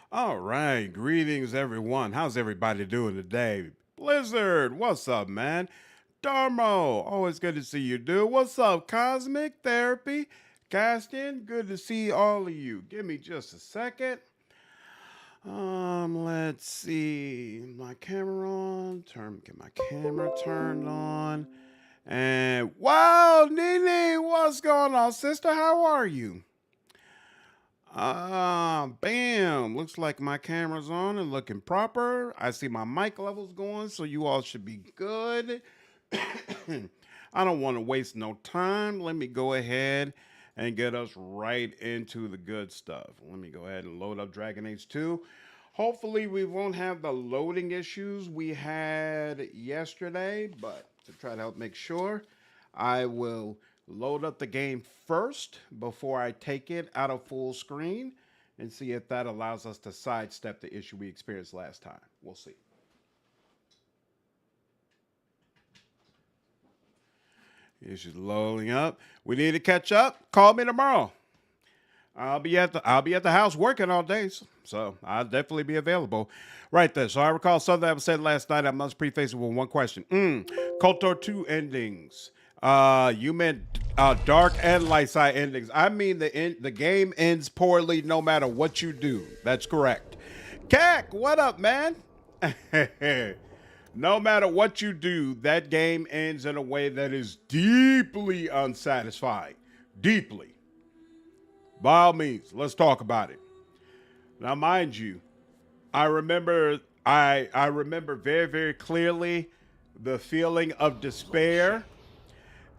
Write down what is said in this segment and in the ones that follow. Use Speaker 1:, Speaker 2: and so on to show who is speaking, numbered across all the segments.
Speaker 1: All right, greetings everyone. How's everybody doing today? Blizzard, what's up, man? Darmo, always good to see you, dude. What's up, Cosmic Therapy? Castin, good to see all of you. Give me just a second. Let's see. My camera on. Get my camera turned on. And wow, Nene, what's going on, sister? How are you? Bam. Looks like my camera's on and looking proper. I see my mic levels going, so you all should be good. I don't want to waste no time. Let me go ahead and get us right into the good stuff. Let me go ahead and load up Dragon Age 2. Hopefully we won't have the loading issues we had yesterday, but to try to help make sure, I will load up the game first before I take it out of full screen and see if that allows us to sidestep the issue we experienced last time. We'll see. Issues loading up. We need to catch up. Call me tomorrow. I'll be at the house working all day, so I'll definitely be available. Right there. So I recall something that was said last night. I must preface it with one question. KOTOR 2 endings. You meant dark and light side endings. I mean the game ends poorly no matter what you do. That's correct. Cac, what up, man? No matter what you do, that game ends in a way that is deeply unsatisfying. Deeply. By all means, let's talk about it. Now, mind you, I remember very, very clearly the feeling of despair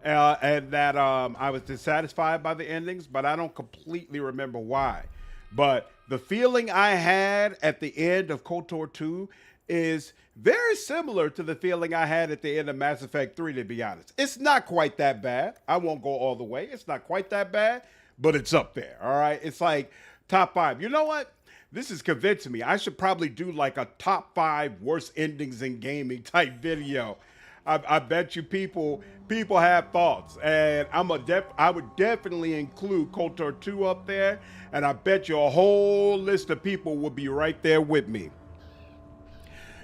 Speaker 1: and that I was dissatisfied by the endings, but I don't completely remember why. But the feeling I had at the end of KOTOR 2 is very similar to the feeling I had at the end of Mass Effect 3, to be honest. It's not quite that bad. I won't go all the way. It's not quite that bad, but it's up there, all right? It's like top 5. You know what? This is convincing me. I should probably do like a top 5 worst endings in gaming type video. I bet you people have thoughts, and I would definitely include KOTOR 2 up there, and I bet you a whole list of people would be right there with me.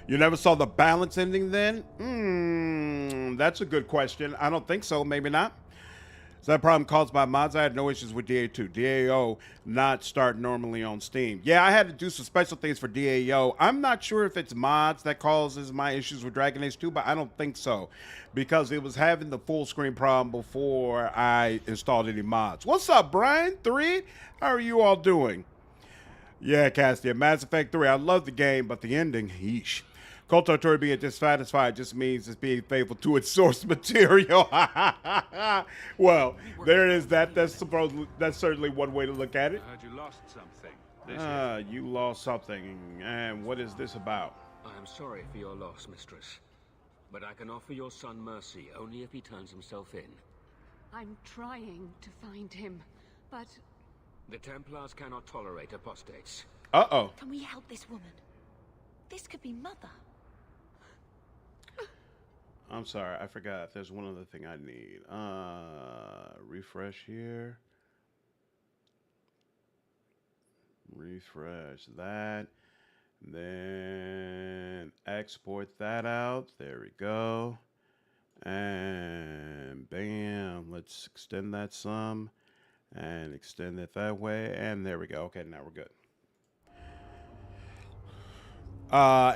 Speaker 1: You never saw the balance ending then? That's a good question. I don't think so. Maybe not. Is that problem caused by mods? I had no issues with DA2. DAO not start normally on Steam. Yeah, I had to do some special things for DAO. I'm not sure if it's mods that causes my issues with Dragon Age 2, but I don't think so, because it was having the full screen problem before I installed any mods. What's up, Brian? 3? How are you all doing? Yeah, Castia, Mass Effect 3. I love the game, but the ending, yeesh. KOTOR 2 being dissatisfied just means it's being faithful to its source material. Well, there is that. That's certainly one way to look at it.
Speaker 2: I heard you lost something.
Speaker 1: You lost something. And what is this about?
Speaker 3: I am sorry for your loss, mistress. But I can offer your son mercy only if he turns himself in.
Speaker 4: I'm trying to find him, but...
Speaker 3: The Templars cannot tolerate apostates.
Speaker 1: Uh-oh.
Speaker 4: Can we help this woman? This could be Mother.
Speaker 1: I'm sorry, I forgot. There's one other thing I need. Refresh here. Refresh that. Then export that out. There we go. And bam. Let's extend that some. And extend it that way. And there we go. Okay, now we're good.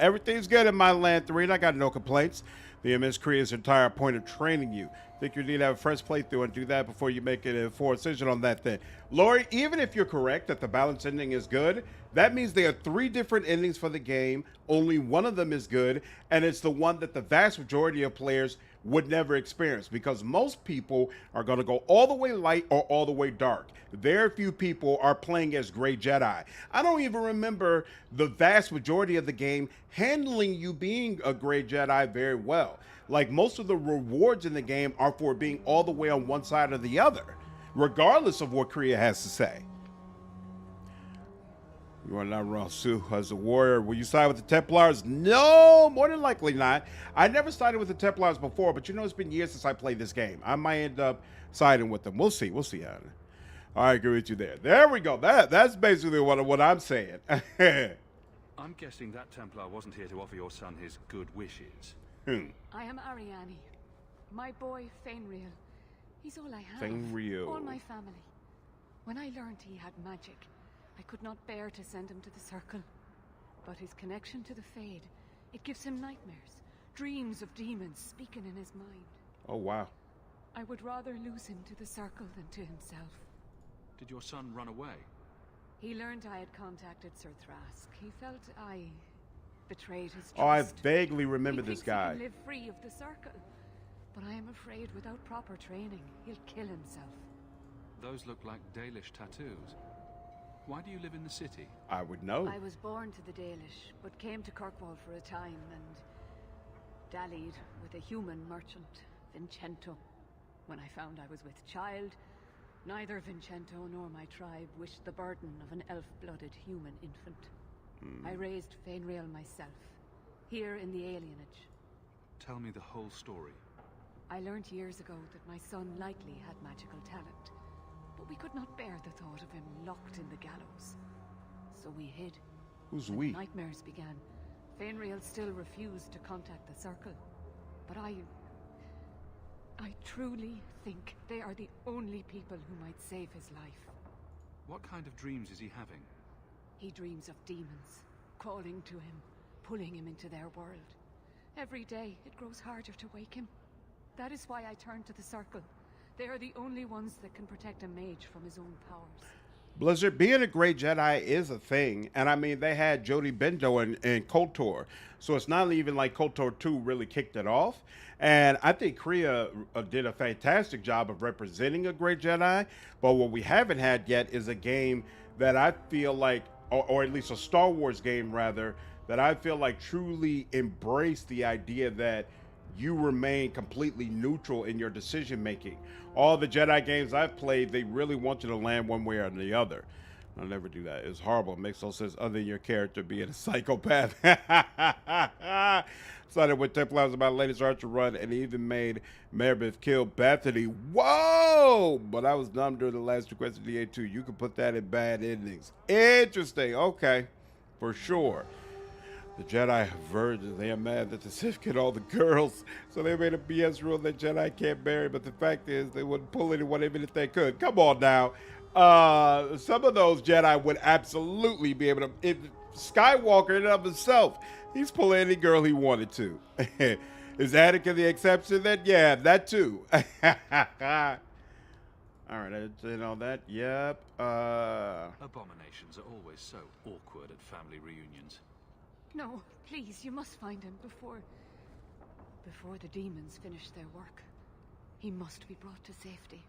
Speaker 1: Everything's good in my land 3. I got no complaints. The MS creates entire point of training you. Think you need to have a fresh playthrough and do that before you make a full decision on that thing. Lori, even if you're correct that the balance ending is good, that means there are 3 different endings for the game. Only one of them is good, and it's the one that the vast majority of players would never experience, because most people are going to go all the way light or all the way dark. Very few people are playing as Grey Jedi. I don't even remember the vast majority of the game handling you being a Grey Jedi very well. Like, most of the rewards in the game are for being all the way on one side or the other, regardless of what Kriya has to say. You are not wrong, Sue. As a warrior, will you side with the Templars? No, more than likely not. I never sided with the Templars before, but you know, it's been years since I played this game. I might end up siding with them. We'll see. We'll see. I agree with you there. There we go. That's basically what I'm saying.
Speaker 2: I'm guessing that Templar wasn't here to offer your son his good wishes.
Speaker 4: I am Ariane. My boy, Feynriel. He's all I have.
Speaker 1: Feynriel.
Speaker 4: All my family. When I learned he had magic, I could not bear to send him to the Circle. But his connection to the Fade, it gives him nightmares. Dreams of demons speaking in his mind.
Speaker 1: Oh, wow.
Speaker 4: I would rather lose him to the Circle than to himself.
Speaker 2: Did your son run away?
Speaker 4: He learned I had contacted Sir Thrask. He felt I betrayed his trust.
Speaker 1: Oh, I vaguely remember
Speaker 4: he
Speaker 1: this
Speaker 4: thinks
Speaker 1: guy.
Speaker 4: He can live free of the Circle. But I am afraid without proper training, he'll kill himself.
Speaker 2: Those look like Dalish tattoos. Why do you live in the city?
Speaker 1: I would know.
Speaker 4: I was born to the Dalish, but came to Kirkwall for a time and dallied with a human merchant, Vincento. When I found I was with child, neither Vincento nor my tribe wished the burden of an elf-blooded human infant. I raised Feynriel myself, here in the alienage.
Speaker 2: Tell me the whole story.
Speaker 4: I learned years ago that my son likely had magical talent, but we could not bear the thought of him locked in the Gallows. So we hid.
Speaker 1: Who's
Speaker 4: When
Speaker 1: we?
Speaker 4: nightmares began, Feynriel still refused to contact the Circle. But I truly think they are the only people who might save his life.
Speaker 2: What kind of dreams is he having?
Speaker 4: He dreams of demons, calling to him, pulling him into their world. Every day, it grows harder to wake him. That is why I turned to the Circle. They are the only ones that can protect a mage from his own powers.
Speaker 1: Blizzard, being a great Jedi is a thing. And I mean, they had Jody Bendo and KOTOR. So it's not even like KOTOR 2 really kicked it off. And I think Kriya did a fantastic job of representing a great Jedi. But what we haven't had yet is a game that I feel like, or at least a Star Wars game rather, that I feel like truly embraced the idea that you remain completely neutral in your decision making. All the Jedi games I've played, they really want you to land one way or the other. I'll never do that. It's horrible. It makes no sense other than your character being a psychopath. Started with Templars about latest Archer run and even made Meredith kill Bethany. Whoa! But I was dumb during the last two quests of DA2. You can put that in bad endings. Interesting. Okay. For sure. The Jedi virgins, they are mad that the Sith get all the girls, so they made a BS rule that Jedi can't marry, but the fact is they wouldn't pull anyone even if they could. Come on now. Some of those Jedi would absolutely be able to, if Skywalker in and of himself, he's pulling any girl he wanted to. Is Anakin the exception then? Yeah, that too. All right, I did all that. Yep.
Speaker 2: Abominations are always so awkward at family reunions.
Speaker 4: No, please, you must find him before the demons finish their work. He must be brought to safety.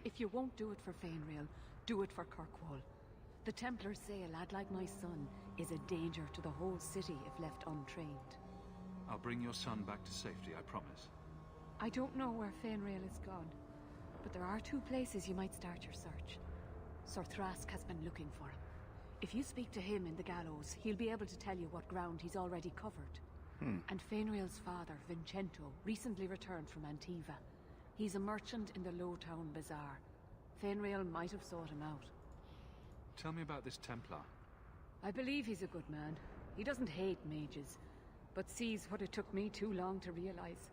Speaker 4: If you won't do it for Feynriel, do it for Kirkwall. The Templars say a lad like my son is a danger to the whole city if left untrained.
Speaker 2: I'll bring your son back to safety, I promise.
Speaker 4: I don't know where Feynriel is gone, but there are two places you might start your search. Sir Thrask has been looking for him. If you speak to him in the Gallows, he'll be able to tell you what ground he's already covered. And Feynriel's father, Vincento, recently returned from Antiva. He's a merchant in the Lowtown Bazaar. Feynriel might have sought him out.
Speaker 2: Tell me about this Templar.
Speaker 4: I believe he's a good man. He doesn't hate mages, but sees what it took me too long to realize.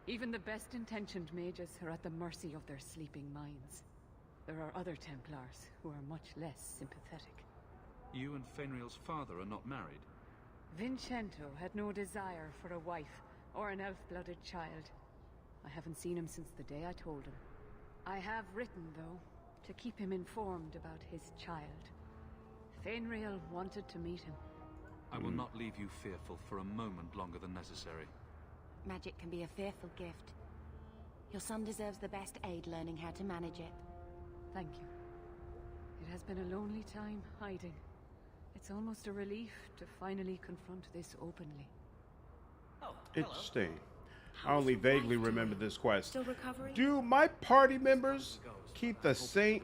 Speaker 4: Even the best-intentioned mages are at the mercy of their sleeping minds. There are other Templars who are much less sympathetic.
Speaker 2: You and Feynriel's father are not married.
Speaker 4: Vincento had no desire for a wife or an elf-blooded child. I haven't seen him since the day I told him. I have written, though, to keep him informed about his child. Feynriel wanted to meet him.
Speaker 2: I will not leave you fearful for a moment longer than necessary.
Speaker 5: Magic can be a fearful gift. Your son deserves the best aid learning how to manage it.
Speaker 4: Thank you. It has been a lonely time hiding. It's almost a relief to finally confront this openly.
Speaker 1: Interesting. I only vaguely remember this quest.
Speaker 5: Still recovering?
Speaker 1: Do my party members keep the same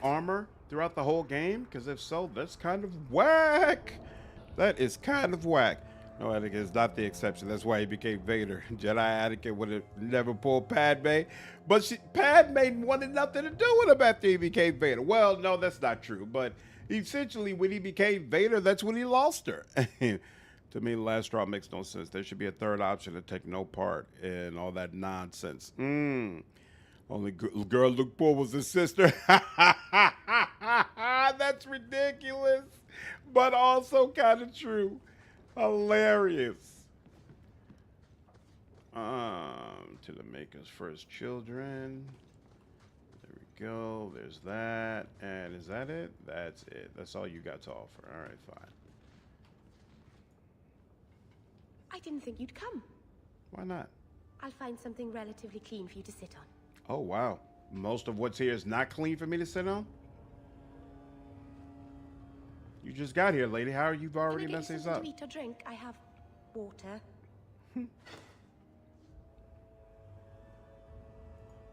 Speaker 1: armor throughout the whole game? Because if so, that's kind of whack. That is kind of whack. No, Anakin is not the exception. That's why he became Vader. Jedi Anakin would have never pulled Padme. But Padme wanted nothing to do with him after he became Vader. Well, no, that's not true. But Essentially, when he became Vader, that's when he lost her. To me, the last straw makes no sense. There should be a third option to take no part in all that nonsense. Only girl looked for was his sister. That's ridiculous, but also kind of true. Hilarious. To the maker's first children. There we go. There's that. And is that it? That's it. That's all you got to offer. All right, fine.
Speaker 6: I didn't think you'd come.
Speaker 1: Why not?
Speaker 6: I'll find something relatively clean for you to sit on.
Speaker 1: Oh, wow. Most of what's here is not clean for me to sit on? You just got here, lady. How are you already messing this up?
Speaker 6: To eat or drink, I have water.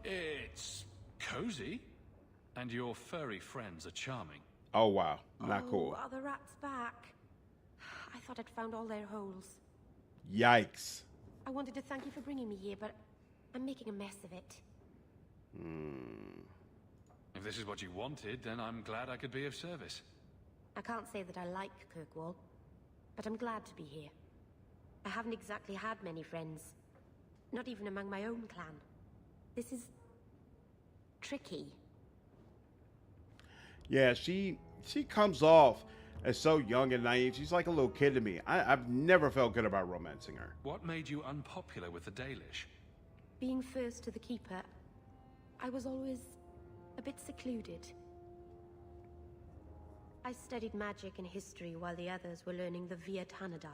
Speaker 2: It's cozy, and your furry friends are charming.
Speaker 1: Oh, wow. Not cool.
Speaker 6: Are the rats back? I thought I'd found all their holes.
Speaker 1: Yikes.
Speaker 6: I wanted to thank you for bringing me here, but I'm making a mess of it.
Speaker 2: If this is what you wanted, then I'm glad I could be of service.
Speaker 6: I can't say that I like Kirkwall, but I'm glad to be here. I haven't exactly had many friends. Not even among my own clan. This is tricky.
Speaker 1: Yeah, she comes off as so young and naive. She's like a little kid to me. I've never felt good about romancing her.
Speaker 2: What made you unpopular with the Dalish?
Speaker 6: Being first to the Keeper, I was always a bit secluded. I studied magic and history while the others were learning the Via Tanadal.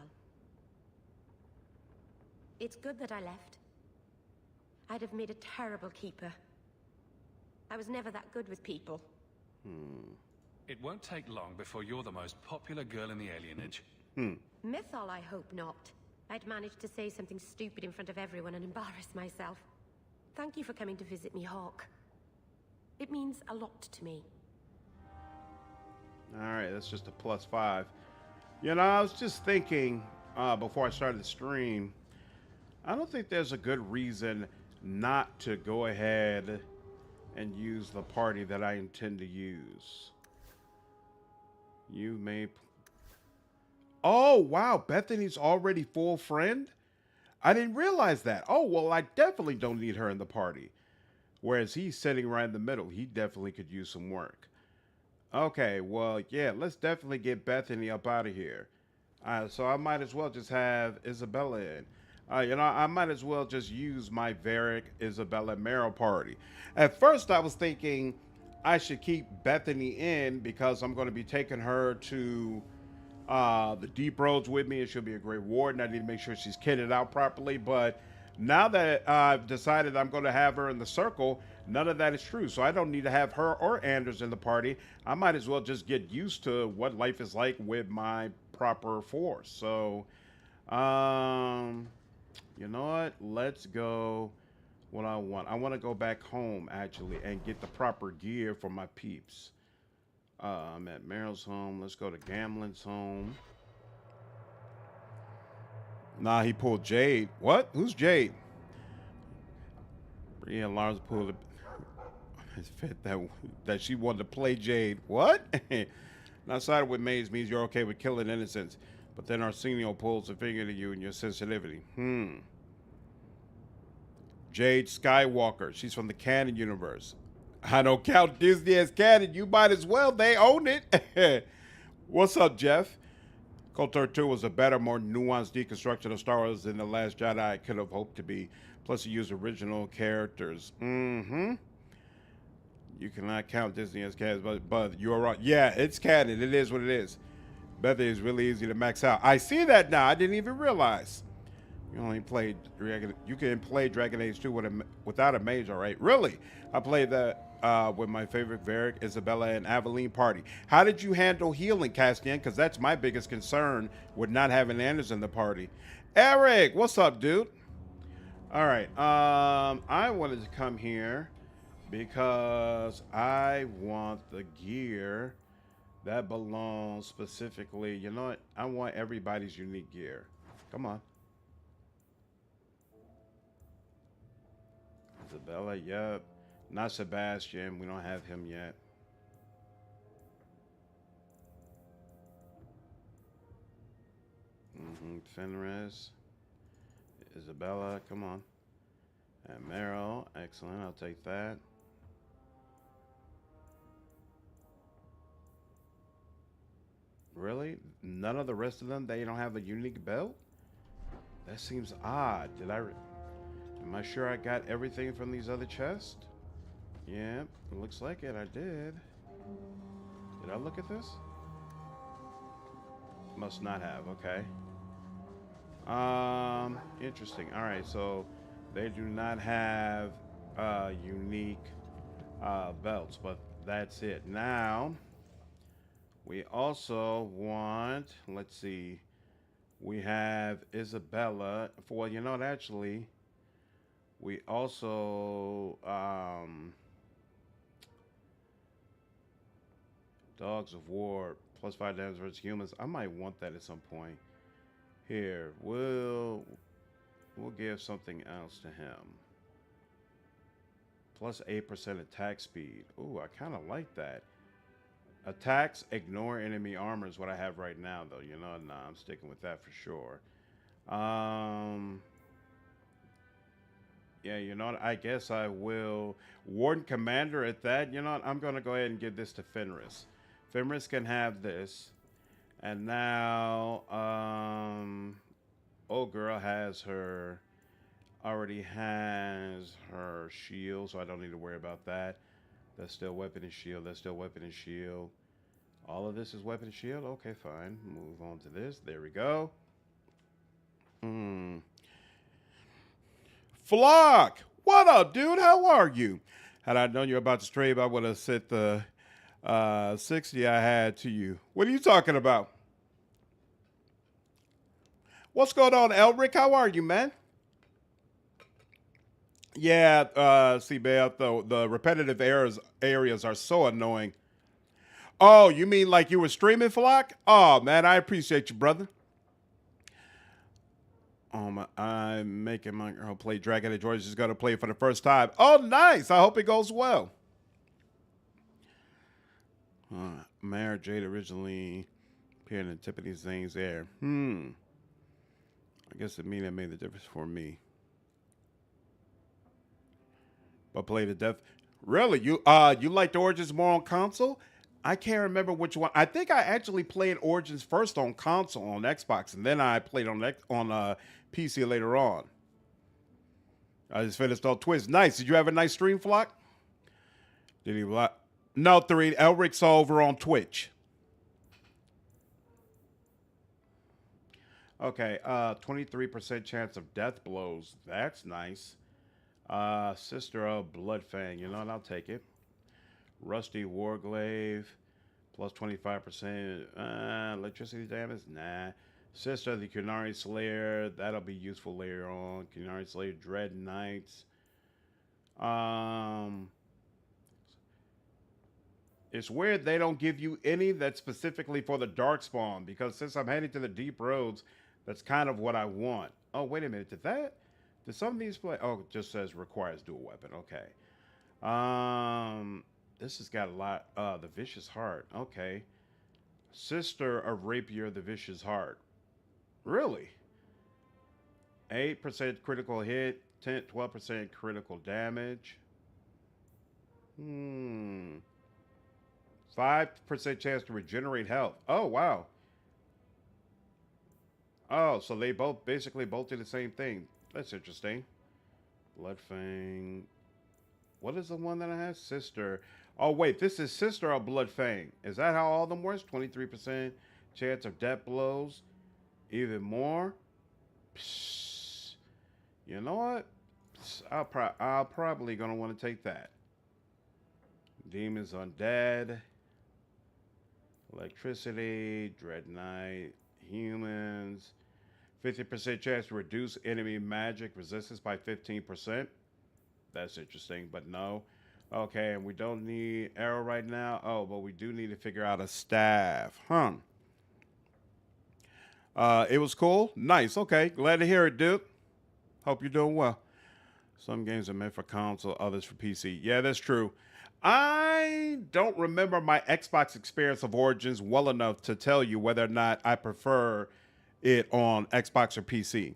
Speaker 6: It's good that I left. I'd have made a terrible keeper. I was never that good with people.
Speaker 2: It won't take long before you're the most popular girl in the alienage.
Speaker 6: Mythol, I hope not. I'd managed to say something stupid in front of everyone and embarrass myself. Thank you for coming to visit me, Hawk. It means a lot to me.
Speaker 1: All right, that's just a +5. You know, I was just thinking before I started the stream, I don't think there's a good reason not to go ahead and use the party that I intend to use. You may... Oh, wow, Bethany's already full friend? I didn't realize that. Oh, well, I definitely don't need her in the party. Whereas he's sitting right in the middle. He definitely could use some work. Okay, well, yeah, let's definitely get Bethany up out of here. So I might as well just have Isabela in. You know, I might as well just use my Varric, Isabela, Merrill party. At first, I was thinking I should keep Bethany in because I'm going to be taking her to the Deep Roads with me, and she'll be a great warden. I need to make sure she's kitted out properly. But now that I've decided I'm going to have her in the circle, none of that is true. So I don't need to have her or Anders in the party. I might as well just get used to what life is like with my proper force. So, you know what? Let's go. What I want to go back home, actually, and get the proper gear for my peeps. I'm at Merrill's home. Let's go to Gamlin's home. Nah, he pulled Jade. What? Who's Jade? Yeah, Lars pulled that she wanted to play Jade. What? Not sided with maids means you're okay with killing innocents, but then Arsenal pulls a finger to you and your sensitivity. Jade Skywalker. She's from the canon universe. I don't count Disney as canon. You might as well. They own it. What's up, Jeff? KOTOR 2 was a better, more nuanced deconstruction of Star Wars than The Last Jedi could have hoped to be. Plus, it used original characters. You cannot count Disney as canon, but you're right. Yeah, it's canon. It is what it is. Bethany is really easy to max out. I see that now. I didn't even realize. You only played Dragon. You can play Dragon Age 2 without a mage, all right? Really? I played that with my favorite Varric, Isabela, and Aveline party. How did you handle healing, Castian? Because that's my biggest concern with not having Anders in the party. Eric, what's up, dude? All right. I wanted to come here because I want the gear that belongs specifically. You know what? I want everybody's unique gear. Come on. Isabela, yep. Not Sebastian. We don't have him yet. Fenris. Isabela, come on. And Merrill, excellent. I'll take that. Really? None of the rest of them, they don't have a unique belt? That seems odd. Am I sure I got everything from these other chests? Yeah, it looks like it. I did. Did I look at this? Must not have. Okay. Interesting. All right, so they do not have unique belts, but that's it. Now, we also want, let's see, we have Isabela. Well, you know what, actually, we also, Dogs of War, +5 damage versus humans. I might want that at some point. Here, we'll give something else to him. +8% attack speed. Ooh, I kind of like that. Attacks, ignore enemy armor is what I have right now, though. You know, nah, I'm sticking with that for sure. Yeah, you know what? I guess I will. Warden Commander at that. You know what? I'm going to go ahead and give this to Fenris. Fenris can have this. And now, old girl has her, already has her shield, so I don't need to worry about that. That's still weapon and shield. That's still weapon and shield. All of this is weapon and shield? Okay, fine. Move on to this. There we go. Flock! What up, dude? How are you? Had I known you were about to stream, I would have sent the 60 I had to you. What are you talking about? What's going on, Elric? How are you, man? Yeah, see, Beth, the repetitive areas are so annoying. Oh, you mean like you were streaming, Flock? Oh, man, I appreciate you, brother. I'm making my girl play Dragon and George is going to play for the first time. Oh, nice. I hope it goes well. Mayor Jade originally appeared in Tiffany's things there. I guess it mean that made the difference for me. But play the death. Really? You liked Origins more on console? I can't remember which one. I think I actually played Origins first on console on Xbox, and then I played on PC later on. I just finished on Twitch. Nice. Did you have a nice stream, Flock? Did he? No, 3. Elric's over on Twitch. Okay. 23% chance of death blows. That's nice. Sister of Bloodfang. You know what? I'll take it. Rusty Warglaive. Plus 25%. Electricity damage? Nah. Sister of the Kunari Slayer. That'll be useful later on. Kunari Slayer. Dread Knights. It's weird they don't give you any that's specifically for the Darkspawn, because since I'm heading to the Deep Roads, that's kind of what I want. Oh, wait a minute. Did some of these play? Oh, it just says requires dual weapon. Okay. This has got a lot. The Vicious Heart. Okay. Sister of Rapier, the Vicious Heart. Really? 8% critical hit, 12% critical damage. 5% chance to regenerate health. Oh, wow. Oh, so they basically both do the same thing. That's interesting. Bloodfang. What is the one that I have? Sister. Oh, wait. This is Sister of Bloodfang. Is that how all of them works? 23% chance of death blows. Even more. Psst. You know what? Psst. I'll probably going to want to take that. Demons Undead. Electricity. Dread Knight. Humans. 50% chance to reduce enemy magic resistance by 15%. That's interesting, but no. Okay, and we don't need arrow right now. Oh, but we do need to figure out a staff. It was cool. Nice. Okay, glad to hear it, dude. Hope you're doing well. Some games are meant for console, others for PC. Yeah, that's true. I don't remember my Xbox experience of Origins well enough to tell you whether or not I prefer it on Xbox or PC.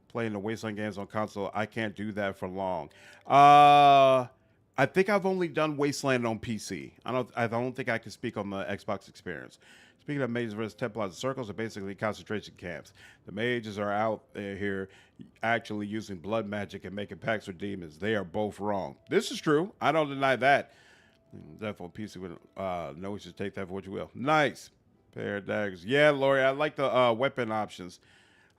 Speaker 1: Playing the Wasteland games on console, I can't do that for long. I think I've only done Wasteland on PC. I don't think I can speak on the Xbox experience. Speaking of mages versus Templars, circles are basically concentration camps. The mages are out here actually using blood magic and making pacts with demons. They are both wrong. This is true. I don't deny that. Definitely PC with no, we should take that for what you will. Nice. Pair of daggers. Yeah, Lori, I like the weapon options.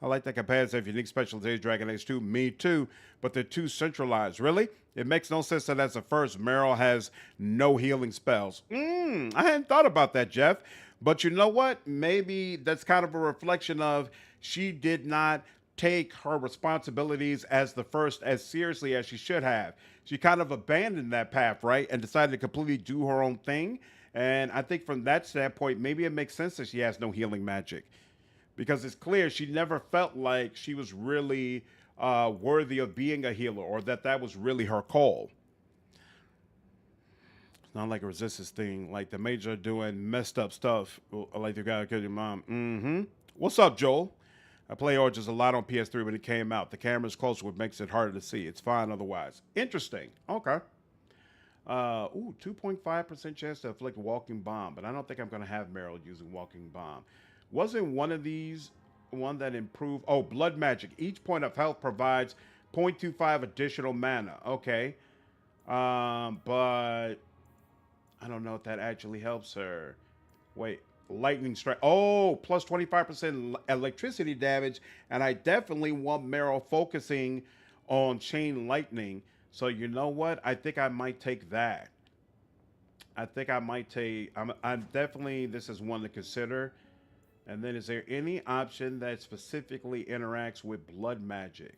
Speaker 1: I like that comparison of unique specialization Dragon Age 2. Me too, but they're too centralized. Really? It makes no sense that as a first, Merrill has no healing spells. I hadn't thought about that, Jeff. But you know what? Maybe that's kind of a reflection of she did not take her responsibilities as the first as seriously as she should have. She kind of abandoned that path, right? And decided to completely do her own thing. And I think from that standpoint, maybe it makes sense that she has no healing magic. Because it's clear she never felt like she was really worthy of being a healer or that was really her call. It's not like a resistance thing. Like the mage are doing messed up stuff. Like the guy who killed your mom. What's up, Joel? I play Origins a lot on PS3 when it came out. The camera's closer, which makes it harder to see. It's fine otherwise. Interesting. Okay. 2.5% chance to inflict walking bomb. But I don't think I'm going to have Merrill using walking bomb. Wasn't one of these one that improved? Oh, blood magic. Each point of health provides 0.25 additional mana. Okay. But I don't know if that actually helps her. Wait, lightning strike. Oh, plus 25% electricity damage. And I definitely want Merrill focusing on chain lightning. So you know what? I think I might take that. I think I might take, I'm definitely, this is one to consider. And then is there any option that specifically interacts with blood magic?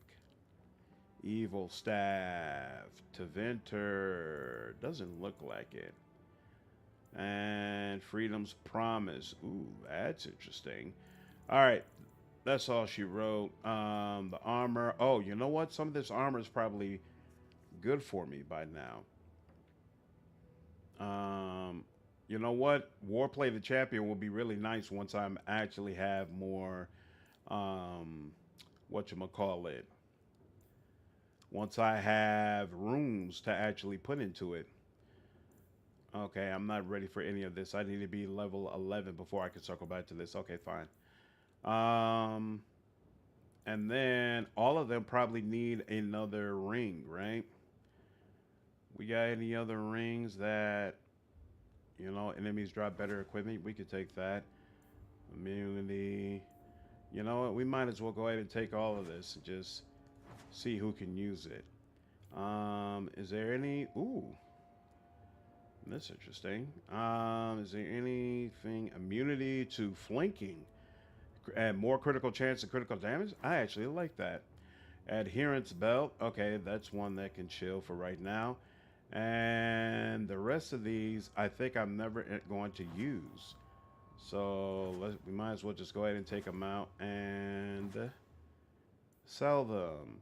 Speaker 1: Evil Staff, Teventer, doesn't look like it. And Freedom's Promise. Ooh, that's interesting. All right, that's all she wrote. The armor. Oh, you know what? Some of this armor is probably good for me by now. You know what? Warplay the Champion will be really nice once I actually have more, whatchamacallit. Once I have runes to actually put into it. Okay, I'm not ready for any of this. I need to be level 11 before I can circle back to this. Okay, fine. And then all of them probably need another ring, right? We got any other rings that, you know, enemies drop better equipment? We could take that. Immunity. You know what? We might as well go ahead and take all of this and just see who can use it. Is there any... Ooh. That's interesting. Is there anything? Immunity to flanking. Add more critical chance of critical damage? I actually like that. Adherence belt. Okay, that's one that can chill for right now. And the rest of these, I think I'm never going to use. So we might as well just go ahead and take them out and sell them.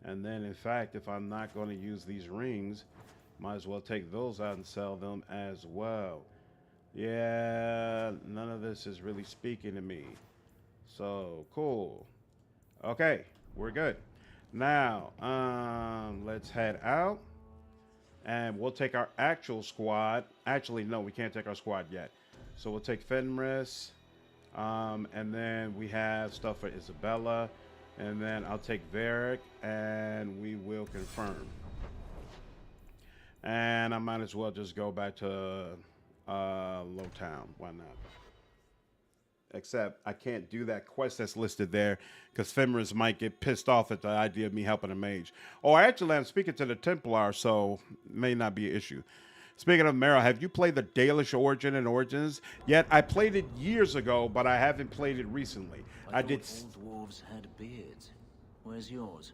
Speaker 1: And then, in fact, if I'm not going to use these rings, might as well take those out and sell them as well. Yeah, none of this is really speaking to me. So, cool. Okay, we're good. Now, let's head out. And we'll take our actual squad. Actually, no, we can't take our squad yet. So we'll take Fenris. And then we have stuff for Isabela. And then I'll take Varric. And we will confirm. And I might as well just go back to Lowtown. Why not? Except I can't do that quest that's listed there because Fenris might get pissed off at the idea of me helping a mage. Oh, actually, I'm speaking to the Templar, so it may not be an issue. Speaking of Merrill, have you played the Dalish Origin and Origins yet? I played it years ago, but I haven't played it recently.
Speaker 7: I did. All dwarves had beards. Where's yours?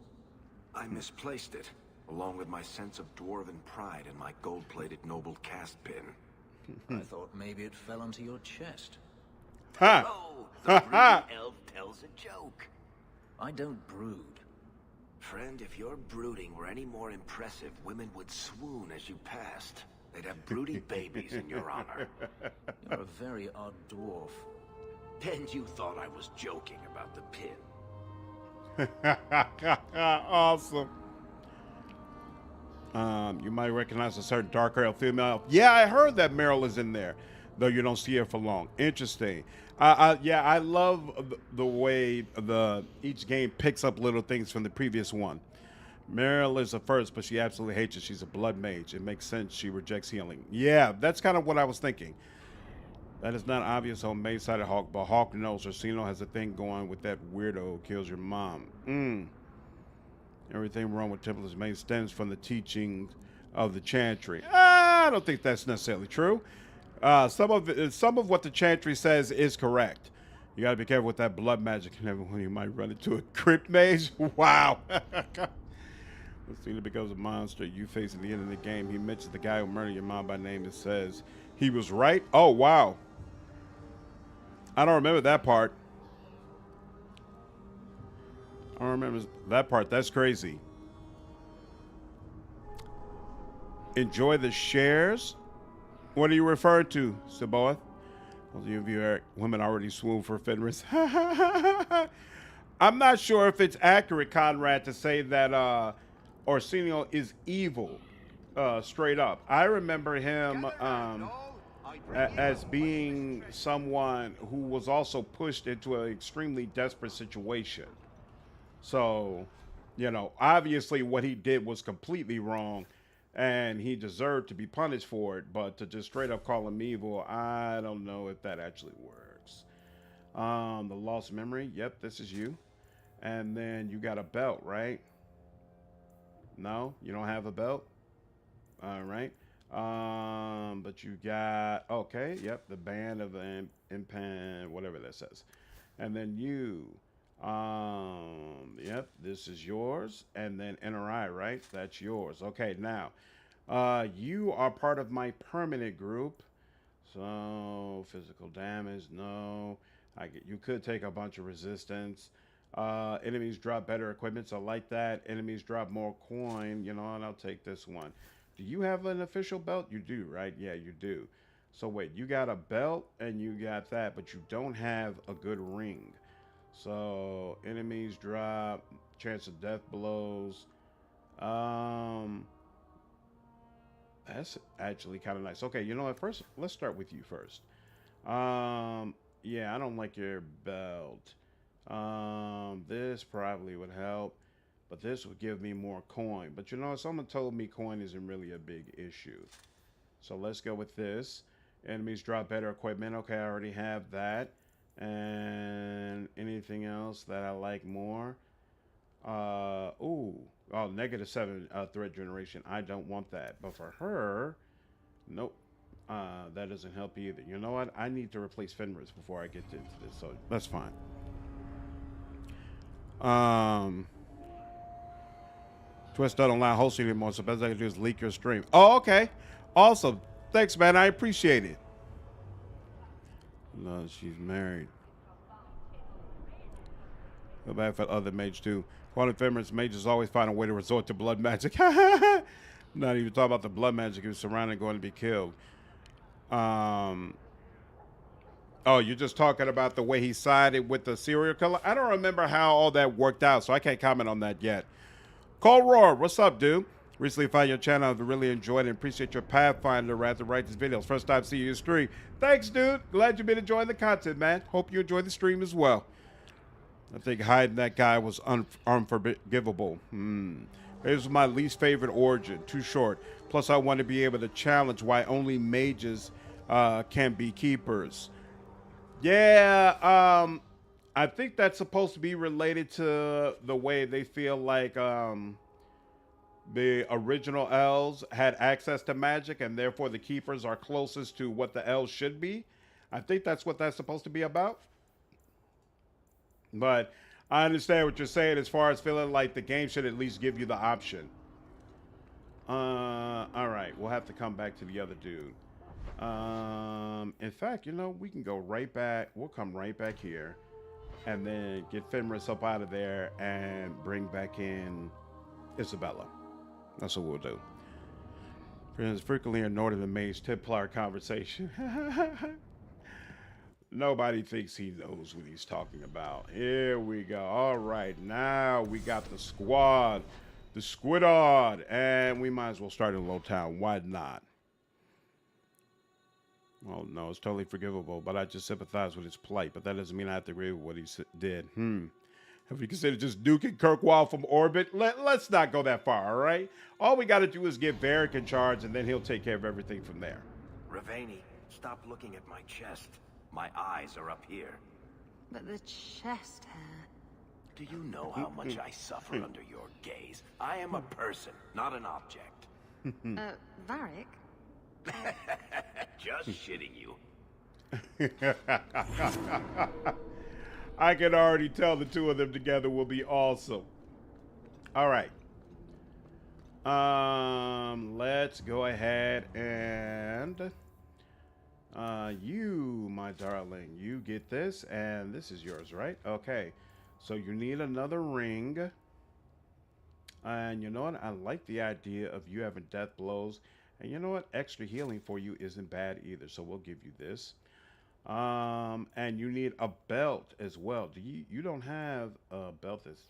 Speaker 8: I misplaced it, along with my sense of dwarven pride and my gold-plated noble cast pin.
Speaker 7: I thought maybe it fell onto your chest.
Speaker 1: Ha!
Speaker 8: Oh, the broody elf tells a joke.
Speaker 7: I don't brood.
Speaker 8: Friend, if your brooding were any more impressive, women would swoon as you passed. They'd have broody babies in your honor.
Speaker 7: You're a very odd dwarf.
Speaker 8: And you thought I was joking about the pin.
Speaker 1: Awesome. You might recognize a certain dark-haired female. Yeah, I heard that Merrill is in there, though you don't see her for long. Interesting. Yeah, I love the way each game picks up little things from the previous one. Merrill is the first, but she absolutely hates it. She's a blood mage. It makes sense. She rejects healing. Yeah, that's kind of what I was thinking. That is not obvious on May's side of Hawk, but Hawk knows Ursino has a thing going with that weirdo who kills your mom. Everything wrong with Templar's May stems from the teaching of the Chantry. I don't think that's necessarily true. Some of what the Chantry says is correct. You got to be careful with that blood magic, and you might run into a crypt mage. Wow. Ursino becomes a monster. You face at the end of the game. He mentions the guy who murdered your mom by name and says he was right. Oh, wow. I don't remember that part. I don't remember that part. That's crazy. Enjoy the shares? What are you referring to, Saboth? Those of you women already swoon for Fenris. I'm not sure if it's accurate, Conrad, to say that Orsino is evil, straight up. I remember him as being someone who was also pushed into an extremely desperate situation. So, you know, obviously what he did was completely wrong and he deserved to be punished for it, but to just straight up call him evil, I don't know if that actually works. The lost memory, yep, this is you. And then you got a belt, right? No, you don't have a belt? All right. But you got, okay, yep, the band of the impan, whatever that says. And then you, yep, this is yours. And then NRI, right? That's yours. Okay, now, you are part of my permanent group. So, physical damage, no. You could take a bunch of resistance. Enemies drop better equipment, so I like that. Enemies drop more coin, you know, and I'll take this one. Do you have an official belt? You do, right? Yeah, you do. So wait, you got a belt and you got that, but you don't have a good ring. So enemies drop, chance of death blows. That's actually kind of nice. Okay, you know what? First, let's start with you first. Yeah, I don't like your belt. This probably would help. But this would give me more coin. But you know, someone told me coin isn't really a big issue. So let's go with this. Enemies drop better equipment. Okay, I already have that. And anything else that I like more? -7 threat generation. I don't want that. But for her, nope. That doesn't help either. You know what? I need to replace Fenris before I get into this. So that's fine. Twitch don't allow hosting anymore, so the best I can do is leak your stream. Oh, okay. Awesome. Thanks, man. I appreciate it. No, she's married. Go back for other mage, too. Quantum Feminist mages always find a way to resort to blood magic. Not even talking about the blood magic who's surrounded going to be killed. Oh, you're just talking about the way he sided with the serial killer? I don't remember how all that worked out, so I can't comment on that yet. Cole Roar, what's up, dude? Recently found your channel. I've really enjoyed it and appreciate your Pathfinder Wrath of Righteous videos. First time seeing you stream. Thanks, dude. Glad you've been enjoying the content, man. Hope you enjoy the stream as well. I think hiding that guy was unforgivable. It was my least favorite origin. Too short. Plus, I want to be able to challenge why only mages can be keepers. Yeah, I think that's supposed to be related to the way they feel like the original elves had access to magic and therefore the keepers are closest to what the elves should be. I think that's what that's supposed to be about. But I understand what you're saying as far as feeling like the game should at least give you the option. All right, we'll have to come back to the other dude. In fact, you know, we can go right back. We'll come right back here and then get Fenris up out of there and bring back in Isabela. That's what we'll do. Friends frequently ignored in the Mage Templar conversation. Nobody thinks he knows what he's talking about. Here we go. All right, now we got the squad, the Squidard, and we might as well start in Low Town. Why not? Well, no, it's totally forgivable, but I just sympathize with his plight. But that doesn't mean I have to agree with what he did. Have you considered just duking Kirkwall from orbit? Let's not go that far, all right? All we got to do is get Varric in charge, and then he'll take care of everything from there.
Speaker 8: Ravani, stop looking at my chest. My eyes are up here.
Speaker 5: But the chest hair...
Speaker 8: Do you know how much I suffer under your gaze? I am a person, not an object.
Speaker 5: Varric?
Speaker 8: Just shitting you.
Speaker 1: I can already tell the two of them together will be awesome. All right. Let's go ahead and you, my darling, you get this, and this is yours, right? Okay. So you need another ring. And you know what? I like the idea of you having death blows. And you know what? Extra healing for you isn't bad either. So we'll give you this. And you need a belt as well. You don't have a belt that's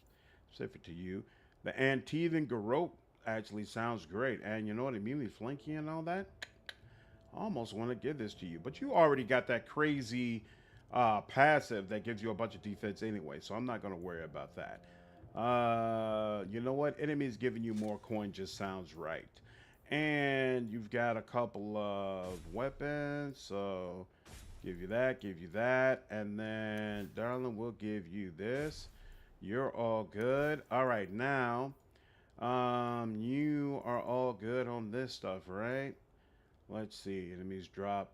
Speaker 1: specific to you. The Antivan Garrote actually sounds great. And you know what? Immediately flanking and all that. I almost want to give this to you. But you already got that crazy passive that gives you a bunch of defense anyway. So I'm not going to worry about that. You know what? Enemies giving you more coin just sounds right. And you've got a couple of weapons. So give you that. And then, darling, we'll give you this. You're all good. All right, now, you are all good on this stuff, right? Let's see. Enemies drop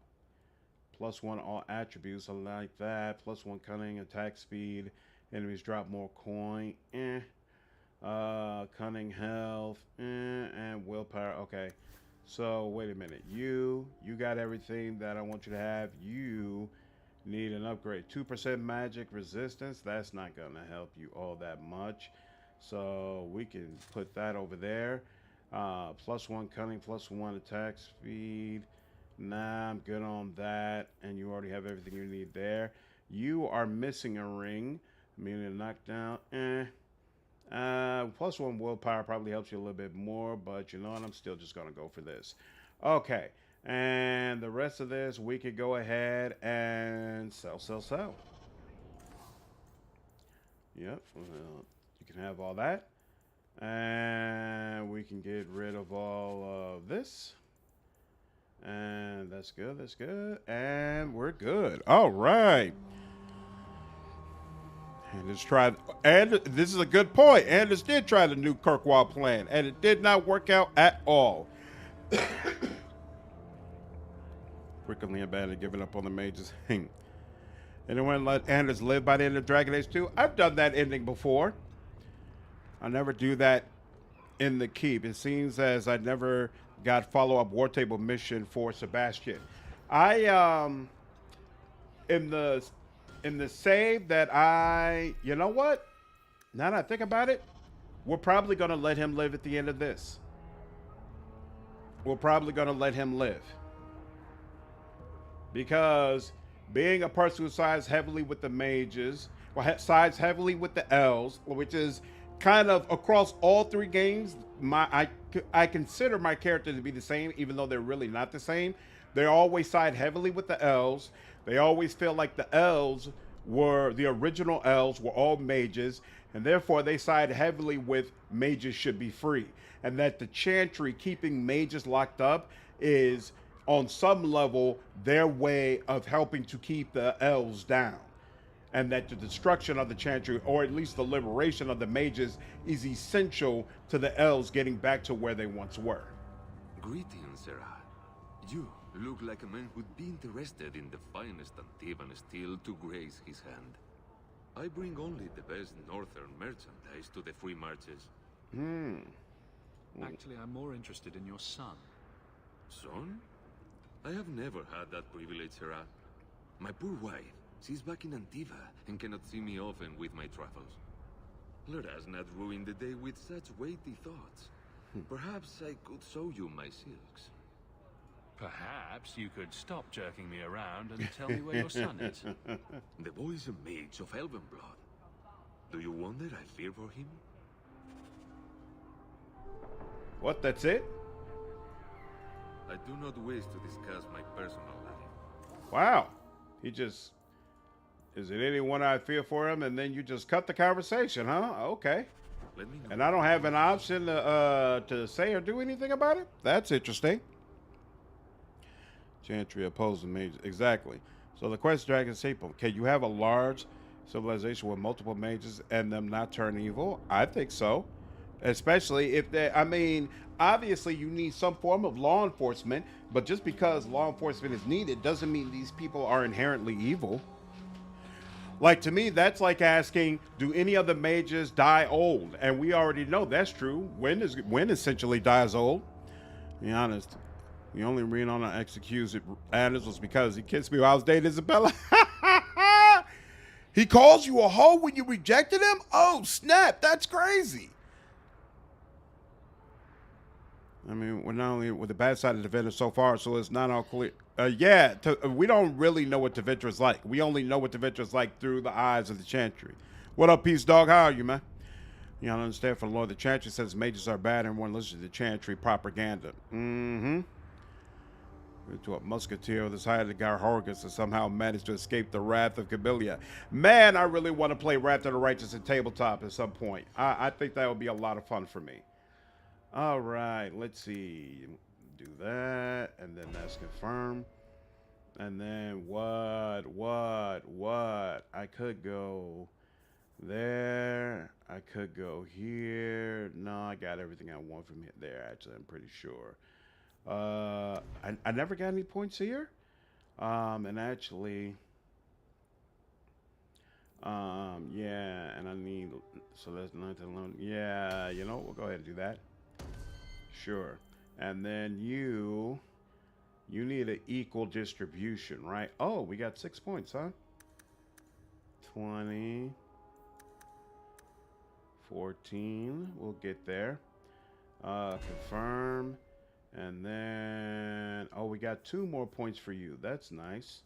Speaker 1: +1 all attributes. I like that. +1 cunning, attack speed. Enemies drop more coin. Cunning, health, and willpower. Okay. So, wait a minute. You got everything that I want you to have. You need an upgrade. 2% magic resistance. That's not going to help you all that much. So, we can put that over there. +1 cunning, +1 attack speed. Nah, I'm good on that. And you already have everything you need there. You are missing a ring. Meaning a knockdown. +1 willpower probably helps you a little bit more, but you know what? I'm still just going to go for this. Okay. And the rest of this, we could go ahead and sell. Yep. Well, you can have all that. And we can get rid of all of this. And that's good. And we're good. All right. And this is a good point. Anders did try the new Kirkwall plan, and it did not work out at all. Frequently abandoned, giving up on the mages. Anyone let Anders live by the end of Dragon Age 2? I've done that ending before. I never do that in the keep. It seems as I never got follow-up war table mission for Sebastian. In the save that you know what? Now that I think about it, we're probably going to let him live at the end of this. We're probably going to let him live. Because being a person who sides heavily with the mages, or sides heavily with the elves, which is kind of across all three games, I consider my character to be the same, even though they're really not the same. They always side heavily with the elves. They always feel like the original elves were all mages, and therefore they side heavily with mages should be free. And that the chantry keeping mages locked up is, on some level, their way of helping to keep the elves down. And that the destruction of the chantry, or at least the liberation of the mages, is essential to the elves getting back to where they once were.
Speaker 3: Greetings, Sarah. You look like a man who'd be interested in the finest Antivan steel to grace his hand. I bring only the best northern merchandise to the free marches.
Speaker 2: Actually, I'm more interested in your son.
Speaker 3: Son? I have never had that privilege, Sarah. My poor wife, she's back in Antiva and cannot see me often with my travels. Let us not ruin the day with such weighty thoughts. Perhaps I could show you my silks.
Speaker 2: Perhaps you could stop jerking me around and tell me where your son is.
Speaker 3: The boy is a mage of elven blood. Do you wonder I fear for him?
Speaker 1: What, that's it?
Speaker 3: I do not wish to discuss my personal life.
Speaker 1: Wow. He just... Is it anyone I fear for him? And then you just cut the conversation, huh? Okay.
Speaker 3: Let me know.
Speaker 1: And I don't have an option to say or do anything about it? That's interesting. Chantry opposing mages. Exactly. So the quest dragon simple. Can you have a large civilization with multiple mages and them not turn evil? I think so. Especially if they, I mean, obviously you need some form of law enforcement, but just because law enforcement is needed doesn't mean these people are inherently evil. Like, to me, that's like asking, do any of the mages die old? And we already know that's true. Wynn essentially dies old. To be honest, the only reason on I executed Anders was because he kissed me while I was dating Isabela. He calls you a hoe when you rejected him? Oh, snap. That's crazy. I mean, we're not only with the bad side of the Tevinter so far, so it's not all clear. We don't really know what Tevinter is like. We only know what Tevinter is like through the eyes of the Chantry. What up, Peace Dog? How are you, man? You don't understand from the Lord. The Chantry says mages are bad and everyone listens to the Chantry propaganda. Mm-hmm. To a musketeer with his high to Garhorgus and somehow managed to escape the wrath of Cabilia. Man, I really want to play Wrath of the Righteous at tabletop at some point. I think that would be a lot of fun for me. All right, let's see. Do that, and then that's confirm. And then what? I could go there. I could go here. No, I got everything I want from there, actually, I'm pretty sure. I never got any points here. And actually, yeah, and I need, so that's 9 to 11. Yeah, you know, we'll go ahead and do that. Sure. And then you need an equal distribution, right? Oh, we got 6 points, huh? 20, 14, we'll get there. Confirm. And then, oh, we got 2 more points for you. That's nice.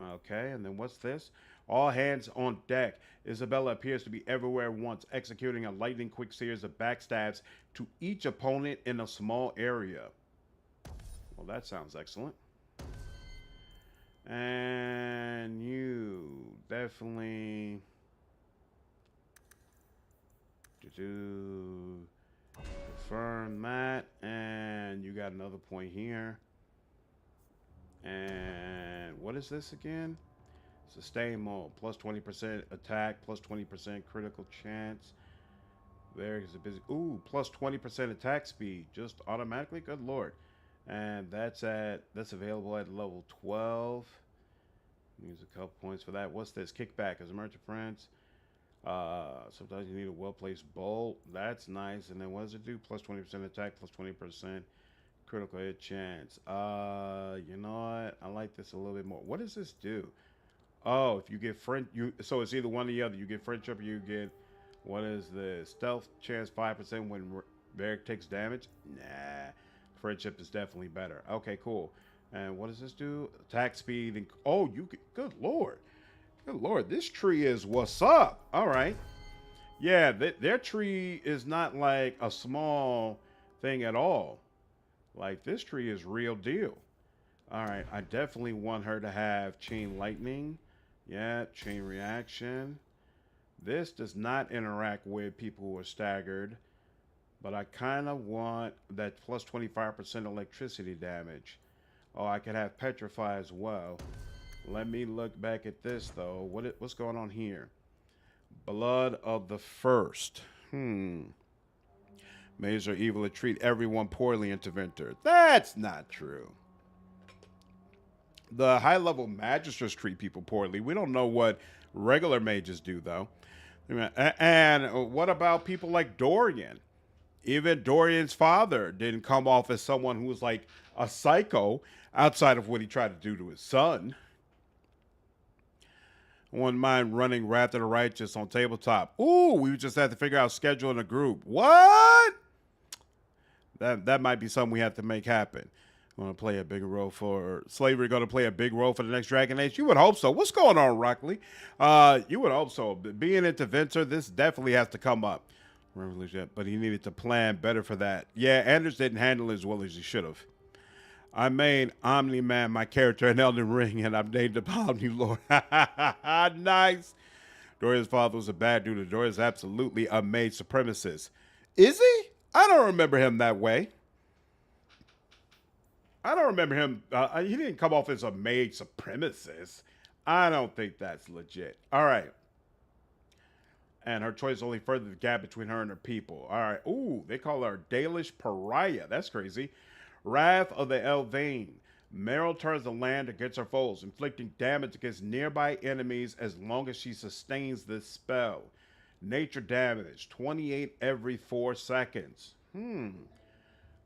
Speaker 1: Okay, and then what's this? All hands on deck. Isabela appears to be everywhere at once, executing a lightning quick series of backstabs to each opponent in a small area. Well, that sounds excellent. And you definitely confirm that, and you got another point here. And what is this again? Sustain mode, plus 20% attack, plus 20% critical chance. There is a busy. Ooh, plus 20% attack speed, just automatically. Good lord. And that's available at level 12. Use a couple points for that. What's this? Kickback as a merchant friends. Sometimes you need a well-placed bolt. That's nice. And then what does it do? Plus 20% attack, plus 20% critical hit chance. You know what? I like this a little bit more. What does this do? Oh, if you get so it's either one or the other. You get friendship or you get, what is this? Stealth chance 5% when Varric takes damage? Nah. Friendship is definitely better. Okay, cool. And what does this do? Attack speed and good lord. Good lord, this tree is what's up. All right. Yeah, their tree is not like a small thing at all. Like, this tree is real deal. All right, I definitely want her to have chain lightning. Yeah, chain reaction. This does not interact with people who are staggered, but I kind of want that plus 25% electricity damage. Oh, I could have petrify as well. Let me look back at this, though. What's going on here? Blood of the First. Mages are evil to treat everyone poorly in Tevinter. That's not true. The high-level magistrates treat people poorly. We don't know what regular mages do, though. And what about people like Dorian? Even Dorian's father didn't come off as someone who was like a psycho outside of what he tried to do to his son. I wouldn't mind running Wrath of the Righteous on tabletop. Ooh, we just had to figure out scheduling a group. What? That might be something we have to make happen. Going to play a big role for slavery. Going to play a big role for the next Dragon Age. You would hope so. What's going on, Rockley? You would hope so. Being into Venture, this definitely has to come up. But he needed to plan better for that. Yeah, Anders didn't handle it as well as he should have. I made Omni-Man my character in Elden Ring, and I've named him Omni-Lord. Nice. Doria's father was a bad dude. Doria's absolutely a mage supremacist. Is he? I don't remember him that way. I don't remember him. He didn't come off as a mage supremacist. I don't think that's legit. All right. And her choice only furthered the gap between her and her people. All right. Ooh, they call her Dalish Pariah. That's crazy. Wrath of the Elvain. Merrill turns the land against her foes, inflicting damage against nearby enemies as long as she sustains this spell. Nature damage, 28 every 4 seconds.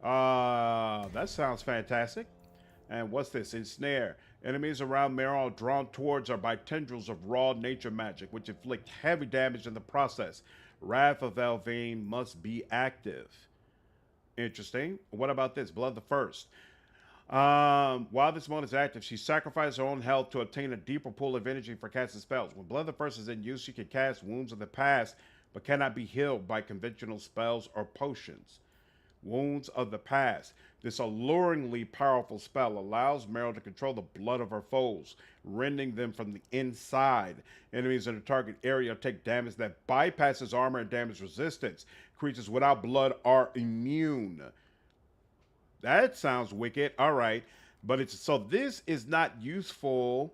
Speaker 1: That sounds fantastic. And what's this? Ensnare. Enemies around Merrill are drawn towards her by tendrils of raw nature magic, which inflict heavy damage in the process. Wrath of Elvain must be active. Interesting. What about this? Blood the First. While this mode is active, she sacrifices her own health to obtain a deeper pool of energy for casting spells. When Blood the First is in use, she can cast wounds of the past, but cannot be healed by conventional spells or potions. Wounds of the Past. This alluringly powerful spell allows Merrill to control the blood of her foes, rending them from the inside. Enemies in the target area take damage that bypasses armor and damage resistance. Creatures without blood are immune. That sounds wicked. All right. But it's so this is not useful.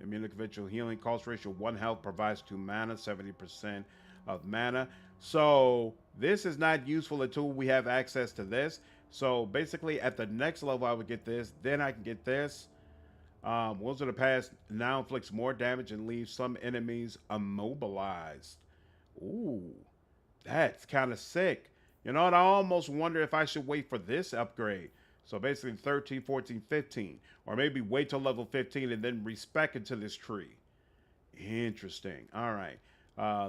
Speaker 1: Immune conventional healing cost ratio 1 health provides 2 mana, 70% of mana. So this is not useful until we have access to this. So basically at the next level I would get this. Then I can get this. Wounds of the Past now inflicts more damage and leaves some enemies immobilized. Ooh, that's kind of sick. You know what? I almost wonder if I should wait for this upgrade. So basically 13, 14, 15. Or maybe wait till level 15 and then respec into this tree. Interesting. All right.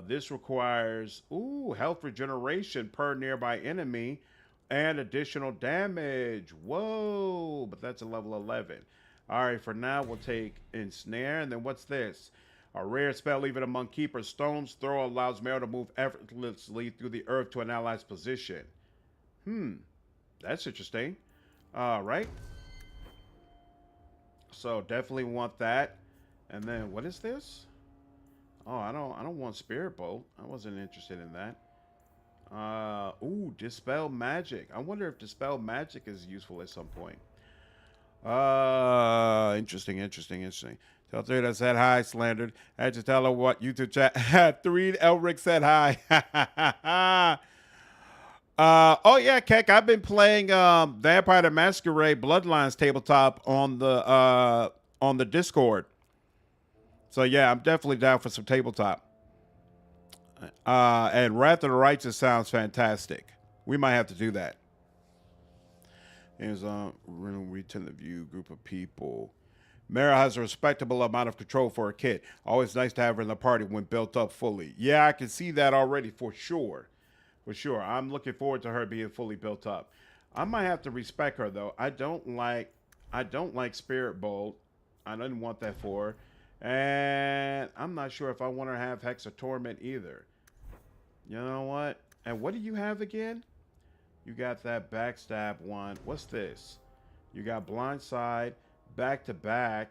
Speaker 1: This requires, health regeneration per nearby enemy and additional damage. Whoa. But that's a level 11. All right. For now, we'll take Ensnare. And then what's this? A rare spell, even among keepers. Stone's Throw allows Merrill to move effortlessly through the earth to an ally's position. That's interesting. All right. So definitely want that. And then what is this? Oh, I don't want Spirit Bolt. I wasn't interested in that. Dispel Magic. I wonder if Dispel Magic is useful at some point. Interesting. Tell 3 that said hi, slandered. I had to tell her what YouTube chat. 3 Elric said hi. Oh yeah, Keck. I've been playing Vampire the Masquerade Bloodlines tabletop on the Discord. So yeah, I'm definitely down for some tabletop. And Wrath of the Righteous sounds fantastic. We might have to do that. Here's we tend to view group of people. Merrill has a respectable amount of control for a kid. Always nice to have her in the party when built up fully. Yeah, I can see that already for sure. For sure. I'm looking forward to her being fully built up. I might have to respect her though. I don't like Spirit Bolt. I didn't want that for her. And I'm not sure if I want her to have Hex or Torment either. You know what? And what do you have again? You got that backstab one. What's this? You got Blindside. Back to back.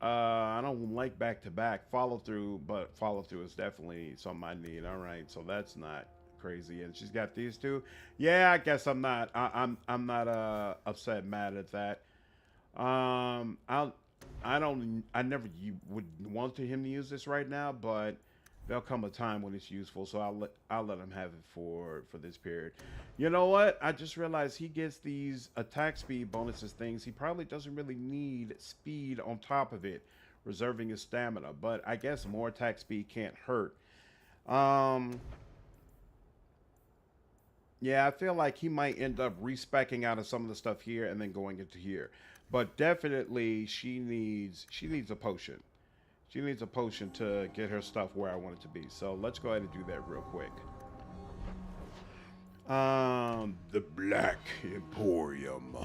Speaker 1: I don't like back to back. Follow through, but follow through is definitely something I need. All right, so that's not crazy. And she's got these two. Yeah, I guess I'm not. I'm not upset, mad at that. I never would want him to use this right now, but there'll come a time when it's useful. So I'll let him have it for this period. You know what? I just realized he gets these attack speed bonuses things. He probably doesn't really need speed on top of it, reserving his stamina. But I guess more attack speed can't hurt. Yeah, I feel like he might end up respecking out of some of the stuff here and then going into here. But definitely she needs a potion. She needs a potion to get her stuff where I want it to be. So let's go ahead and do that real quick. The Black Emporium.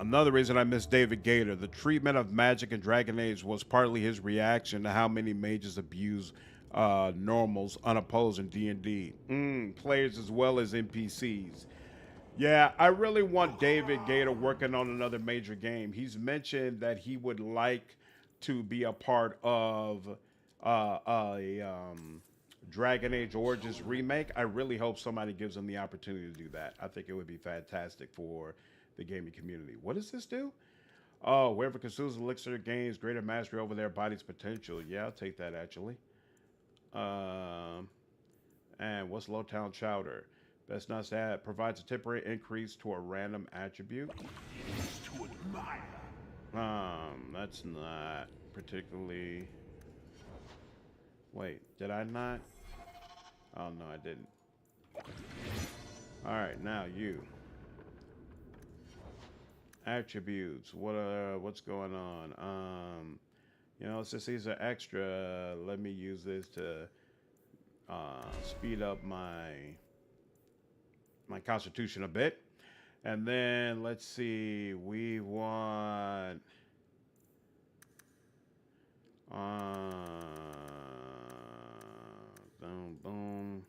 Speaker 1: Another reason I miss David Gator, the treatment of magic in Dragon Age was partly his reaction to how many mages abuse normals unopposed in D&D. Players as well as NPCs. Yeah, I really want David Gator working on another major game. He's mentioned that he would like to be a part of Dragon Age Origins remake. I really hope somebody gives him the opportunity to do that. I think it would be fantastic for the gaming community. What does this do? Oh, whoever consumes elixir gains greater mastery over their body's potential. Yeah, I'll take that actually. And what's Lowtown Chowder? Best not sad. Provides a temporary increase to a random attribute. That's not particularly. Wait, did I not? Oh no, I didn't. All right, now you. Attributes. What's going on? You know, since these are extra, let me use this to speed up my constitution a bit. And then let's see, we want boom, boom.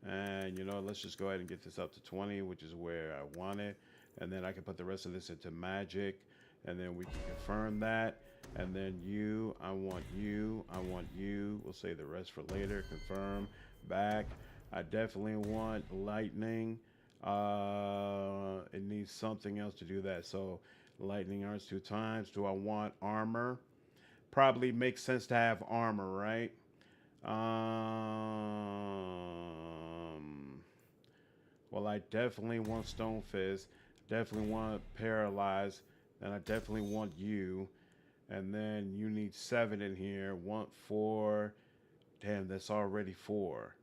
Speaker 1: And you know, let's just go ahead and get this up to 20, which is where I want it. And then I can put the rest of this into magic, and then we can confirm that. And then you, I want you, I want you. We'll save the rest for later. Confirm, back. I definitely want lightning. It needs something else to do that. So lightning arts 2 times. Do I want armor? Probably makes sense to have armor, right? Well, I definitely want Stone Fist. Definitely want Paralyze. And I definitely want you. And then you need 7 in here. Want 4. Damn, that's already 4.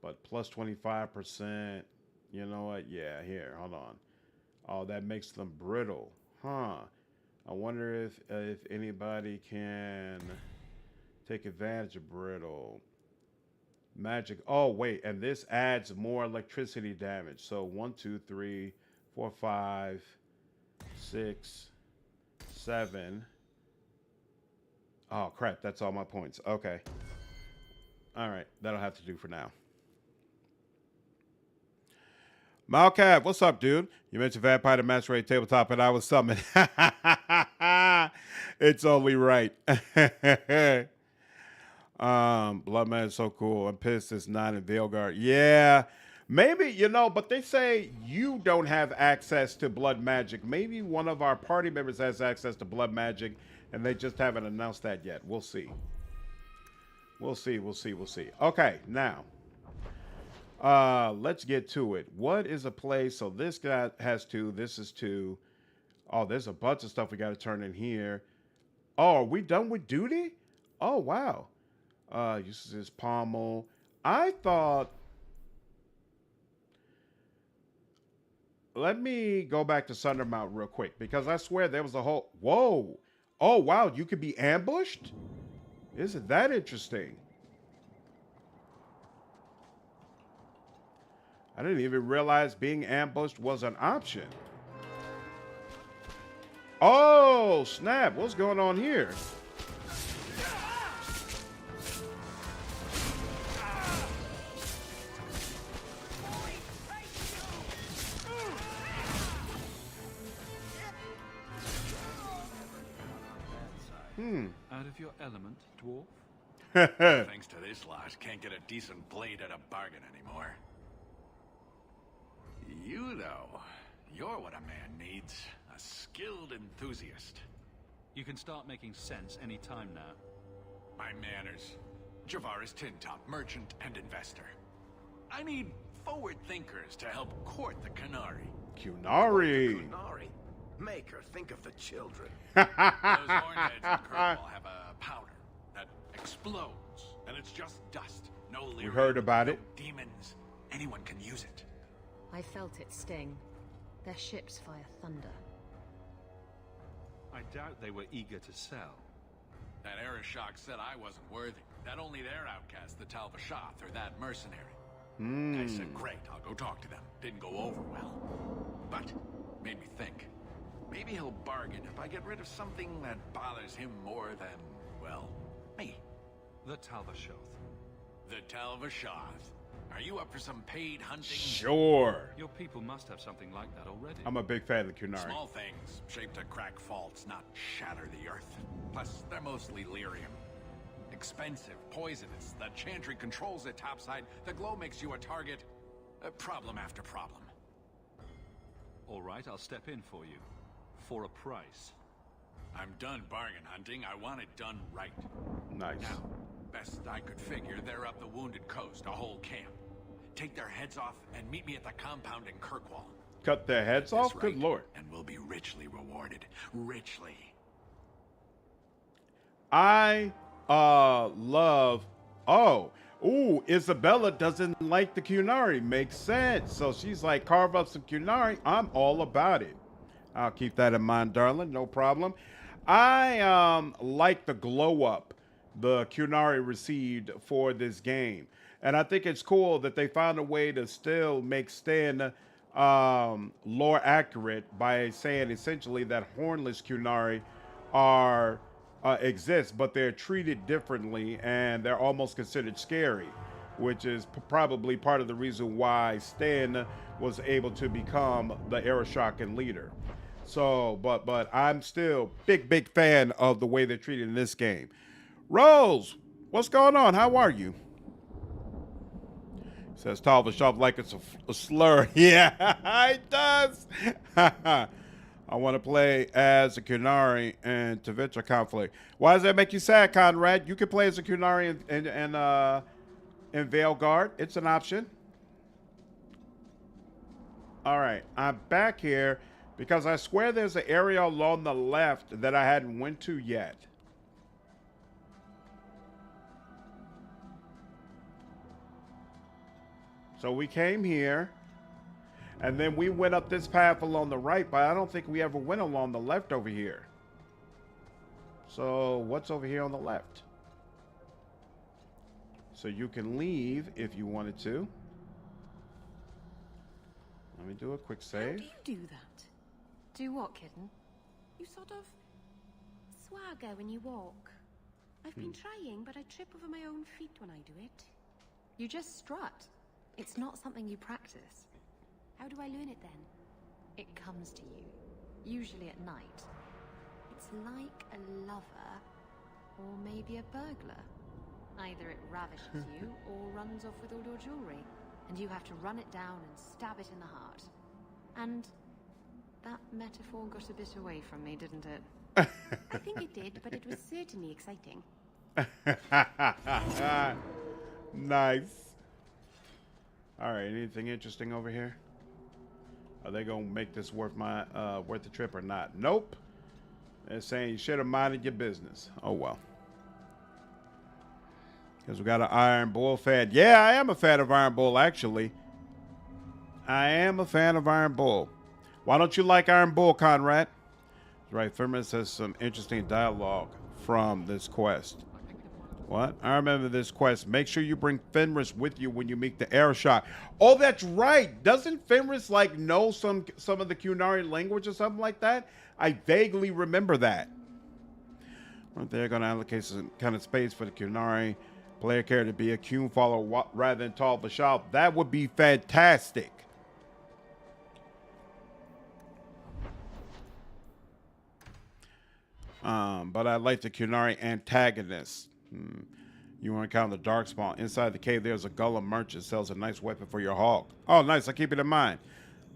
Speaker 1: But plus 25%. You know what? Yeah, here, hold on. Oh, that makes them brittle. Huh. I wonder if anybody can take advantage of brittle. Magic. Oh, wait. And this adds more electricity damage. So 1, 2, 3, 4, 5, 6, 7. Oh, crap. That's all my points. Okay. All right. That'll have to do for now. Malcav, what's up, dude? You mentioned Vampire the Masquerade Tabletop, and I was summoned. It's only right. Bloodman is so cool. I'm pissed it's not in Veilguard. Yeah, maybe, you know, but they say you don't have access to blood magic. Maybe one of our party members has access to blood magic, and they just haven't announced that yet. We'll see. We'll see, we'll see, we'll see. Okay, now. Let's get to it. What is a place? So this guy has 2. This is 2. Oh, there's a bunch of stuff we got to turn in here. Oh, are we done with duty? Oh, wow. Uses his pommel. I thought. Let me go back to Sundermount real quick because I swear there was a whole. Whoa. Oh, wow. You could be ambushed? Isn't that interesting? I didn't even realize being ambushed was an option. Oh, snap. What's going on here?
Speaker 2: Out of your element, dwarf?
Speaker 9: Thanks to this lot, can't get a decent blade at a bargain anymore. You, though, you're what a man needs. A skilled enthusiast.
Speaker 2: You can start making sense any time now.
Speaker 9: My manners. Javaris Tintop, merchant and investor. I need forward thinkers to help court the Qunari.
Speaker 1: Qunari.
Speaker 8: Qunari. Make her think of the children.
Speaker 9: Those hornheads in Kirkwall have a powder that explodes, and it's just dust. No lyrics.
Speaker 1: We heard about it.
Speaker 9: Demons. Anyone can use it.
Speaker 4: I felt it sting. Their ships fire thunder.
Speaker 2: I doubt they were eager to sell.
Speaker 9: That Arishok Arishok said I wasn't worthy. That only their outcast, the Talvashoth, or that mercenary. I said, great, I'll go talk to them. Didn't go over well. But made me think. Maybe he'll bargain if I get rid of something that bothers him more than, well, me.
Speaker 2: The Talvashoth.
Speaker 9: The Talvashoth. Are you up for some paid hunting?
Speaker 1: Sure.
Speaker 2: Your people must have something like that already.
Speaker 1: I'm a big fan of the Kunari.
Speaker 9: Small things, shaped to crack faults, not shatter the earth. Plus, they're mostly lyrium. Expensive, poisonous. The chantry controls it topside. The glow makes you a target. Problem after problem.
Speaker 2: All right, I'll step in for you. For a price.
Speaker 9: I'm done bargain hunting. I want it done right.
Speaker 1: Nice.
Speaker 9: Now, best I could figure, they're up the Wounded Coast, a whole camp. Take their heads off and meet me at the compound in Kirkwall.
Speaker 1: Cut their heads
Speaker 9: Get this
Speaker 1: off? Good
Speaker 9: right,
Speaker 1: lord.
Speaker 9: And we'll be richly rewarded. Richly.
Speaker 1: I love... Oh. Ooh, Isabela doesn't like the Kunari. Makes sense. So she's like, carve up some Kunari. I'm all about it. I'll keep that in mind, darling. No problem. I like the glow up the Kunari received for this game. And I think it's cool that they found a way to still make Sten lore accurate by saying essentially that hornless Kunari are exist, but they're treated differently and they're almost considered scary, which is probably part of the reason why Sten was able to become the Arishokan leader. So, but I'm still big fan of the way they're treated in this game. Rose, what's going on? How are you? Says Talvashoth like it's a slur. Yeah, it does. I want to play as a Kunari in Tavitra conflict. Why does that make you sad, Conrad? You can play as a Kunari in Veilguard. It's an option. All right, I'm back here because I swear there's an area along the left that I hadn't went to yet. So we came here, and then we went up this path along the right, but I don't think we ever went along the left over here. So what's over here on the left? So you can leave if you wanted to. Let me do a quick save.
Speaker 4: How do you do that?
Speaker 5: Do what, kitten?
Speaker 6: You sort of swagger when you walk. I've been trying, but I trip over my own feet when I do it.
Speaker 5: You just strut. It's not something you practice.
Speaker 6: How do I learn it then?
Speaker 5: It comes to you, usually at night.
Speaker 6: It's like a lover,
Speaker 5: Or maybe a burglar. Either it ravishes you or runs off with all your jewelry, and you have to run it down and stab it in the heart. And that metaphor got a bit away from me, didn't it?
Speaker 6: I think it did, but it was certainly exciting.
Speaker 1: Nice. All right, anything interesting over here? Are they gonna make this worth my worth the trip or not? Nope. They're saying you should have minded your business. Oh well. Because we got an Iron Bull fan. Yeah, I am a fan of Iron Bull, actually. I am a fan of Iron Bull. Why don't you like Iron Bull, Conrad? Right, Feynriel says some interesting dialogue from this quest. What? I remember this quest. Make sure you bring Feynriel with you when you meet the Arishok. Oh, that's right. Doesn't Feynriel like know some of the Kunari language or something like that? I vaguely remember that. Weren't they going to allocate some kind of space for the Kunari player character to be a Kun follower rather than Talvashoth? That would be fantastic. But I like the Kunari antagonist. You want to encounter the Darkspawn. Inside the cave, there's a Golem merchant that sells a nice weapon for your hog. Oh, nice. I'll keep it in mind.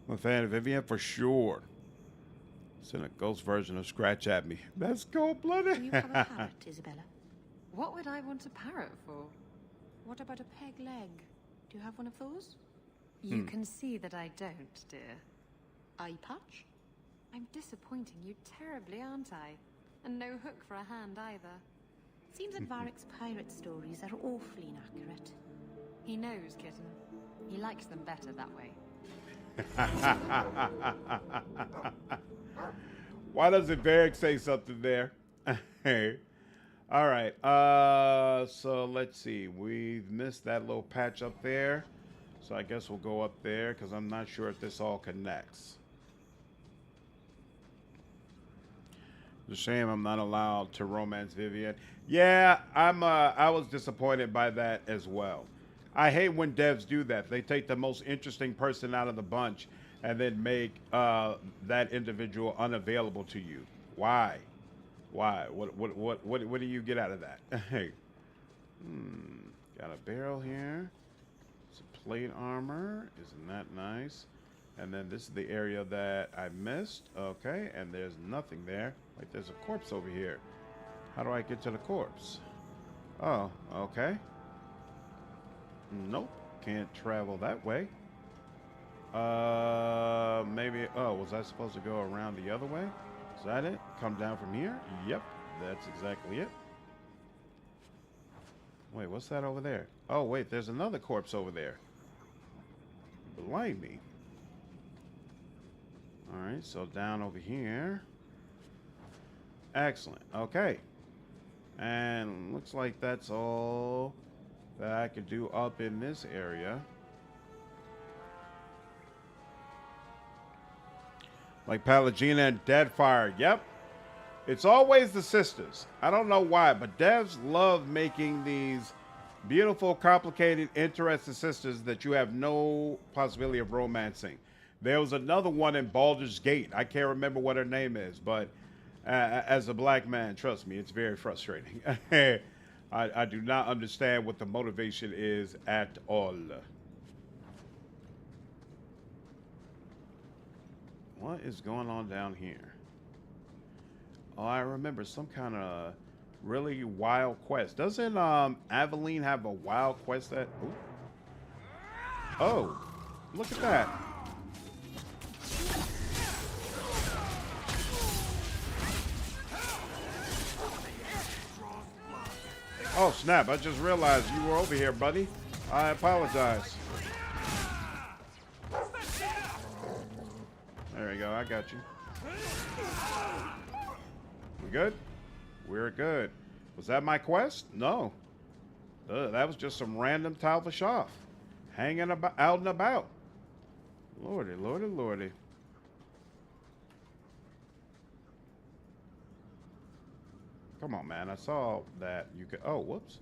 Speaker 1: I'm a fan of Vivian for sure. Send a ghost version of Scratch at me. That's cold-blooded.
Speaker 6: Do you have a parrot, Isabela?
Speaker 5: What would I want a parrot for?
Speaker 6: What about a peg leg? Do you have one of those?
Speaker 5: You can see that I don't, dear.
Speaker 6: Eye patch?
Speaker 5: I'm disappointing you terribly, aren't I? And no hook for a hand either.
Speaker 6: Seems that Varric's pirate stories are awfully inaccurate.
Speaker 5: He knows, kitten. He likes them better that way.
Speaker 1: Why doesn't Varric say something there? Hey. All right. So let's see. We've missed that little patch up there. So I guess we'll go up there because I'm not sure if this all connects. It's a shame I'm not allowed to romance Vivian. Yeah, I was disappointed by that as well. I hate when devs do that. They take the most interesting person out of the bunch and then make that individual unavailable to you. Why? Why? What do you get out of that? Hey, got a barrel here. Some plate armor. Isn't that nice? And then this is the area that I missed. Okay, and there's nothing there. Like there's a corpse over here. How do I get to the corpse? Oh, okay. Nope, can't travel that way. Maybe, oh, was I supposed to go around the other way? Is that it? Come down from here? Yep, that's exactly it. Wait, what's that over there? Oh, wait, there's another corpse over there. Blimey. All right, so down over here. Excellent, okay. And looks like that's all that I could do up in this area. Like Palagina and Deadfire. Yep. It's always the sisters. I don't know why, but devs love making these beautiful, complicated, interesting sisters that you have no possibility of romancing. There was another one in Baldur's Gate. I can't remember what her name is, but as a black man, trust me, it's very frustrating. I do not understand what the motivation is at all. What is going on down here? Oh, I remember some kind of really wild quest. Doesn't Aveline have a wild quest that... Ooh. Oh, look at that. Oh, snap. I just realized you were over here, buddy. I apologize. There we go. I got you. We good? We're good. Was that my quest? No. That was just some random Talvashoff hanging about, out and about. Lordy, lordy, lordy. Come on, man. I saw that you could... Oh, whoops.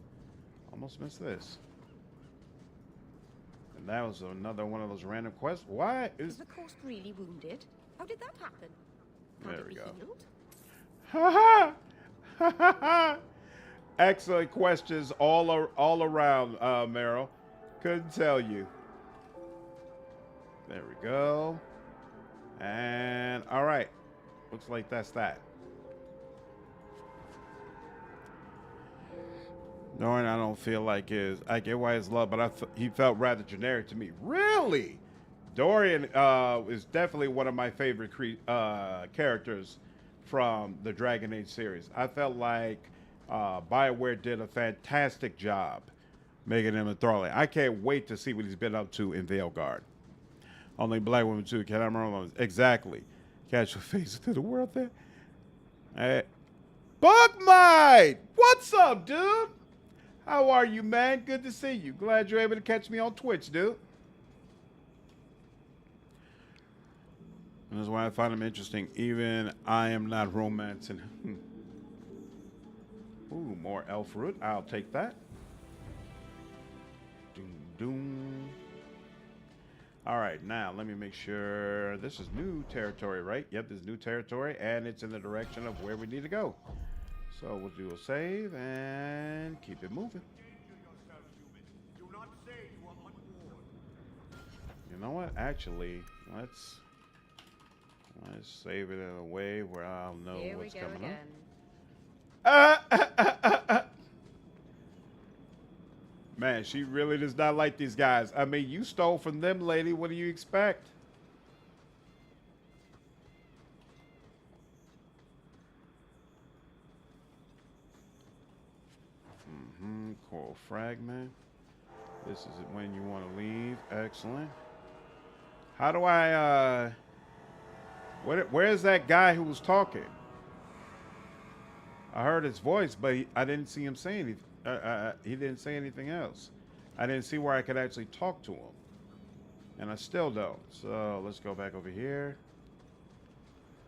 Speaker 1: Almost missed this. And that was another one of those random quests. Why is...
Speaker 6: the coast really wounded? How did that happen?
Speaker 1: There we go.
Speaker 6: Healed?
Speaker 1: Ha ha! Ha ha ha! Excellent questions all around, Merrill. Couldn't tell you. There we go. And, all right. Looks like that's that. Dorian, I don't feel like his... I get why his love, but he felt rather generic to me. Really? Dorian is definitely one of my favorite characters from the Dragon Age series. I felt like BioWare did a fantastic job making him enthralling. I can't wait to see what he's been up to in Veilguard. Only black women too. Can I remember? Exactly. Catch your face to the world there. Hey. Bugmite! What's up, dude? How are you, man? Good to see you. Glad you're able to catch me on Twitch, dude. And that's why I find him interesting. Even I am not romancing. Ooh, more elf root. I'll take that. Doom, doom. All right, now let me make sure this is new territory, right? Yep, this is new territory, and it's in the direction of where we need to go. So we'll do a save and keep it moving. You know what? Actually, let's save it in a way where I'll know what's coming up. Man, she really does not like these guys. I mean, you stole from them, lady. What do you expect? Coral fragment. This is when you want to leave. Excellent. How do I, where's that guy who was talking? I heard his voice, but I didn't see him say anything. He didn't say anything else. I didn't see where I could actually talk to him. And I still don't. So let's go back over here.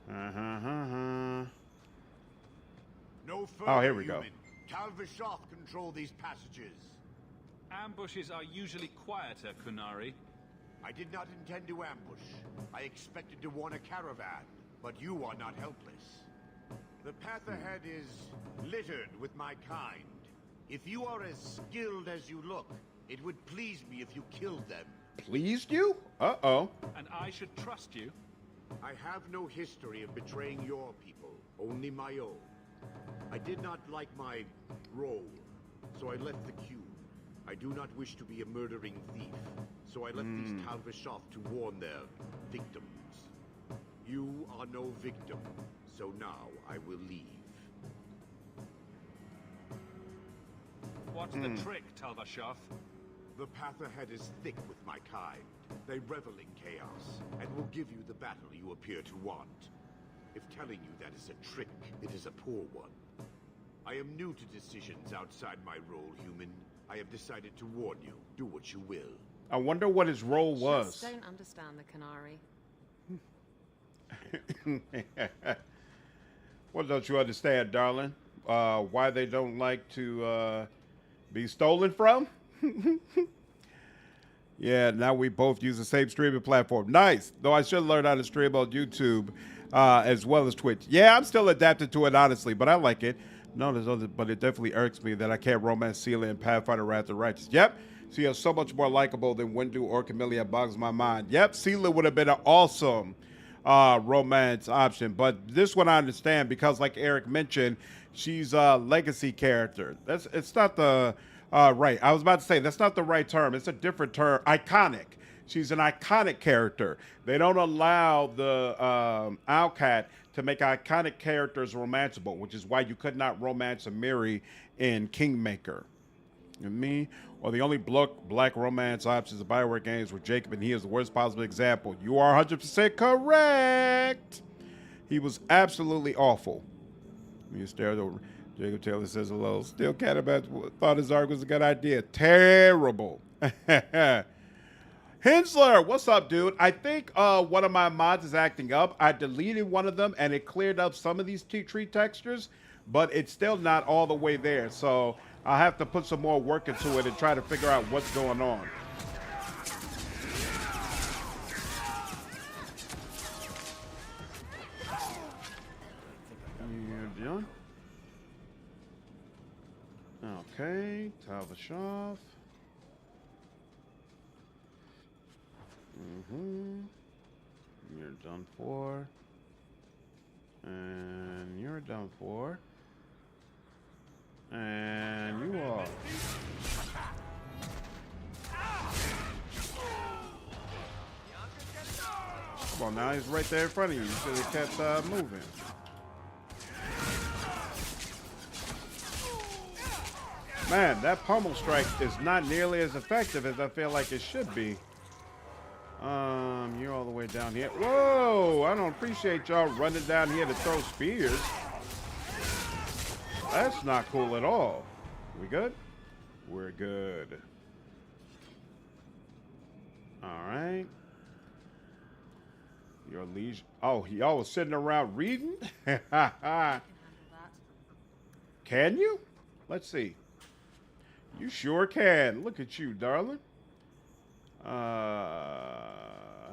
Speaker 10: No further,
Speaker 1: oh, here we go.
Speaker 10: Tal-Vashoth control these passages.
Speaker 2: Ambushes are usually quieter, Kunari.
Speaker 10: I did not intend to ambush. I expected to warn a caravan, but you are not helpless. The path ahead is littered with my kind. If you are as skilled as you look, it would please me if you killed them.
Speaker 1: Pleased you? Uh-oh.
Speaker 2: And I should trust you?
Speaker 10: I have no history of betraying your people, only my own. I did not like my role, so I left the queue. I do not wish to be a murdering thief, so I left these Tal-Vashoth to warn their victims. You are no victim, so now I will leave.
Speaker 2: What's the trick, Tal-Vashoth?
Speaker 10: The path ahead is thick with my kind. They revel in chaos, and will give you the battle you appear to want. If telling you that is a trick, it is a poor one. I am new to decisions outside my role, human. I have decided to warn you. Do what you will.
Speaker 1: I wonder what his role was.
Speaker 5: Just don't understand the Canary.
Speaker 1: What don't you understand, darling? Why they don't like to be stolen from? Yeah, now we both use the same streaming platform. Nice. Though I should learn how to stream on YouTube as well as Twitch. Yeah, I'm still adapted to it, honestly, but I like it. No, there's other, but it definitely irks me that I can't romance Seela in Pathfinder Wrath of the Righteous. Yep. She is so much more likable than Windu or Camellia. Bogs my mind. Yep, Seela would have been an awesome romance option, but this one I understand because, like Eric mentioned, she's a legacy character. It's not the right. I was about to say that's not the right term. It's a different term. Iconic. She's an iconic character. They don't allow the Owlcat to make iconic characters romanceable, which is why you could not romance a Miri in Kingmaker. And me, or the only black romance options of Bioware games were Jacob, and he is the worst possible example. You are 100% correct. He was absolutely awful. Me stared over. Jacob Taylor says hello. Still cat about thought his arc was a good idea. Terrible. Hensler, what's up, dude? I think one of my mods is acting up. I deleted one of them, and it cleared up some of these tree textures, but it's still not all the way there. So I'll have to put some more work into it and try to figure out what's going on. You're done? Okay, Tal-Vashoth. You're done for. And you're done for. And you are. Come on now, he's right there in front of you. You should have kept moving. Man, that pummel strike is not nearly as effective as I feel like it should be. You're all the way down here. Whoa, I don't appreciate y'all running down here to throw spears. That's not cool at all. We good? We're good. All right. Your liege. Oh, y'all was sitting around reading? Can you? Let's see. You sure can. Look at you, darling.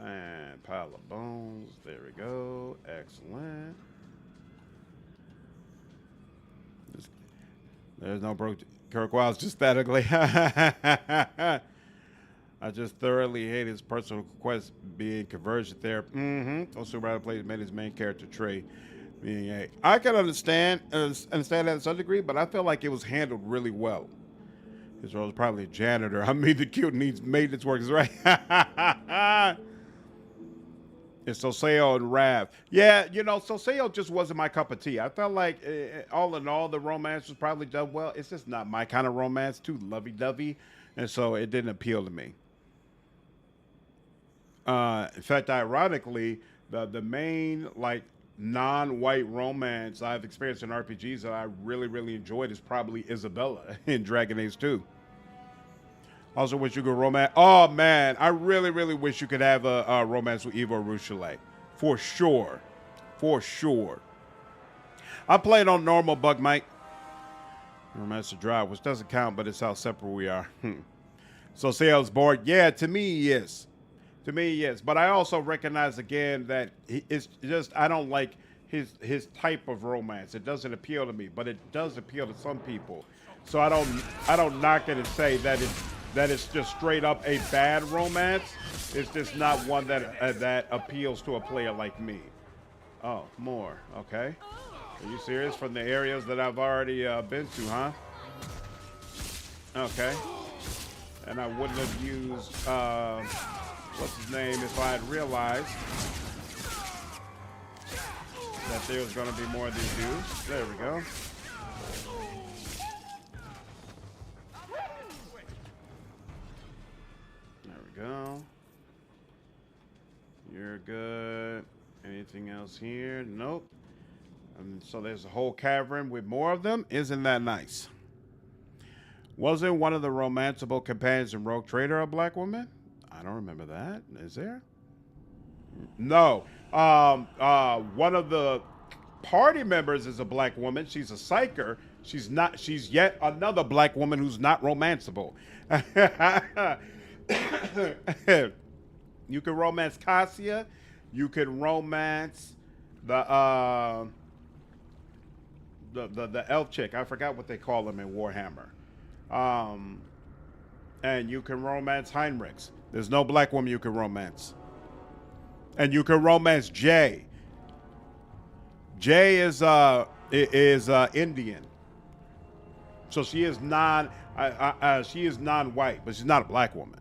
Speaker 1: And pile of bones. There we go. Excellent. There's no broke. Kirkwall's just that ugly. I just thoroughly hate his personal quest being conversion therapy. Also, rather play made his main character trait being a. I can understand that to some degree, but I feel like it was handled really well. His role is probably a janitor. I mean, the cute needs maintenance workers, right? It's Soseo and Rav. Yeah, you know, Soseo just wasn't my cup of tea. I felt like, all in all, the romance was probably done well. It's just not my kind of romance, too lovey-dovey, and so it didn't appeal to me. In fact, ironically, the main, like, non-white romance I've experienced in RPGs that I really, really enjoyed is probably Isabela in Dragon Age 2. Also wish you could romance. Oh, man. I really, really wish you could have a romance with Evo Ruchelet. For sure. For sure. I played on normal, Bug Mike. Romance to drive, which doesn't count, but it's how separate we are. So sales board. Yeah, to me, yes. To me, yes. But I also recognize again that it's just, I don't like his type of romance. It doesn't appeal to me, but it does appeal to some people. So I don't knock it and say that it's just straight up a bad romance. It's just not one that appeals to a player like me. Oh, more. Okay. Are you serious? From the areas that I've already been to, huh? Okay. And I wouldn't have used, what's his name, if I had realized that there was going to be more of these dudes. There we go. There we go. You're good. Anything else here? Nope. So there's a whole cavern with more of them. Isn't that nice? Wasn't one of the romanceable companions in Rogue Trader a black woman? I don't remember that. Is there? No. One of the party members is a black woman. She's a psyker. She's not. She's yet another black woman who's not romanceable. You can romance Cassia. You can romance the elf chick. I forgot what they call them in Warhammer. And you can romance Heinrichs. There's no black woman you can romance. And you can romance Jay. Jay is Indian. So she is non-white, but she's not a black woman.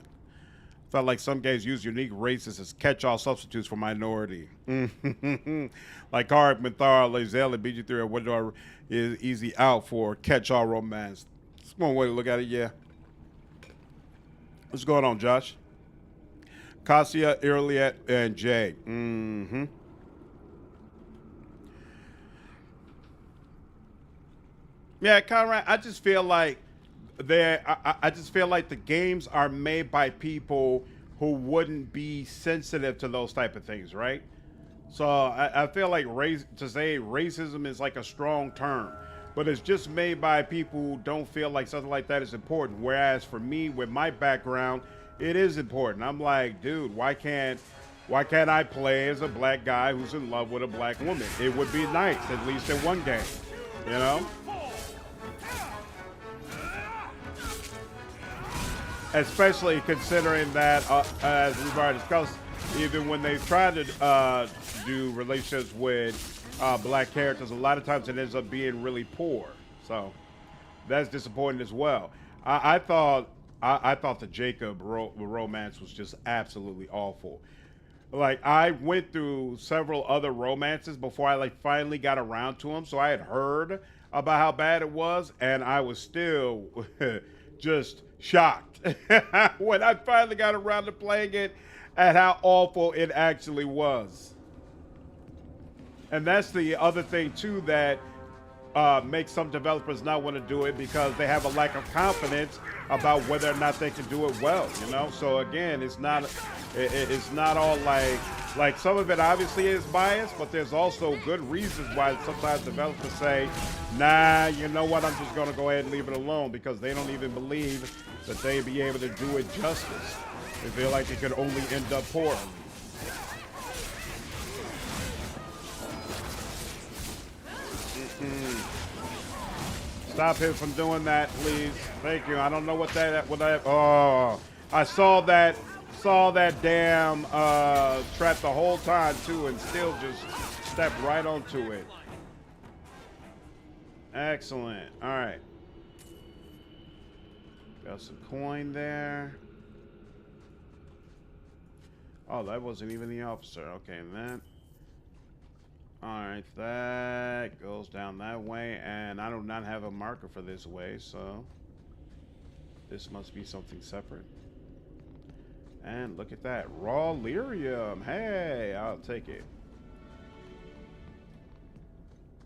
Speaker 1: Felt like some gays use unique races as catch-all substitutes for minority. Like Karik, Minthara, Lazelle, BG3, or Windor is easy out for catch-all romance. That's one way to look at it, yeah. What's going on, Josh? Cassia, Irliet, and Jay. Mm-hmm. Yeah, Conrad, I just feel like I just feel like the games are made by people who wouldn't be sensitive to those type of things, right? So I feel like to say racism is like a strong term, but it's just made by people who don't feel like something like that is important. Whereas for me, with my background, it is important. I'm like, dude, why can't I play as a black guy who's in love with a black woman? It would be nice, at least in one game, you know? Especially considering that, as we've already discussed, even when they try to do relationships with black characters, a lot of times it ends up being really poor. So that's disappointing as well. I thought the Jacob romance was just absolutely awful. Like, I went through several other romances before I finally got around to them. So I had heard about how bad it was, and I was still just shocked when I finally got around to playing it at how awful it actually was. And that's the other thing too that makes some developers not want to do it, because they have a lack of confidence about whether or not they can do it well, you know? So again, it's not all like some of it obviously is biased, but there's also good reasons why sometimes developers say, nah, you know what, I'm just going to go ahead and leave it alone, because they don't even believe that they'd be able to do it justice. They feel like it could only end up poorly. Stop him from doing that, please. Thank you. I don't know what that. Oh, I saw that damn trap the whole time too, and still just stepped right onto it. Excellent. All right. Got some coin there. Oh, that wasn't even the officer. Okay, then. Alright, that goes down that way, and I do not have a marker for this way, so this must be something separate. And look at that, raw lyrium. Hey, I'll take it.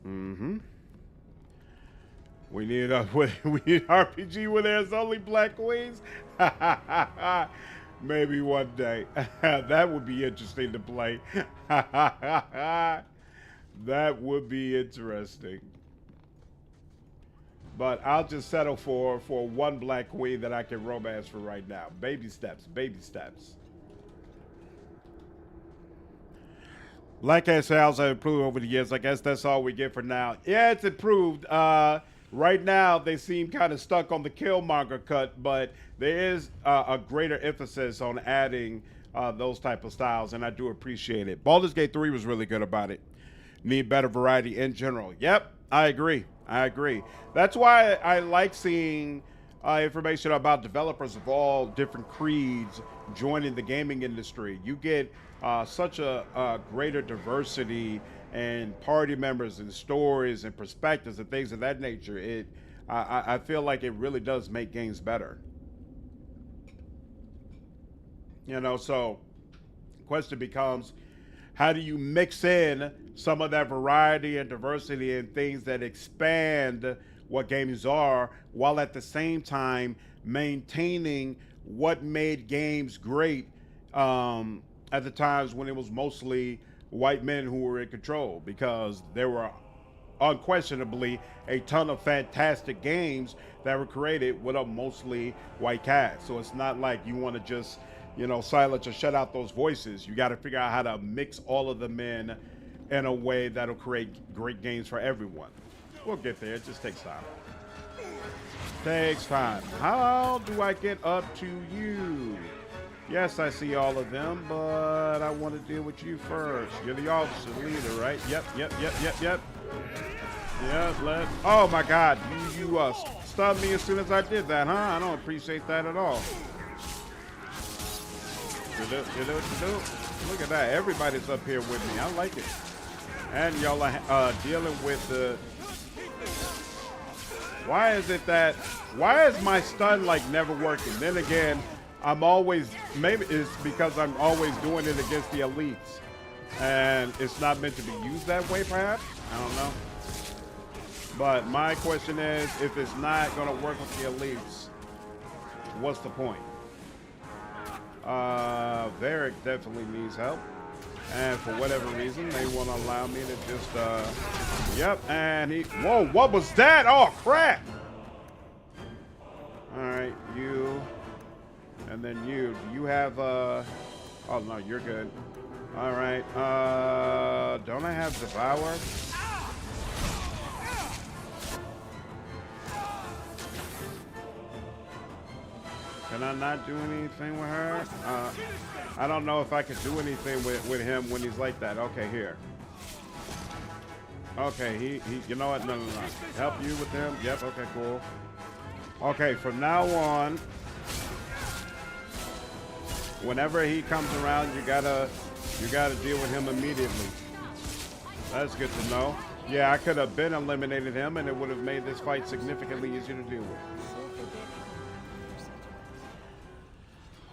Speaker 1: Mm-hmm. We need we need RPG where there's only black queens. Maybe one day. That would be interesting to play. That would be interesting. But I'll just settle for one black queen that I can romance for right now. Baby steps, baby steps. Black cat sales have improved over the years. I guess that's all we get for now. Yeah, it's improved. Right now, they seem kind of stuck on the Killmonger cut, but there is a greater emphasis on adding those type of styles, and I do appreciate it. Baldur's Gate 3 was really good about it. Need better variety in general. Yep, I agree. I agree. That's why I like seeing information about developers of all different creeds joining the gaming industry. You get such a greater diversity and party members and stories and perspectives and things of that nature. I feel like it really does make games better. You know, so the question becomes, how do you mix in some of that variety and diversity and things that expand what games are, while at the same time maintaining what made games great at the times when it was mostly white men who were in control, because there were unquestionably a ton of fantastic games that were created with a mostly white cast. So it's not like you want to just, you know, silence or shut out those voices. You got to figure out how to mix all of them in a way that'll create great games for everyone. We'll get there. It just takes time. Takes time. How do I get up to you? Yes, I see all of them, but I want to deal with you first. You're the officer leader, right? Yep. Yeah, oh my God, you stunned me as soon as I did that, huh? I don't appreciate that at all. Look at that. Everybody's up here with me. I like it. And y'all are dealing with the... Why is my stun like never working? Then again, I'm always, maybe it's because I'm always doing it against the elites, and it's not meant to be used that way, perhaps? I don't know. But my question is, if it's not going to work with the elites, what's the point? Varric definitely needs help, and for whatever reason, they won't allow me to just, yep, and he, whoa, what was that? Oh, crap! All right, you... And then you, do you have, oh no, you're good. All right, don't I have Devour? Can I not do anything with her? I don't know if I can do anything with him when he's like that. Okay, here. Okay, he you know what, no. Help you with him? Yep, okay, cool. Okay, from now on, whenever he comes around, you gotta deal with him immediately. That's good to know. Yeah, I could have been eliminated him, and it would have made this fight significantly easier to deal with.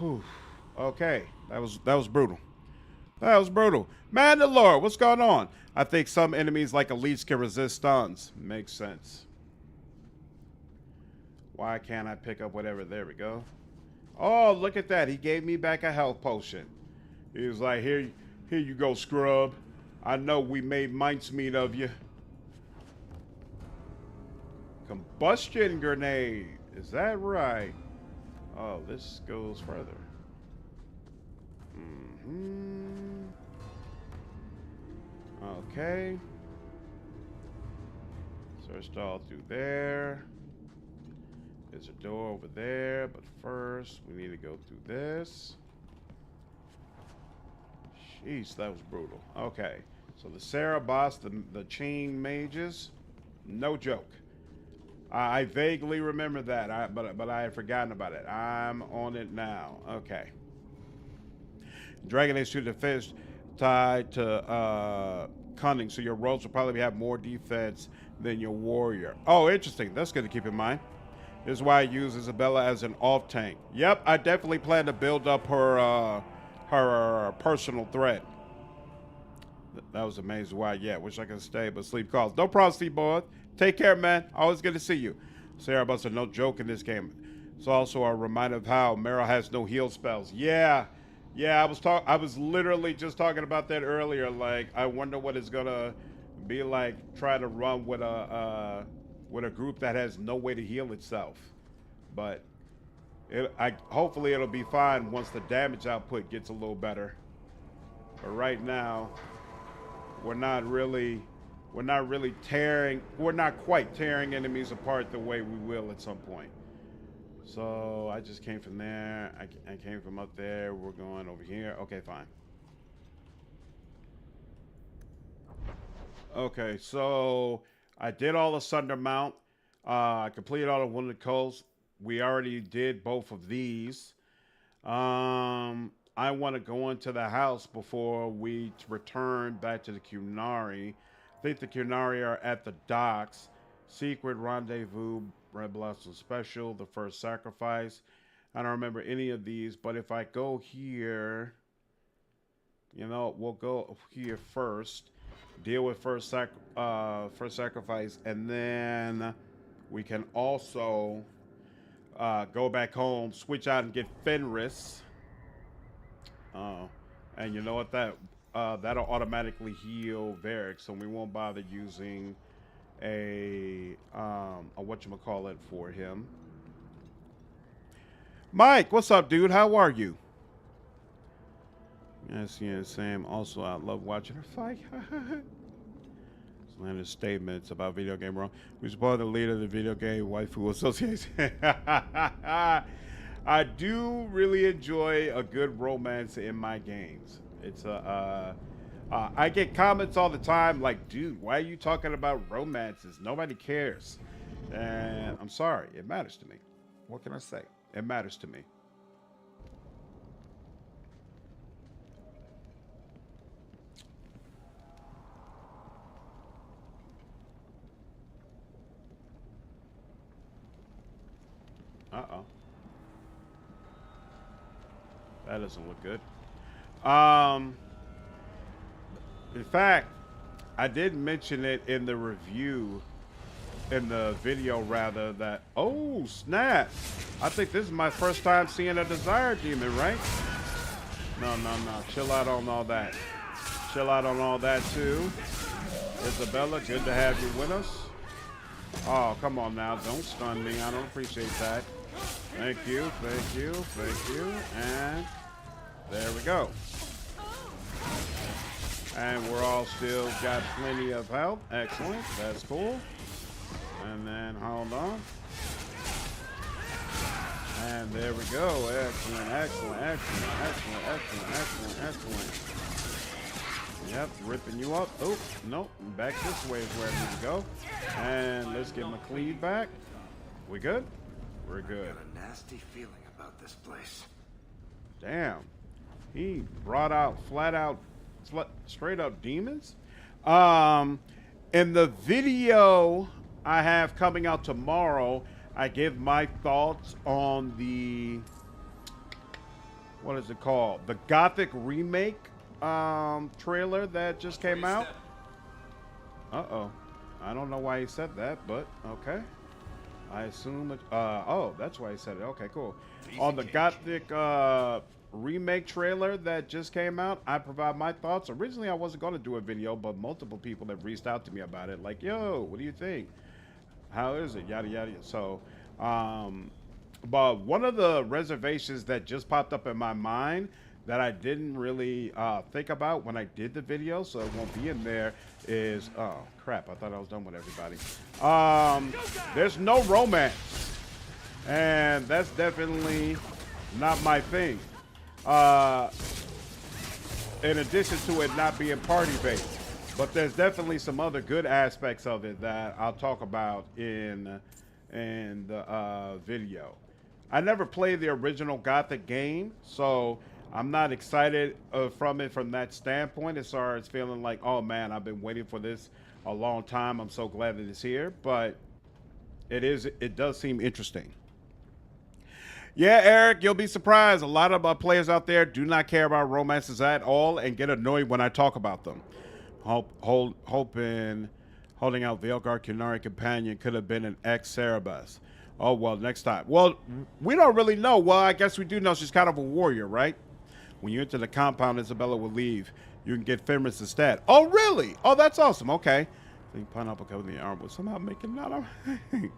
Speaker 1: Whew. Okay, that was brutal. That was brutal. Mandalore, what's going on? I think some enemies like elites can resist stuns. Makes sense. Why can't I pick up whatever? There we go. Oh, look at that. He gave me back a health potion. He was like, here you go, scrub. I know we made mincemeat of you. Combustion grenade. Is that right? Oh, this goes further. Okay. Searched all through there. There's a door over there, but first we need to go through this. Jeez, that was brutal. Okay, so the Sarah boss, the chain mages, no joke. I vaguely remember that, but I had forgotten about it. I'm on it now. Okay. Dragon Age 2 defense tied to cunning, so your rolls will probably have more defense than your warrior. Oh, interesting. That's good to keep in mind. This is why I use Isabela as an off tank. Yep, I definitely plan to build up her her personal threat. That was amazing. Why? Yeah, wish I could stay, but sleep calls. No problem, Steve Boy. Take care, man. Always good to see you. Sarah Buster, no joke in this game. It's also a reminder of how Merrill has no heal spells. Yeah, I was literally just talking about that earlier. Like, I wonder what it's gonna be like trying to run with a group that has no way to heal itself. But hopefully it'll be fine once the damage output gets a little better. But right now, we're not quite tearing enemies apart the way we will at some point. So I just came from there. I came from up there. We're going over here. Okay, fine. Okay, so I did all the Sunder Mount. I completed all the Wounded Coast. We already did both of these. I want to go into the house before we return back to the Qunari. I think the Qunari are at the docks. Secret Rendezvous, Red Blossom Special, the First Sacrifice. I don't remember any of these, but if I go here, you know, we'll go here first. Deal with First Sacrifice, and then we can also go back home, switch out and get Fenris. And you know what, that'll automatically heal Varric, so we won't bother using a whatchamacallit for him. Mike, what's up, dude? How are you? Yes, yeah, same. Also, I love watching her fight. Slanderous statements about video game wrong. We support the leader of the video game waifu association. I do really enjoy a good romance in my games. It's I get comments all the time like, dude, why are you talking about romances? Nobody cares. And I'm sorry, it matters to me. What can I say? It matters to me. Uh-oh. That doesn't look good. In fact, I did mention it in the review, in the video rather, that, oh, snap. I think this is my first time seeing a Desire Demon, right? No. Chill out on all that. Chill out on all that, too. Isabela, good to have you with us. Oh, come on now. Don't stun me. I don't appreciate that. Thank you. And there we go. And we're all still got plenty of health. Excellent. That's cool. And then hold on. And there we go. Excellent. Yep, ripping you up. Oh, nope. Back this way is where I need to go. And let's get my cleave back. We good? We're good.
Speaker 8: Got a nasty feeling about this place.
Speaker 1: Damn. He brought out straight up demons. In the video I have coming out tomorrow, I give my thoughts on the, what is it called? The Gothic remake trailer that just came out. Uh-oh. I don't know why he said that, but okay. I assume it, oh, that's why he said it. Okay, cool. On the Gothic remake trailer that just came out, I provide my thoughts. Originally, I wasn't going to do a video, but multiple people have reached out to me about it. Like, yo, what do you think? How is it? Yada, yada. So, but one of the reservations that just popped up in my mind that I didn't really think about when I did the video, so it won't be in there, is, oh, crap. I thought I was done with everybody. There's no romance. And that's definitely not my thing. In addition to it not being party-based. But there's definitely some other good aspects of it that I'll talk about in the video. I never played the original Gothic game, so I'm not excited from that standpoint, as far as feeling like, oh man, I've been waiting for this a long time. I'm so glad that it's here, but it does seem interesting. Yeah, Eric, you'll be surprised. A lot of players out there do not care about romances at all and get annoyed when I talk about them. Holding out Veilguard Kunari companion could have been an ex-Cerebus. Oh, well, next time. Well, we don't really know. Well, I guess we do know she's kind of a warrior, right? When you enter the compound, Isabela will leave. You can get Feynriel instead. Oh, really? Oh, that's awesome. Okay. Think pineapple covered in the arm will somehow make it not a... I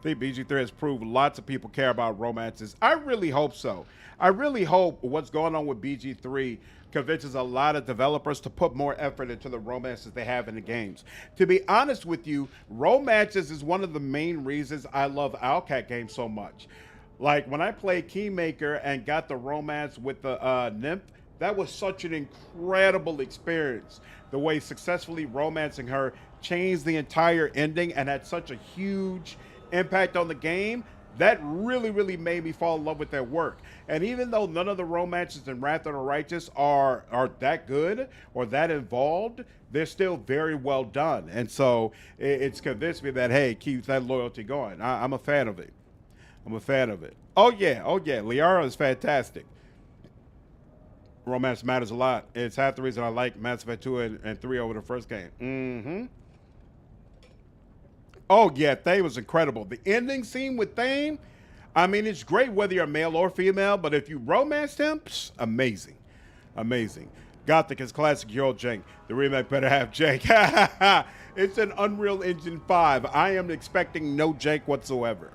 Speaker 1: think BG3 has proved lots of people care about romances. I really hope so. I really hope what's going on with BG3 convinces a lot of developers to put more effort into the romances they have in the games. To be honest with you, romances is one of the main reasons I love Owlcat games so much. Like when I played Keymaker and got the romance with the nymph, that was such an incredible experience. The way successfully romancing her changed the entire ending and had such a huge impact on the game. That really, really made me fall in love with their work. And even though none of the romances in Wrath of the Righteous are that good or that involved, they're still very well done. And so it's convinced me that, hey, keep that loyalty going. I'm a fan of it. I'm a fan of it. Oh, yeah. Liara is fantastic. Romance matters a lot. It's half the reason I like Mass Effect 2 and 3 over the first game. Mm-hmm. Oh, yeah, Thane was incredible. The ending scene with Thane, I mean, it's great whether you're male or female, but if you romanced him, amazing. Amazing. Gothic is classic hero jank. The remake better have jank. It's an Unreal Engine 5. I am expecting no jank whatsoever.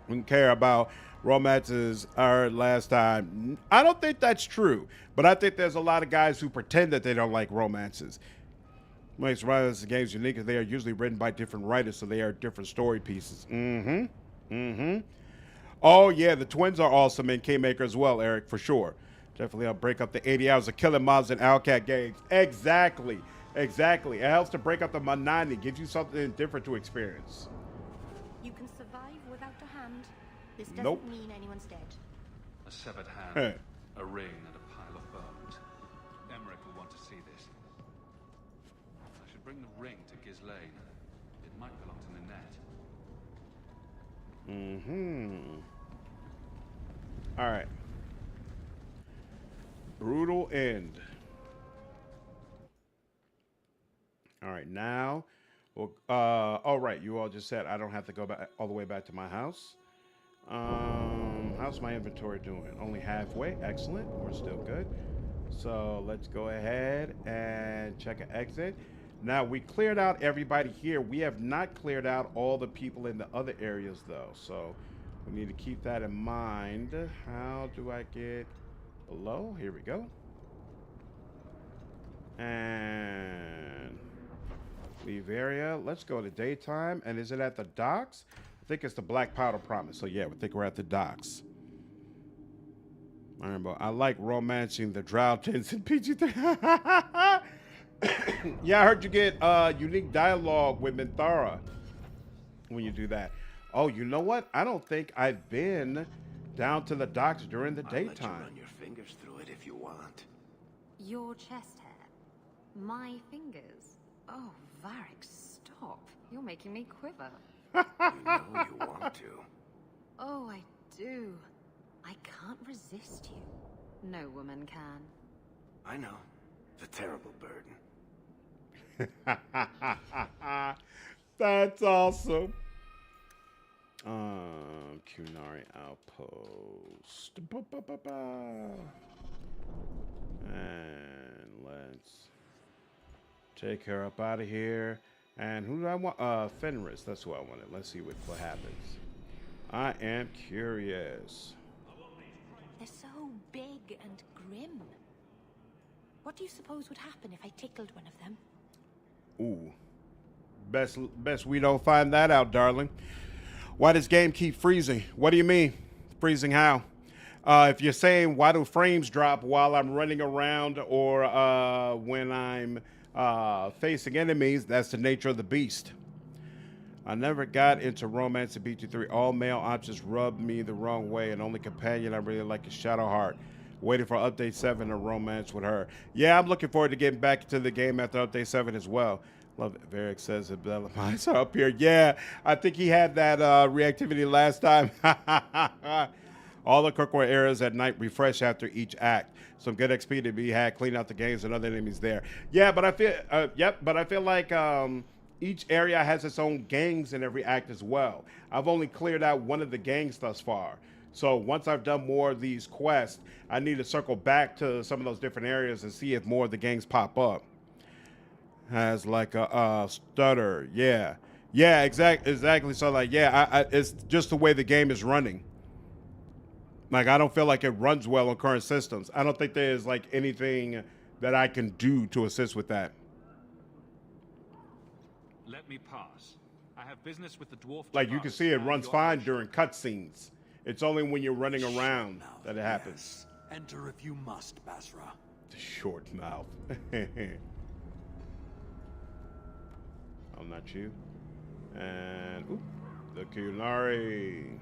Speaker 1: We don't care about romances our last time. I don't think that's true, but I think there's a lot of guys who pretend that they don't like romances. Makes writers of games unique, as they are usually written by different writers, so they are different story pieces. Oh, yeah, the twins are awesome in Keymaker as well, Eric, for sure. Definitely help break up the 80 hours of killing mobs in Owlcat games. Exactly. It helps to break up the monotony, gives you something different to experience.
Speaker 6: You can survive without a hand. This doesn't mean anyone's dead.
Speaker 2: A severed hand, a ring, and a pile of bones. Emmerich will want to see this. I should bring the ring to Ghislaine. It might belong to Ninette.
Speaker 1: All right. Brutal end. All right, now, well, all right, you all just said I don't have to go back all the way back to my house. How's my inventory doing? Only halfway. Excellent. We're still good. So let's go ahead and check an exit. Now, we cleared out everybody here. We have not cleared out all the people in the other areas, though. So we need to keep that in mind. How do I get below? Here we go. And leave area. Let's go to daytime. And is it at the docks? I think it's the Black Powder Promise. So yeah, we think we're at the docks. All right, but I like romancing the Drowtins in PG-3. Yeah, I heard you get unique dialogue with Minthara when you do that. Oh, you know what? I don't think I've been down to the docks during the daytime.
Speaker 8: I'll let you run your fingers through it if you want.
Speaker 5: Your chest hair? My fingers? Oh, Varric, stop. You're making me quiver.
Speaker 8: You know you want to.
Speaker 5: Oh, I do. I can't resist you. No woman can.
Speaker 8: I know. It's a terrible burden.
Speaker 1: That's awesome. Kunari Outpost. And let's take her up out of here. And who do I want? Fenris. That's who I wanted. Let's see what happens. I am curious.
Speaker 6: They're so big and grim. What do you suppose would happen if I tickled one of them?
Speaker 1: Ooh. Best we don't find that out, darling. Why does game keep freezing? What do you mean? Freezing how? If you're saying why do frames drop while I'm running around or when I'm facing enemies, that's the nature of the beast. I never got into romance in BT3. All male options rubbed me the wrong way, and only companion I really like is Shadowheart. Waiting for Update 7 to romance with her. Yeah, I'm looking forward to getting back into the game after Update 7 as well. Love it. Varric says Isabela mine's up here. Yeah, I think he had that reactivity last time. All the Kirkwall areas at night refresh after each act. Some good XP to be had. Clean out the gangs and other enemies there. Yeah, but I feel but I feel like each area has its own gangs in every act as well. I've only cleared out one of the gangs thus far. So once I've done more of these quests, I need to circle back to some of those different areas and see if more of the gangs pop up. Has like a stutter, yeah, exactly. So like, yeah, it's just the way the game is running. Like, I don't feel like it runs well on current systems. I don't think there's like anything that I can do to assist with that.
Speaker 2: Let me pass. I have business with the dwarf.
Speaker 1: Like, you can see it runs fine during cutscenes. It's only when you're running around that it happens.
Speaker 11: Enter if you must, Basra.
Speaker 1: The short mouth. I'm not you. And ooh, the Kunari.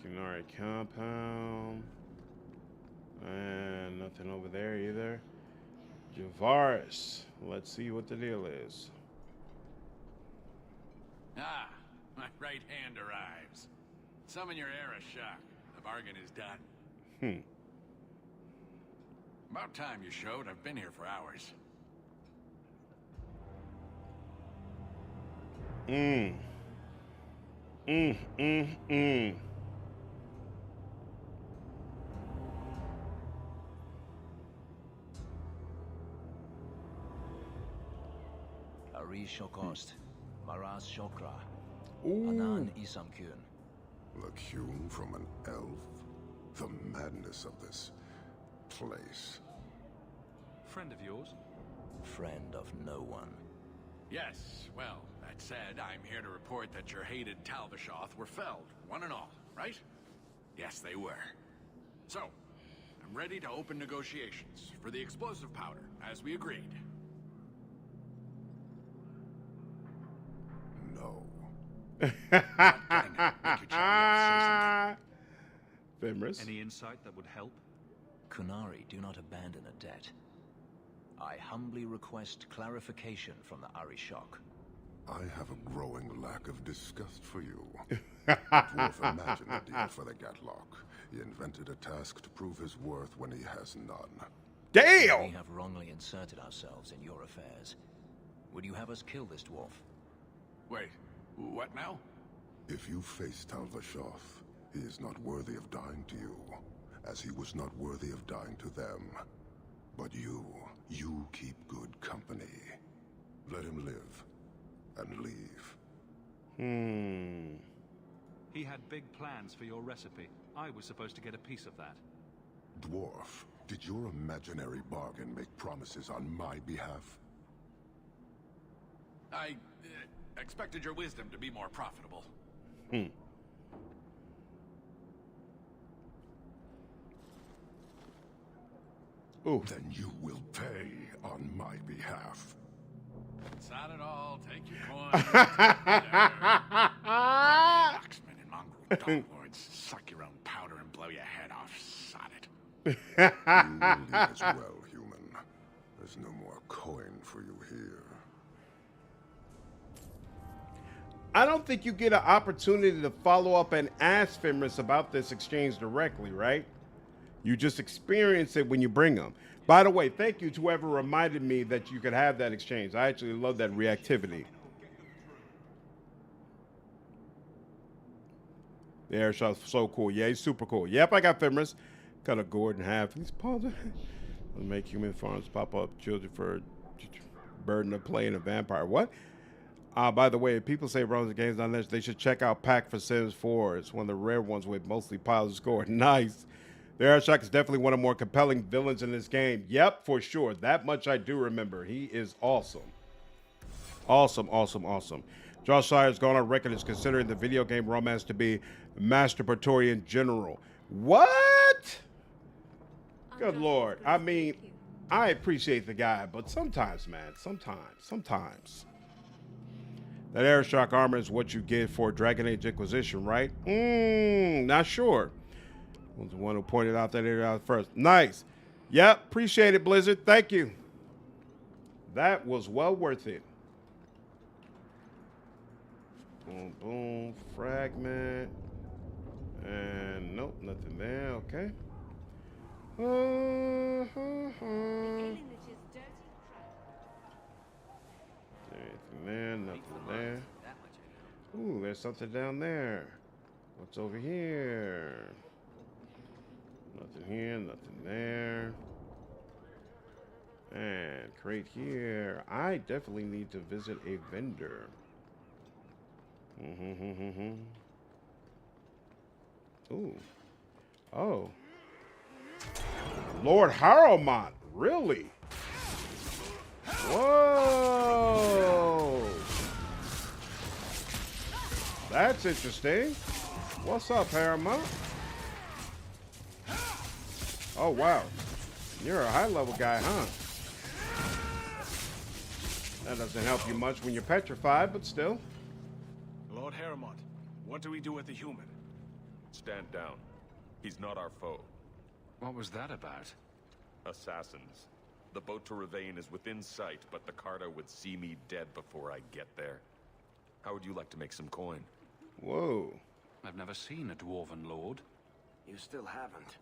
Speaker 1: Kunari compound. And nothing over there either. Javaris. Let's see what the deal is.
Speaker 9: Ah, my right hand arrives. Summon your Arishok. The bargain is done. About time you showed. I've been here for hours.
Speaker 7: Arishok Ost, Maraz Shokra, Anan Isamkun.
Speaker 12: Lacume from an elf? The madness of this place.
Speaker 2: Friend of yours?
Speaker 7: Friend of no one.
Speaker 9: Yes, well, that said, I'm here to report that your hated Talvishoth were felled, one and all, right? Yes, they were. So, I'm ready to open negotiations for the explosive powder, as we agreed.
Speaker 12: No.
Speaker 1: Feynriel.
Speaker 2: Any insight that would help?
Speaker 7: Kunari do not abandon a debt. I humbly request clarification from the Arishok.
Speaker 12: I have a growing lack of disgust for you. Dwarf imagined a deal for the Gatlock. He invented a task to prove his worth when he has none.
Speaker 1: Damn!
Speaker 7: We have wrongly inserted ourselves in your affairs. Would you have us kill this dwarf?
Speaker 9: Wait, what now?
Speaker 12: If you face Talvishoth, he is not worthy of dying to you, as he was not worthy of dying to them. But you keep good company. Let him live, and leave.
Speaker 2: He had big plans for your recipe. I was supposed to get a piece of that.
Speaker 12: Dwarf, did your imaginary bargain make promises on my behalf?
Speaker 9: I expected your wisdom to be more profitable.
Speaker 1: Ooh.
Speaker 12: Then you will pay on my behalf.
Speaker 9: It's not at all. Take your coin. Oxmen and mongrel lords suck your own powder and blow your head off. Sod it.
Speaker 12: You will leave as well, human. There's no more coin for you here.
Speaker 1: I don't think you get an opportunity to follow up and ask Feynriel about this exchange directly, right? You just experience it when you bring them. By the way, thank you to whoever reminded me that you could have that exchange. I actually love that reactivity. The Arishok's so cool. Yeah, he's super cool. Yep, I got Feynriel. Cut a gourd in half. These pawns make human farms pop up. Children for burden of playing a vampire. What? By the way, if people say Rose Games on this, they should check out Pack for Sims 4. It's one of the rare ones with mostly piles of score. Nice. The Arishok is definitely one of the more compelling villains in this game. Yep, for sure. That much I do remember. He is awesome. Awesome, awesome, awesome. Josh Shire has gone on record as considering the video game romance to be masturbatory in general. What? Good Lord. I mean, I appreciate the guy, but sometimes, man, sometimes. That Arishok armor is what you get for Dragon Age Inquisition, right? Not sure. I was the one who pointed out that area first. Nice. Yep, appreciate it, Blizzard. Thank you. That was well worth it. Boom, boom. Fragment. And nope, nothing there. Okay. Anything there? Nothing there. Ooh, there's something down there. What's over here? Nothing here, nothing there. And crate here. I definitely need to visit a vendor. Ooh. Oh. Lord Harramont. Really? Whoa. That's interesting. What's up, Harramont? Oh, wow. You're a high-level guy, huh? That doesn't help you much when you're petrified, but still.
Speaker 13: Lord Harramont, what do we do with the human?
Speaker 14: Stand down. He's not our foe.
Speaker 2: What was that about?
Speaker 14: Assassins. The boat to Ravane is within sight, but the Carta would see me dead before I get there. How would you like to make some coin?
Speaker 1: Whoa.
Speaker 2: I've never seen a dwarven lord.
Speaker 8: You still haven't.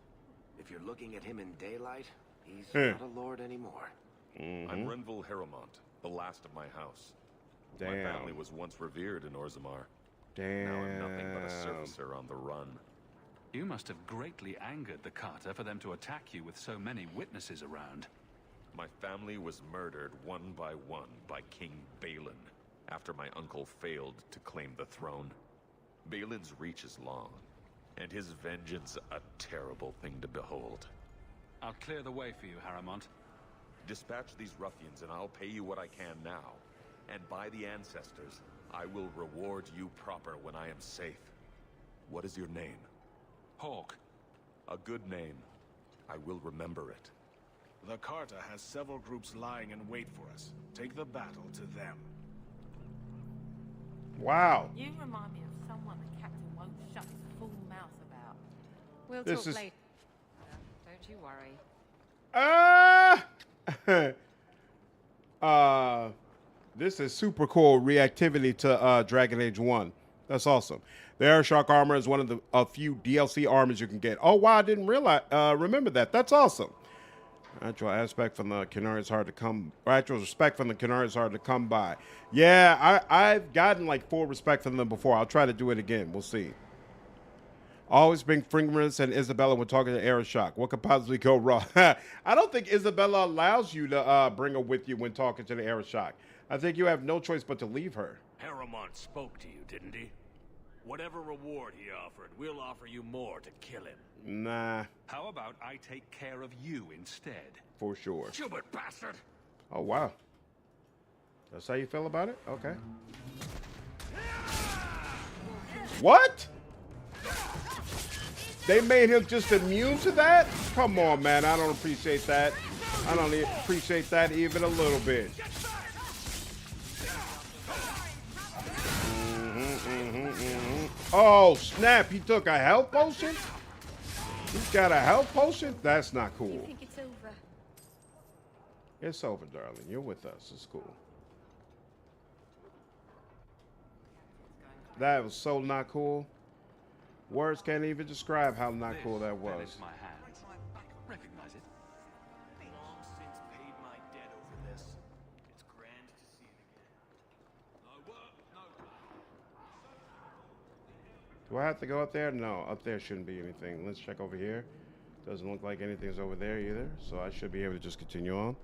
Speaker 8: If you're looking at him in daylight, he's not a lord anymore.
Speaker 14: I'm Renville Harramont, the last of my house.
Speaker 1: Damn.
Speaker 14: My family was once revered in Orzammar.
Speaker 1: Damn.
Speaker 14: Now I'm nothing but a surfacer on the run.
Speaker 2: You must have greatly angered the Carta for them to attack you with so many witnesses around.
Speaker 14: My family was murdered one by King Balin after my uncle failed to claim the throne. Balin's reach is long, and his vengeance a terrible thing to behold.
Speaker 2: I'll clear the way for you, Harramont.
Speaker 14: Dispatch these ruffians and I'll pay you what I can now. And by the ancestors, I will reward you proper when I am safe. What is your name?
Speaker 2: Hawk.
Speaker 14: A good name. I will remember it.
Speaker 13: The Carta has several groups lying in wait for us. Take the battle to them.
Speaker 1: Wow.
Speaker 15: You remind me of someone the captain won't shut his full mouth about.
Speaker 5: We'll
Speaker 1: This
Speaker 5: talk
Speaker 1: is-
Speaker 5: later. Don't you worry.
Speaker 1: This is super cool reactivity to Dragon Age 1. That's awesome. The Arishok armor is one of the few DLC armors you can get. Oh, wow, I didn't realize, remember that. That's awesome. Actual aspect from the Kennari is hard to come, or actual respect from the Kennari is hard to come by. Yeah, I've gotten like full respect from them before. I'll try to do it again. We'll see. Always bring Feynriel and Isabela when talking to Arishok. What could possibly go wrong? I don't think Isabela allows you to bring her with you when talking to the Arishok. I think you have no choice but to leave her.
Speaker 16: Harramont spoke to you, didn't he? Whatever reward he offered, we'll offer you more to kill him.
Speaker 1: Nah.
Speaker 2: How about I take care of you instead?
Speaker 1: For sure.
Speaker 16: Stupid bastard!
Speaker 1: Oh, wow. That's how you feel about it? Okay. What? They made him just immune to that? Come on, man. I don't appreciate that. I don't appreciate that even a little bit. Oh, snap. He took a health potion? He's got a health potion? That's not cool.
Speaker 6: You think it's over?
Speaker 1: It's over, darling. You're with us. It's cool. That was so not cool. Words can't even describe how not cool that was.
Speaker 2: Is my hand. Recognize it?
Speaker 16: Long since paid my debt over this. It's grand to see it again.
Speaker 1: Do I have to go up there? No, up there shouldn't be anything. Let's check over here. Doesn't look like anything's over there either, so I should be able to just continue on.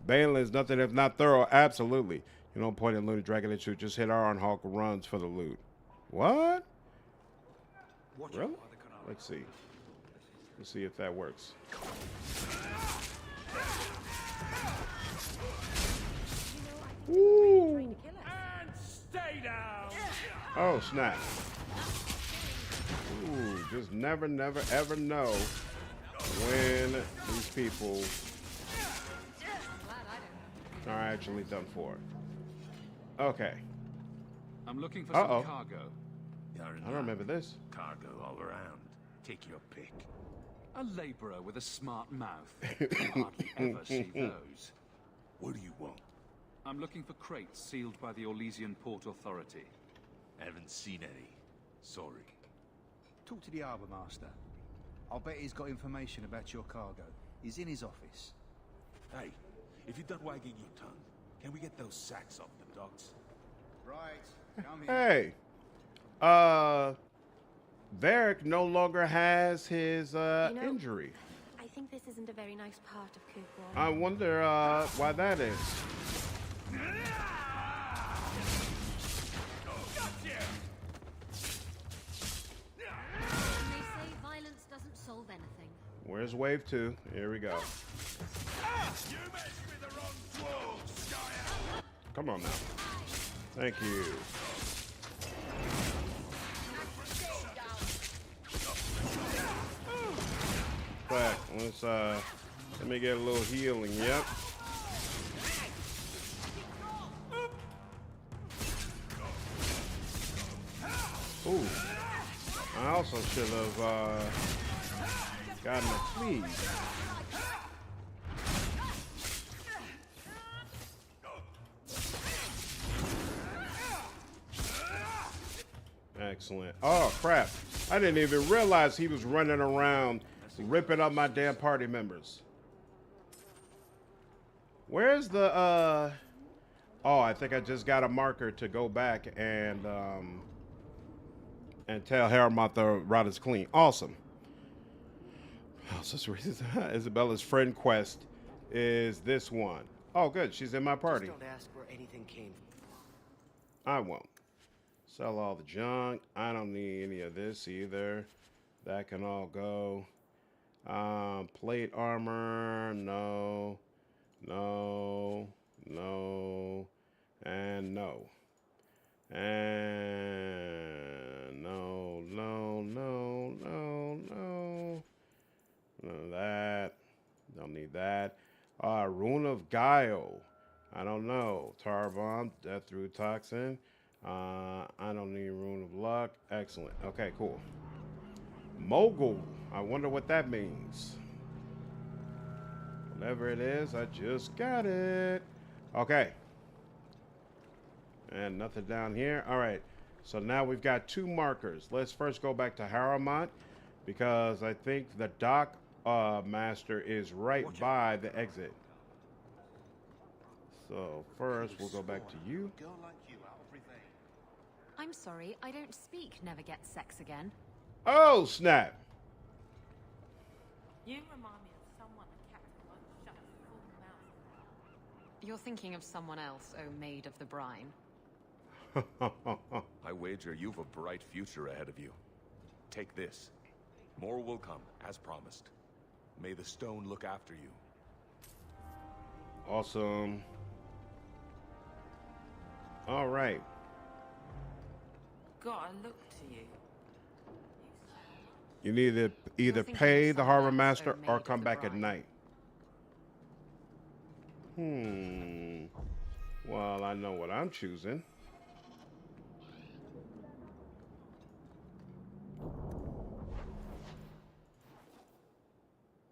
Speaker 1: Balin is nothing if not thorough. Absolutely. You don't point at loot Dragon Age 2. Just hit R on Hawk runs for the loot. What? Really? Let's see. Let's see if that works. Ooh.
Speaker 16: And stay down!
Speaker 1: Oh, snap. Ooh, just never, ever know when these people are actually done for. Okay.
Speaker 2: I'm looking for some cargo.
Speaker 1: I don't remember this.
Speaker 16: Cargo all around. Take your pick.
Speaker 2: A laborer with a smart mouth. You hardly ever see those.
Speaker 16: What do you want?
Speaker 2: I'm looking for crates sealed by the Orlesian Port Authority.
Speaker 17: Haven't seen any. Sorry.
Speaker 18: Talk to the harbour master. I'll bet he's got information about your cargo. He's in his office.
Speaker 17: Hey, if you're done wagging your tongue, can we get those sacks off the docks?
Speaker 18: Right, come here.
Speaker 1: Hey, Varric no longer has his injury.
Speaker 6: I think this isn't a very nice part of Kirkwall.
Speaker 1: I wonder why that is.
Speaker 5: They say violence doesn't solve anything.
Speaker 1: Where's wave 2? Here we go. Come on now. Thank you. Back. Let's let me get a little healing. Yep. Ooh. I also should have gotten a cleave. Excellent. Oh crap. I didn't even realize he was running around ripping up my damn party members. Where's the oh, I think I just got a marker to go back and tell Harramont the route is clean. Awesome. Oh, so Isabela's friend quest is this one. Oh good, she's in my party.
Speaker 19: Just don't ask where anything came
Speaker 1: I won't. Sell all the junk. I don't need any of this either. That can all go. Plate armor, no, no, no, and no. And no, no, no, no, no. None of that. Don't need that. Rune of Guile. I don't know. Tar bomb, death through toxin. I don't need Rune of Luck. Excellent. Okay, cool. Mogul. I wonder what that means. Whatever it is, I just got it. Okay. And nothing down here. All right. So now we've got 2 markers. Let's first go back to Harramont because I think the dock master is right by the exit. So first we'll go back to you.
Speaker 5: I'm sorry, I don't speak never get sex again.
Speaker 1: Oh, snap.
Speaker 15: You remind me of someone the captain won't shut a full mouth.
Speaker 5: You're thinking of someone else, oh maid of the brine.
Speaker 14: I wager you've a bright future ahead of you. Take this. More will come, as promised. May the stone look after you.
Speaker 1: Awesome. All right.
Speaker 15: Gotta look to you.
Speaker 1: You need to either pay the harbor master or come back at night. Well, I know what I'm choosing.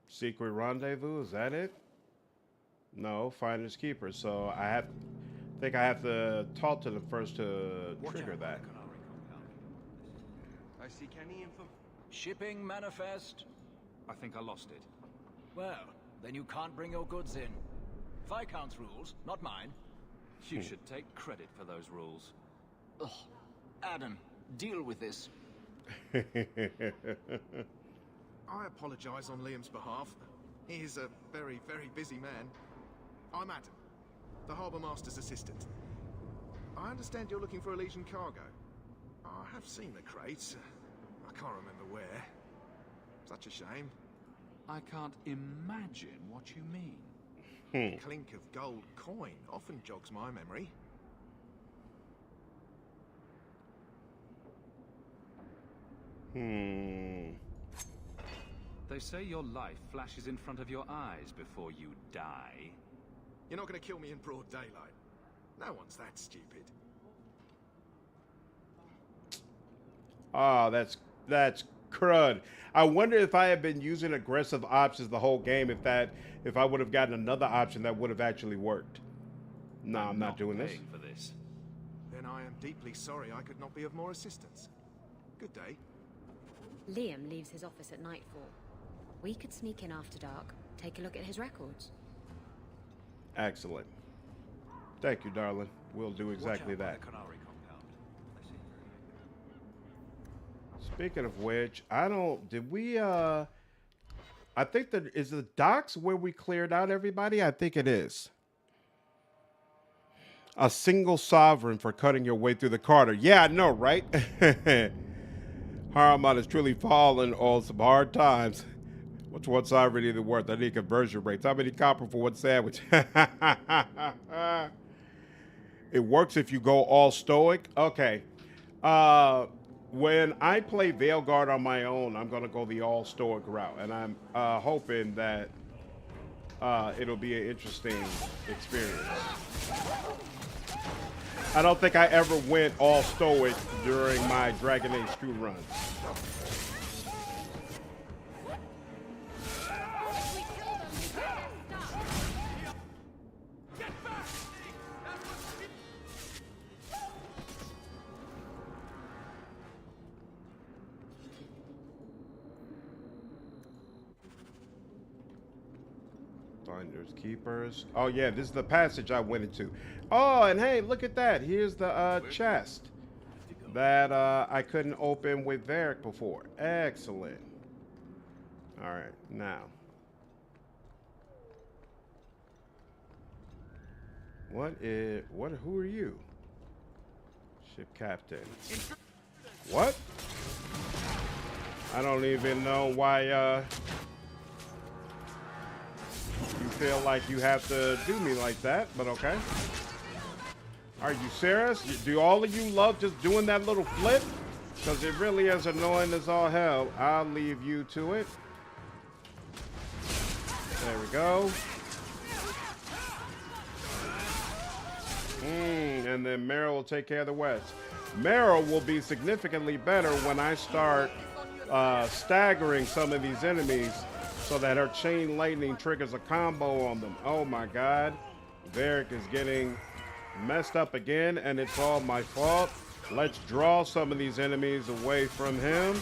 Speaker 1: Secret rendezvous, is that it? No, finders keepers. So I think I have to talk to them first to trigger that.
Speaker 16: I seek any info.
Speaker 7: Shipping manifest.
Speaker 18: I think I lost it.
Speaker 7: Well, then you can't bring your goods in. Viscount's rules, not mine.
Speaker 18: You should take credit for those rules.
Speaker 7: Ugh. Adam, deal with this.
Speaker 13: I apologize on Liam's behalf. He is a very, very busy man. I'm Adam, the Harbour Master's assistant. I understand you're looking for a Legion cargo. I have seen the crates. I can't remember where. Such a shame.
Speaker 18: I can't imagine what you mean.
Speaker 13: The clink of gold coin often jogs my memory.
Speaker 18: They say your life flashes in front of your eyes before you die.
Speaker 13: You're not going to kill me in broad daylight. No one's that stupid.
Speaker 1: Oh, that's crud. I wonder if I had been using aggressive options the whole game, if I would have gotten another option that would have actually worked. No, I'm not doing this.
Speaker 18: For this.
Speaker 13: Then I am deeply sorry I could not be of more assistance. Good day.
Speaker 5: Liam leaves his office at nightfall. We could sneak in after dark, take a look at his records.
Speaker 1: Excellent. Thank you, darling. We'll do exactly that. Speaking of which, I think that is the docks where we cleared out everybody. I think it is. A single sovereign for cutting your way through the Carter. Yeah, I know, right? Harramont has truly fallen on some hard times. What's one sovereign either worth? I need conversion rates. How many copper for one sandwich? It works if you go all stoic. Okay. When I play Veilguard on my own, I'm going to go the all stoic route. And I'm hoping that it'll be an interesting experience. I don't think I ever went all stoic during my Dragon Age 2 runs. Finders keepers. Oh yeah, this is the passage I went into. Oh, and hey, look at that. Here's the chest that I couldn't open with Varric before. Excellent. All right, now. Who are you? Ship captain. What? I don't even know why you feel like you have to do me like that, but okay. Are you serious? Do all of you love just doing that little flip? Because it really is annoying as all hell. I'll leave you to it. There we go. And then Merrill will take care of the West. Merrill will be significantly better when I start staggering some of these enemies so that her chain lightning triggers a combo on them. Oh my God. Varric is getting messed up again, and it's all my fault. Let's draw some of these enemies away from him.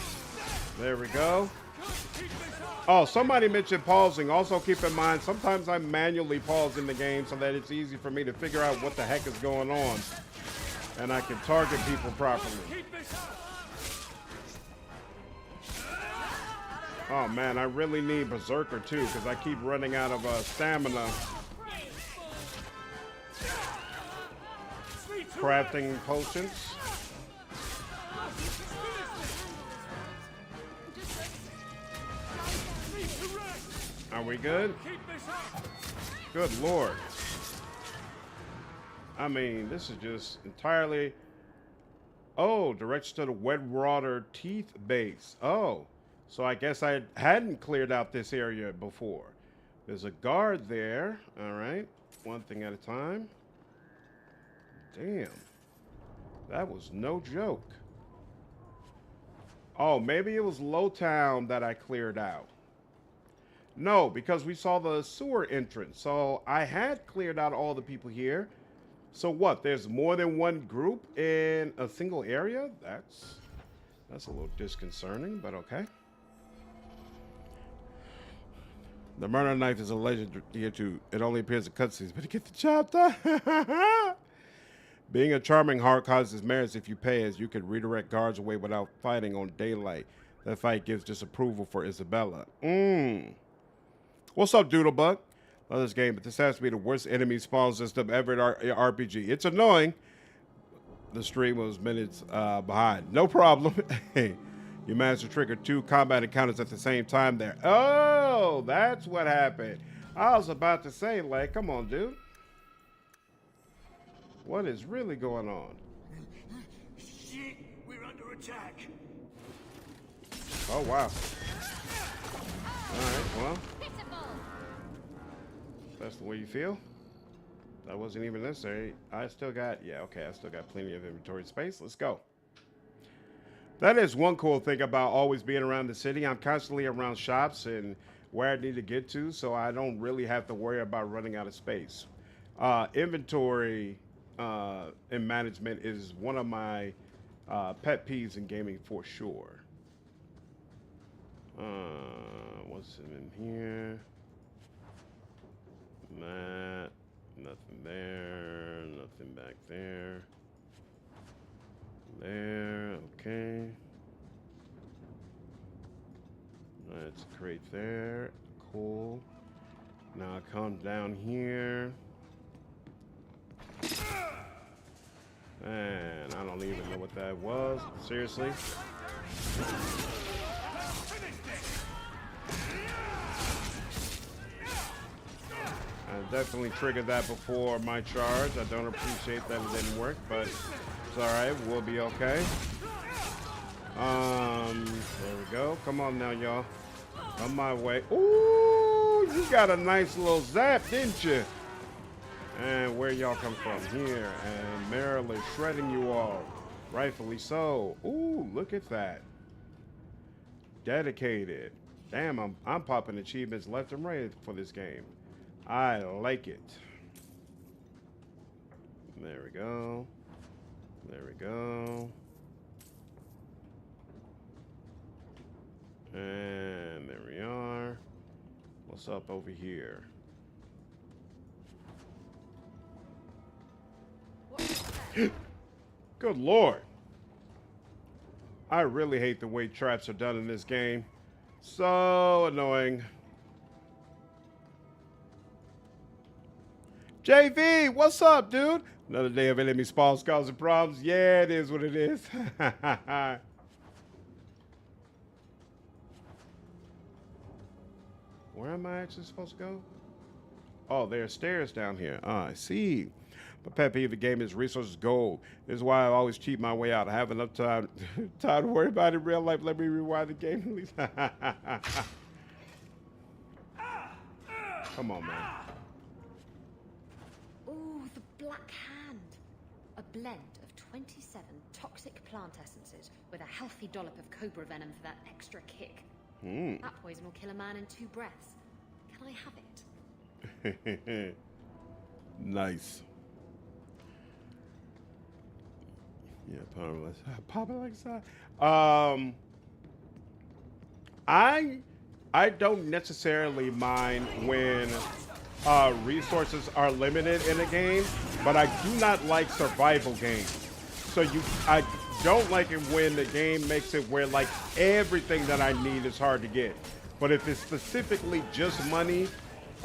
Speaker 1: There we go. Oh, somebody mentioned pausing. Also keep in mind, sometimes I'm manually pausing the game so that it's easy for me to figure out what the heck is going on, and I can target people properly. Oh man, I really need Berserker too, because I keep running out of stamina. Crafting potions. Are we good? Good Lord. I mean, this is just entirely... Oh, direction to the Wedwater Teeth base. Oh, so I guess I hadn't cleared out this area before. There's a guard there. All right, one thing at a time. Damn, that was no joke. Oh, maybe it was Lowtown that I cleared out. No, because we saw the sewer entrance. So I had cleared out all the people here. So what? There's more than one group in a single area? That's a little disconcerting, but okay. The murder knife is a legend here too. It only appears in cutscenes, but it gets the job done. Being a charming heart causes merits if you pay, as you can redirect guards away without fighting on daylight. That fight gives disapproval for Isabela. What's up, Doodlebug? Love this game, but this has to be the worst enemy spawn system ever in RPG. It's annoying. The stream was minutes behind. No problem. Hey, you managed to trigger 2 combat encounters at the same time there. Oh, that's what happened. I was about to say, like, come on, dude. What is really going on?
Speaker 16: Shit, we're under attack.
Speaker 1: Oh, wow. All right, well. That's the way you feel. That wasn't even necessary. I still got plenty of inventory space. Let's go. That is one cool thing about always being around the city. I'm constantly around shops and where I need to get to, so I don't really have to worry about running out of space. Inventory in management is one of my pet peeves in gaming for sure. What's in here? That, nothing there, nothing back there. There, okay. Let's create there. Cool. Now come down here. And I don't even know what that was. Seriously. I definitely triggered that before my charge. I don't appreciate that it didn't work, but it's alright. We'll be okay. There we go. Come on now, y'all. Come my way. Ooh, you got a nice little zap, didn't you? And where y'all come from? Here. And Merrill is shredding you all. Rightfully so. Ooh, look at that. Dedicated. Damn, I'm popping achievements left and right for this game. I like it. There we go. There we go. And there we are. What's up over here? Good Lord. I really hate the way traps are done in this game. So annoying. JV, what's up, dude? Another day of enemy spawns causing problems. Yeah, it is what it is. Where am I actually supposed to go? Oh, there are stairs down here. I see. But pet peeve of the game is resources gold. This is why I always cheat my way out. I have enough time to worry about it in real life. Let me rewind the game at least. Come on, man.
Speaker 5: Ooh, the Black Hand. A blend of 27 toxic plant essences with a healthy dollop of cobra venom for that extra kick. That poison will kill a man in 2 breaths. Can I have it?
Speaker 1: Nice. Yeah, pop it like that. I don't necessarily mind when resources are limited in a game, but I do not like survival games. So I don't like it when the game makes it where like everything that I need is hard to get. But if it's specifically just money,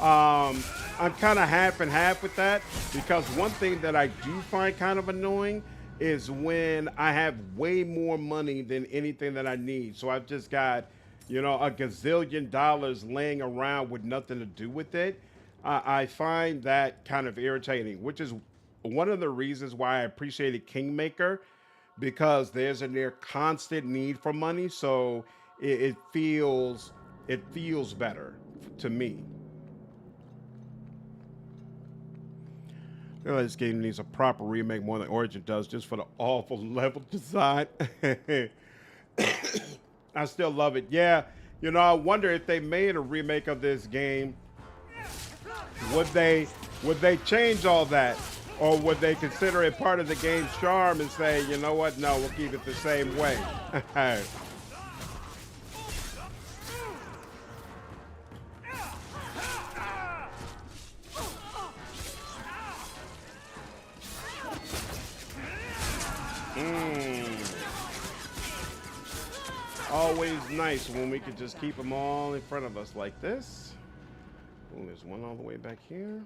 Speaker 1: I'm kind of half and half with that, because one thing that I do find kind of annoying is when I have way more money than anything that I need. So I've just got, you know, a gazillion dollars laying around with nothing to do with it. I find that kind of irritating, which is one of the reasons why I appreciated Kingmaker, because there's a near constant need for money. So it feels better to me. This game needs a proper remake more than Origin does, just for the awful level design. I still love it. Yeah, you know, I wonder if they made a remake of this game, would they change all that? Or would they consider it part of the game's charm and say, you know what, no, we'll keep it the same way? Always nice when we could just keep them all in front of us like this. Oh, there's one all the way back here.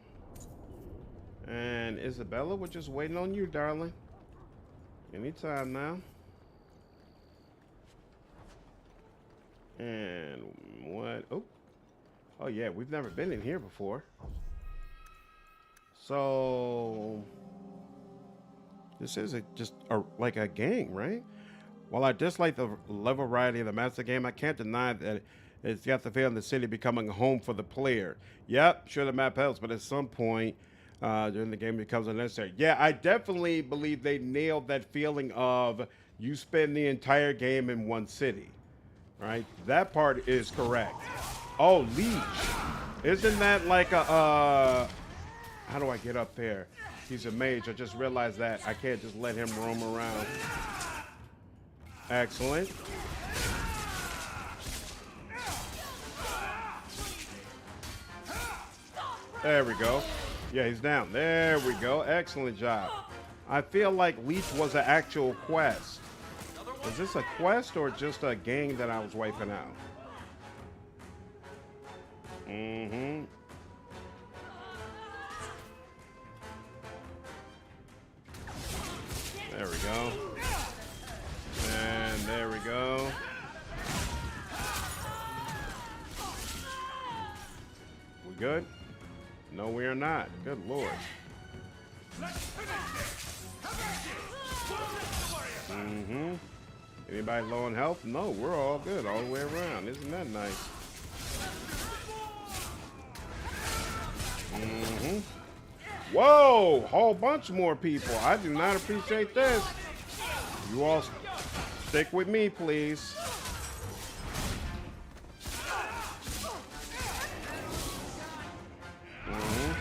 Speaker 1: And Isabela, we're just waiting on you, darling. Anytime now. And what? Oh yeah, we've never been in here before. So this is like a gang, right? While I dislike the level variety of the master game, I can't deny that it's got the feeling the city becoming a home for the player. Yep, sure the map helps, but at some point during the game it becomes unnecessary. Yeah, I definitely believe they nailed that feeling of you spend the entire game in one city, right? That part is correct. Oh, Leech. Isn't that like a, how do I get up there? He's a mage. I just realized that. I can't just let him roam around. Excellent. There we go. Yeah, he's down. There we go. Excellent job. I feel like Leech was an actual quest. Is this a quest or just a gang that I was wiping out? Mm-hmm. There we go. And there we go. We good? No, we are not. Good Lord. Mm-hmm. Anybody low on health? No, we're all good all the way around. Isn't that nice? Mm-hmm. Whoa! Whole bunch more people. I do not appreciate this. You all stick with me, please. Mm-hmm.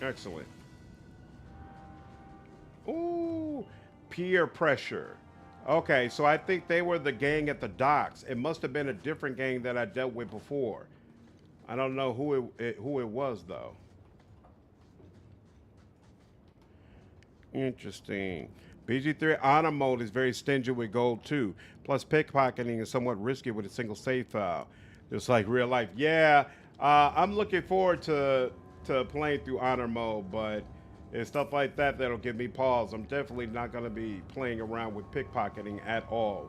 Speaker 1: Excellent. Ooh, peer pressure. Okay, so I think they were the gang at the docks. It must have been a different gang that I dealt with before. I don't know who it was though. Interesting. BG3 honor mode is very stingy with gold too. Plus pickpocketing is somewhat risky with a single save file. Just like real life. Yeah, I'm looking forward to playing through honor mode, but it's stuff like that that'll give me pause. I'm definitely not going to be playing around with pickpocketing at all.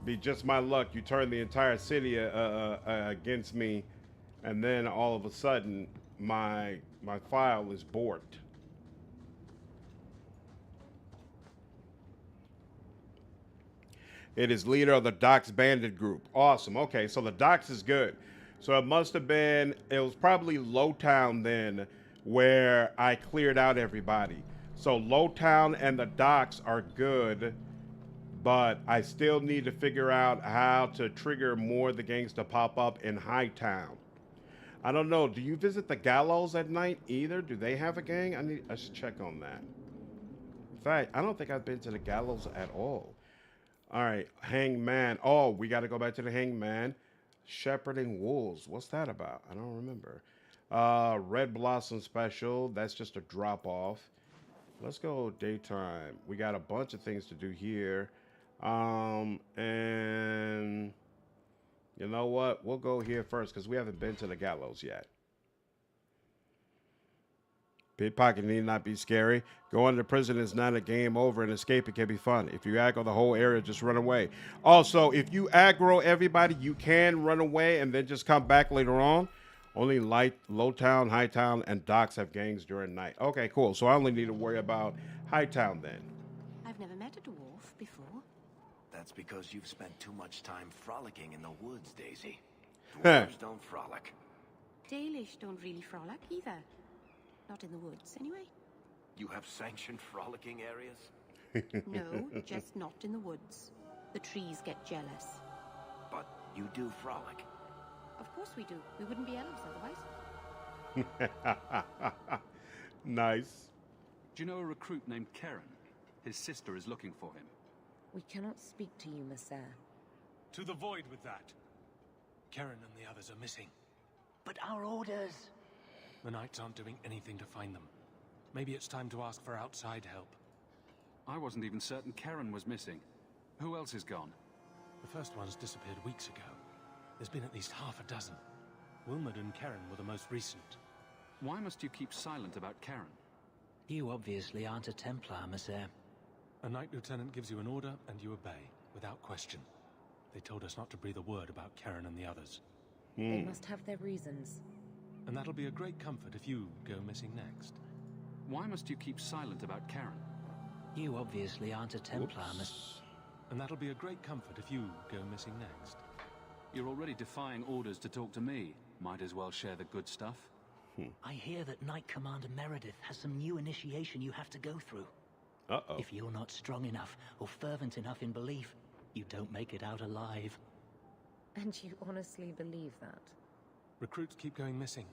Speaker 1: Be just my luck. You turn the entire city against me, and then all of a sudden my file is borked. It is leader of the Docks Bandit group. Awesome. Okay, so the Docks is good. So it must have been, it was probably Lowtown then where I cleared out everybody. So Lowtown and the Docks are good, but I still need to figure out how to trigger more of the gangs to pop up in Hightown. I don't know. Do you visit the Gallows at night either? Do they have a gang? I should check on that. In fact, I don't think I've been to the Gallows at all. All right, Hangman. Oh, we got to go back to the Hangman. Shepherding Wolves. What's that about? I don't remember. Red Blossom Special. That's just a drop off. Let's go daytime. We got a bunch of things to do here. And you know what? We'll go here first because we haven't been to the Gallows yet. Pickpocket need not be scary. Going to prison is not a game over, and escaping can be fun. If you aggro the whole area, just run away. Also, if you aggro everybody, you can run away and then just come back later on. Only Lowtown, Hightown, and Docks have gangs during night. Okay, cool. So I only need to worry about Hightown then.
Speaker 6: I've never met a dwarf before.
Speaker 8: That's because you've spent too much time frolicking in the woods, Daisy. Dwarves don't frolic.
Speaker 6: Dalish don't really frolic either. Not in the woods, anyway.
Speaker 8: You have sanctioned frolicking areas?
Speaker 6: No, just not in the woods. The trees get jealous.
Speaker 8: But you do frolic.
Speaker 6: Of course we do. We wouldn't be elves otherwise.
Speaker 1: Nice.
Speaker 2: Do you know a recruit named Karen? His sister is looking for him.
Speaker 19: We cannot speak to you, Messer.
Speaker 11: To the void with that. Karen and the others are missing.
Speaker 19: But our orders...
Speaker 11: The Knights aren't doing anything to find them. Maybe it's time to ask for outside help.
Speaker 2: I wasn't even certain Karen was missing. Who else is gone?
Speaker 11: The first ones disappeared weeks ago. There's been at least half a dozen. Wilmot and Karen were the most recent.
Speaker 2: Why must you keep silent about Karen?
Speaker 19: You obviously aren't a Templar, Messer.
Speaker 11: A Knight Lieutenant gives you an order and you obey, without question. They told us not to breathe a word about Karen and the others.
Speaker 19: They must have their reasons.
Speaker 11: And that'll be a great comfort if you go missing next.
Speaker 2: Why must you keep silent about Karen?
Speaker 19: You obviously aren't a Templar,
Speaker 11: And that'll be a great comfort if you go missing next.
Speaker 2: You're already defying orders to talk to me. Might as well share the good stuff.
Speaker 19: I hear that Knight Commander Meredith has some new initiation you have to go through.
Speaker 1: Uh-oh.
Speaker 19: If you're not strong enough or fervent enough in belief, you don't make it out alive.
Speaker 15: And you honestly believe that?
Speaker 11: Recruits keep going missing.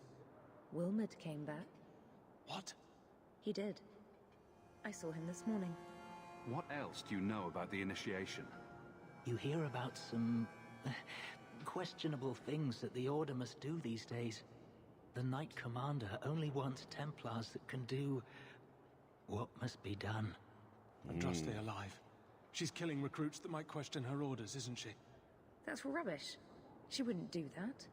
Speaker 20: Wilmot came back.
Speaker 11: What?
Speaker 20: He did. I saw him this morning.
Speaker 2: What else do you know about the initiation?
Speaker 19: You hear about some questionable things that the Order must do these days. The Knight Commander only wants Templars that can do what must be done.
Speaker 11: Andraste alive. She's killing recruits that might question her orders, isn't she?
Speaker 20: That's rubbish. She wouldn't do that.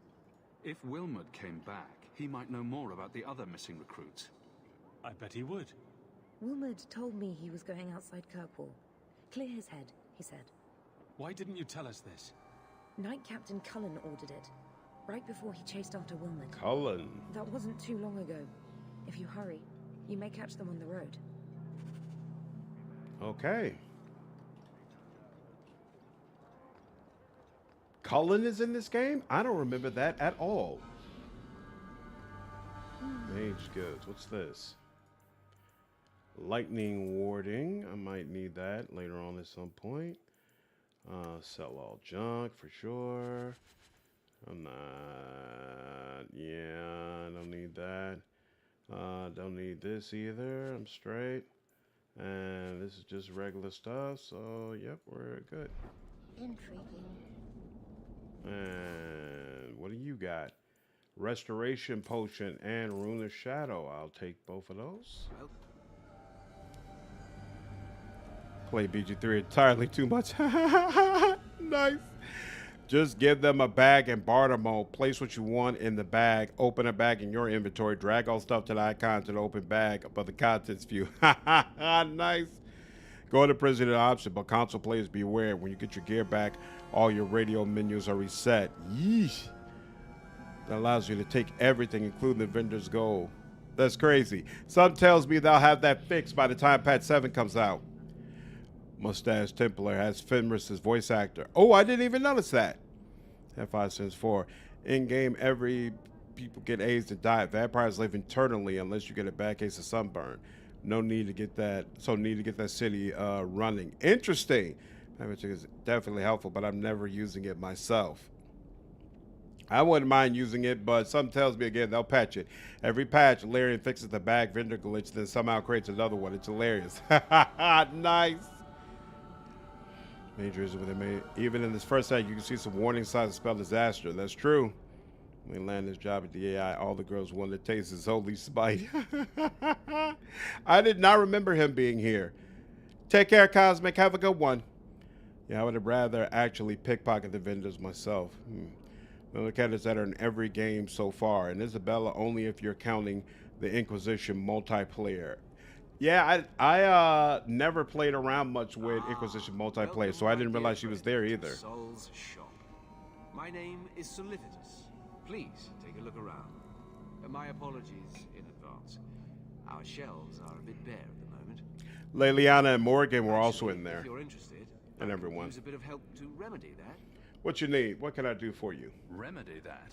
Speaker 2: If Wilmot came back, he might know more about the other missing recruits.
Speaker 11: I bet he would.
Speaker 20: Wilmot told me he was going outside Kirkwall. Clear his head, he said.
Speaker 11: Why didn't you tell us this?
Speaker 20: Knight Captain Cullen ordered it, right before he chased after Wilmot.
Speaker 1: Cullen.
Speaker 20: That wasn't too long ago. If you hurry, you may catch them on the road.
Speaker 1: Okay. Cullen is in this game? I don't remember that at all. Mage goods. What's this? Lightning warding. I might need that later on at some point. Sell all junk for sure. I'm not. Yeah, I don't need that. Don't need this either. I'm straight. And this is just regular stuff. So, yep, we're good.
Speaker 6: Intriguing.
Speaker 1: And what do you got? Restoration potion and Rune of Shadow. I'll take both of those.
Speaker 8: Well.
Speaker 1: Play BG3 entirely too much. Nice. Just give them a bag in barter mode. Place what you want in the bag. Open a bag in your inventory. Drag all stuff to the icon to the open bag above the contents view. Nice. Go to prison option, but console players beware. When you get your gear back, all your radio menus are reset. Yeesh. That allows you to take everything, including the vendor's gold. That's crazy. Some tells me they'll have that fixed by the time patch 7 comes out. Mustache Templar has Fenris's voice actor. Oh, I didn't even notice that. F5 Sins 4. In-game, every people get AIDS and die. Vampires live eternally unless you get a bad case of sunburn. No need to get that. So need to get that city running. Interesting. Which is definitely helpful, but I'm never using it myself. I wouldn't mind using it, but something tells me again they'll patch it. Every patch, Larian fixes the bag vendor glitch, then somehow creates another one. It's hilarious. Nice. Majors with it. Even in this first act, you can see some warning signs of spell disaster. That's true. When we land this job at the AI, all the girls want to taste his holy spite. I did not remember him being here. Take care, Cosmic. Have a good one. Yeah, I would have rather actually pickpocket the vendors myself. The mechanics that are in every game so far. And Isabela only if you're counting the Inquisition multiplayer. Yeah, I never played around much with Inquisition multiplayer, so I didn't realize she was there either.
Speaker 8: Sol's shop. My name is Solivitus. Please take a look around. My apologies in advance. Our shelves are a bit bare at the moment.
Speaker 1: Leliana and Morgan were also in there.
Speaker 8: If you're interested,
Speaker 1: and everyone.
Speaker 8: Use a bit of help to remedy that.
Speaker 1: What you need? What can I do for you?
Speaker 2: Remedy that?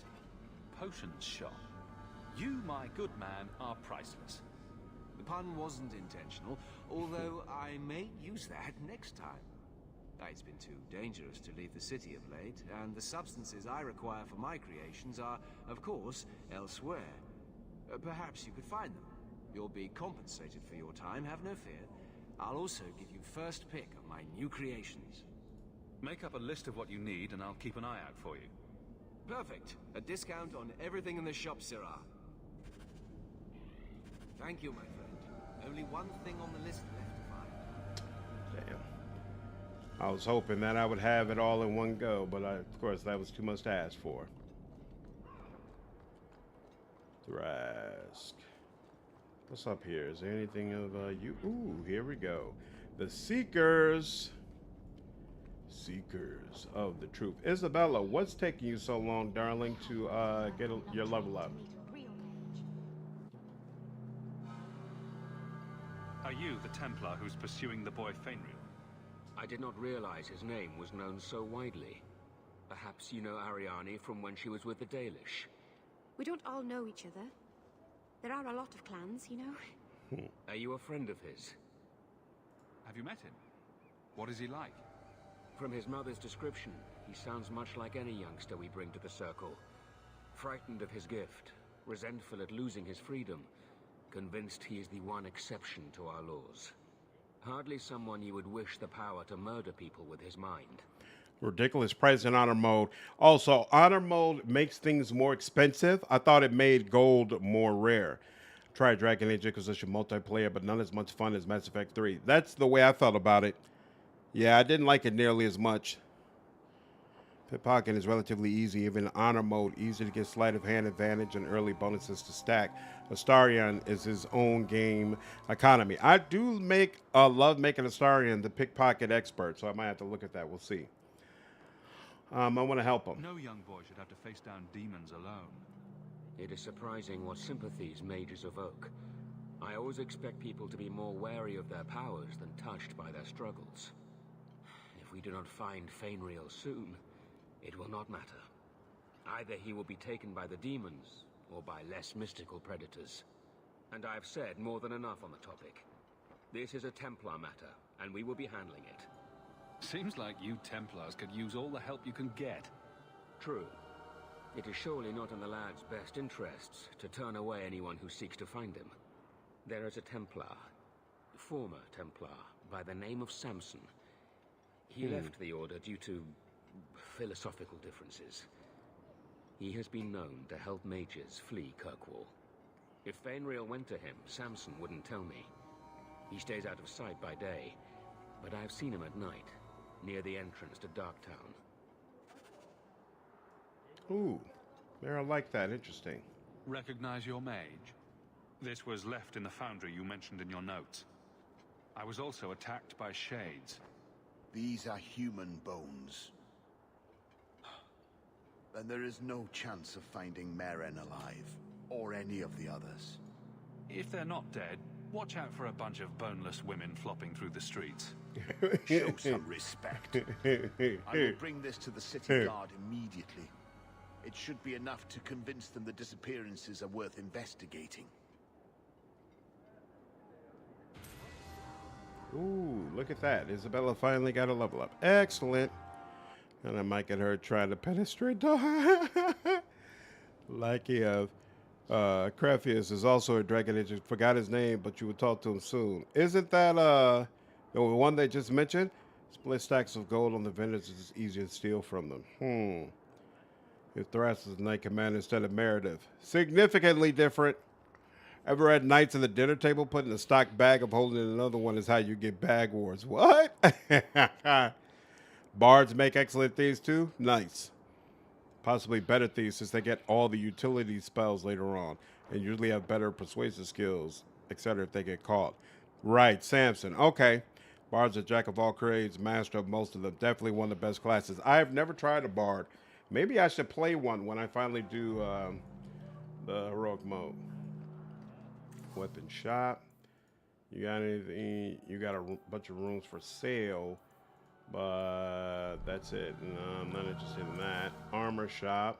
Speaker 2: Potions shop. You, my good man, are priceless.
Speaker 8: The pun wasn't intentional, although I may use that next time. It's been too dangerous to leave the city of late, and the substances I require for my creations are, of course, elsewhere. Perhaps you could find them. You'll be compensated for your time, have no fear. I'll also give you first pick of my new creations.
Speaker 2: Make up a list of what you need, and I'll keep an eye out for you.
Speaker 8: Perfect. A discount on everything in the shop, Sirrah. Thank you, my friend. Only one thing on the list left to find.
Speaker 1: Damn. I was hoping that I would have it all in one go, but of course that was too much to ask for. Thrask. What's up here? Is there anything of you? Ooh, here we go. The Seekers. Seekers of the truth. Isabela, what's taking you so long, darling, to get your level up?
Speaker 2: Are you the Templar who's pursuing the boy Feynriel?
Speaker 21: I did not realize his name was known so widely. Perhaps you know Ariane from when she was with the Dalish.
Speaker 6: We don't all know each other. There are a lot of clans, you know.
Speaker 21: Are you a friend of his?
Speaker 2: Have you met him? What is he like?
Speaker 21: From his mother's description, he sounds much like any youngster we bring to the Circle. Frightened of his gift, resentful at losing his freedom, convinced he is the one exception to our laws. Hardly someone you would wish the power to murder people with his mind.
Speaker 1: Ridiculous price in honor mode. Also, honor mode makes things more expensive. I thought it made gold more rare. Tried Dragon Age Inquisition multiplayer, but none as much fun as Mass Effect 3. That's the way I felt about it. Yeah, I didn't like it nearly as much. Pickpocketing is relatively easy, even in honor mode. Easy to get sleight of hand advantage and early bonuses to stack. Astarion is his own game economy. I do love making Astarion the pickpocket expert, so I might have to look at that. We'll see. I want to help him.
Speaker 2: No young boy should have to face down demons alone.
Speaker 21: It is surprising what sympathies mages evoke. I always expect people to be more wary of their powers than touched by their struggles. If we do not find Feynriel soon, it will not matter. Either he will be taken by the demons, or by less mystical predators. And I have said more than enough on the topic. This is a Templar matter, and we will be handling it.
Speaker 2: Seems like you Templars could use all the help you can get.
Speaker 21: True. It is surely not in the lad's best interests to turn away anyone who seeks to find him. There is a Templar, former Templar, by the name of Samson. He left the Order due to philosophical differences. He has been known to help mages flee Kirkwall. If Feynriel went to him, Samson wouldn't tell me. He stays out of sight by day, but I have seen him at night, near the entrance to Darktown.
Speaker 1: Ooh, Merrill like that. Interesting.
Speaker 2: Recognize your mage? This was left in the foundry you mentioned in your notes. I was also attacked by shades.
Speaker 3: These are human bones. And there is no chance of finding Merrill alive, or any of the others.
Speaker 2: If they're not dead, watch out for a bunch of boneless women flopping through the streets.
Speaker 3: Show some respect. I will bring this to the city guard immediately. It should be enough to convince them the disappearances are worth investigating.
Speaker 1: Ooh, look at that. Isabela finally got a level up. Excellent. And I might get her trying to penetrate the Lucky of Crepheus is also a dragon agent. Forgot his name, but you would talk to him soon. Isn't that the one they just mentioned? Split stacks of gold on the vendors is easier to steal from them. If Thras is Knight Commander instead of Meredith. Significantly different. Ever had knights at the dinner table putting a stock bag of holding another one is how you get bag wars. What? Bards make excellent thieves too? Nice. Possibly better thieves since they get all the utility spells later on and usually have better persuasive skills, etc. if they get caught. Right, Samson. Okay. Bard's a jack of all trades, master of most of them. Definitely one of the best classes. I have never tried a bard. Maybe I should play one when I finally do the heroic mode. Weapon shop. You got anything? You got a bunch of rooms for sale, but that's it. No, I'm not interested in that. Armor shop.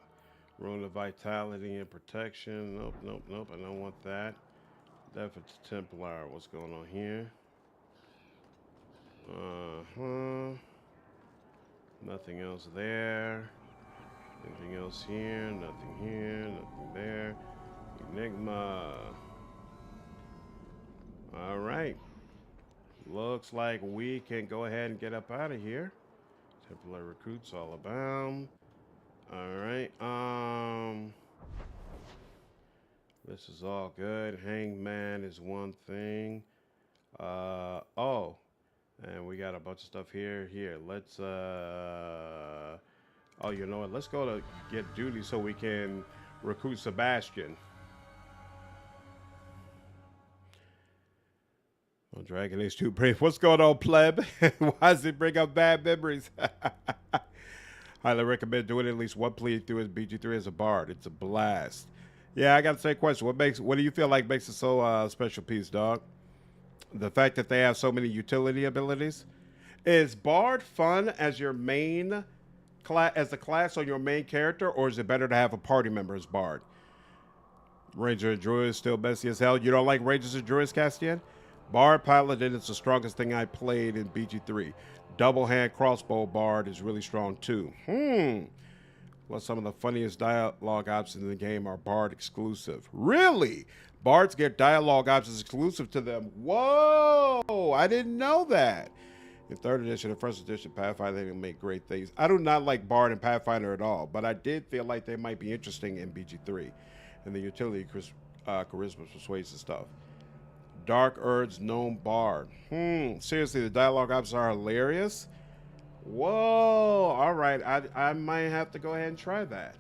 Speaker 1: Rune of vitality and protection. Nope, nope, nope. I don't want that. Death of Templar. What's going on here? Nothing else there. Anything else here? Nothing here. Nothing there. Enigma. All right. Looks like we can go ahead and get up out of here. Templar recruits all about. All right. This is all good. Hangman is one thing. Oh, and we got a bunch of stuff here. Let's oh, you know what? Let's go to get duty so we can recruit Sebastian. Oh, Dragon Age 2 brave. What's going on, pleb? Why does it bring up bad memories? Highly recommend doing at least one playthrough as BG3 as a bard. It's a blast. Yeah, I got to say a question. What do you feel like makes it so special piece, dog? The fact that they have so many utility abilities. Is bard fun as your main as a class on your main character, or is it better to have a party member as bard? Ranger and Druid is still messy as hell. You don't like Rangers and Druids, Castian? Bard Paladin is the strongest thing I played in BG3. Double hand crossbow bard is really strong too. Plus, some of the funniest dialogue options in the game are Bard exclusive. Really? Bards get dialogue options exclusive to them. Whoa! I didn't know that. In 3rd edition and 1st edition, Pathfinder, they make great things. I do not like Bard and Pathfinder at all, but I did feel like they might be interesting in BG3. And the utility, charisma, persuasion stuff. Dark Urge, Gnome Bard. Seriously, the dialogue options are hilarious. Whoa! All right, I might have to go ahead and try that.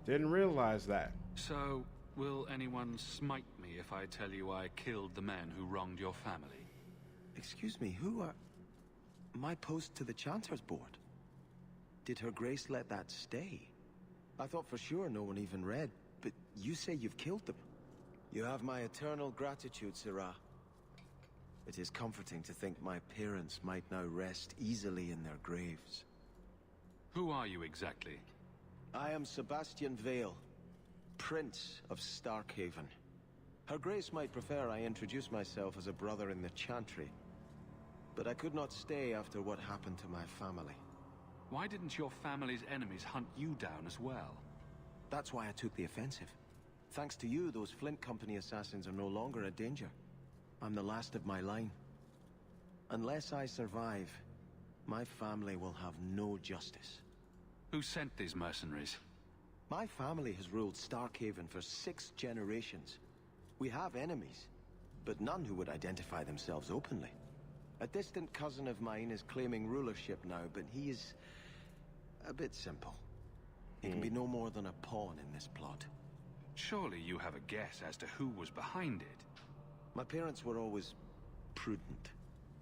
Speaker 1: Didn't realize that.
Speaker 2: So, will anyone smite me if I tell you I killed the men who wronged your family?
Speaker 4: Excuse me, who are... My post to the Chanter's board? Did Her Grace let that stay? I thought for sure no one even read, but you say you've killed them. You have my eternal gratitude, Sirrah. It is comforting to think my parents might now rest easily in their graves.
Speaker 2: Who are you exactly?
Speaker 4: I am Sebastian Vale, Prince of Starkhaven. Her Grace might prefer I introduce myself as a brother in the Chantry, but I could not stay after what happened to my family.
Speaker 2: Why didn't your family's enemies hunt you down as well?
Speaker 4: That's why I took the offensive. Thanks to you, those Flint Company assassins are no longer a danger. I'm the last of my line. Unless I survive, my family will have no justice.
Speaker 2: Who sent these mercenaries?
Speaker 4: My family has ruled Starkhaven for 6 generations. We have enemies, but none who would identify themselves openly. A distant cousin of mine is claiming rulership now, but he is a bit simple. He can be no more than a pawn in this plot.
Speaker 2: Surely you have a guess as to who was behind it.
Speaker 4: My parents were always prudent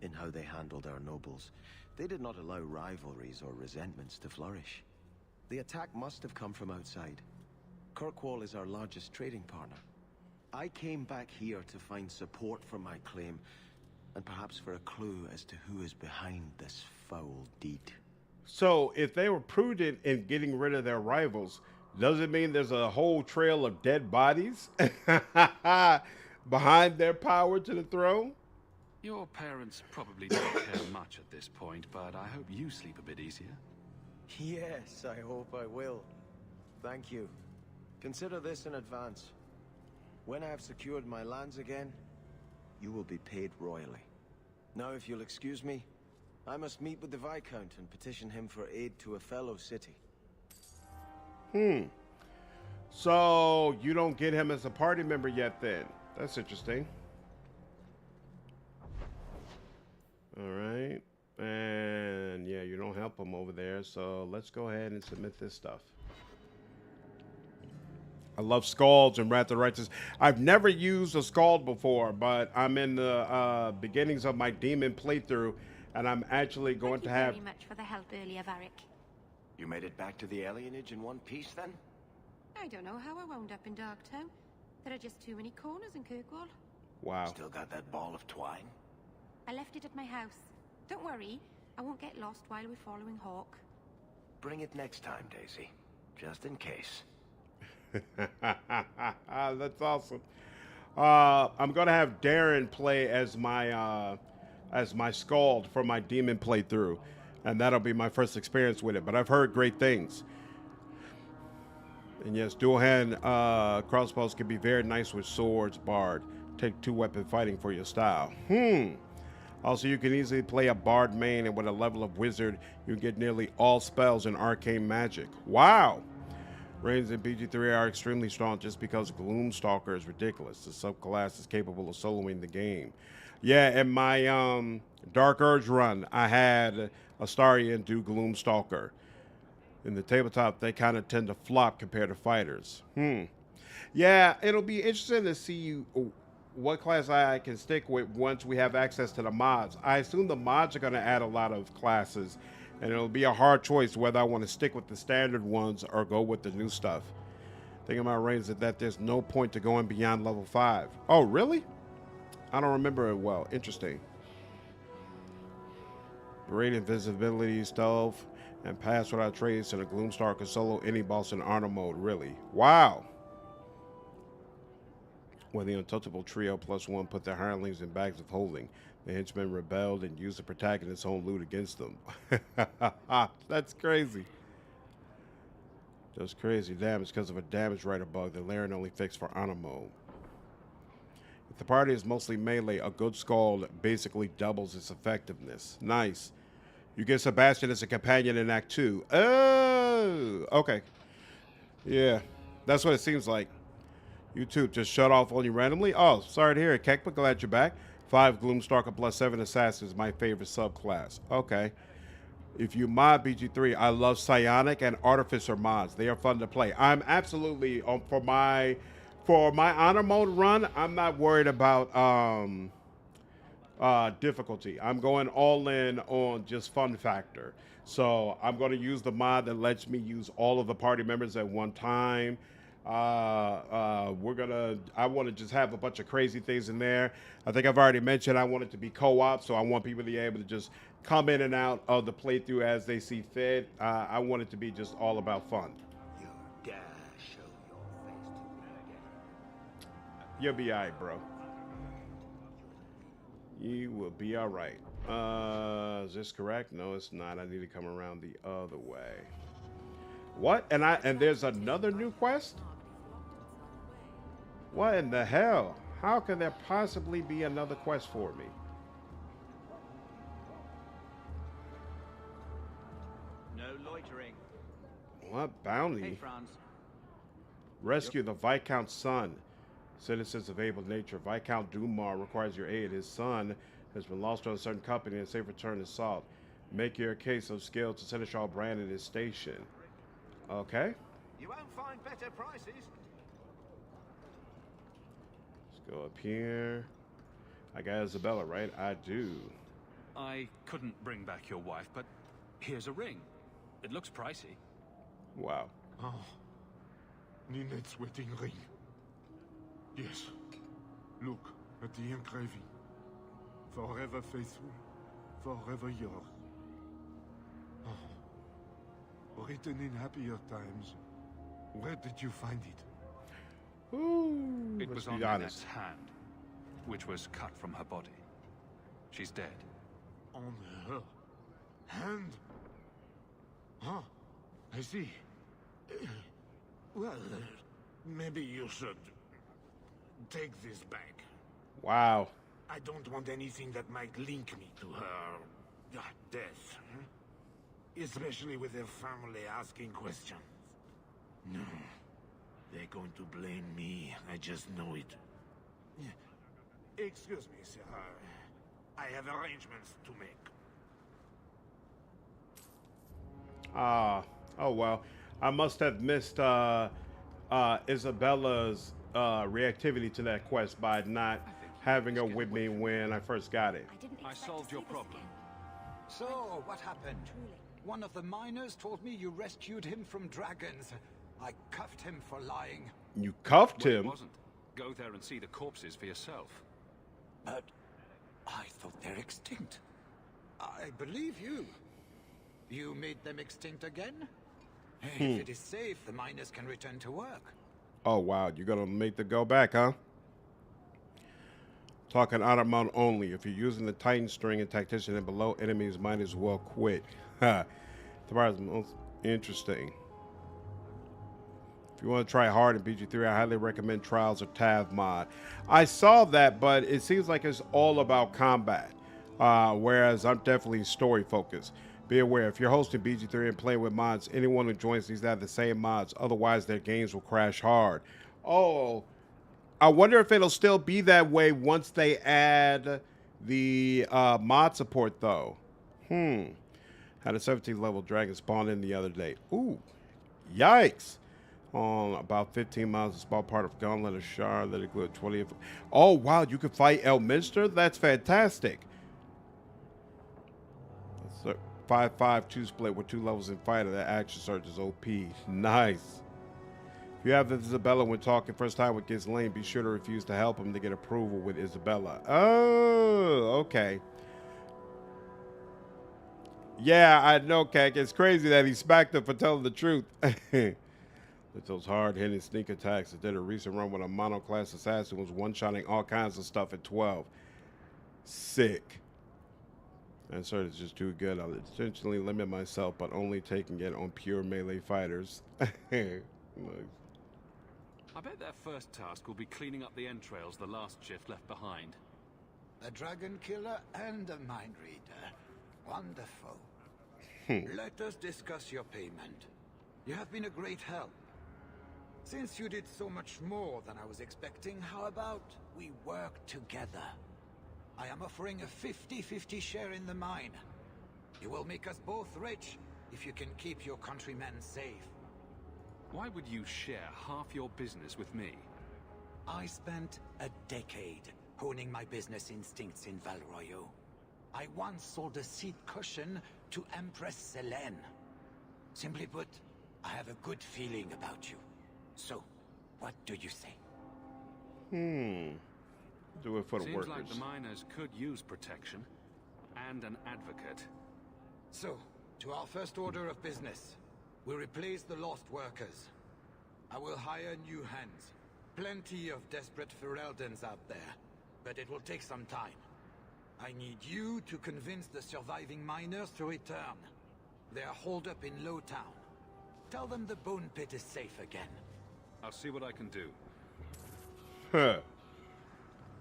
Speaker 4: in how they handled our nobles. They did not allow rivalries or resentments to flourish. The attack must have come from outside. Kirkwall is our largest trading partner. I came back here to find support for my claim, and perhaps for a clue as to who is behind this foul deed.
Speaker 1: So, if they were prudent in getting rid of their rivals, does it mean there's a whole trail of dead bodies behind their power to the throne?
Speaker 2: Your parents probably don't care much at this point, but I hope you sleep a bit easier.
Speaker 4: Yes, I hope I will. Thank you. Consider this in advance. When I have secured my lands again, you will be paid royally. Now, if you'll excuse me, I must meet with the Viscount and petition him for aid to a fellow city.
Speaker 1: So, you don't get him as a party member yet then. That's interesting. Alright. And, yeah, you don't help him over there. So, let's go ahead and submit this stuff. I love Scalds and Wrath of the Righteous. I've never used a Scald before, but I'm in the beginnings of my demon playthrough, and I'm actually going to have...
Speaker 6: Thank you very much for the help earlier, Varric.
Speaker 4: You made it back to the alienage in one piece, then?
Speaker 6: I don't know how I wound up in Darktown. There are just too many corners in Kirkwall.
Speaker 1: Wow.
Speaker 4: Still got that ball of twine?
Speaker 6: I left it at my house. Don't worry, I won't get lost while we're following Hawk.
Speaker 4: Bring it next time, Daisy. Just in case.
Speaker 1: That's awesome. I'm gonna have Darren play as my Scald for my demon playthrough, and that'll be my first experience with it. But I've heard great things. And yes, dual hand crossbows can be very nice with swords, bard. Take 2-weapon fighting for your style. Also, you can easily play a bard main, and with a level of wizard, you can get nearly all spells in arcane magic. Wow. Ranges in BG3 are extremely strong just because Gloomstalker is ridiculous. The subclass is capable of soloing the game. Yeah, in my Dark Urge run, I had Astarion do Gloomstalker. In the tabletop, they kind of tend to flop compared to fighters. Yeah, it'll be interesting to see what class I can stick with once we have access to the mods. I assume the mods are going to add a lot of classes, and it'll be a hard choice whether I want to stick with the standard ones or go with the new stuff. Thinking about range is that there's no point to going beyond level 5. Oh, really? I don't remember it well. Interesting. Radiant visibility, stealth, and pass without trace, and a Gloomstalker can solo any boss in honor mode. Really? Wow. When the untouchable trio +1 put their hirelings in bags of holding, the henchmen rebelled and used the protagonist's own loot against them. That's crazy. Does crazy damage because of a damage writer bug that Laren only fixed for honor mode. If the party is mostly melee, a good skull basically doubles its effectiveness. Nice. You get Sebastian as a companion in Act 2. Oh, okay. Yeah, that's what it seems like. YouTube just shut off on you randomly. Oh, sorry to hear it, Keck, but glad you're back. 5 Gloomstalker plus 7 Assassins is my favorite subclass. Okay. If you mod BG3, I love Psionic and Artificer mods. They are fun to play. I'm absolutely for my honor mode run. I'm not worried about difficulty. I'm going all in on just fun factor. So I'm going to use the mod that lets me use all of the party members at one time. I want to just have a bunch of crazy things in there. I think I've already mentioned I want it to be co-op, so I want people to be able to just come in and out of the playthrough as they see fit. I want it to be just all about fun.
Speaker 4: You dare show your face to me again.
Speaker 1: You'll be all right, bro. You will be all right. Is this correct? No, it's not. I need to come around the other way. What? And there's another new quest? What in the hell? How can there possibly be another quest for me?
Speaker 10: No loitering.
Speaker 1: What bounty?
Speaker 10: Hey, Franz.
Speaker 1: Rescue the Viscount's son. Citizens of able nature. Viscount Dumar requires your aid. His son has been lost to a certain company and safe return to Salt. Make your case of skill to Seneschal Brand in his station. Okay.
Speaker 3: You won't find better prices.
Speaker 1: Let's go up here. I got Isabela, right? I do.
Speaker 2: I couldn't bring back your wife, but here's a ring. It looks pricey.
Speaker 1: Wow.
Speaker 12: Oh, Ninette's wedding ring. Yes. Look at the engraving. Forever faithful, forever yours. Oh. Written in happier times. Where did you find it?
Speaker 1: Ooh,
Speaker 2: it was on Ninette's hand, which was cut from her body. She's dead.
Speaker 12: On her hand? Huh. I see. Well, maybe you should take this back.
Speaker 1: Wow.
Speaker 12: I don't want anything that might link me to her death. Especially with her family asking questions. No. They're going to blame me. I just know it. Excuse me, sir. I have arrangements to make.
Speaker 1: Oh well. I must have missed Isabela's reactivity to that quest by not having her with me when I first got it.
Speaker 2: I solved your problem.
Speaker 22: So, what happened? One of the miners told me you rescued him from dragons. I cuffed him for lying.
Speaker 1: You cuffed
Speaker 2: Well,
Speaker 1: him?
Speaker 2: it wasn't. Go there and see the corpses for yourself.
Speaker 22: But I thought they're extinct. I believe you. You made them extinct again? If it is safe, the miners can return to work.
Speaker 1: Oh wow, you're gonna make the go back, huh? Talking Harramont only. If you're using the Titan string and tactician and below enemies, might as well quit. Ha. Tomorrow's most interesting. If you want to try hard in BG3, I highly recommend Trials or Tav mod. I saw that, but it seems like it's all about combat. Whereas I'm definitely story focused. Be aware, if you're hosting BG3 and playing with mods, anyone who joins needs to have the same mods. Otherwise, their games will crash hard. Oh, I wonder if it'll still be that way once they add the mod support, though. Had a 17th level dragon spawn in the other day. Ooh, yikes. On about 15 miles, a small part of Gauntlet of Shard that include 20. Oh, wow, you can fight Elminster? That's fantastic. That's a 5-5-2 split with 2 levels in fighter. That action surge is OP. Nice. If you have Isabela when talking first time with Ghislaine, be sure to refuse to help him to get approval with Isabela. Oh, okay. Yeah, I know, Kek. It's crazy that he smacked him for telling the truth. With those hard-hitting sneak attacks, I did a recent run with a monoclass assassin was one-shotting all kinds of stuff at 12. Sick. That sword is just too good. I'll intentionally limit myself, but only taking it on pure melee fighters.
Speaker 2: I bet their first task will be cleaning up the entrails the last shift left behind.
Speaker 22: A dragon killer and a mind reader. Wonderful. Let us discuss your payment. You have been a great help. Since you did so much more than I was expecting, how about we work together? I am offering a 50-50 share in the mine. You will make us both rich if you can keep your countrymen safe.
Speaker 2: Why would you share half your business with me?
Speaker 22: I spent a decade honing my business instincts in Val Royeaux. I once sold a seat cushion to Empress Selene. Simply put, I have a good feeling about you. So, what do you say?
Speaker 1: Do it for the
Speaker 2: Seems
Speaker 1: workers.
Speaker 2: like the miners could use protection and an advocate.
Speaker 22: So, to our first order of business, we replace the lost workers. I will hire new hands. Plenty of desperate Fereldans out there, but it will take some time. I need you to convince the surviving miners to return. They are holed up in Lowtown. Tell them the bone pit is safe again.
Speaker 2: I'll see what I can do.
Speaker 1: Huh.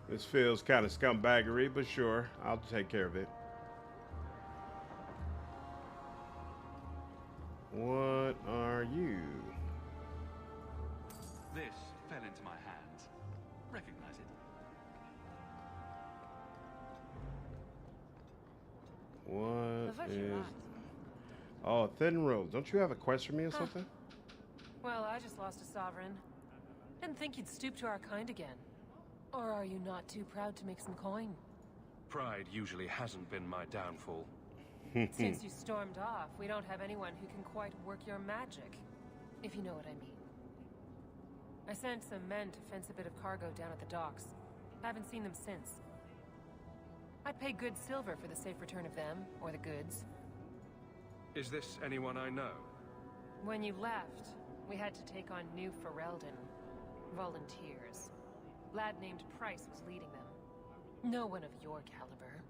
Speaker 1: This feels kind of scumbaggery, but sure, I'll take care of it. What are you?
Speaker 2: This fell into my hands. Recognize it?
Speaker 1: What is... Oh, Feynriel, don't you have a quest for me or something?
Speaker 9: Well, I just lost a sovereign. Didn't think you'd stoop to our kind again. Or are you not too proud to make some coin?
Speaker 11: Pride usually hasn't been my downfall.
Speaker 9: Since you stormed off, we don't have anyone who can quite work your magic, if you know what I mean. I sent some men to fence a bit of cargo down at the docks. Haven't seen them since. I'd pay good silver for the safe return of them, or the goods.
Speaker 11: Is this anyone I know?
Speaker 9: When you left, we had to take on new Ferelden. Volunteers. Lad named Price was leading them. No one of your caliber.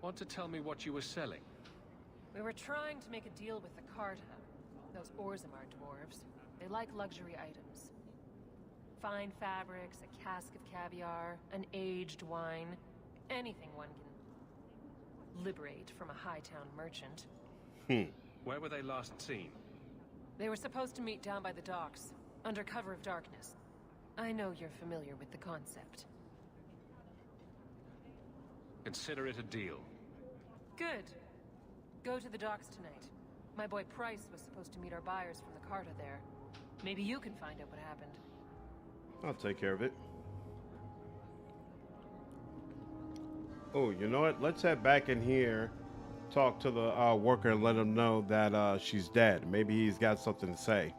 Speaker 11: Want to tell me what you were selling?
Speaker 9: We were trying to make a deal with the Carta. Those Orzammar dwarves. They like luxury items. Fine fabrics, a cask of caviar, an aged wine. Anything one can liberate from a high-town merchant.
Speaker 11: Where were they last seen?
Speaker 9: They were supposed to meet down by the docks, under cover of darkness. I know you're familiar with the concept.
Speaker 11: Consider it a deal.
Speaker 9: Good. Go to the docks tonight. My boy Price was supposed to meet our buyers from the Carta there. Maybe you can find out what happened.
Speaker 1: I'll take care of it. Oh, you know what? Let's head back in here, talk to the worker and let him know that she's dead. Maybe he's got something to say.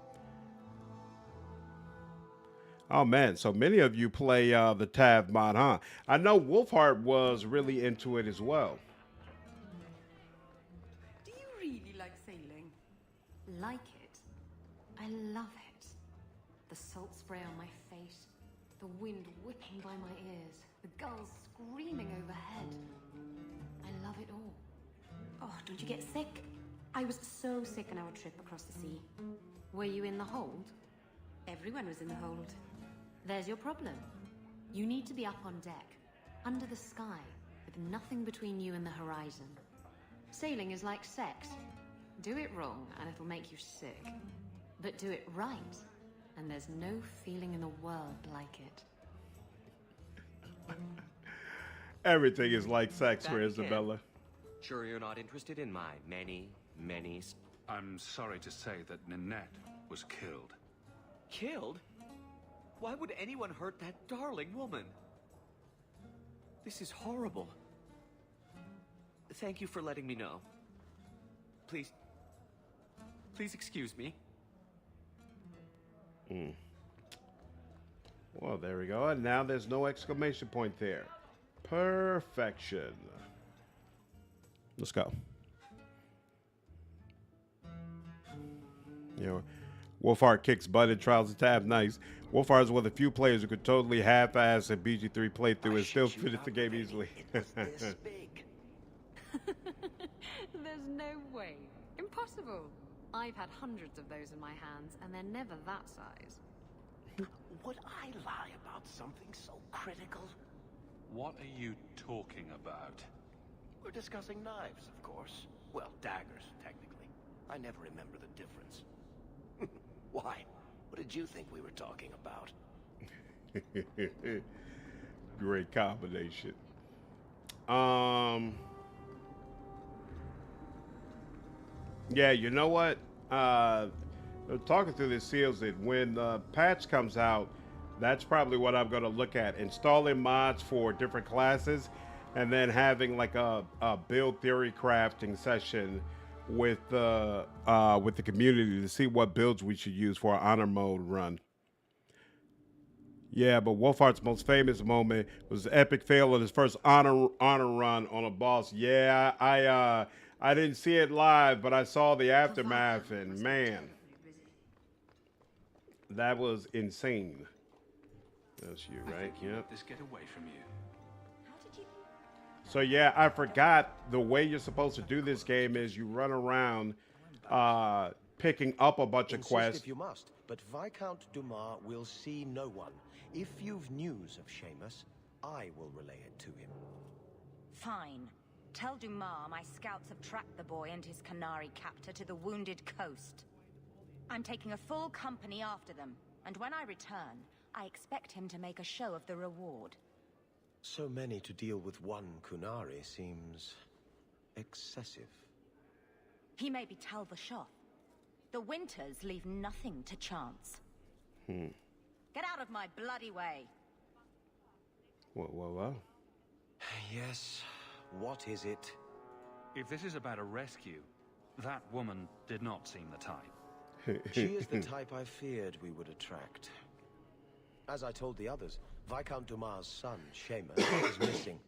Speaker 1: Oh, man. So many of you play the Tav mod, huh? I know Wolfheart was really into it as well.
Speaker 17: Do you really like sailing?
Speaker 5: Like it? I love it. The salt spray on my face, the wind whipping by my ears, the gulls screaming overhead. I love it all.
Speaker 6: Oh, don't you get sick? I was so sick on our trip across the sea.
Speaker 5: Were you in the hold?
Speaker 6: Everyone was in the hold.
Speaker 5: There's your problem. You need to be up on deck, under the sky, with nothing between you and the horizon. Sailing is like sex. Do it wrong and it'll make you sick. But do it right, and there's no feeling in the world like it.
Speaker 1: Everything is like sex for Isabela.
Speaker 23: Sure you're not interested in my many...
Speaker 2: I'm sorry to say that Ninette was killed.
Speaker 23: Killed? Why would anyone hurt that darling woman? This is horrible. Thank you for letting me know. Please excuse me.
Speaker 1: Well, there we go. And now there's no exclamation point there. Perfection. Let's go. You know, Wolfheart kicks butt in Trials of Tab. Nice. Wolfheart is one of the few players who could totally half-ass a BG3 playthrough and still finish the game easily.
Speaker 5: There's no way. Impossible. I've had hundreds of those in my hands, and they're never that size.
Speaker 22: Would I lie about something so critical?
Speaker 2: What are you talking about?
Speaker 22: We're discussing knives, of course. Well, daggers, technically. I never remember the difference. Why? What did you think we were talking about?
Speaker 1: Great combination. Yeah, you know what? Talking through this seals it. When the patch comes out, that's probably what I'm going to look at. Installing mods for different classes, and then having like a build theory crafting session with the community to see what builds we should use for our honor mode run. Yeah, but Wolfheart's most famous moment was the epic fail of his first honor run on a boss. Yeah, I didn't see it live, but I saw the aftermath, and man, that was insane. That's you, right? Yep.
Speaker 2: This get away from you.
Speaker 1: So yeah, I forgot the way you're supposed to do this game is you run around picking up a bunch of quests.
Speaker 4: If you must, but Viscount Dumas will see no one. If you've news of Seamus, I will relay it to him.
Speaker 7: Fine. Tell Dumas my scouts have tracked the boy and his Canary captor to the Wounded Coast. I'm taking a full company after them, and when I return, I expect him to make a show of the reward.
Speaker 4: So many to deal with one Kunari seems excessive.
Speaker 7: He may be Tal Vashoth. The Winters leave nothing to chance. Get out of my bloody way.
Speaker 1: Well.
Speaker 4: Yes, what is it?
Speaker 2: If this is about a rescue, that woman did not seem the type.
Speaker 4: She is the type I feared we would attract. As I told the others, Viscount Dumas' son, Seamus, is missing.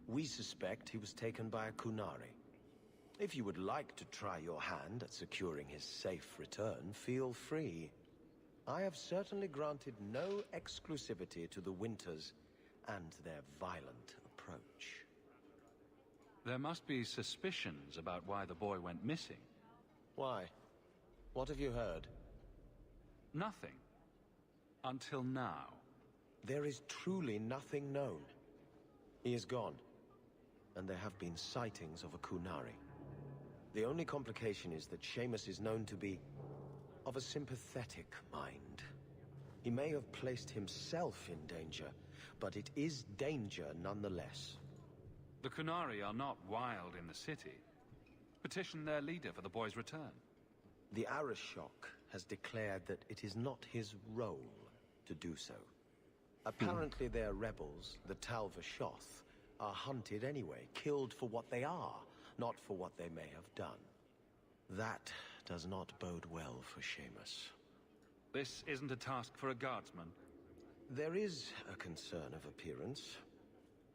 Speaker 4: We suspect he was taken by a Kunari. If you would like to try your hand at securing his safe return, feel free. I have certainly granted no exclusivity to the Winters and their violent approach.
Speaker 2: There must be suspicions about why the boy went missing.
Speaker 4: Why? What have you heard?
Speaker 2: Nothing. Until now.
Speaker 4: There is truly nothing known. He is gone, and there have been sightings of a Kunari. The only complication is that Seamus is known to be of a sympathetic mind. He may have placed himself in danger, but it is danger nonetheless.
Speaker 2: The Kunari are not wild in the city. Petition their leader for the boy's return.
Speaker 4: The Arishok has declared that it is not his role to do so. Apparently their rebels, the Tal Vashoth, are hunted anyway, killed for what they are, not for what they may have done. That does not bode well for Seamus.
Speaker 2: This isn't a task for a guardsman.
Speaker 4: There is a concern of appearance.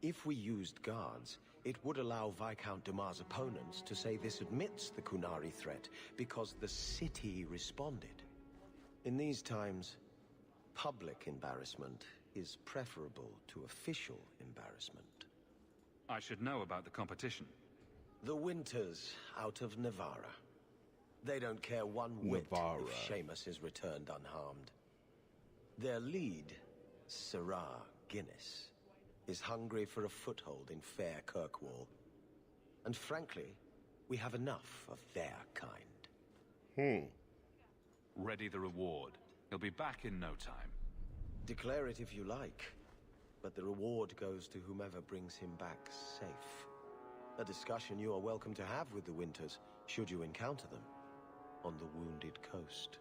Speaker 4: If we used guards, it would allow Viscount Dumas' opponents to say this admits the Kunari threat because the city responded. In these times, public embarrassment is preferable to official embarrassment.
Speaker 2: I should know about the competition.
Speaker 4: The Winters out of Navarra. They don't care one whit if Seamus is returned unharmed. Their lead, Sirrah Guinness, is hungry for a foothold in fair Kirkwall. And frankly, we have enough of their kind.
Speaker 2: Ready the reward. He'll be back in no time.
Speaker 4: Declare it if you like, but the reward goes to whomever brings him back safe. A discussion you are welcome to have with the Winters, should you encounter them on the Wounded Coast.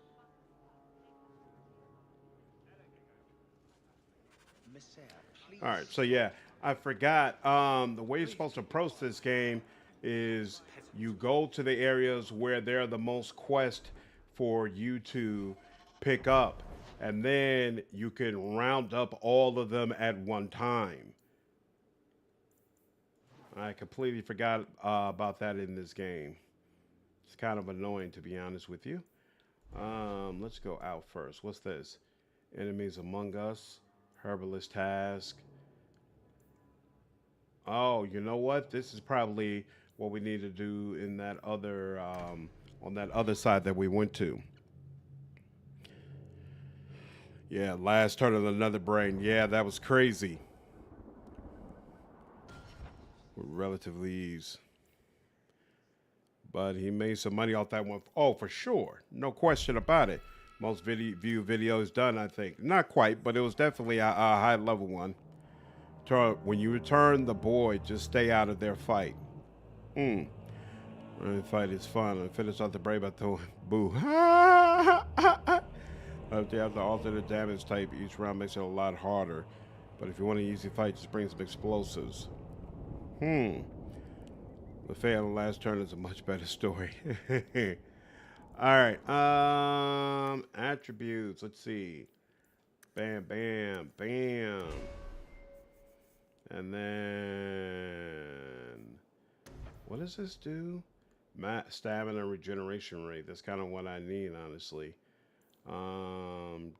Speaker 1: All right, so yeah, I forgot. The way you're supposed to approach this game is you go to the areas where there are the most quests for you to pick up, and then you can round up all of them at one time. I completely forgot about that in this game. It's kind of annoying, to be honest with you. Let's go out first. What's this? Enemies among us. Herbalist task. Oh, you know what? This is probably what we need to do in that other, on that other side that we went to. Yeah, last turn of another brain. Yeah, that was crazy. With relatively ease. But he made some money off that one. Oh, for sure. No question about it. Most view videos done, I think. Not quite, but it was definitely a high level one. When you return the boy, just stay out of their fight. The fight is fun. I finish off the brave by throwing boo. If you have to alter the damage type, each round makes it a lot harder. But if you want an easy fight, just bring some explosives. The fail on the last turn is a much better story. Alright. Attributes. Let's see. Bam, bam, bam. And then what does this do? Stamina regeneration rate. That's kind of what I need, honestly.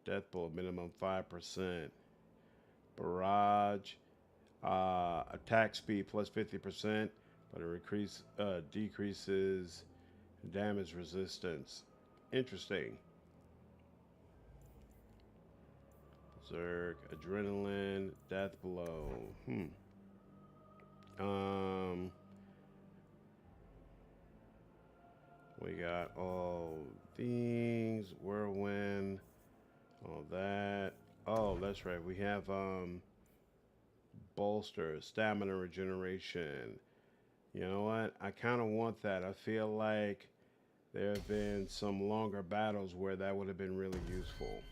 Speaker 1: Death blow minimum 5%. Barrage. Attack speed plus 50%, but it decreases damage resistance. Interesting. Berserk, adrenaline, death blow. We got all things, whirlwind, all that. Oh, that's right. We have bolster, stamina regeneration. You know what? I kind of want that. I feel like there have been some longer battles where that would have been really useful.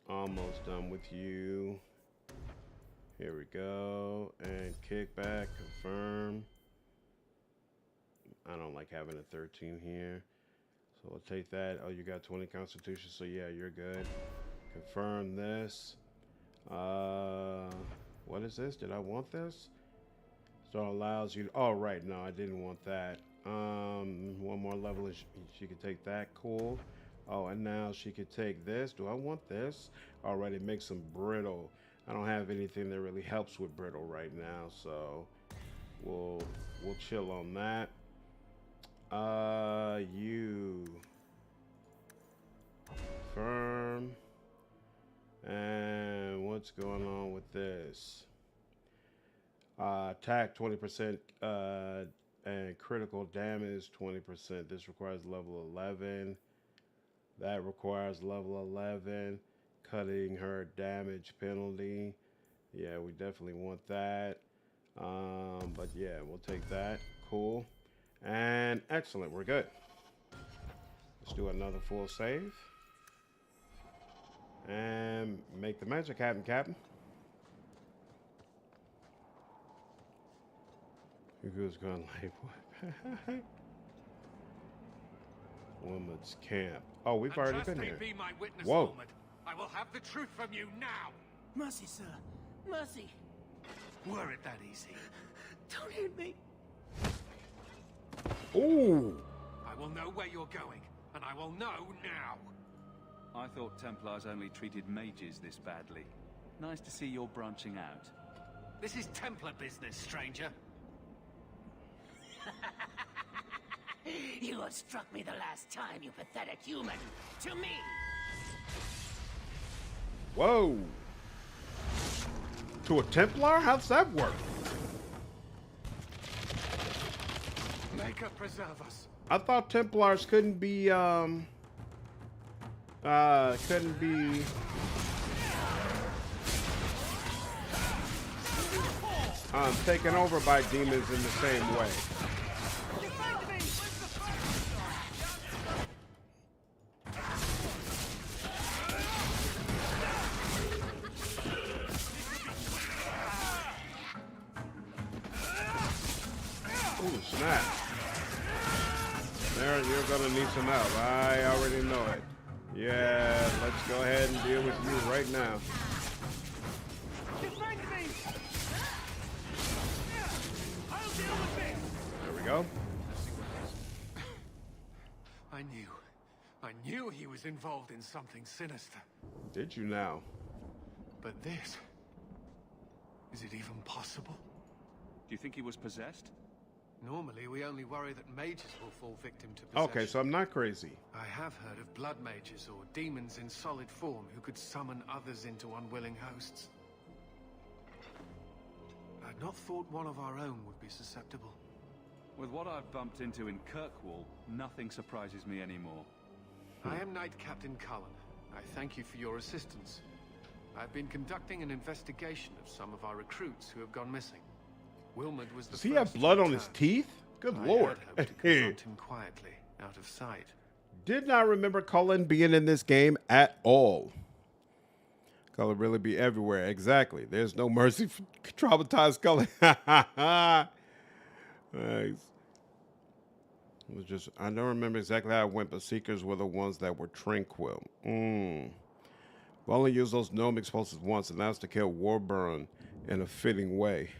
Speaker 1: Almost done with you. Here we go. And kickback, confirm. I don't like having a 13 here. So we'll take that. Oh, you got 20 constitution, so yeah, you're good. Confirm this. What is this? Did I want this? So it allows you to, oh right, no, I didn't want that. One more level and she could take that. Cool. Oh, and now she could take this. Do I want this? Alright, it makes them brittle. I don't have anything that really helps with brittle right now, so we'll chill on that. You firm. And what's going on with this? Attack 20% and critical damage 20%. This requires level 11. That requires level 11. Cutting her damage penalty. Yeah, we definitely want that. But yeah, we'll take that. Cool. And excellent, we're good. Let's do another full save. And make the magic happen, Captain. Who's going like what? Woman's camp. Oh, we've already been here.
Speaker 13: Be my witness,
Speaker 1: whoa.
Speaker 13: Woman. I will have the truth from you now.
Speaker 15: Mercy, sir. Mercy.
Speaker 13: Were it that easy?
Speaker 15: Don't hit me.
Speaker 1: Ooh.
Speaker 13: I will know where you're going, and I will know now.
Speaker 2: I thought Templars only treated mages this badly. Nice to see you're branching out.
Speaker 13: This is Templar business, stranger.
Speaker 15: You had struck me the last time, you pathetic human. To me!
Speaker 1: Whoa! To a Templar? How's that work?
Speaker 13: Make her preserve us.
Speaker 1: I thought Templars couldn't be taken over by demons in the same way. Ooh, snap. Merrill, you're gonna need some help. I already know it. Yeah, let's go ahead and deal with you right now. There we go.
Speaker 13: I knew. I knew he was involved in something sinister.
Speaker 1: Did you now?
Speaker 13: But this... is it even possible?
Speaker 2: Do you think he was possessed?
Speaker 13: Normally, we only worry that mages will fall victim to possession.
Speaker 1: Okay, so I'm not crazy.
Speaker 13: I have heard of blood mages or demons in solid form who could summon others into unwilling hosts. I'd not thought one of our own would be susceptible.
Speaker 2: With what I've bumped into in Kirkwall, nothing surprises me anymore.
Speaker 13: I am Knight Captain Cullen. I thank you for your assistance. I've been conducting an investigation of some of our recruits who have gone missing. Wilmot was the
Speaker 1: Does he have blood on his teeth? Good lord.
Speaker 13: I had hoped to confront him quietly, out of sight.
Speaker 1: Did not remember Cullen being in this game at all. Cullen really be everywhere. Exactly. There's no mercy for traumatized Cullen. Nice. It was just, I don't remember exactly how it went, but Seekers were the ones that were tranquil. We've only used those gnome explosives once, and that's to kill Warburn in a fitting way.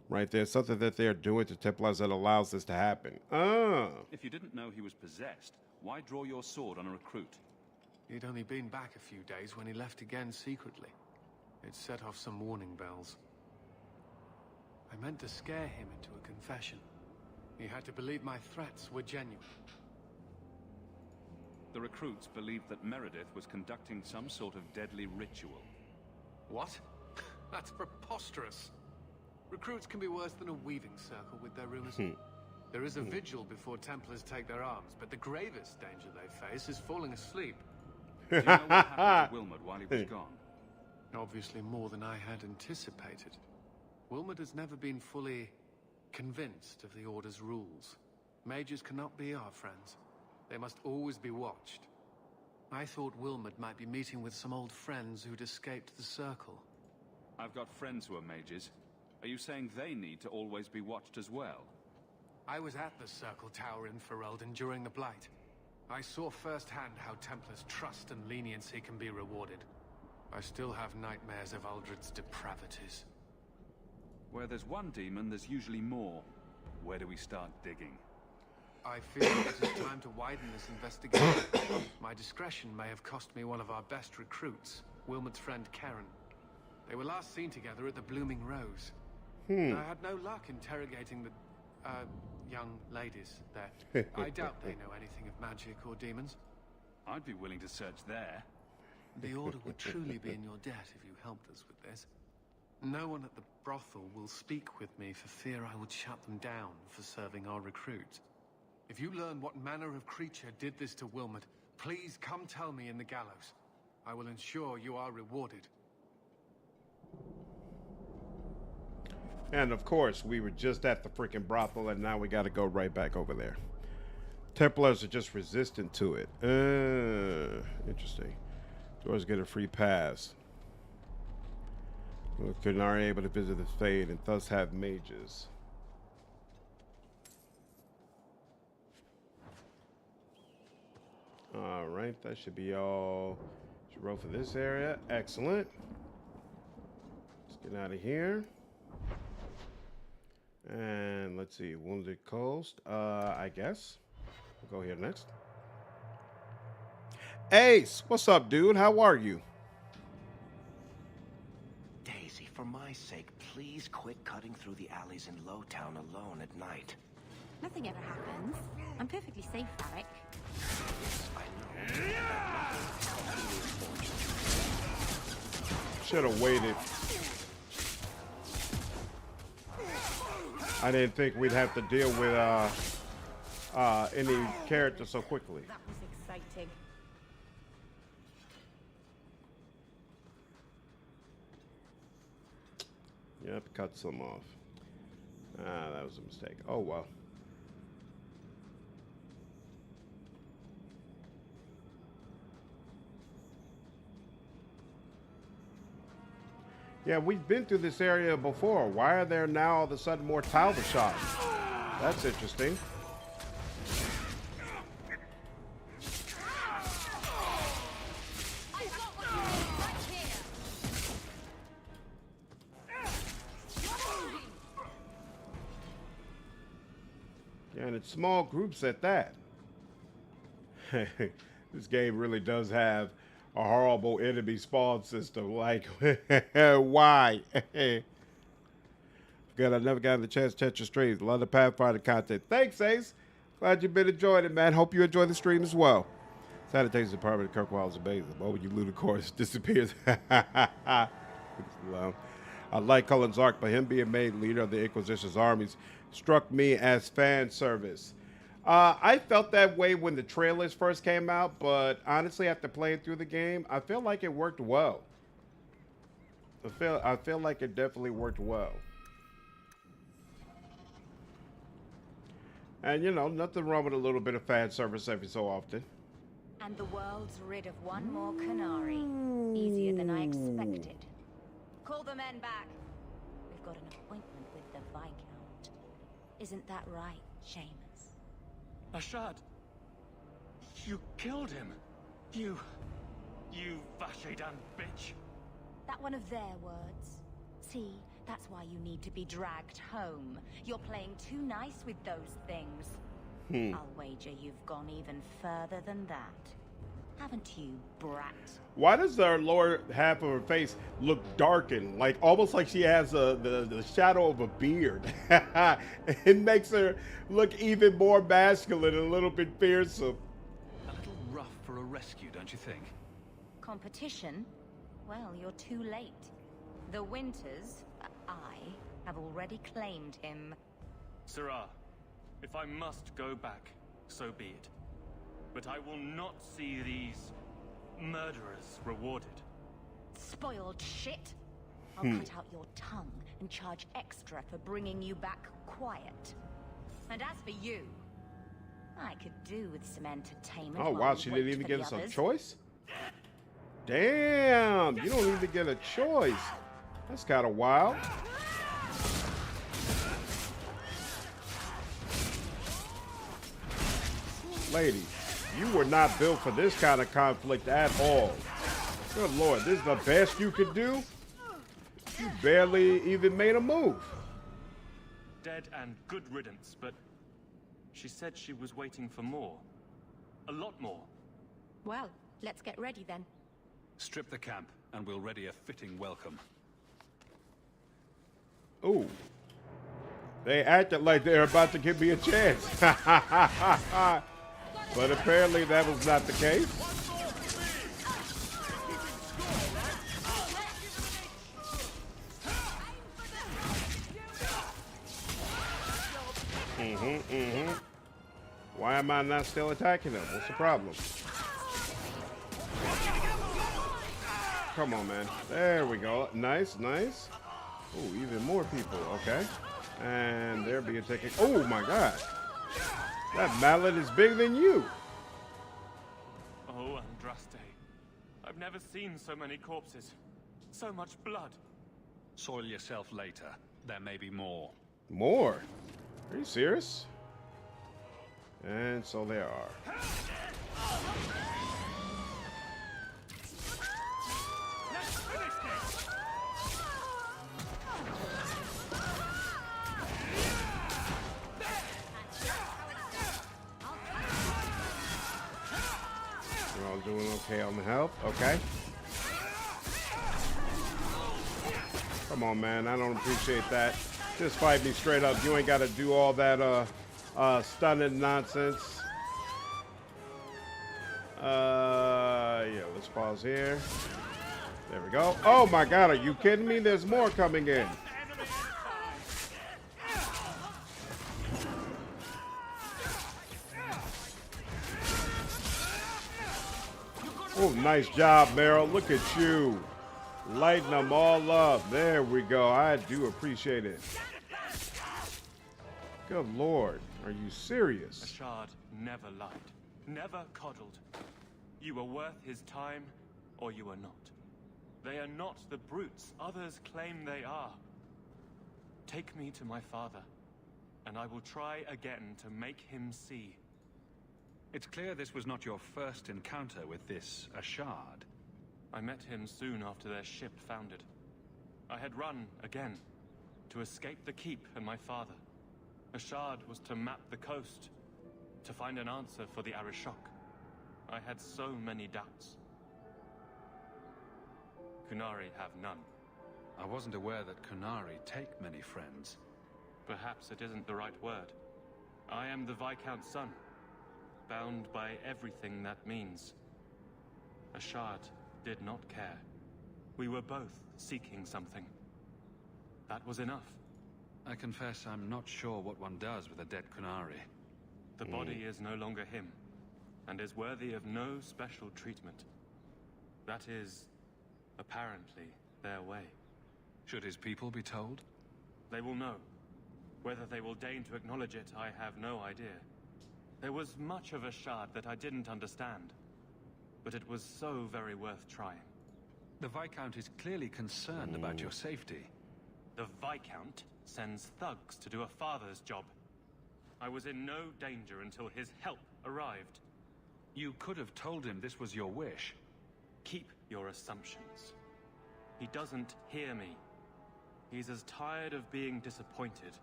Speaker 1: Right there, something that they're doing to Templars that allows this to happen.
Speaker 2: If you didn't know he was possessed, why draw your sword on a recruit?
Speaker 13: He'd only been back a few days when he left again secretly. It set off some warning bells. I meant to scare him into a confession. He had to believe my threats were genuine.
Speaker 2: The recruits believed that Meredith was conducting some sort of deadly ritual.
Speaker 13: What? That's preposterous. Recruits can be worse than a weaving circle with their rumors. There is a vigil before Templars take their arms, but the gravest danger they face is falling asleep.
Speaker 2: Do you know what happened to Wilmot while he was gone?
Speaker 13: Obviously more than I had anticipated. Wilmot has never been fully convinced of the Order's rules. Mages cannot be our friends. They must always be watched. I thought Wilmot might be meeting with some old friends who'd escaped the Circle.
Speaker 2: I've got friends who are mages. Are you saying they need to always be watched as well?
Speaker 13: I was at the Circle Tower in Ferelden during the Blight. I saw firsthand how Templars' trust and leniency can be rewarded. I still have nightmares of Uldred's depravities.
Speaker 2: Where there's one demon, there's usually more. Where do we start digging?
Speaker 13: I feel it is time to widen this investigation. My discretion may have cost me one of our best recruits, Wilmot's friend Karen. They were last seen together at the Blooming Rose. I had no luck interrogating the, young ladies there. I doubt they know anything of magic or demons.
Speaker 2: I'd be willing to search there.
Speaker 13: The Order would truly be in your debt if you helped us with this. No one at the brothel will speak with me for fear I would shut them down for serving our recruits. If you learn what manner of creature did this to Wilmot, please come tell me in the Gallows. I will ensure you are rewarded.
Speaker 1: And of course, we were just at the freaking brothel, and now we got to go right back over there. Templars are just resistant to it. Interesting. Doors get a free pass. We're not able to visit the Fade and thus have mages. All right, that should be all. Should roll for this area. Excellent. Let's get out of here. And let's see, Wounded Coast. I guess we'll go here next. Ace, what's up, dude? How are you?
Speaker 4: Daisy, for my sake, please quit cutting through the alleys in Lowtown alone at night.
Speaker 5: Nothing ever happens. I'm perfectly safe, Varric.
Speaker 1: Should have waited. I didn't think we'd have to deal with any character so quickly.
Speaker 6: That was exciting.
Speaker 1: Yep, cut some off. That was a mistake. Oh, well. Yeah, we've been through this area before. Why are there now all of a sudden more Talbot shots? That's interesting. Yeah, and it's small groups at that. This game really does have a horrible enemy spawn system. Like, why? Good, I never got the chance to catch your streams. Love the Pathfinder content. Thanks, Ace. Glad you've been enjoying it, man. Hope you enjoy the stream as well. Sanitation's department of Kirkwall is amazing. The moment you loot a course, disappears. I like Cullen's arc, but him being made leader of the Inquisition's armies struck me as fan service. I felt that way when the trailers first came out, but honestly, after playing through the game, I feel like it worked well. I feel like it definitely worked well. And, you know, nothing wrong with a little bit of fan service every so often.
Speaker 7: And the world's rid of one more Canary. Easier than I expected. Call the men back. We've got an appointment with the Viscount. Isn't that right, Seamus?
Speaker 11: Ashad! You killed him! You Vashedan bitch!
Speaker 7: That one of their words. See, that's why you need to be dragged home. You're playing too nice with those things. I'll wager you've gone even further than that. Haven't you, brat?
Speaker 1: Why does her lower half of her face look darkened? Like, almost like she has the shadow of a beard. It makes her look even more masculine and a little bit fearsome.
Speaker 2: A little rough for a rescue, don't you think?
Speaker 7: Competition? Well, you're too late. The Winters, I, have already claimed him.
Speaker 11: Sirrah, if I must go back, so be it. But I will not see these murderers rewarded.
Speaker 7: Spoiled shit! I'll cut out your tongue and charge extra for bringing you back quiet. And as for you, I could do with some entertainment.
Speaker 1: Oh, wow, she didn't even get us a choice? Damn, you don't even get a choice. That's kind of wild. Lady, you were not built for this kind of conflict at all. Good Lord, this is the best you could do? You barely even made a move.
Speaker 11: Dead and good riddance, but she said she was waiting for more. A lot more.
Speaker 6: Well, let's get ready then.
Speaker 2: Strip the camp, and we'll ready a fitting welcome.
Speaker 1: Ooh. They acted like they were about to give me a chance. But apparently that was not the case. Why am I not still attacking them? What's the problem? Come on, man. There we go. Nice, nice. Oh, even more people. Okay. And they're being taken. Oh, my God. That mallet is bigger than you.
Speaker 11: Oh, Andraste. I've never seen so many corpses. So much blood.
Speaker 2: Soil yourself later. There may be more.
Speaker 1: More? Are you serious? And so there are. We're all doing okay on the health. Okay. Come on, man. I don't appreciate that. Just fight me straight up. You ain't got to do all that stunning nonsense. Yeah, let's pause here. There we go. Oh my God, are you kidding me? There's more coming in. Oh, nice job, Merrill. Look at you. Lighten them all up. There we go. I do appreciate it. Good Lord. Are you serious?
Speaker 11: Ashad never lied. Never coddled. You were worth his time, or you are not. They are not the brutes others claim they are. Take me to my father, and I will try again to make him see.
Speaker 2: It's clear this was not your first encounter with this Ashad.
Speaker 11: I met him soon after their ship foundered. I had run again, to escape the keep and my father. Ashad was to map the coast, to find an answer for the Arishok. I had so many doubts. Kunari have none.
Speaker 2: I wasn't aware that Kunari take many friends.
Speaker 11: Perhaps it isn't the right word. I am the Viscount's son, bound by everything that means. Ashad did not care. We were both seeking something. That was enough.
Speaker 2: I confess I'm not sure what one does with a dead Kunari.
Speaker 11: The body is no longer him, and is worthy of no special treatment. That is, apparently, their way.
Speaker 2: Should his people be told?
Speaker 11: They will know. Whether they will deign to acknowledge it, I have no idea. There was much of Ashad that I didn't understand, but it was so very worth trying.
Speaker 2: The Viscount is clearly concerned about your safety.
Speaker 11: The Viscount sends thugs to do a father's job. I was in no danger until his help arrived.
Speaker 2: You could have told him this was your wish.
Speaker 11: Keep your assumptions. He doesn't hear me. He's as tired of being disappointed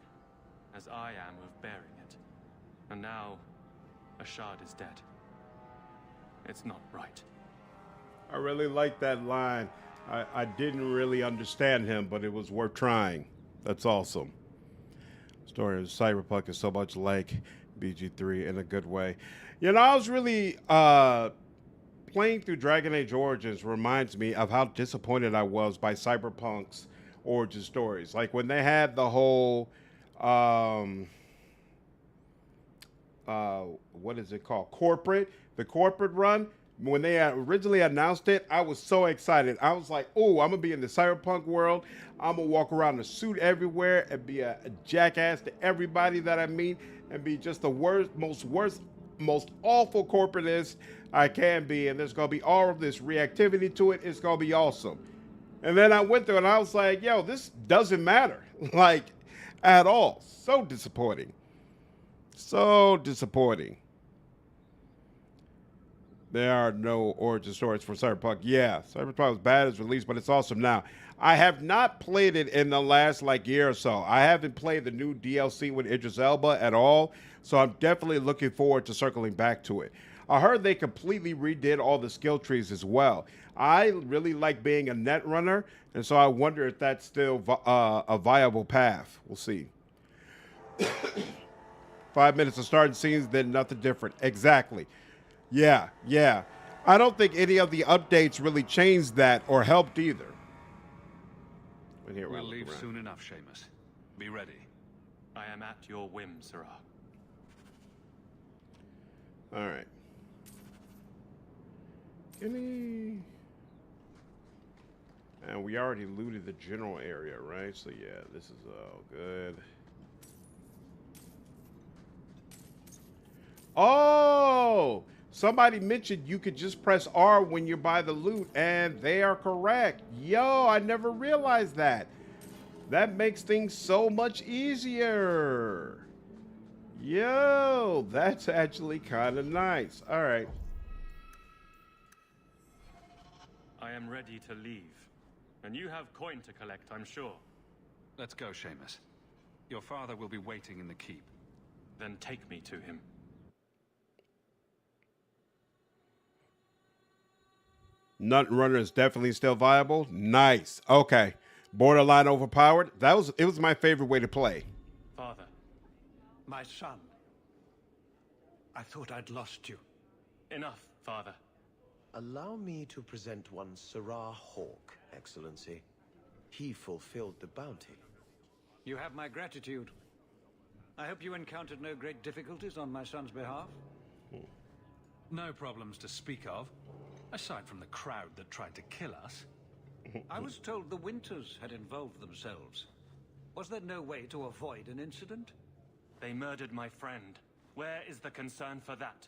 Speaker 11: as I am of bearing it. And now, Ashad is dead. It's not right.
Speaker 1: I really like that line. I didn't really understand him, but it was worth trying. That's awesome. Story of Cyberpunk is so much like BG3 in a good way. You know, I was really playing through Dragon Age Origins reminds me of how disappointed I was by Cyberpunk's origin stories. Like when they had the whole what is it called? The corporate run. When they originally announced it, I was so excited. I was like, oh, I'm going to be in the cyberpunk world. I'm going to walk around in a suit everywhere and be a jackass to everybody that I meet and be just the worst, most awful corporatist I can be. And there's going to be all of this reactivity to it. It's going to be awesome. And then I went through and I was like, yo, this doesn't matter. Like, at all. So disappointing. So disappointing. There are no origin stories for Cyberpunk. Yeah, Cyberpunk was bad as released, but it's awesome now. I have not played it in the last year or so. I haven't played the new DLC with Idris Elba at all, so I'm definitely looking forward to circling back to it. I heard they completely redid all the skill trees as well. I really like being a net runner, and so I wonder if that's still a viable path. We'll see. 5 minutes of starting scenes, then nothing different. Exactly. Yeah. I don't think any of the updates really changed that or helped either.
Speaker 2: We'll leave soon enough, Seamus. Be ready.
Speaker 11: I am at your whim, Sirrah.
Speaker 1: All right. And we already looted the general area, right? So yeah, this is all good. Oh! Somebody mentioned you could just press R when you buy the loot, and they are correct. Yo, I never realized that. That makes things so much easier. Yo, that's actually kind of nice. All right.
Speaker 11: I am ready to leave. And you have coin to collect, I'm sure.
Speaker 2: Let's go, Seamus. Your father will be waiting in the keep.
Speaker 11: Then take me to him.
Speaker 1: Nut Runner is definitely still viable. Nice. Okay. Borderline overpowered. It was my favorite way to play.
Speaker 11: Father.
Speaker 22: My son. I thought I'd lost you.
Speaker 11: Enough, Father.
Speaker 4: Allow me to present one Sirrah Hawk, Excellency. He fulfilled the bounty.
Speaker 22: You have my gratitude. I hope you encountered no great difficulties on my son's behalf.
Speaker 2: No problems to speak of. Aside from the crowd that tried to kill us.
Speaker 22: I was told the Winters had involved themselves. Was there no way to avoid an incident?
Speaker 11: They murdered my friend. Where is the concern for that?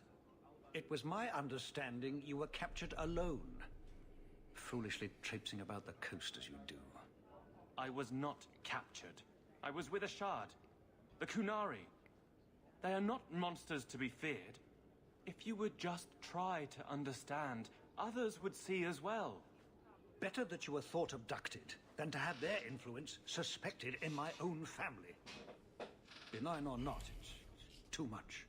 Speaker 22: It was my understanding you were captured alone. Foolishly traipsing about the coast as you do.
Speaker 11: I was not captured. I was with Ashad. The Kunari. They are not monsters to be feared. If you would just try to understand, others would see as well.
Speaker 22: Better that you were thought abducted than to have their influence suspected in my own family. Benign or not, it's too much.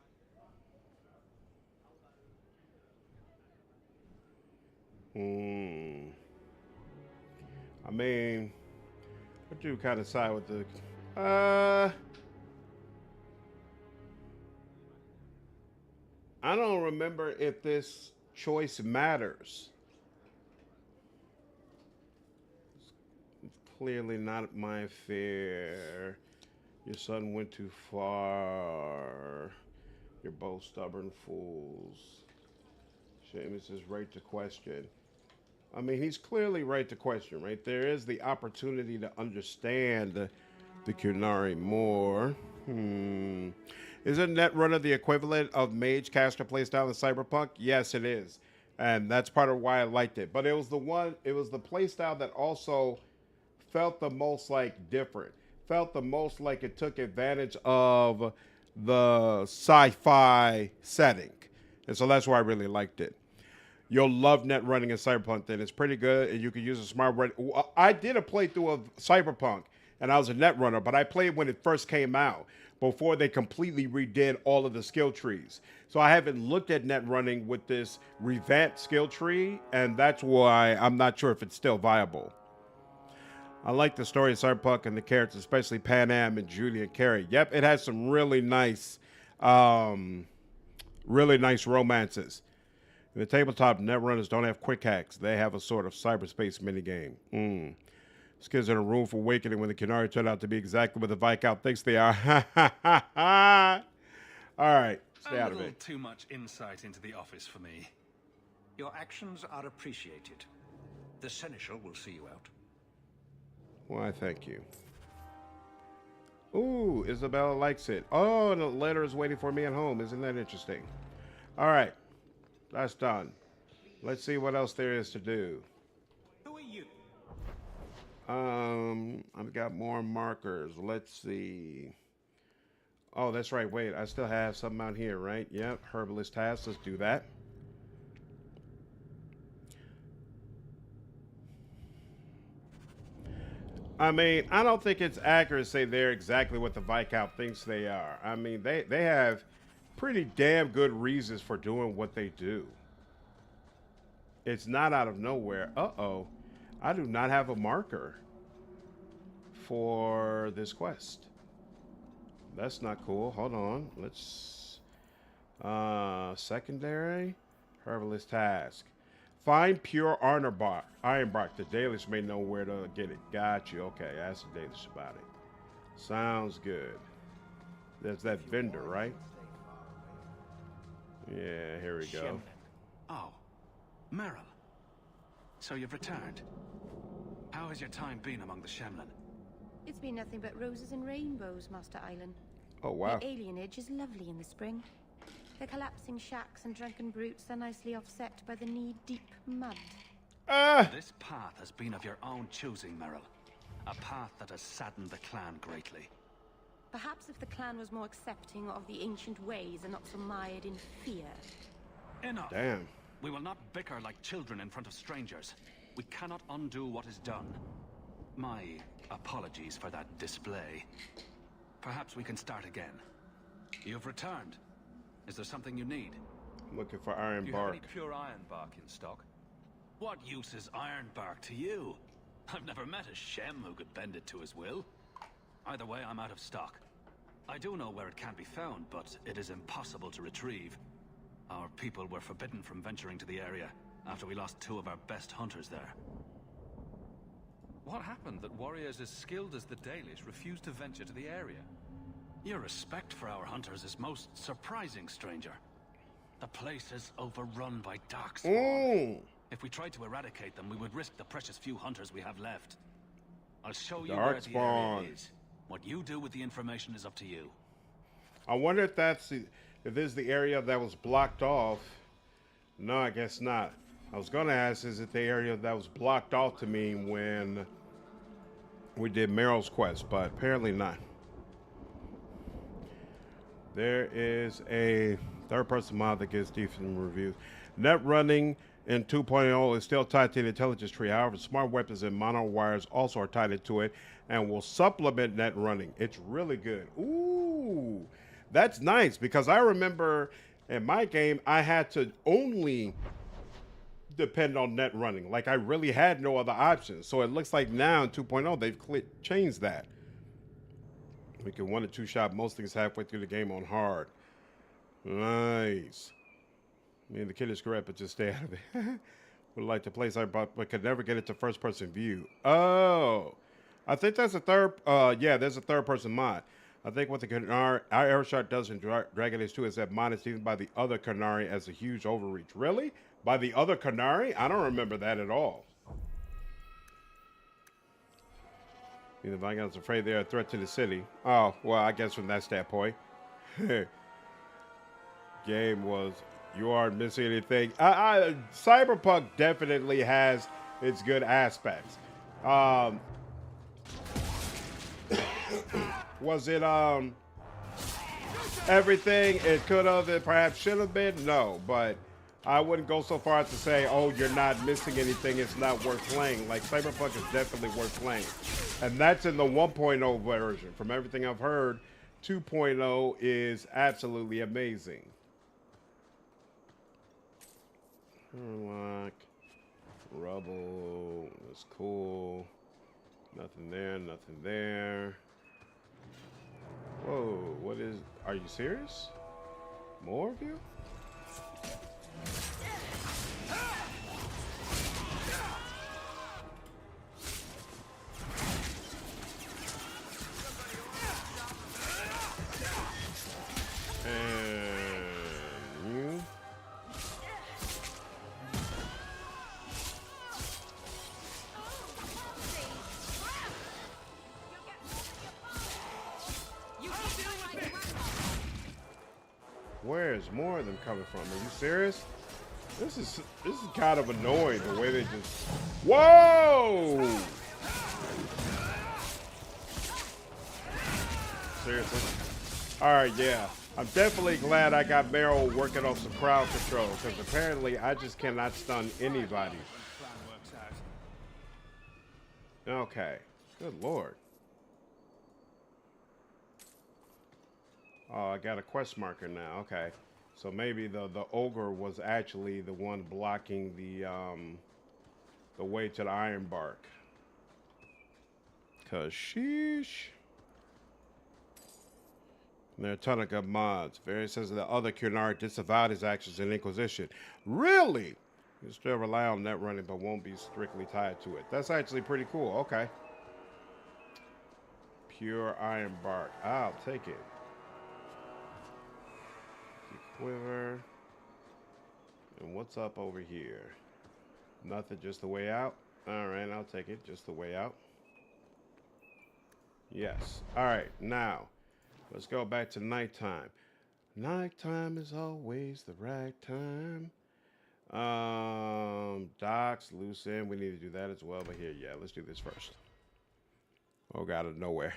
Speaker 1: I mean, what do you kind of side with the... I don't remember if this choice matters. It's clearly not my affair. Your son went too far. You're both stubborn fools. Seamus is right to question. I mean, he's clearly right to question, right? There is the opportunity to understand the Kunari more. Isn't Netrunner the equivalent of mage caster playstyle in Cyberpunk? Yes, it is. And that's part of why I liked it. But it was the playstyle that also felt the most like different. Felt the most like it took advantage of the sci-fi setting. And so that's why I really liked it. You'll love net running in Cyberpunk then. It's pretty good, and you can use a smart run. I did a playthrough of Cyberpunk, and I was a net runner, but I played when it first came out, before they completely redid all of the skill trees. So I haven't looked at net running with this revamped skill tree, and that's why I'm not sure if it's still viable. I like the story of Cyberpunk and the characters, especially Pan Am and Judy and Carrie. Yep, it has some really nice romances. In the tabletop, netrunners don't have quick hacks. They have a sort of cyberspace minigame. Skins in a room for awakening when the Kunari turn out to be exactly what the Viscount thinks they are. All right, stay out of it.
Speaker 2: A little too much insight into the office for me.
Speaker 14: Your actions are appreciated. The Seneschal will see you out.
Speaker 1: Why, thank you. Ooh, Isabela likes it. Oh, the letter is waiting for me at home. Isn't that interesting? All right. That's done. Let's see what else there is to do.
Speaker 14: Who are you?
Speaker 1: I've got more markers. Let's see. Oh, that's right. Wait, I still have something out here, right? Yep, herbalist task. Let's do that. I mean, I don't think it's accurate to say they're exactly what the Viscount thinks they are. I mean, they have pretty damn good reasons for doing what they do. It's not out of nowhere. Uh-oh. I do not have a marker for this quest. That's not cool. Hold on. Let's... secondary? Herbalist task. Find pure iron bark. The Dalish may know where to get it. Got you. Okay, ask the Dalish about it. Sounds good. There's that vendor, right? Yeah, here we go.
Speaker 16: Oh, Merrill. So you've returned. How has your time been among the Shemlin?
Speaker 6: It's been nothing but roses and rainbows, Master Island.
Speaker 1: Oh, wow.
Speaker 6: The alienage is lovely in the spring. The collapsing shacks and drunken brutes are nicely offset by the knee-deep mud.
Speaker 16: This path has been of your own choosing, Merrill. A path that has saddened the clan greatly.
Speaker 6: Perhaps if the clan was more accepting of the ancient ways and not so mired in fear.
Speaker 16: Enough.
Speaker 1: Damn.
Speaker 16: We will not bicker like children in front of strangers. We cannot undo what is done. My apologies for that display. Perhaps we can start again. You've returned. Is there something you need?
Speaker 1: Looking for iron
Speaker 2: Do you
Speaker 1: bark.
Speaker 2: have any pure iron bark in stock?
Speaker 16: What use is iron bark to you? I've never met a Shem who could bend it to his will. Either way, I'm out of stock. I do know where it can be found, but it is impossible to retrieve. Our people were forbidden from venturing to the area after we lost 2 of our best hunters there.
Speaker 2: What happened that warriors as skilled as the Dalish refused to venture to the area?
Speaker 16: Your respect for our hunters is most surprising, stranger. The place is overrun by darkspawn. If we tried to eradicate them, we would risk the precious few hunters we have left. I'll show you where the area is. What you do with the information is up to you.
Speaker 1: I wonder if that's if this is the area that was blocked off. No, I guess not. I was gonna ask, is it the area that was blocked off to me when we did Merrill's quest, but apparently not. There is a third-person mod that gets decent reviews. Net running in 2.0 is still tied to the intelligence tree. However, smart weapons and mono wires also are tied into it and will supplement net running. It's really good. Ooh, that's nice because I remember in my game I had to only depend on net running. Like, I really had no other options. So it looks like now in 2.0, they've changed that. We can 1 or 2 shot most things halfway through the game on hard. Nice. I mean, the kid is correct, but just stay out of it. Would like to play Cyberpunk, but could never get it to first-person view. Oh. I think that's a third... yeah, there's a third-person mod. I think what the Arishok does in Dragon Age 2 is that mod is seen by the other Qunari as a huge overreach. Really? By the other Qunari? I don't remember that at all. The Viscounts afraid they're a threat to the city. Oh, well, I guess from that standpoint. Game was... You aren't missing anything. Cyberpunk definitely has its good aspects. Was it everything it could have and perhaps should have been? No, but I wouldn't go so far as to say, oh, you're not missing anything, it's not worth playing. Like, Cyberpunk is definitely worth playing. And that's in the 1.0 version. From everything I've heard, 2.0 is absolutely amazing. Unlock. Rubble. That's cool. Nothing there, nothing there. Whoa, what is... Are you serious? More of you? And you? Where's more of them coming from? Are you serious? This is kind of annoying the way they just... Whoa! Seriously? All right, yeah. I'm definitely glad I got Merrill working on some crowd control, because apparently I just cannot stun anybody. Okay. Good Lord. Oh, I got a quest marker now. Okay. So maybe the ogre was actually the one blocking the way to the Iron Bark. Cause sheesh. And there are a ton of good mods. Various says the other Qunari disavowed his actions in Inquisition. Really? You still rely on net running, but won't be strictly tied to it. That's actually pretty cool. Okay. Pure Iron Bark. I'll take it. Quiver. And what's up over here? Nothing, just the way out. All right, I'll take it. Just the way out. Yes. All right, now let's go back to nighttime. Nighttime is always the right time. Docks, loose end. We need to do that as well. But here, yeah, let's do this first. Oh, God, out of nowhere.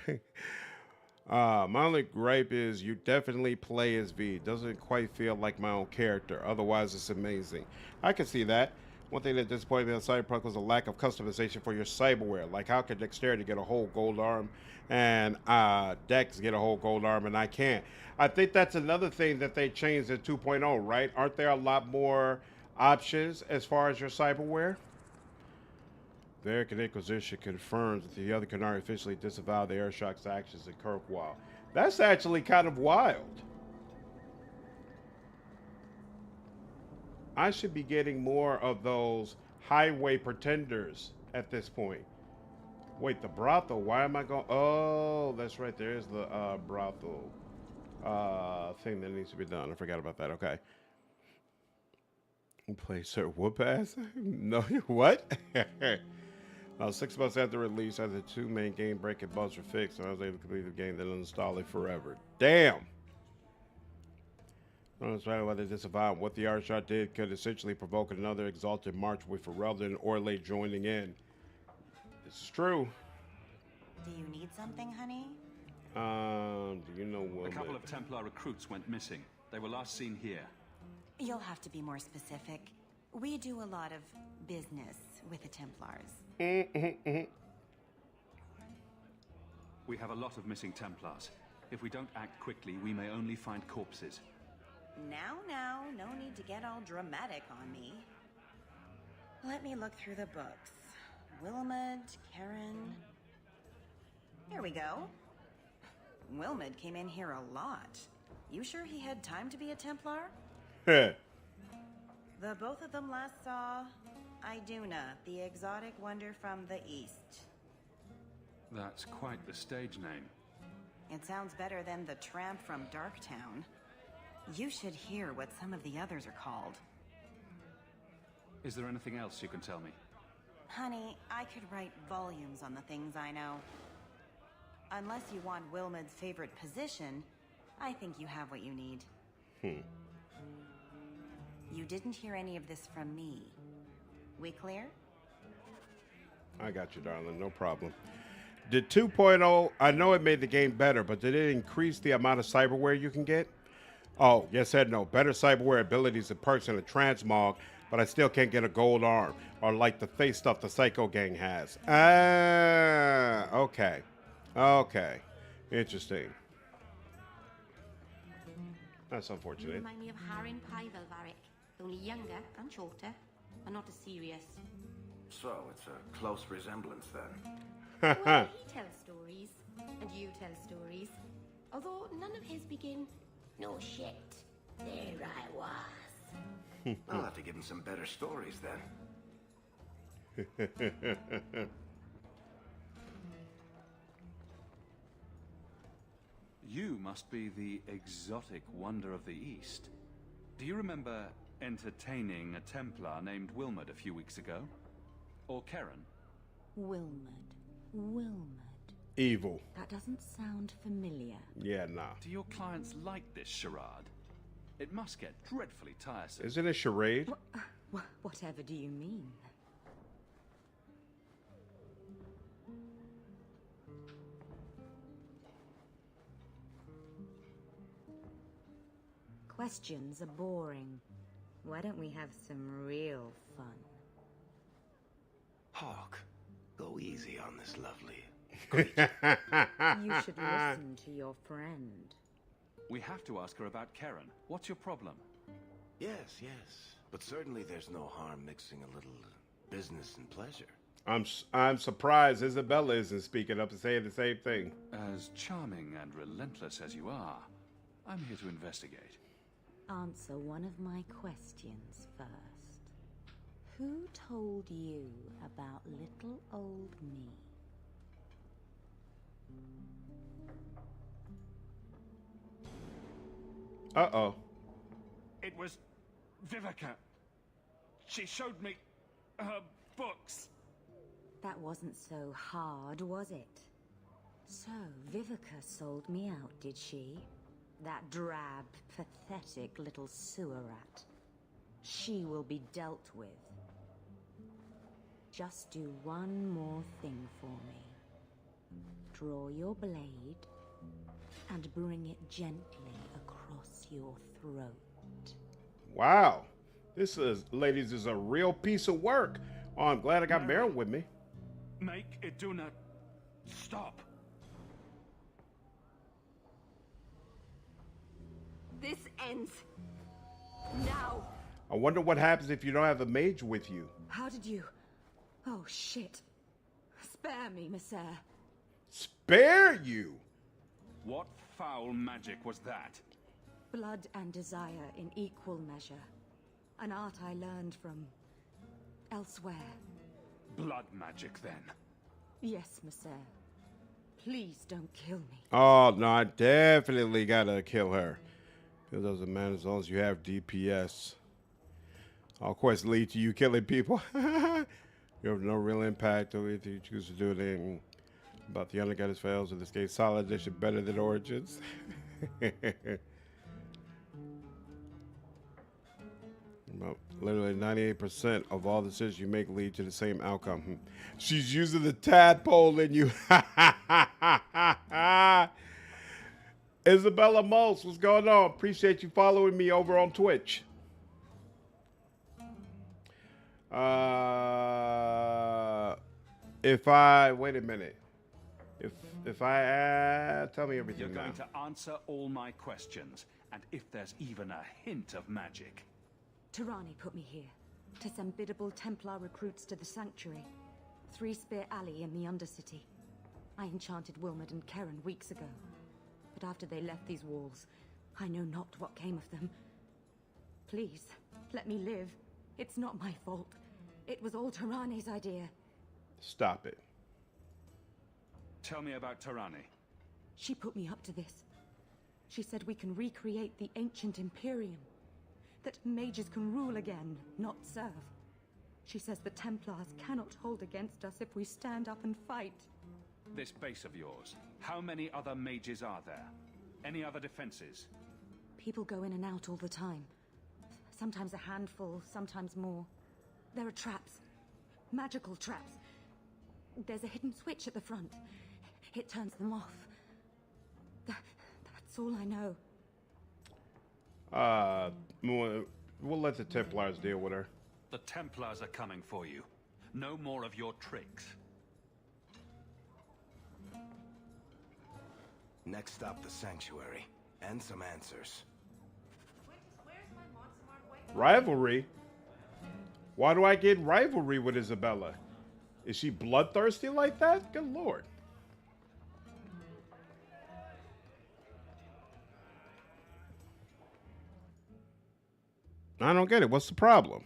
Speaker 1: My only gripe is you definitely play as V. Doesn't quite feel like my own character. Otherwise, it's amazing. I can see that. One thing that disappointed me on Cyberpunk was a lack of customization for your cyberware. Like, how can Dexterity get a whole gold arm and Dex get a whole gold arm and I can't? I think that's another thing that they changed in 2.0, right? Aren't there a lot more options as far as your cyberware? The American Inquisition confirms that the other Qunari officially disavowed the Arishok's actions in Kirkwall. That's actually kind of wild. I should be getting more of those highway pretenders at this point. Wait, the brothel? Why am I going? Oh, that's right. There is the brothel thing that needs to be done. I forgot about that. Okay. Play Sir Whoop-Ass? No, what? 6 months after release, after the 2 main game-breaking bugs were fixed, I was able to complete the game, then uninstall it forever. Damn! I don't know why they disavowed. What the Arishok did could essentially provoke another exalted march with Feynriel and Orlais joining in. This is true.
Speaker 18: Do you need something, honey?
Speaker 1: Do you know what?
Speaker 2: A couple of Templar recruits went missing. They were last seen here.
Speaker 18: You'll have to be more specific. We do a lot of business with the Templars.
Speaker 2: We have a lot of missing Templars. If we don't act quickly, we may only find corpses.
Speaker 18: Now, no need to get all dramatic on me. Let me look through the books. Wilmot, Karen... Here we go. Wilmot came in here a lot. You sure he had time to be a Templar? The both of them last saw Iduna, the exotic wonder from the east.
Speaker 2: That's quite the stage name.
Speaker 18: It sounds better than the tramp from Darktown. You should hear what some of the others are called.
Speaker 2: Is there anything else you can tell me?
Speaker 18: Honey, I could write volumes on the things I know. Unless you want Wilmot's favorite position, I think you have what you need. You didn't hear any of this from me. We clear?
Speaker 1: I got you, darling. No problem. Did 2.0, I know it made the game better, but did it increase the amount of cyberware you can get? Oh, yes and no. Better cyberware abilities and perks in a transmog, but I still can't get a gold arm, or like the face stuff the Psycho Gang has. Ah, okay. Okay. Interesting. That's
Speaker 6: You
Speaker 1: unfortunate.
Speaker 6: remind me of Harrin Pyvelvarik, only younger and shorter, and not as serious.
Speaker 14: So, it's a close resemblance then.
Speaker 6: Well, he tells stories, and you tell stories. Although none of his begin, no shit, there I was.
Speaker 14: I'll have to give him some better stories then.
Speaker 2: You must be the exotic wonder of the East. Do you remember entertaining a Templar named Wilmot a few weeks ago? Or Karen?
Speaker 8: Wilmot.
Speaker 1: Evil.
Speaker 8: That doesn't sound familiar.
Speaker 1: Yeah, nah.
Speaker 2: Do your clients like this charade? It must get dreadfully tiresome.
Speaker 1: Is it a charade?
Speaker 8: Whatever do you mean? Questions are boring. Why don't we have some real fun?
Speaker 14: Hawk, go easy on this lovely.
Speaker 8: You should listen to your friend.
Speaker 2: We have to ask her about Karen. What's your problem?
Speaker 14: Yes. But certainly there's no harm mixing a little business and pleasure.
Speaker 1: I'm surprised Isabela isn't speaking up and saying the same thing.
Speaker 2: As charming and relentless as you are, I'm here to investigate.
Speaker 8: Answer one of my questions first. Who told you about little old me?
Speaker 1: Uh-oh.
Speaker 11: It was Vivica. She showed me her books.
Speaker 8: That wasn't so hard, was it? So, Vivica sold me out, did she? That drab, pathetic little sewer rat. She will be dealt with. Just do one more thing for me. Draw your blade and bring it gently across your throat.
Speaker 1: Wow. This is, ladies, is a real piece of work. Oh, I'm glad I got Merrill with me.
Speaker 11: Make Iduna stop.
Speaker 6: This ends now.
Speaker 1: I wonder what happens if you don't have a mage with you.
Speaker 8: How did you... Oh, shit. Spare me, Messer.
Speaker 1: Spare you?
Speaker 11: What foul magic was that?
Speaker 8: Blood and desire in equal measure. An art I learned from... elsewhere.
Speaker 11: Blood magic, then?
Speaker 8: Yes, Messer. Please don't kill me.
Speaker 1: Oh, no, I definitely gotta kill her. It doesn't matter as long as you have DPS. Of course, lead to you killing people. You have no real impact or if you choose to do anything about the Underguided fails in this game. Solid edition better than Origins. About literally 98% of all decisions you make lead to the same outcome. She's using the tadpole in you. Isabela Mose, what's going on? Appreciate you following me over on Twitch. If I wait a minute, if I tell me everything.
Speaker 2: You're
Speaker 1: now.
Speaker 2: going to answer all my questions, and if there's even a hint of magic.
Speaker 8: Tirani put me here. To send biddable Templar recruits to the Sanctuary. Three Spear Alley in the Undercity. I enchanted Wilmot and Keren weeks ago. But after they left these walls, I know not what came of them. Please, let me live. It's not my fault. It was all Tarane's idea.
Speaker 1: Stop it.
Speaker 16: Tell me about Tarane.
Speaker 8: She put me up to this. She said we can recreate the ancient Imperium. That mages can rule again, not serve. She says the Templars cannot hold against us if we stand up and fight.
Speaker 16: This base of yours, how many other mages are there? Any other defenses?
Speaker 8: People go in and out all the time. Sometimes a handful, sometimes more. There are traps. Magical traps. There's a hidden switch at the front. It turns them off. That's all I know.
Speaker 1: We'll let the Templars deal with her.
Speaker 16: The Templars are coming for you. No more of your tricks.
Speaker 14: Next stop, the Sanctuary. And some answers.
Speaker 1: Rivalry? Why do I get rivalry with Isabela? Is she bloodthirsty like that? Good lord. I don't get it. What's the problem?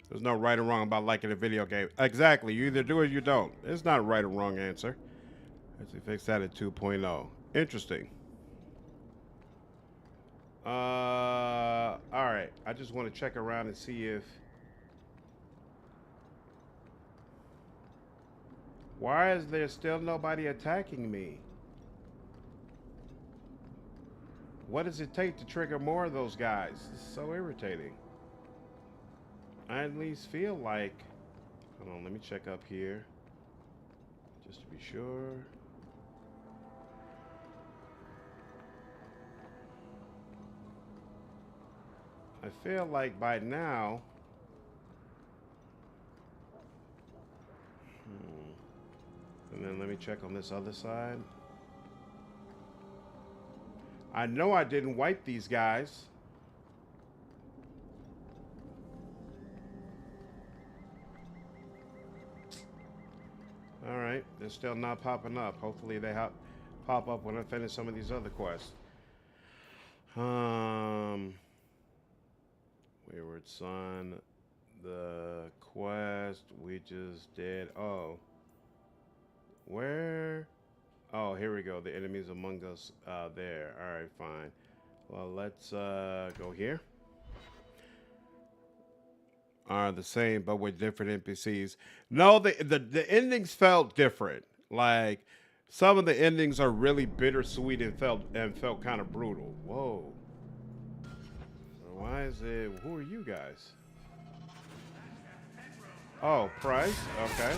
Speaker 1: There's no right or wrong about liking a video game. Exactly. You either do or you don't. There's not a right or wrong answer. Let's fix that at 2.0. Interesting. Alright. I just want to check around and see if... Why is there still nobody attacking me? What does it take to trigger more of those guys? It's so irritating. I at least feel like... Hold on, let me check up here. Just to be sure. I feel like by now... And then let me check on this other side. I know I didn't wipe these guys. All right, they're still not popping up. Hopefully they pop up when I finish some of these other quests. Wayward Son, the quest we just did. Oh, where? Oh, here we go. The enemies among us there. All right, fine. Well, let's go here. Are the same, but with different NPCs. No, the endings felt different. Like some of the endings are really bittersweet and felt kind of brutal. Whoa. So why is it? Who are you guys? Oh, Price. Okay.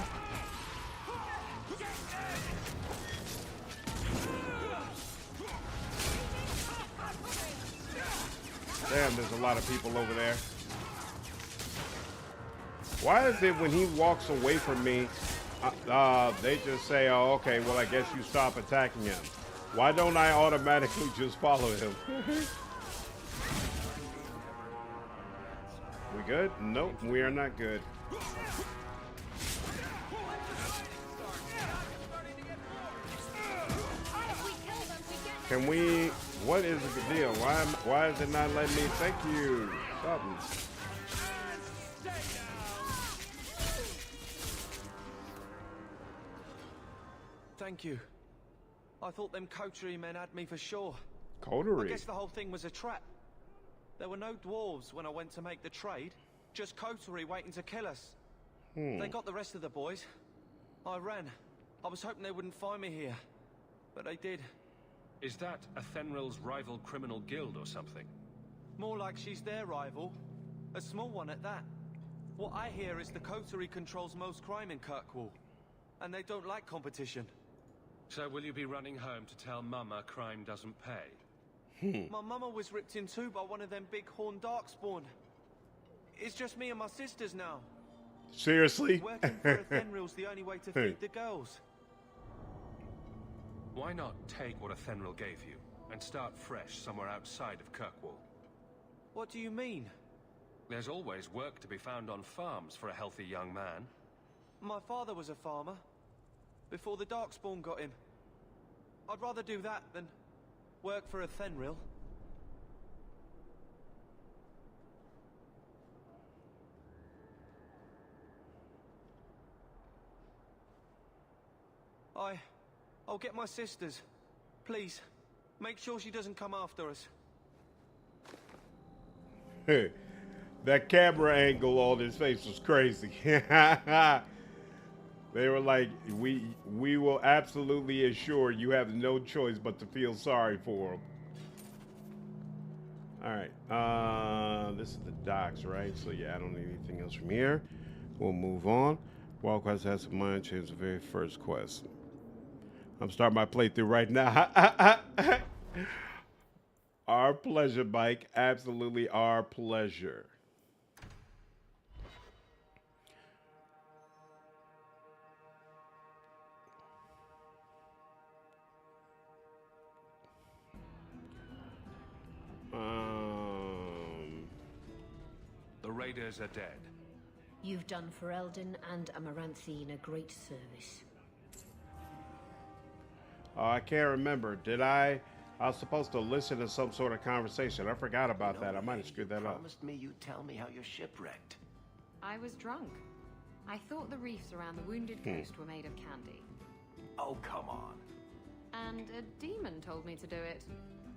Speaker 1: Damn, there's a lot of people over there. Why is it when he walks away from me, they just say, oh, okay, well, I guess you stop attacking him. Why don't I automatically just follow him? We good? Nope, we are not good. Can we, what is the deal? Why is it not letting me, thank you, something.
Speaker 19: Thank you. I thought them coterie men had me for sure.
Speaker 1: Coterie?
Speaker 19: I guess the whole thing was a trap. There were no dwarves when I went to make the trade. Just coterie waiting to kill us. They got the rest of the boys. I ran. I was hoping they wouldn't find me here. But they did.
Speaker 2: Is that Feynriel's rival criminal guild or something?
Speaker 19: More like she's their rival. A small one at that. What I hear is the coterie controls most crime in Kirkwall. And they don't like competition.
Speaker 2: So will you be running home to tell Mama crime doesn't pay?
Speaker 19: My mama was ripped in two by one of them big horned darkspawn. It's just me and my sisters now.
Speaker 1: Seriously?
Speaker 19: Working for Feynriel's the only way to feed the girls.
Speaker 2: Why not take what Feynriel gave you and start fresh somewhere outside of Kirkwall?
Speaker 19: What do you mean?
Speaker 2: There's always work to be found on farms for a healthy young man.
Speaker 19: My father was a farmer. Before the Darkspawn got him. I'd rather do that than work for a Feynriel. I'll get my sisters. Please, make sure she doesn't come after us.
Speaker 1: That camera angle on his face was crazy. They were like, we will absolutely assure you have no choice but to feel sorry for him. All right, this is the docks, right? So yeah, I don't need anything else from here. We'll move on. Wild Quest has some mind change the very first quest. I'm starting my playthrough right now. Our pleasure, Mike. Absolutely our pleasure.
Speaker 2: The raiders are dead.
Speaker 5: You've done Ferelden and Amaranthine a great service.
Speaker 1: I can't remember. I was supposed to listen to some sort of conversation. I forgot about that. I might have screwed that up.
Speaker 14: Promised me you'd tell me how you're shipwrecked.
Speaker 5: I was drunk. I thought the reefs around the Wounded Coast were made of candy.
Speaker 14: Oh, come on.
Speaker 5: And a demon told me to do it.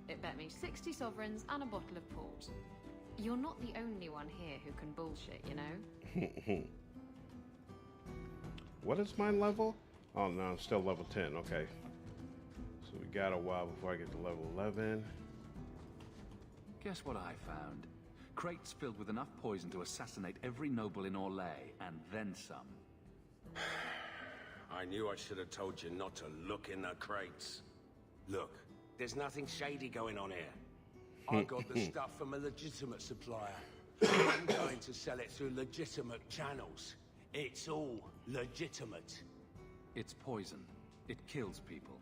Speaker 5: It bet me 60 sovereigns and a bottle of port. You're not the only one here who can bullshit, you know?
Speaker 1: What is my level? Oh, no, I'm still level 10. Okay. So we got a while before I get to level 11.
Speaker 16: Guess what I found? Crates filled with enough poison to assassinate every noble in Orlais, and then some.
Speaker 14: I knew I should have told you not to look in the crates. Look, there's nothing shady going on here. I got the stuff from a legitimate supplier. I'm going to sell it through legitimate channels. It's all legitimate.
Speaker 16: It's poison. It kills people.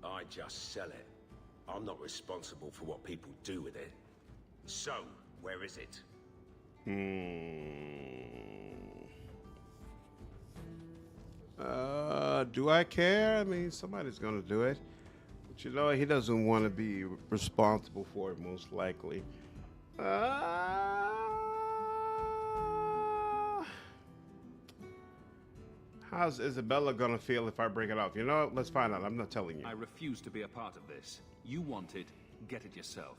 Speaker 14: I just sell it. I'm not responsible for what people do with it. So, where is it?
Speaker 1: Do I care? I mean, somebody's gonna do it. But you know, he doesn't want to be responsible for it, most likely. How's Isabela gonna feel if I bring it up? You know what? Let's find out. I'm not telling you.
Speaker 16: I refuse to be a part of this. You want it, get it yourself.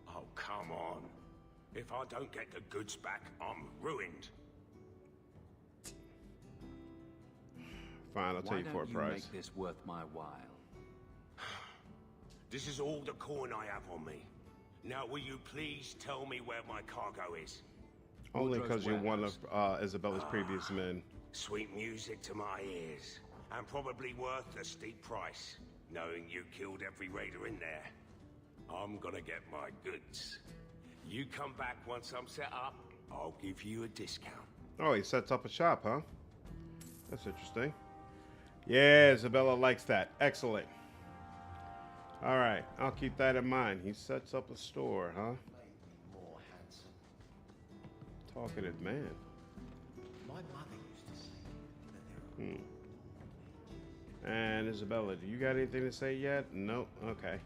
Speaker 14: Oh, come on. If I don't get the goods back, I'm ruined.
Speaker 1: Fine, I'll tell you for a price.
Speaker 16: Why don't you make this worth my while?
Speaker 14: This is all the coin I have on me. Now, will you please tell me where my cargo is?
Speaker 1: Only because you're one of Isabela's previous men.
Speaker 14: Sweet music to my ears. And probably worth a steep price, knowing you killed every raider in there. I'm gonna get my goods. You come back once I'm set up, I'll give you a discount.
Speaker 1: Oh, he sets up a shop, huh? That's interesting. Yeah, Isabela likes that. Excellent. All right, I'll keep that in mind. He sets up a store, huh?
Speaker 14: More handsome.
Speaker 1: Talkative man.
Speaker 14: My mother used to say that
Speaker 1: And Isabela, do you got anything to say yet? Nope. Okay.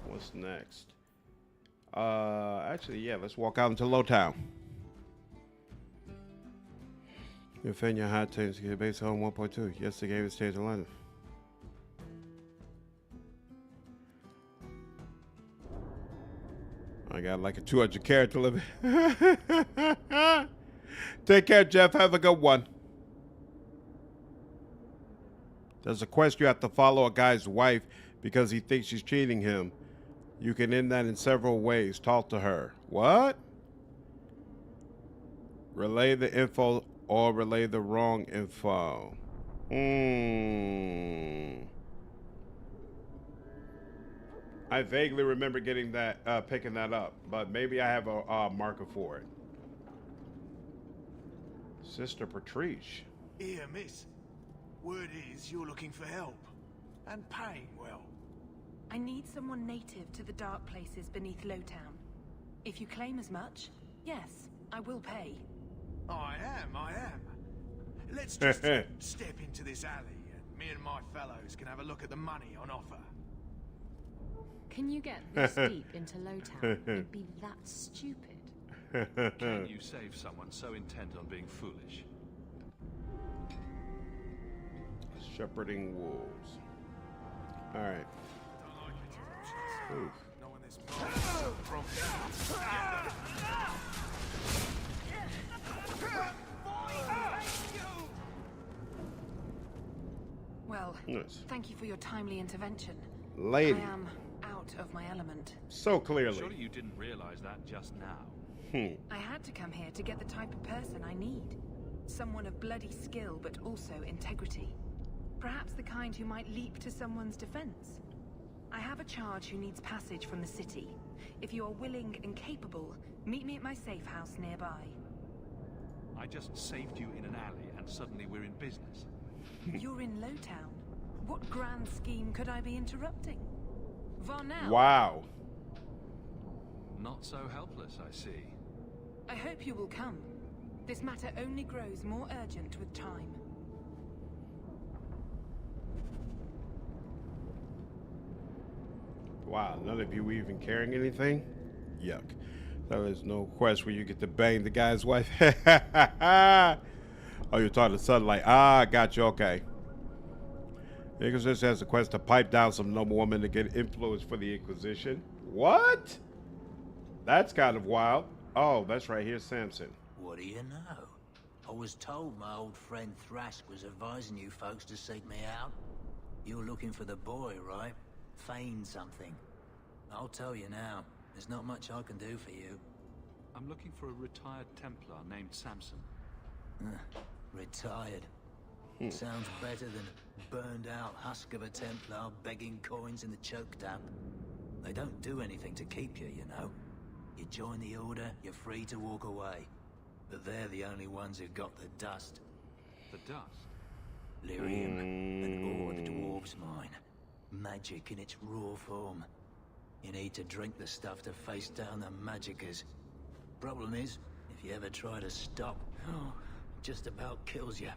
Speaker 1: What's next? Actually, yeah, let's walk out into Lowtown. Defend your high teams to get base on 1.2. Yes, the game is changed in London. I got like a 200 character limit. Take care, Jeff. Have a good one. There's a quest you have to follow a guy's wife because he thinks she's cheating him. You can end that in several ways. Talk to her. What? Relay the info or relay the wrong info. I vaguely remember getting that, picking that up, but maybe I have a marker for it. Sister Patrice.
Speaker 10: Here, miss. Word is you're looking for help. And paying well.
Speaker 9: I need someone native to the dark places beneath Lowtown. If you claim as much, yes, I will pay.
Speaker 10: I am. Let's just step into this alley, and me and my fellows can have a look at the money on offer.
Speaker 9: Can you get this deep into Lowtown and be that stupid?
Speaker 2: Can you save someone so intent on being foolish?
Speaker 1: Shepherding wolves. All right. Oof.
Speaker 9: Well,
Speaker 1: Nice.
Speaker 9: thank you for your timely intervention.
Speaker 1: Lady.
Speaker 9: I am out of my element.
Speaker 1: So clearly.
Speaker 2: Surely you didn't realize that just now.
Speaker 9: I had to come here to get the type of person I need. Someone of bloody skill, but also integrity. Perhaps the kind who might leap to someone's defense. I have a charge who needs passage from the city. If you are willing and capable, meet me at my safe house nearby.
Speaker 2: I just saved you in an alley and suddenly we're in business.
Speaker 9: You're in Lowtown. What grand scheme could I be interrupting? Varnell.
Speaker 1: Wow.
Speaker 2: Not so helpless, I see.
Speaker 9: I hope you will come. This matter only grows more urgent with time.
Speaker 1: Wow, none of you even carrying anything? Yuck. There is no quest where you get to bang the guy's wife. Oh, you're talking to Sunlight. Ah, got you. Okay. Inquisition has a quest to pipe down some noble woman to get influence for the Inquisition. What? That's kind of wild. Oh, that's right. Here's Samson.
Speaker 3: What do you know? I was told my old friend Thrask was advising you folks to seek me out. You're looking for the boy, right? Feign something. I'll tell you now, there's not much I can do for you.
Speaker 2: I'm looking for a retired Templar named Samson.
Speaker 3: Retired. Sounds better than burned out husk of a Templar begging coins in the choke damp. They don't do anything to keep you, you know. You join the Order, you're free to walk away. But they're the only ones who've got the dust.
Speaker 2: The dust?
Speaker 3: Lyrium, an ore the dwarves mine. Magic in its raw form. You need to drink the stuff to face down the magicers. Problem is, if you ever try to stop, it just about kills you.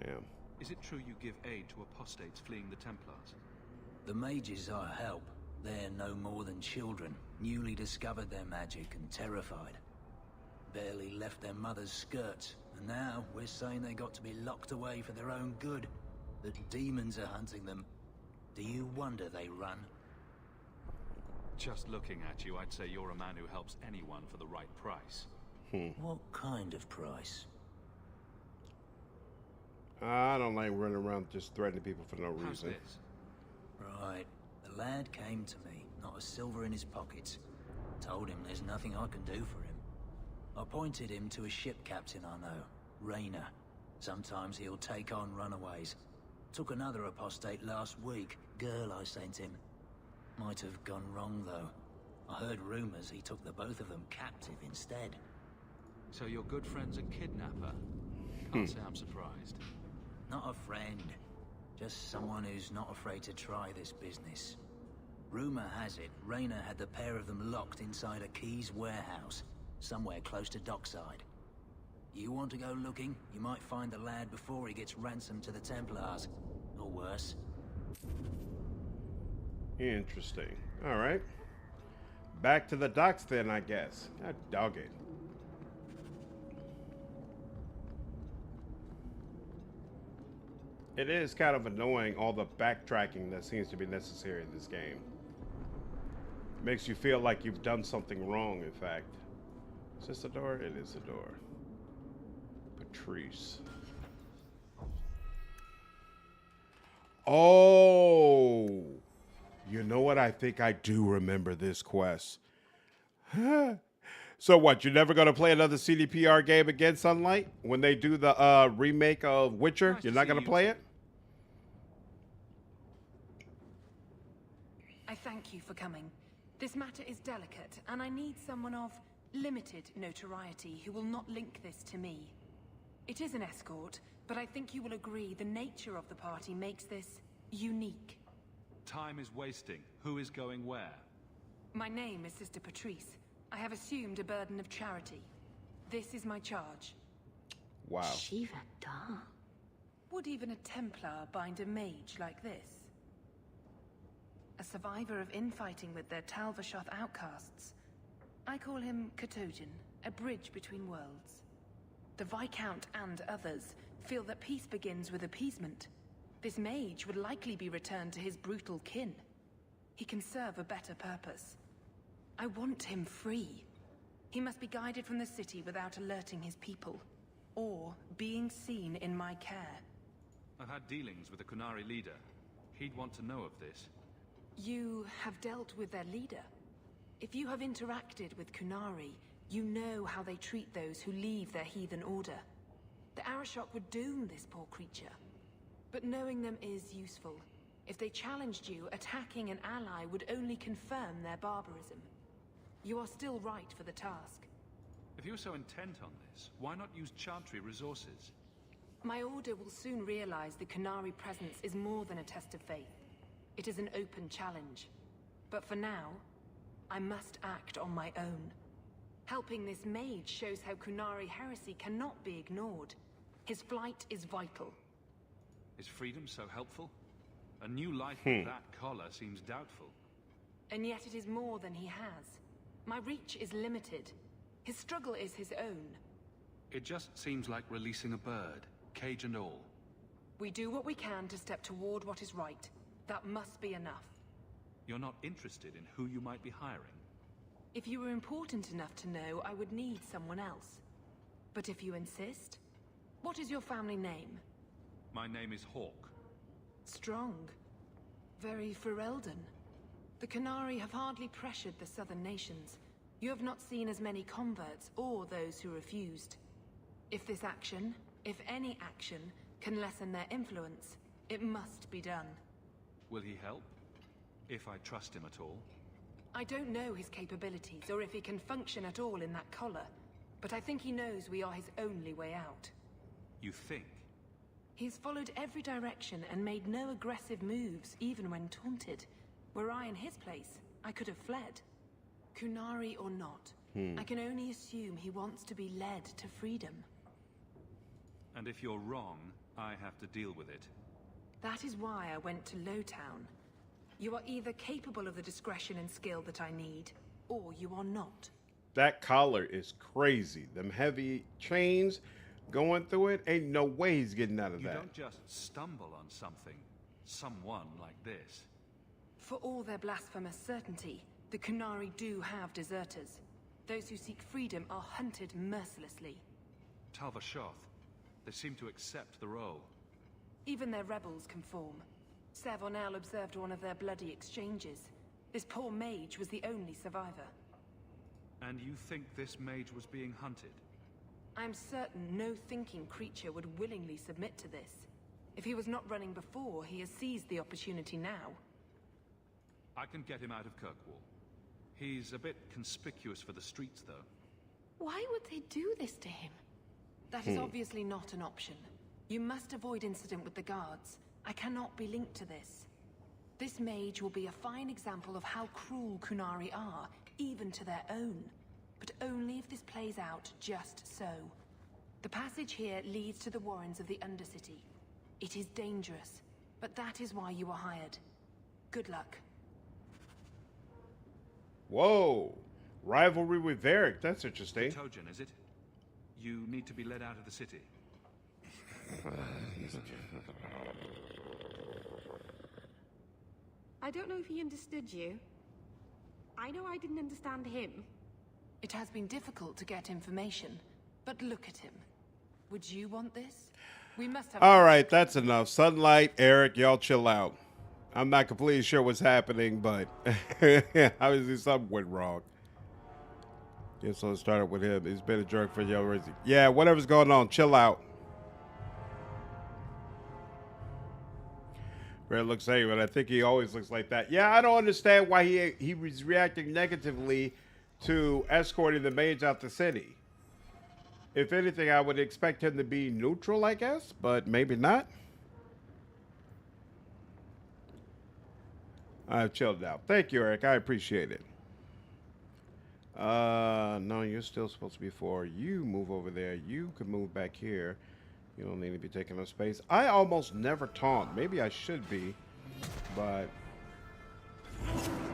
Speaker 1: Damn.
Speaker 2: Is it true you give aid to apostates fleeing the Templars?
Speaker 3: The mages I help, they're no more than children, newly discovered their magic and terrified. Barely left their mother's skirts, and now we're saying they got to be locked away for their own good. The demons are hunting them. Do you wonder they run?
Speaker 2: Just looking at you, I'd say you're a man who helps anyone for the right price.
Speaker 3: What kind of price?
Speaker 1: I don't like running around just threatening people for no
Speaker 2: How's
Speaker 1: reason.
Speaker 2: this?
Speaker 3: Right. The lad came to me, not a silver in his pockets. Told him there's nothing I can do for him. I pointed him to a ship captain I know, Rayner. Sometimes he'll take on runaways. Took another apostate last week, girl I sent him. Might have gone wrong though. I heard rumors he took the both of them captive instead.
Speaker 2: So your good friend's a kidnapper? Can't say I'm surprised.
Speaker 3: Not a friend. Just someone who's not afraid to try this business. Rumor has it, Rayner had the pair of them locked inside a Keys warehouse, somewhere close to dockside. You want to go looking, you might find the lad before he gets ransomed to the Templars. Or worse.
Speaker 1: Interesting. All right. Back to the docks then, I guess. God dog it. It is kind of annoying, all the backtracking that seems to be necessary in this game. Makes you feel like you've done something wrong, in fact. Is this a door? It is a door. Patrice. Oh! You know what? I think I do remember this quest. So what, you're never going to play another CDPR game again, Sunlight? When they do the remake of Witcher, you're not going to play it?
Speaker 9: I thank you for coming. This matter is delicate, and I need someone of limited notoriety who will not link this to me. It is an escort, but I think you will agree the nature of the party makes this unique.
Speaker 2: Time is wasting. Who is going where?
Speaker 9: My name is Sister Patrice. I have assumed a burden of charity. This is my charge.
Speaker 1: Wow.
Speaker 8: Shiva Da.
Speaker 9: Would even a Templar bind a mage like this? A survivor of infighting with their Talvashoth outcasts. I call him Katojan, a bridge between worlds. The Viscount and others feel that peace begins with appeasement. This mage would likely be returned to his brutal kin. He can serve a better purpose. I want him free. He must be guided from the city without alerting his people, or being seen in my care.
Speaker 2: I've had dealings with the Kunari leader. He'd want to know of this.
Speaker 9: You have dealt with their leader. If you have interacted with Kunari, you know how they treat those who leave their heathen order. The Arishok would doom this poor creature. But knowing them is useful. If they challenged you, attacking an ally would only confirm their barbarism. You are still right for the task.
Speaker 2: If you're so intent on this, why not use Chantry resources?
Speaker 9: My order will soon realize the Kunari presence is more than a test of faith. It is an open challenge. But for now, I must act on my own. Helping this mage shows how Kunari heresy cannot be ignored. His flight is vital.
Speaker 2: Is freedom so helpful? A new life with that collar seems doubtful.
Speaker 9: And yet it is more than he has. My reach is limited. His struggle is his own.
Speaker 2: It just seems like releasing a bird, cage and all.
Speaker 9: We do what we can to step toward what is right. That must be enough.
Speaker 2: You're not interested in who you might be hiring?
Speaker 9: If you were important enough to know, I would need someone else. But if you insist, what is your family name?
Speaker 2: My name is Hawk.
Speaker 9: Strong. Very Ferelden. The Kunari have hardly pressured the southern nations. You have not seen as many converts or those who refused. If this action, if any action, can lessen their influence, it must be done.
Speaker 2: Will he help? If I trust him at all?
Speaker 9: I don't know his capabilities or if he can function at all in that collar, but I think he knows we are his only way out.
Speaker 2: You think?
Speaker 9: He's followed every direction and made no aggressive moves, even when taunted. Were I in his place, I could have fled. Kunari or not, I can only assume he wants to be led to freedom.
Speaker 2: And if you're wrong, I have to deal with it.
Speaker 9: That is why I went to Lowtown. You are either capable of the discretion and skill that I need, or you are not.
Speaker 1: That collar is crazy. Them heavy chains going through it, ain't no way he's getting out of that.
Speaker 2: You don't just stumble on someone like this.
Speaker 9: For all their blasphemous certainty, the Kunari do have deserters. Those who seek freedom are hunted mercilessly.
Speaker 2: Talvashoth, they seem to accept the role.
Speaker 9: Even their rebels conform. Savonel observed one of their bloody exchanges. This poor mage was the only survivor.
Speaker 2: And you think this mage was being hunted?
Speaker 9: I'm certain no thinking creature would willingly submit to this. If he was not running before, he has seized the opportunity now.
Speaker 2: I can get him out of Kirkwall. He's a bit conspicuous for the streets, though.
Speaker 9: Why would they do this to him? That is obviously not an option. You must avoid incident with the guards. I cannot be linked to this. This mage will be a fine example of how cruel Kunari are, even to their own. But only if this plays out just so. The passage here leads to the warrens of the Undercity. It is dangerous, but that is why you are hired. Good luck.
Speaker 1: Whoa. Rivalry with Varric. That's interesting.
Speaker 2: Tojan, is it? You need to be led out of the city.
Speaker 6: I don't know if he understood you. I know I didn't understand him.
Speaker 9: It has been difficult to get information, but look at him. Would you want this? We must have...
Speaker 1: All right, that's enough. Sunlight, Eric, y'all chill out. I'm not completely sure what's happening, but obviously something went wrong. Yeah, so let's start with him. He's been a jerk for y'all. Yeah, whatever's going on, chill out. Red looks angry, but I think he always looks like that. Yeah, I don't understand why he was reacting negatively to escorting the mage out the city. If anything, I would expect him to be neutral, I guess, but maybe not. I've chilled out. Thank you, Eric. I appreciate it. No, you're still supposed to be 4. You move over there. You can move back here. You don't need to be taking up space. I almost never taunt. Maybe I should be, but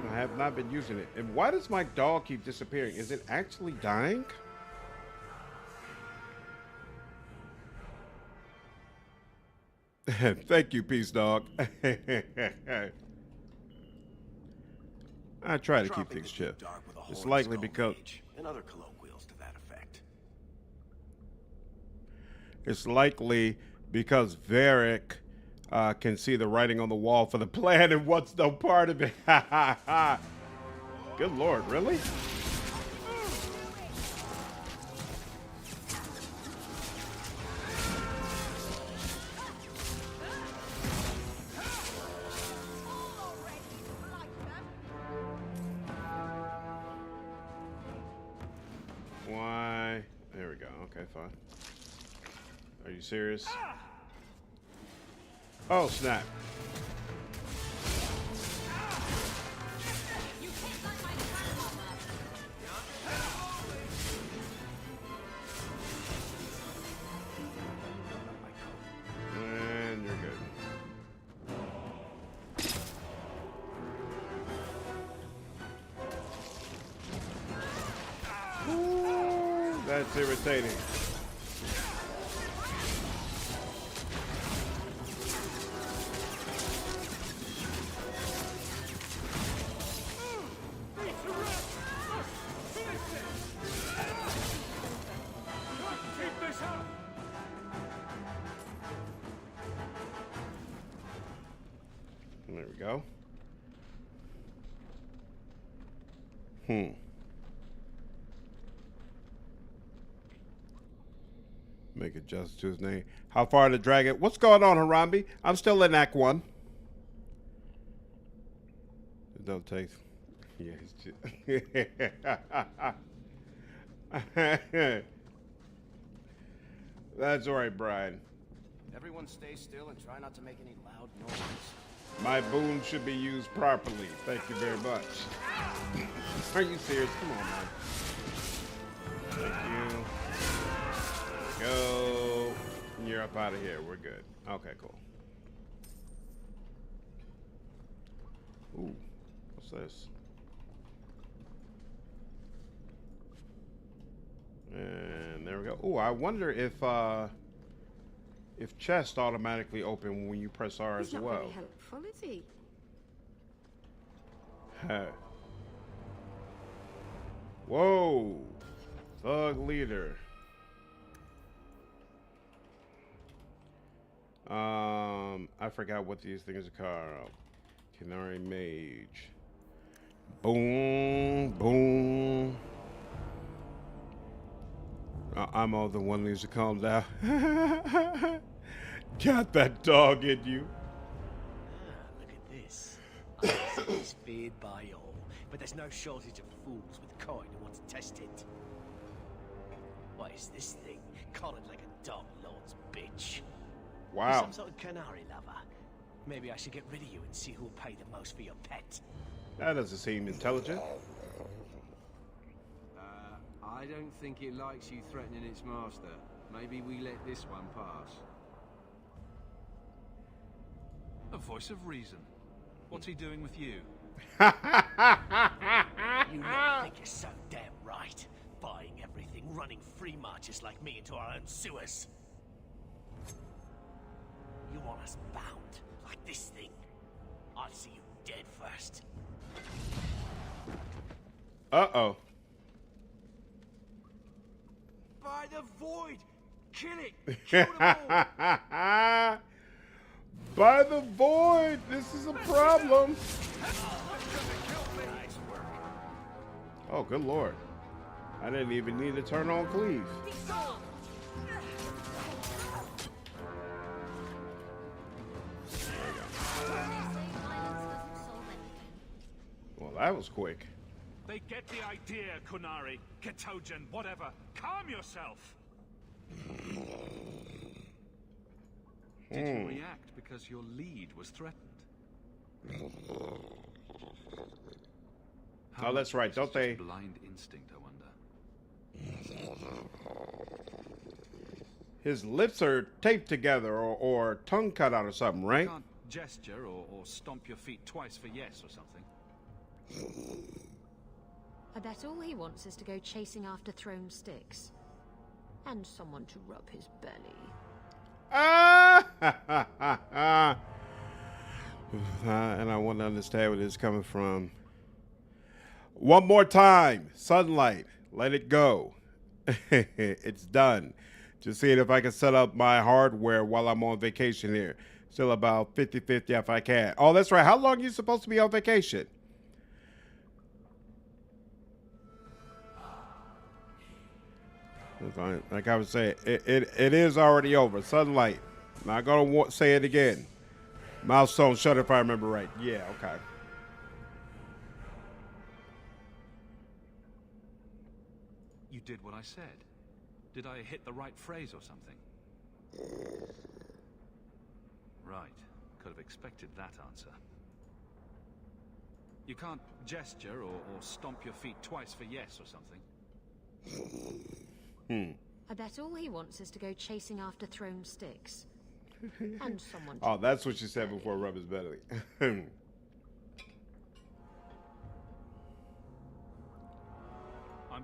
Speaker 1: I have not been using it. And why does my dog keep disappearing? Is it actually dying? Thank you, Peace Dog. I try to keep things chill. It's likely because
Speaker 4: and other colloquials to that effect.
Speaker 1: it's likely because Varric can see the writing on the wall for the plan and wants no part of it. Good Lord, really? Why? There we go. Okay, fine. Are you serious? Oh, snap. And you're good. Ooh, that's irritating. There we go. Make it justice to his name. How far to drag it? What's going on, Harambe? I'm still in Act 1. It don't take... Yeah, he's just... That's all right, Brian.
Speaker 12: Everyone stay still and try not to make any loud noise.
Speaker 1: My boom should be used properly. Thank you very much. Are you serious? Come on, man. Thank you. Go. You're up out of here. We're good. Okay, cool. Ooh, what's this? And there we go. Ooh, I wonder if chest automatically open when you press R as well.
Speaker 6: Very helpful, is he?
Speaker 1: Whoa, thug leader. I forgot what these things are called. Canary mage. Boom, boom. I'm all the one who calms down. Got that dog in you.
Speaker 12: Look at this. This is feared by all, but there's no shortage of fools with coin who want to test it. What is this thing? Collared like a dog lord's bitch.
Speaker 1: Wow.
Speaker 12: You're some sort of canary lover. Maybe I should get rid of you and see who'll pay the most for your pet.
Speaker 1: That doesn't seem intelligent.
Speaker 13: I don't think it likes you threatening its master. Maybe we let this one pass.
Speaker 2: A voice of reason. What's he doing with you?
Speaker 12: You lot think you're so damn right. Buying everything, running free marches like me into our own sewers. You want us bound, like this thing? I'll see you dead first.
Speaker 1: Uh-oh.
Speaker 12: By the void! Kill it! Kill them all!
Speaker 1: By the void! This is a problem. Oh, good lord. I didn't even need to turn on cleave. Well, that was quick.
Speaker 11: They get the idea, Kunari, Ketogen, whatever. Calm yourself.
Speaker 2: Did you react because your lead was threatened?
Speaker 1: Oh, that's right. Don't they?
Speaker 2: Blind instinct, I wonder.
Speaker 1: His lips are taped together or tongue cut out or something, right?
Speaker 16: You can't gesture or stomp your feet twice for yes or something.
Speaker 5: I bet all he wants is to go chasing after thrown sticks. And someone to rub his belly.
Speaker 1: And I want to understand where this is coming from. One more time. Sunlight. Let it go. It's done. Just seeing if I can set up my hardware while I'm on vacation here. Still about 50-50 if I can. Oh, that's right. How long are you supposed to be on vacation? Like I was saying, it is already over. Sunlight. Not going to say it again. Milestone shut if I remember right. Yeah, okay.
Speaker 2: You did what I said. Did I hit the right phrase or something? Right. Could have expected that answer.
Speaker 16: You can't gesture or stomp your feet twice for yes or something.
Speaker 5: I bet all he wants is to go chasing after thrown sticks. And someone.
Speaker 1: Oh, that's what you said before rub his belly.
Speaker 2: I'm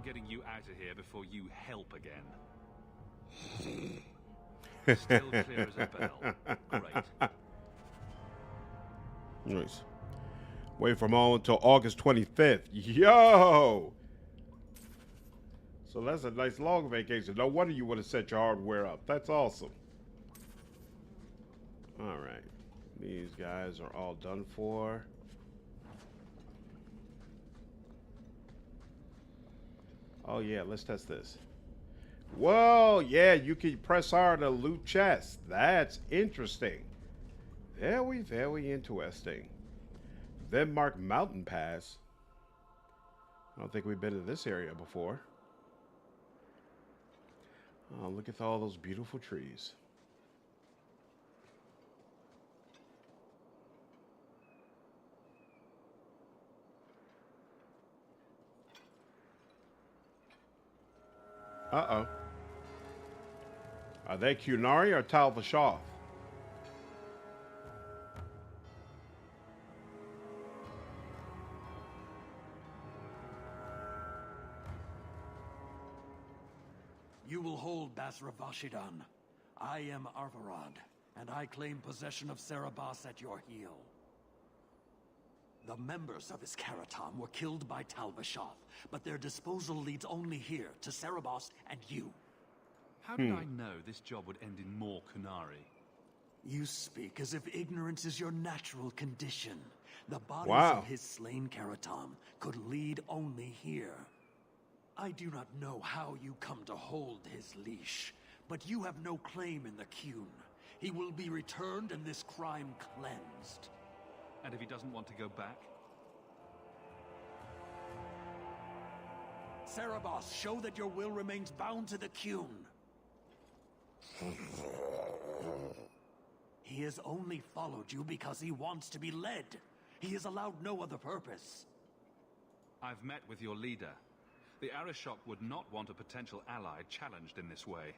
Speaker 2: getting you out of here before you help again. Still clear as a bell. Great.
Speaker 1: Nice. Wait from home until August 25th. Yo! So that's a nice long vacation. No wonder you want to set your hardware up. That's awesome. All right. These guys are all done for. Oh, yeah. Let's test this. Whoa. Yeah, you can press R to loot chests. That's interesting. Very interesting. Denmark Mountain Pass. I don't think we've been to this area before. Oh, look at all those beautiful trees. Uh-oh. Are they Qunari or Tal Vashoth?
Speaker 17: You will hold Basravashidan. I am Arvarad, and I claim possession of Serabas at your heel. The members of his Karatam were killed by Tal Vashoth, but their disposal leads only here, to Serabas and you.
Speaker 2: How did I know this job would end in more Qunari?
Speaker 17: You speak as if ignorance is your natural condition. The bodies of his slain Karatam could lead only here. I do not know how you come to hold his leash, but you have no claim in the Qun. He will be returned and this crime cleansed.
Speaker 2: And if he doesn't want to go back?
Speaker 17: Serabas, show that your will remains bound to the Qun. He has only followed you because he wants to be led. He has allowed no other purpose.
Speaker 2: I've met with your leader. The Arishok would not want a potential ally challenged in this way.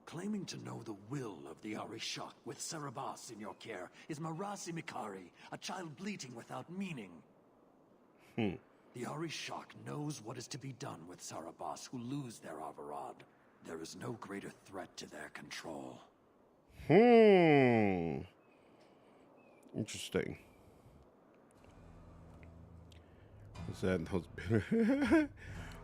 Speaker 17: Claiming to know the will of the Arishok with Serabas in your care is Morozik75, a child bleating without meaning. The Arishok knows what is to be done with Serabas who lose their Arvarad. There is no greater threat to their control.
Speaker 1: Interesting. Is that those?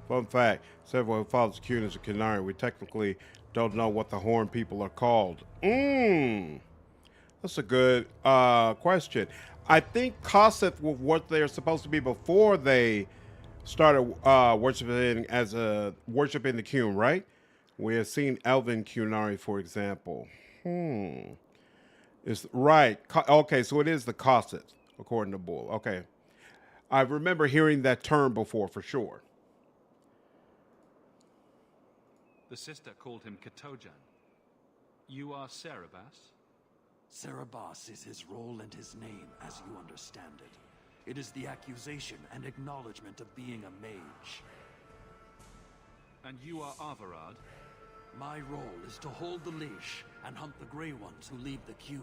Speaker 1: Fun fact, several follows Qun as a Qunari. We technically don't know what the Horn people are called. That's a good question. I think Kosseth was what they're supposed to be before they started worshiping the Qun, right? We have seen Elven Qunari, for example. It's right. Okay, so it is the Kosseth, according to Bull. Okay. I remember hearing that term before, for sure.
Speaker 2: The sister called him Katojan. You are Serabas?
Speaker 17: Serabas is his role and his name, as you understand it. It is the accusation and acknowledgement of being a mage.
Speaker 2: And you are Averard?
Speaker 17: My role is to hold the leash and hunt the Grey Ones who leave the Qun.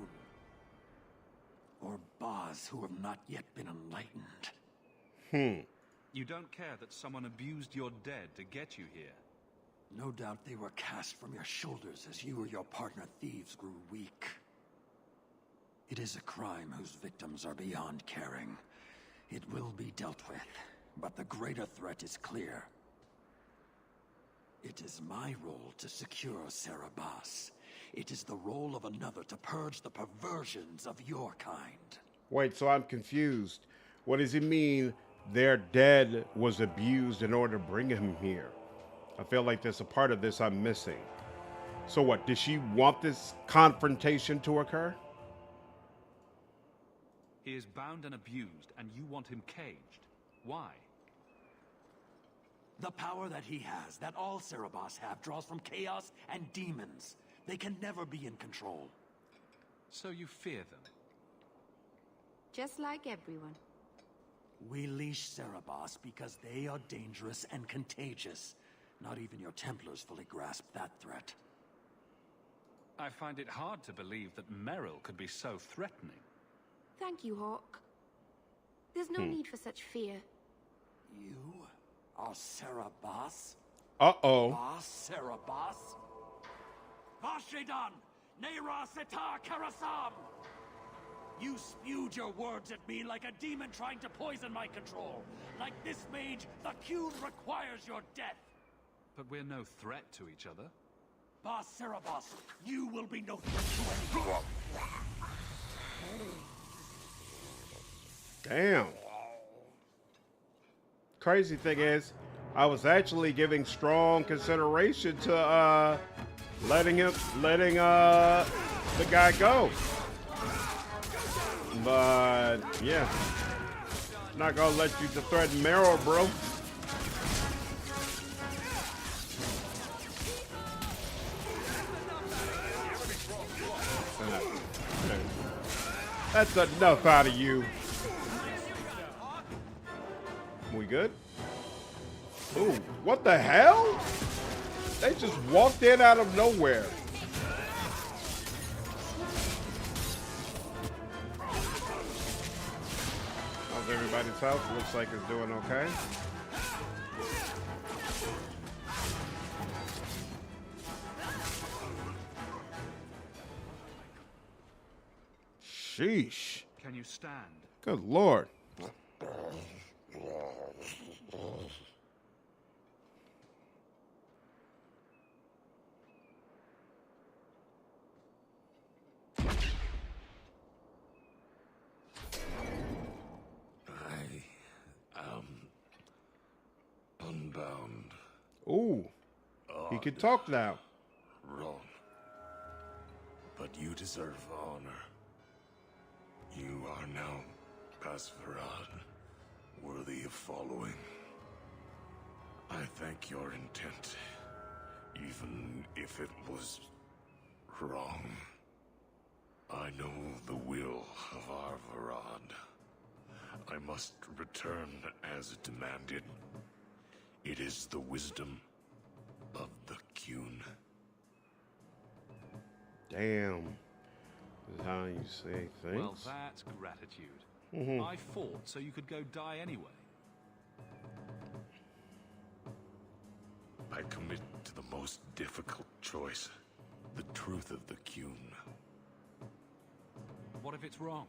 Speaker 17: Or Baz who have not yet been enlightened.
Speaker 2: You don't care that someone abused your dead to get you here?
Speaker 17: No doubt they were cast from your shoulders as you or your partner thieves grew weak. It is a crime whose victims are beyond caring. It will be dealt with, but the greater threat is clear. It is my role to secure Serabas. It is the role of another to purge the perversions of your kind.
Speaker 1: Wait, so I'm confused. What does it mean their dead was abused in order to bring him here? I feel like there's a part of this I'm missing. So what, does she want this confrontation to occur?
Speaker 2: He is bound and abused, and you want him caged. Why?
Speaker 17: The power that he has, that all Serabas have, draws from chaos and demons. They can never be in control.
Speaker 2: So you fear them?
Speaker 5: Just like everyone.
Speaker 17: We leash Serabas because they are dangerous and contagious. Not even your Templars fully grasp that threat.
Speaker 2: I find it hard to believe that Merrill could be so threatening.
Speaker 5: Thank you, Hawk. There's no need for such fear.
Speaker 17: You are Serabas?
Speaker 1: Uh-oh.
Speaker 17: Bas Serabas? Vashidan! Neira Setar Karasam! You spewed your words at me like a demon trying to poison my control. Like this mage, the Qun requires your death.
Speaker 2: But we're no threat to each other.
Speaker 17: Bas Serabas, you will be no threat to anyone.
Speaker 1: Damn. Crazy thing is, I was actually giving strong consideration to letting the guy go. But yeah, not gonna let you to threaten Merrill, bro. That's enough out of you. We good? Ooh, what the hell? They just walked in out of nowhere. How's everybody's health? Looks like it's doing okay. Sheesh.
Speaker 2: Can you stand?
Speaker 1: Good Lord.
Speaker 20: Unbound.
Speaker 1: Ooh, he can talk now.
Speaker 20: Wrong. But you deserve honor. You are now Pasverad, worthy of following. I thank your intent, even if it was wrong. I know the will of Arvarad. I must return as demanded. It is the wisdom of the Qun.
Speaker 1: Damn. Is how you say things.
Speaker 2: Well, that's gratitude. I fought so you could go die anyway.
Speaker 20: I commit to the most difficult choice. The truth of the Qun.
Speaker 2: What if it's wrong?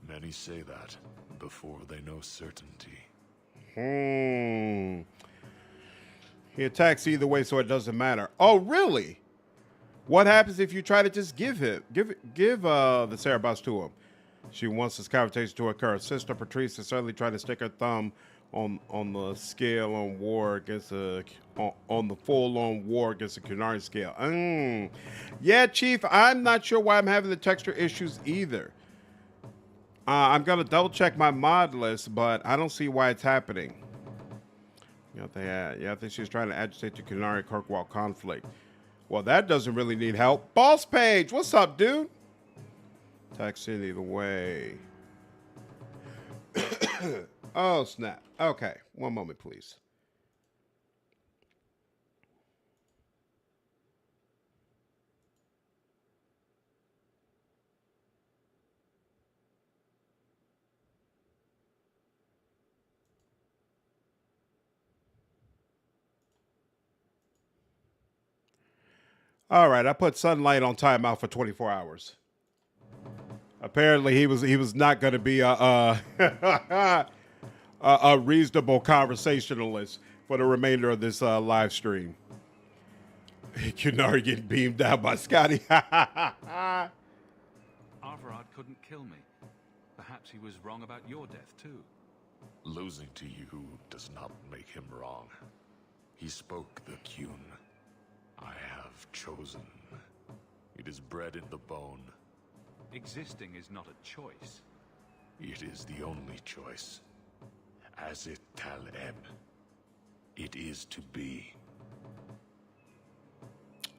Speaker 20: Many say that before they know certainty.
Speaker 1: He attacks either way, so it doesn't matter. Oh, really? What happens if you try to just give the Serabas to him? She wants this conversation to occur. Sister Patrice is certainly trying to stick her thumb on the scale on war against on the full-on war against the Qunari scale. Yeah, Chief, I'm not sure why I'm having the texture issues either. I'm gonna double check my mod list, but I don't see why it's happening. I think she's trying to agitate the Qunari Kirkwall conflict. Well, that doesn't really need help. Boss Page, what's up, dude? Text it either way. Oh, snap. Okay. One moment, please. All right, I put Sunlight on timeout for 24 hours. Apparently, he was not going to be a reasonable conversationalist for the remainder of this live stream. Kunari getting beamed down by Scotty.
Speaker 2: Arvarad couldn't kill me. Perhaps he was wrong about your death, too.
Speaker 20: Losing to you does not make him wrong. He spoke the Kyun. I have chosen. It is bred in the bone.
Speaker 2: Existing is not a choice.
Speaker 20: It is the only choice. As it Taleb. It is to be.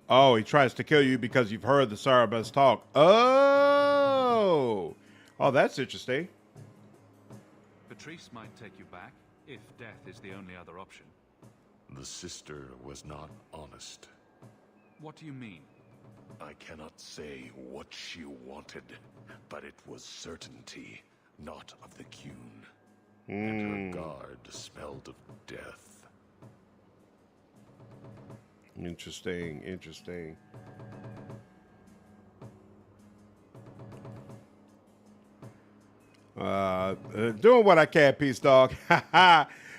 Speaker 1: Oh, he tries to kill you because you've heard the Sarabas talk. Oh, that's interesting.
Speaker 2: Patrice might take you back, if death is the only other option.
Speaker 20: The sister was not honest.
Speaker 2: What do you mean?
Speaker 20: I cannot say what she wanted, but it was certainty, not of the Kyun. And her guard smelled of death.
Speaker 1: Interesting, interesting. Doing what I can, Peace Dog.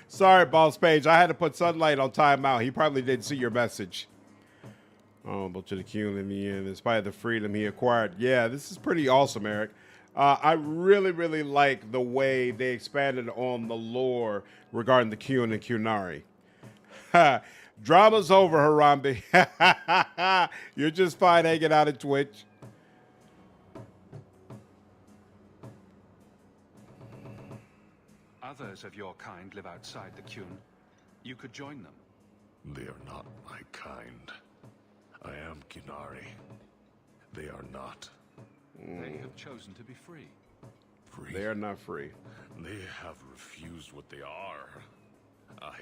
Speaker 1: Sorry, Boss Page. I had to put Sunlight on timeout. He probably didn't see your message. But to the Kyun in the end, in spite of the freedom he acquired. Yeah, this is pretty awesome, Eric. I really, really like the way they expanded on the lore regarding the Kyun and Kunari. Drama's over, Harambe. You're just fine hanging out at Twitch.
Speaker 2: Others of your kind live outside the Kyun. You could join them.
Speaker 20: They are not my kind. I am Kunari. They are not.
Speaker 2: They have chosen to be free.
Speaker 20: Free?
Speaker 1: They are not free.
Speaker 20: They have refused what they are. I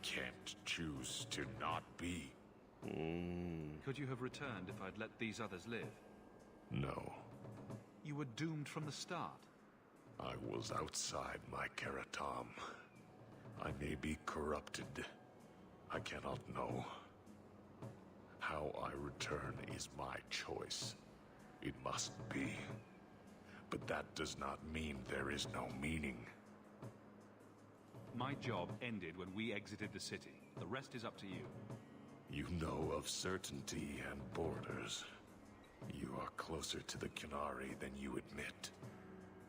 Speaker 20: can't choose to not be.
Speaker 2: Could you have returned if I'd let these others live?
Speaker 20: No.
Speaker 2: You were doomed from the start.
Speaker 20: I was outside my Karatam. I may be corrupted. I cannot know. How I return is my choice. It must be. But that does not mean there is no meaning.
Speaker 2: My job ended when we exited the city. The rest is up to you.
Speaker 20: You know of certainty and borders. You are closer to the Kunari than you admit.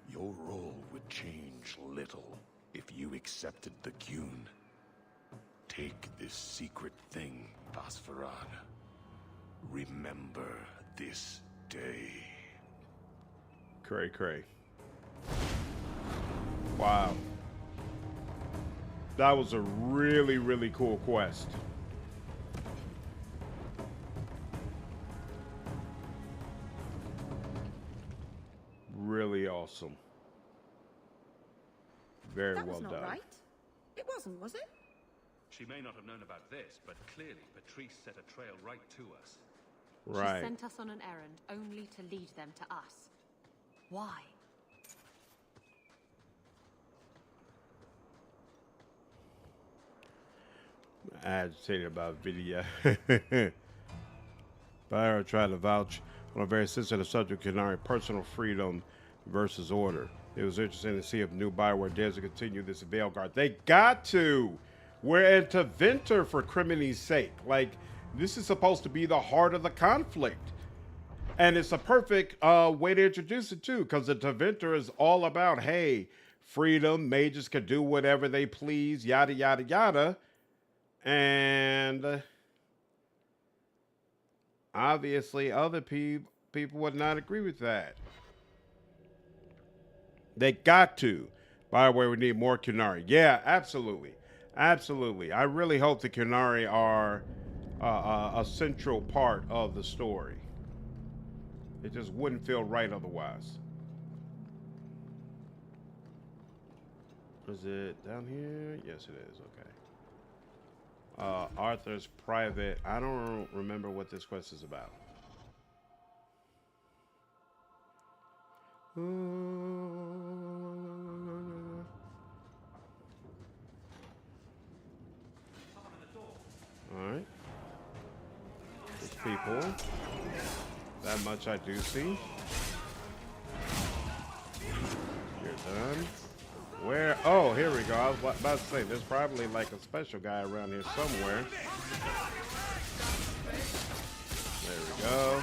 Speaker 20: Your role would change little if you accepted the Kyun. Take this secret thing, Basfarad. Remember this day.
Speaker 1: Cray. Wow. That was a really, really cool quest. Really awesome. Very well done.
Speaker 18: That was not right. It wasn't, was it?
Speaker 2: She may not have known about this, but clearly Patrice set a trail right to us.
Speaker 1: Right.
Speaker 5: She sent us on an errand only to lead them to us. Why?
Speaker 1: Agitated about video. Byron tried to vouch on a very sensitive subject, Kunari personal freedom versus order. It was interesting to see if new Bioware dares to continue this Veilguard. They got to. We're into Venter for Crimini's sake. Like, this is supposed to be the heart of the conflict. And it's a perfect way to introduce it too, because the Teventer is all about, hey, freedom, mages can do whatever they please, yada, yada, yada. And obviously other people would not agree with that. They got to. By the way, we need more Kunari. Yeah, absolutely. Absolutely. I really hope the Kunari are a central part of the story. It just wouldn't feel right otherwise. Is it down here? Yes, it is. Okay. Arthur's private. I don't remember what this quest is about. Alright. There's people. That much I do see. You're done. Where? Oh, here we go. I was about to say, there's probably like a special guy around here somewhere. There we go.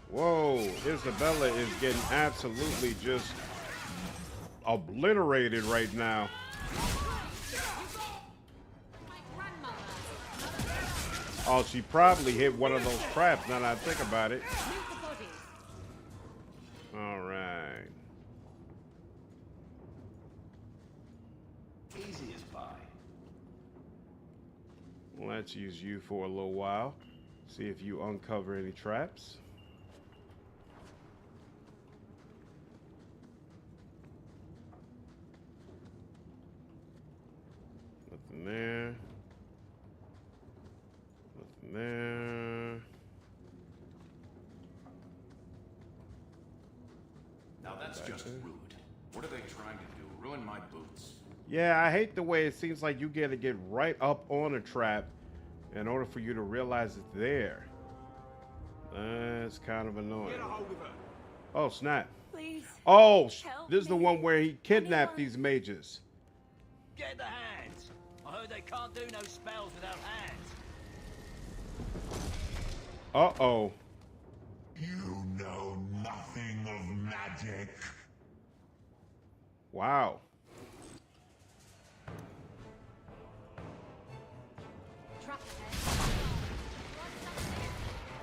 Speaker 1: Whoa, Isabela is getting absolutely just obliterated right now. Oh, she probably hit one of those traps now that I think about it. All right.
Speaker 16: Easy as pie.
Speaker 1: Let's use you for a little while. See if you uncover any traps. Nothing there. Nothing there.
Speaker 15: Now that's just rude. What are they trying to do? Ruin my boots?
Speaker 1: Yeah, I hate the way it seems like you gotta get right up on a trap in order for you to realize it's there. That's kind of annoying.
Speaker 10: Get a hold of her.
Speaker 1: Oh, snap.
Speaker 6: Please.
Speaker 1: Oh,
Speaker 6: help
Speaker 1: this is the
Speaker 6: me.
Speaker 1: one where he kidnapped these mages.
Speaker 12: Get the hands. I heard they can't do no spells without hands.
Speaker 1: Uh-oh.
Speaker 20: You know nothing of magic.
Speaker 1: Wow.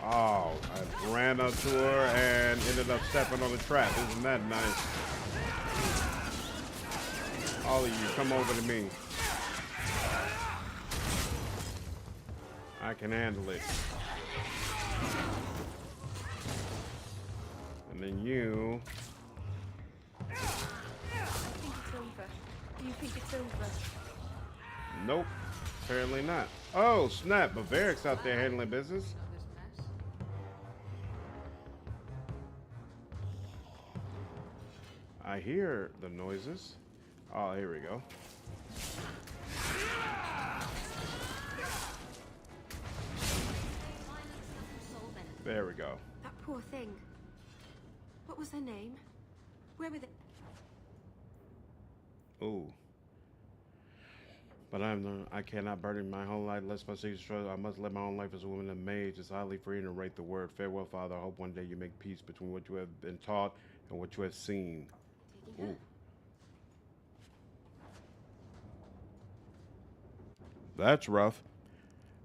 Speaker 1: Oh, I ran up to her and ended up stepping on the trap. Isn't that nice? All of you, come over to me. I can handle it. And then you.
Speaker 6: I think it's over. Do you think it's over?
Speaker 1: Nope. Apparently not. Oh, snap. Bavaric's out there handling business. I hear the noises. Oh, here we go. There we go.
Speaker 6: That poor thing. What was her name? Where were they?
Speaker 1: Ooh. But I cannot burden my whole life lest my secret struggle. I must live my own life as a woman and mage. It's highly free to write the word. Farewell, Father. I hope one day you make peace between what you have been taught and what you have seen. Ooh. That's rough.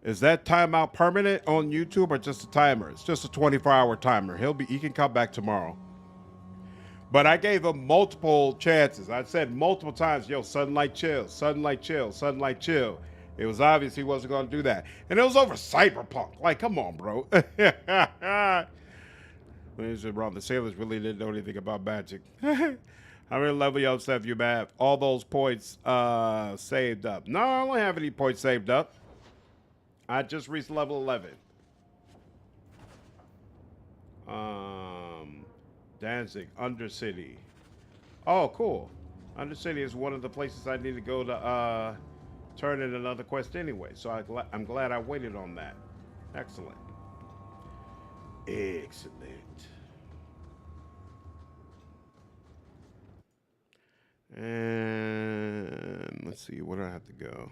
Speaker 1: Is that timeout permanent on YouTube or just a timer? It's just a 24-hour timer. He can come back tomorrow. But I gave him multiple chances. I said multiple times, yo, Sunlight chill, Sunlight chill, Sunlight chill. It was obvious he wasn't going to do that. And it was over Cyberpunk. Like, come on, bro. When he was around, the sailors really didn't know anything about magic. How many level up stuff you have? All those points saved up. No, I don't have any points saved up. I just reached level 11. Danzig, Undercity. Oh, cool. Undercity is one of the places I need to go to turn in another quest anyway. So I'm glad I waited on that. Excellent. Excellent. And let's see, where do I have to go?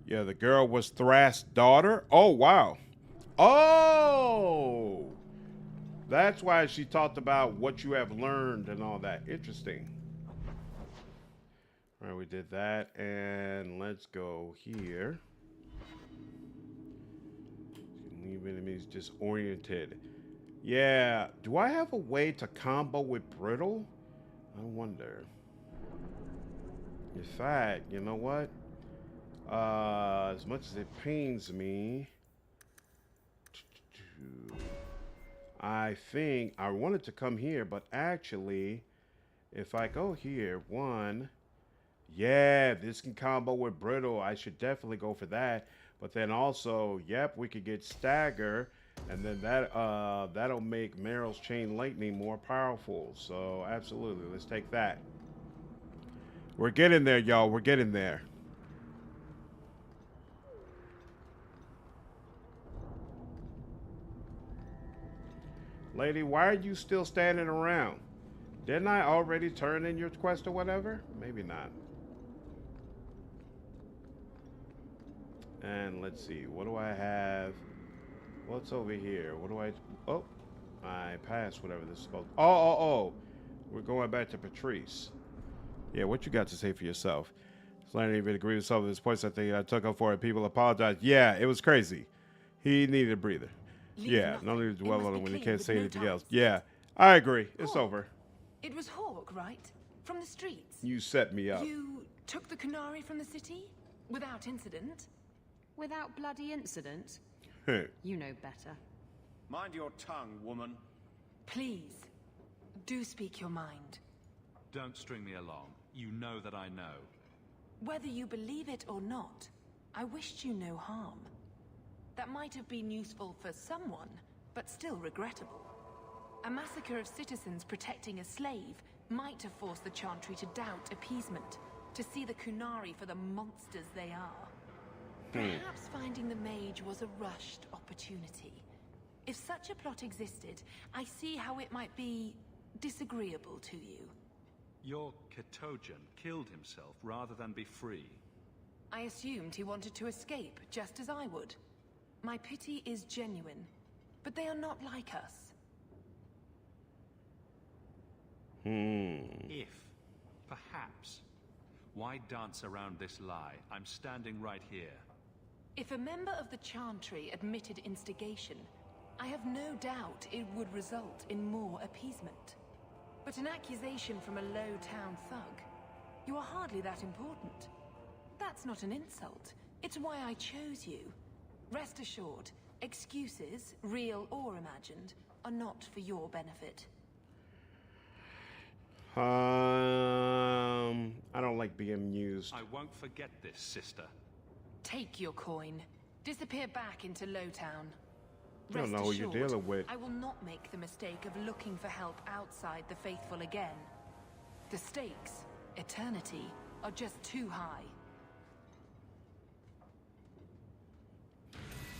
Speaker 1: Yeah, the girl was Thrast's daughter. Oh, wow. Oh! That's why she talked about what you have learned and all that. Interesting. All right, we did that. And let's go here. Leave enemies disoriented. Yeah. Do I have a way to combo with Brittle? I wonder. In fact, you know what? As much as it pains me, I think I wanted to come here, but actually, if I go here, 1, yeah, this can combo with Brittle. I should definitely go for that. But then also, yep, we could get Stagger, and then that that'll make Merrill's Chain Lightning more powerful. So absolutely, let's take that. We're getting there, y'all. We're getting there. Lady, why are you still standing around? Didn't I already turn in your quest or whatever? Maybe not. And let's see, what do I have? What's over here? What do I... Oh, I passed whatever this is supposed... Oh. We're going back to Patrice. Yeah, what you got to say for yourself? So I didn't even agree with some of his points. I think I took up for it. People apologize. Yeah, it was crazy. He needed a breather. Yeah, no need to dwell on it when he can't say anything else. Yeah, I agree. It's over.
Speaker 9: It was Hawk, right? From the streets.
Speaker 1: You set me up.
Speaker 9: You took the Kunari from the city? Without incident? Without bloody incident? You know better.
Speaker 14: Mind your tongue, woman.
Speaker 9: Please, do speak your mind.
Speaker 2: Don't string me along. You know that I know.
Speaker 9: Whether you believe it or not, I wished you no harm. That might have been useful for someone, but still regrettable. A massacre of citizens protecting a slave might have forced the Chantry to doubt appeasement, to see the Kunari for the monsters they are. Perhaps finding the mage was a rushed opportunity. If such a plot existed, I see how it might be disagreeable to you.
Speaker 2: Your Ketogen killed himself rather than be free.
Speaker 9: I assumed he wanted to escape, just as I would. My pity is genuine, but they are not like us.
Speaker 2: If, perhaps, why dance around this lie? I'm standing right here.
Speaker 9: If a member of the Chantry admitted instigation, I have no doubt it would result in more appeasement. But an accusation from a low-town thug, you are hardly that important. That's not an insult. It's why I chose you. Rest assured, excuses, real or imagined, are not for your benefit.
Speaker 1: I don't like being used.
Speaker 2: I won't forget this, sister.
Speaker 9: Take your coin. Disappear back into Lowtown.
Speaker 1: I don't know who you're dealing with.
Speaker 9: I will not make the mistake of looking for help outside the faithful again. The stakes, eternity, are just too high.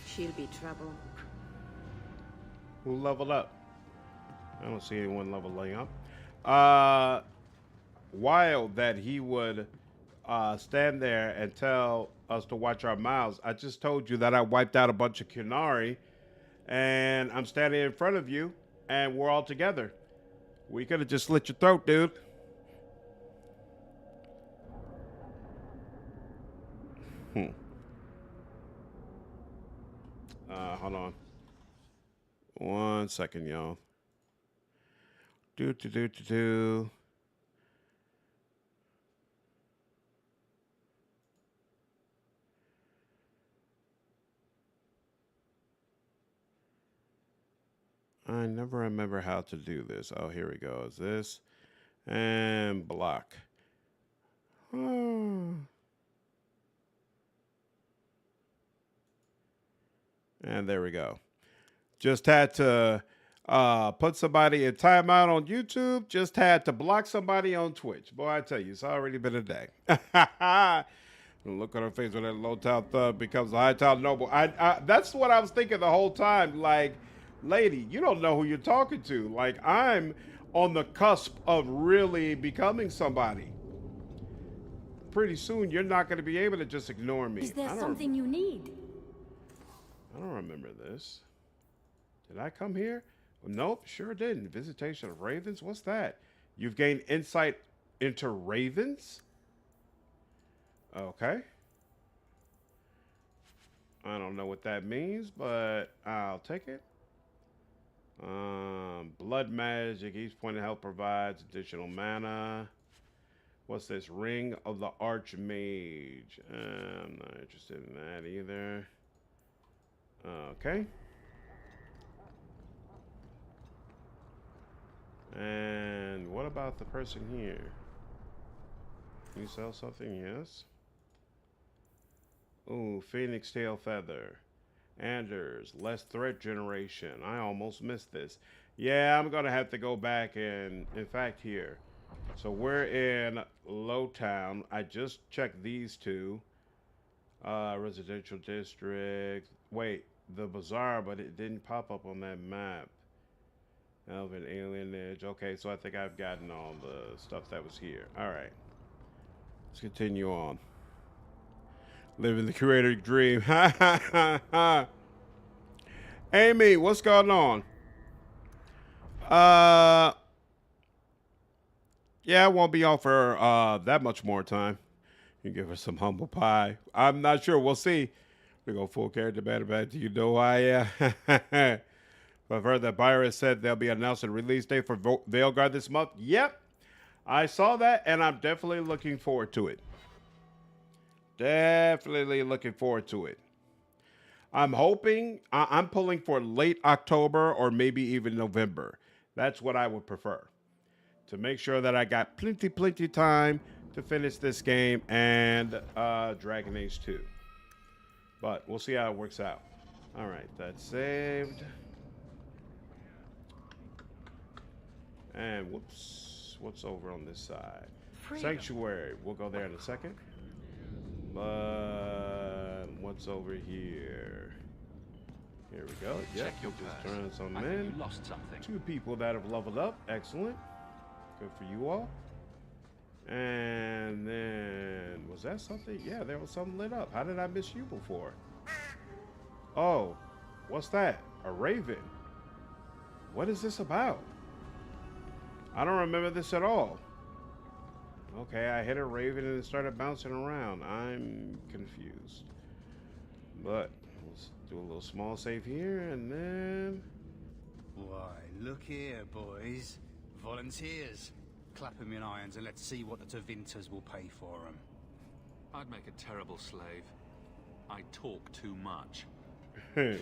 Speaker 8: She'll be trouble.
Speaker 1: Who leveled up? I don't see anyone leveling up. Wild that he would stand there and tell us to watch our mouths. I just told you that I wiped out a bunch of Kunari, and I'm standing in front of you, and we're all together. We could have just slit your throat, dude. Hold on. 1 second, y'all. I never remember how to do this. Oh, here we go. Is this? And block. And there we go. Just had to put somebody in timeout on YouTube. Just had to block somebody on Twitch. Boy, I tell you, it's already been a day. Look on her face when that low-town thug becomes a high-town noble. That's what I was thinking the whole time. Like, lady, you don't know who you're talking to. Like, I'm on the cusp of really becoming somebody. Pretty soon, you're not going to be able to just ignore me.
Speaker 8: Is there something you need?
Speaker 1: I don't remember this. Did I come here? Nope, sure didn't. Visitation of ravens? What's that? You've gained insight into ravens? Okay. I don't know what that means, but I'll take it. Blood magic. Each point of health provides additional mana. What's this? Ring of the Archmage. I'm not interested in that either. Okay. And And what about the person here? Can you sell something? Yes. Ooh, Phoenix Tail Feather. Anders, less threat generation. I almost missed this. Yeah, I'm gonna have to go back and, in fact, here. So we're in Lowtown. I just checked these two. Residential district. Wait, the bazaar, but it didn't pop up on that map. Elven alienage. Okay, so I think I've gotten all the stuff that was here. All right. Let's continue on. Living the creator dream. Ha ha ha ha. Amy, what's going on? Yeah, I won't be on for that much more time. You give her some humble pie. I'm not sure. We'll see. We go full character bad. Do you know who I am? I've heard that Byron said they'll be announcing a release date for Veilguard this month. Yep. I saw that, and I'm definitely looking forward to it. Definitely looking forward to it. I'm hoping, I'm pulling for late October or maybe even November. That's what I would prefer. To make sure that I got plenty time to finish this game and Dragon Age 2. But we'll see how it works out. All right, that's saved. And whoops, what's over on this side? Freedom. Sanctuary. We'll go there in a second. But what's over here? Here we go. Yep,
Speaker 2: your
Speaker 1: just
Speaker 2: purse.
Speaker 1: turn some
Speaker 2: I think
Speaker 1: in.
Speaker 2: you lost something.
Speaker 1: 2 people that have leveled up. Excellent. Good for you all. And then, was that something? Yeah, there was something lit up. How did I miss you before? Oh, what's that? A raven. What is this about? I don't remember this at all. Okay, I hit a raven and it started bouncing around. I'm confused. But let's do a little small save here and then...
Speaker 7: Why, look here, boys. Volunteers. Clap them in irons and let's see what the Tevinters will pay for them.
Speaker 2: I'd make a terrible slave. I talk too much.
Speaker 1: Hey.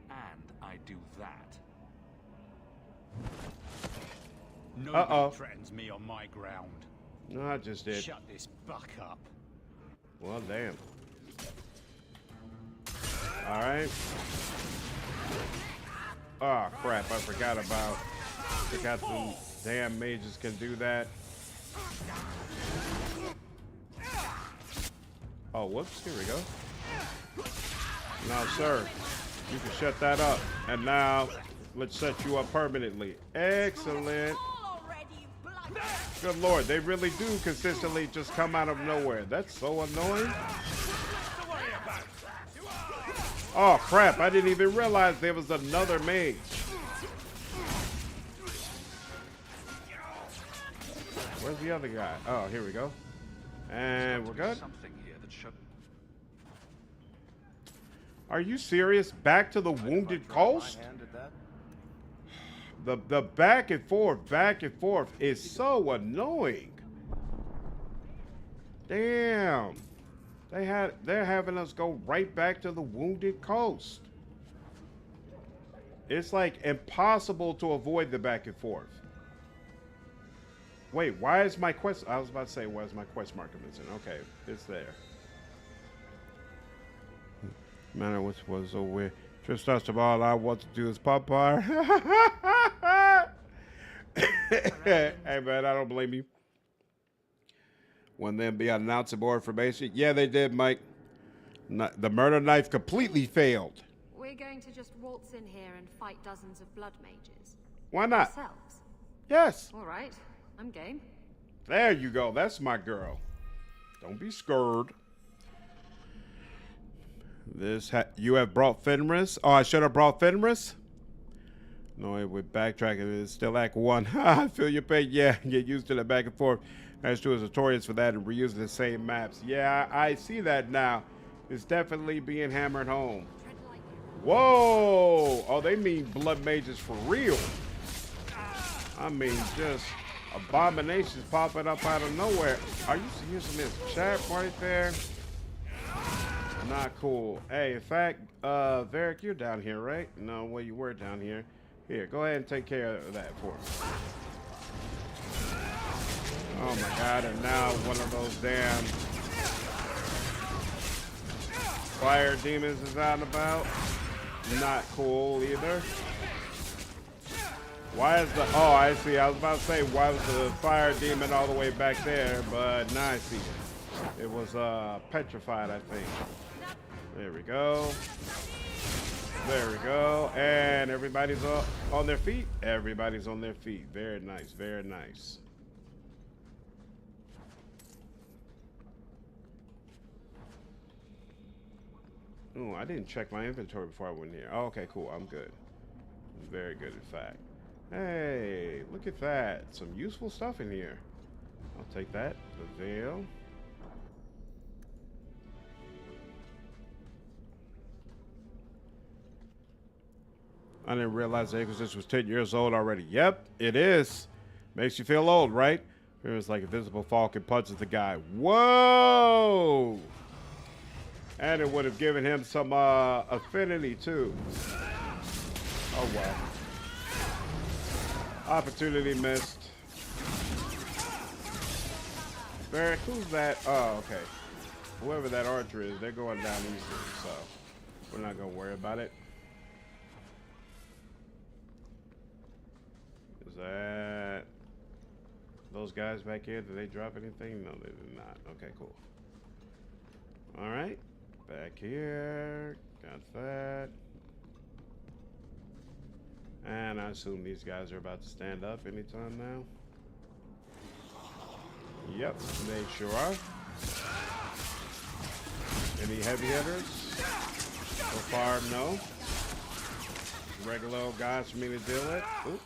Speaker 2: And I do that.
Speaker 7: Nobody threatens me on my ground.
Speaker 1: No, I just did.
Speaker 7: Shut this buck up.
Speaker 1: Well, damn. All right. Oh, crap. I forgot the damn mages can do that. Oh, whoops. Here we go. Now, sir, you can shut that up. And now, let's set you up permanently. Excellent. Good Lord, they really do consistently just come out of nowhere. That's so annoying. Oh, crap. I didn't even realize there was another mage. Where's the other guy? Oh, here we go. And we're good. Are you serious? Back to the Wounded Coast? The back and forth is so annoying. Damn. They're having us go right back to the Wounded Coast. It's like impossible to avoid the back and forth. Wait, why is my quest? I was about to say, why is my quest marker missing? Okay, it's there. Matter which was so weird. Just first of all, I want to do is Popeye. Hey man, I don't blame you. When then be announcing more information. Yeah, they did, Mike. The murder knife completely failed.
Speaker 5: We're going to just waltz in here and fight dozens of blood mages.
Speaker 1: Why not?
Speaker 5: Ourselves.
Speaker 1: Yes.
Speaker 5: All right, I'm game.
Speaker 1: There you go. That's my girl. Don't be scared. You have brought Fenris? Oh, I should have brought Fenris? No, we're backtracking. It's still Act 1. I feel your pain. Yeah, get used to the back and forth. That's true. Is notorious for that and reusing the same maps. Yeah, I see that now. It's definitely being hammered home. Whoa! Oh, they mean blood mages for real. I mean, just abominations popping up out of nowhere. Are you serious in this chat right there? Not cool. Hey, in fact, Varric, you're down here, right? No, well, you were down here. Here, go ahead and take care of that for me. Oh my god, and now one of those damn fire demons is out and about. Not cool either. Why is the... Oh, I see. I was about to say, why was the fire demon all the way back there? But now I see it. It was petrified, I think. There we go. There we go. And everybody's on their feet. Everybody's on their feet. Very nice. Very nice. Oh, I didn't check my inventory before I went here. Oh, okay, cool. I'm good. Very good, in fact. Hey, look at that. Some useful stuff in here. I'll take that. The veil. I didn't realize the Inquisition was 10 years old already. Yep, it is. Makes you feel old, right? It was like Invisible Falcon punches the guy. Whoa! And it would have given him some affinity, too. Oh, well. Opportunity missed. Barrick, who's that? Oh, okay. Whoever that archer is, they're going down easy, so we're not going to worry about it. Is that those guys back here? Did they drop anything? No, they did not. Okay, cool. All right. Back here. Got that. And I assume these guys are about to stand up anytime now. Yep, they sure are. Any heavy hitters? So far, no. Regular old guys for me to deal with. Oop.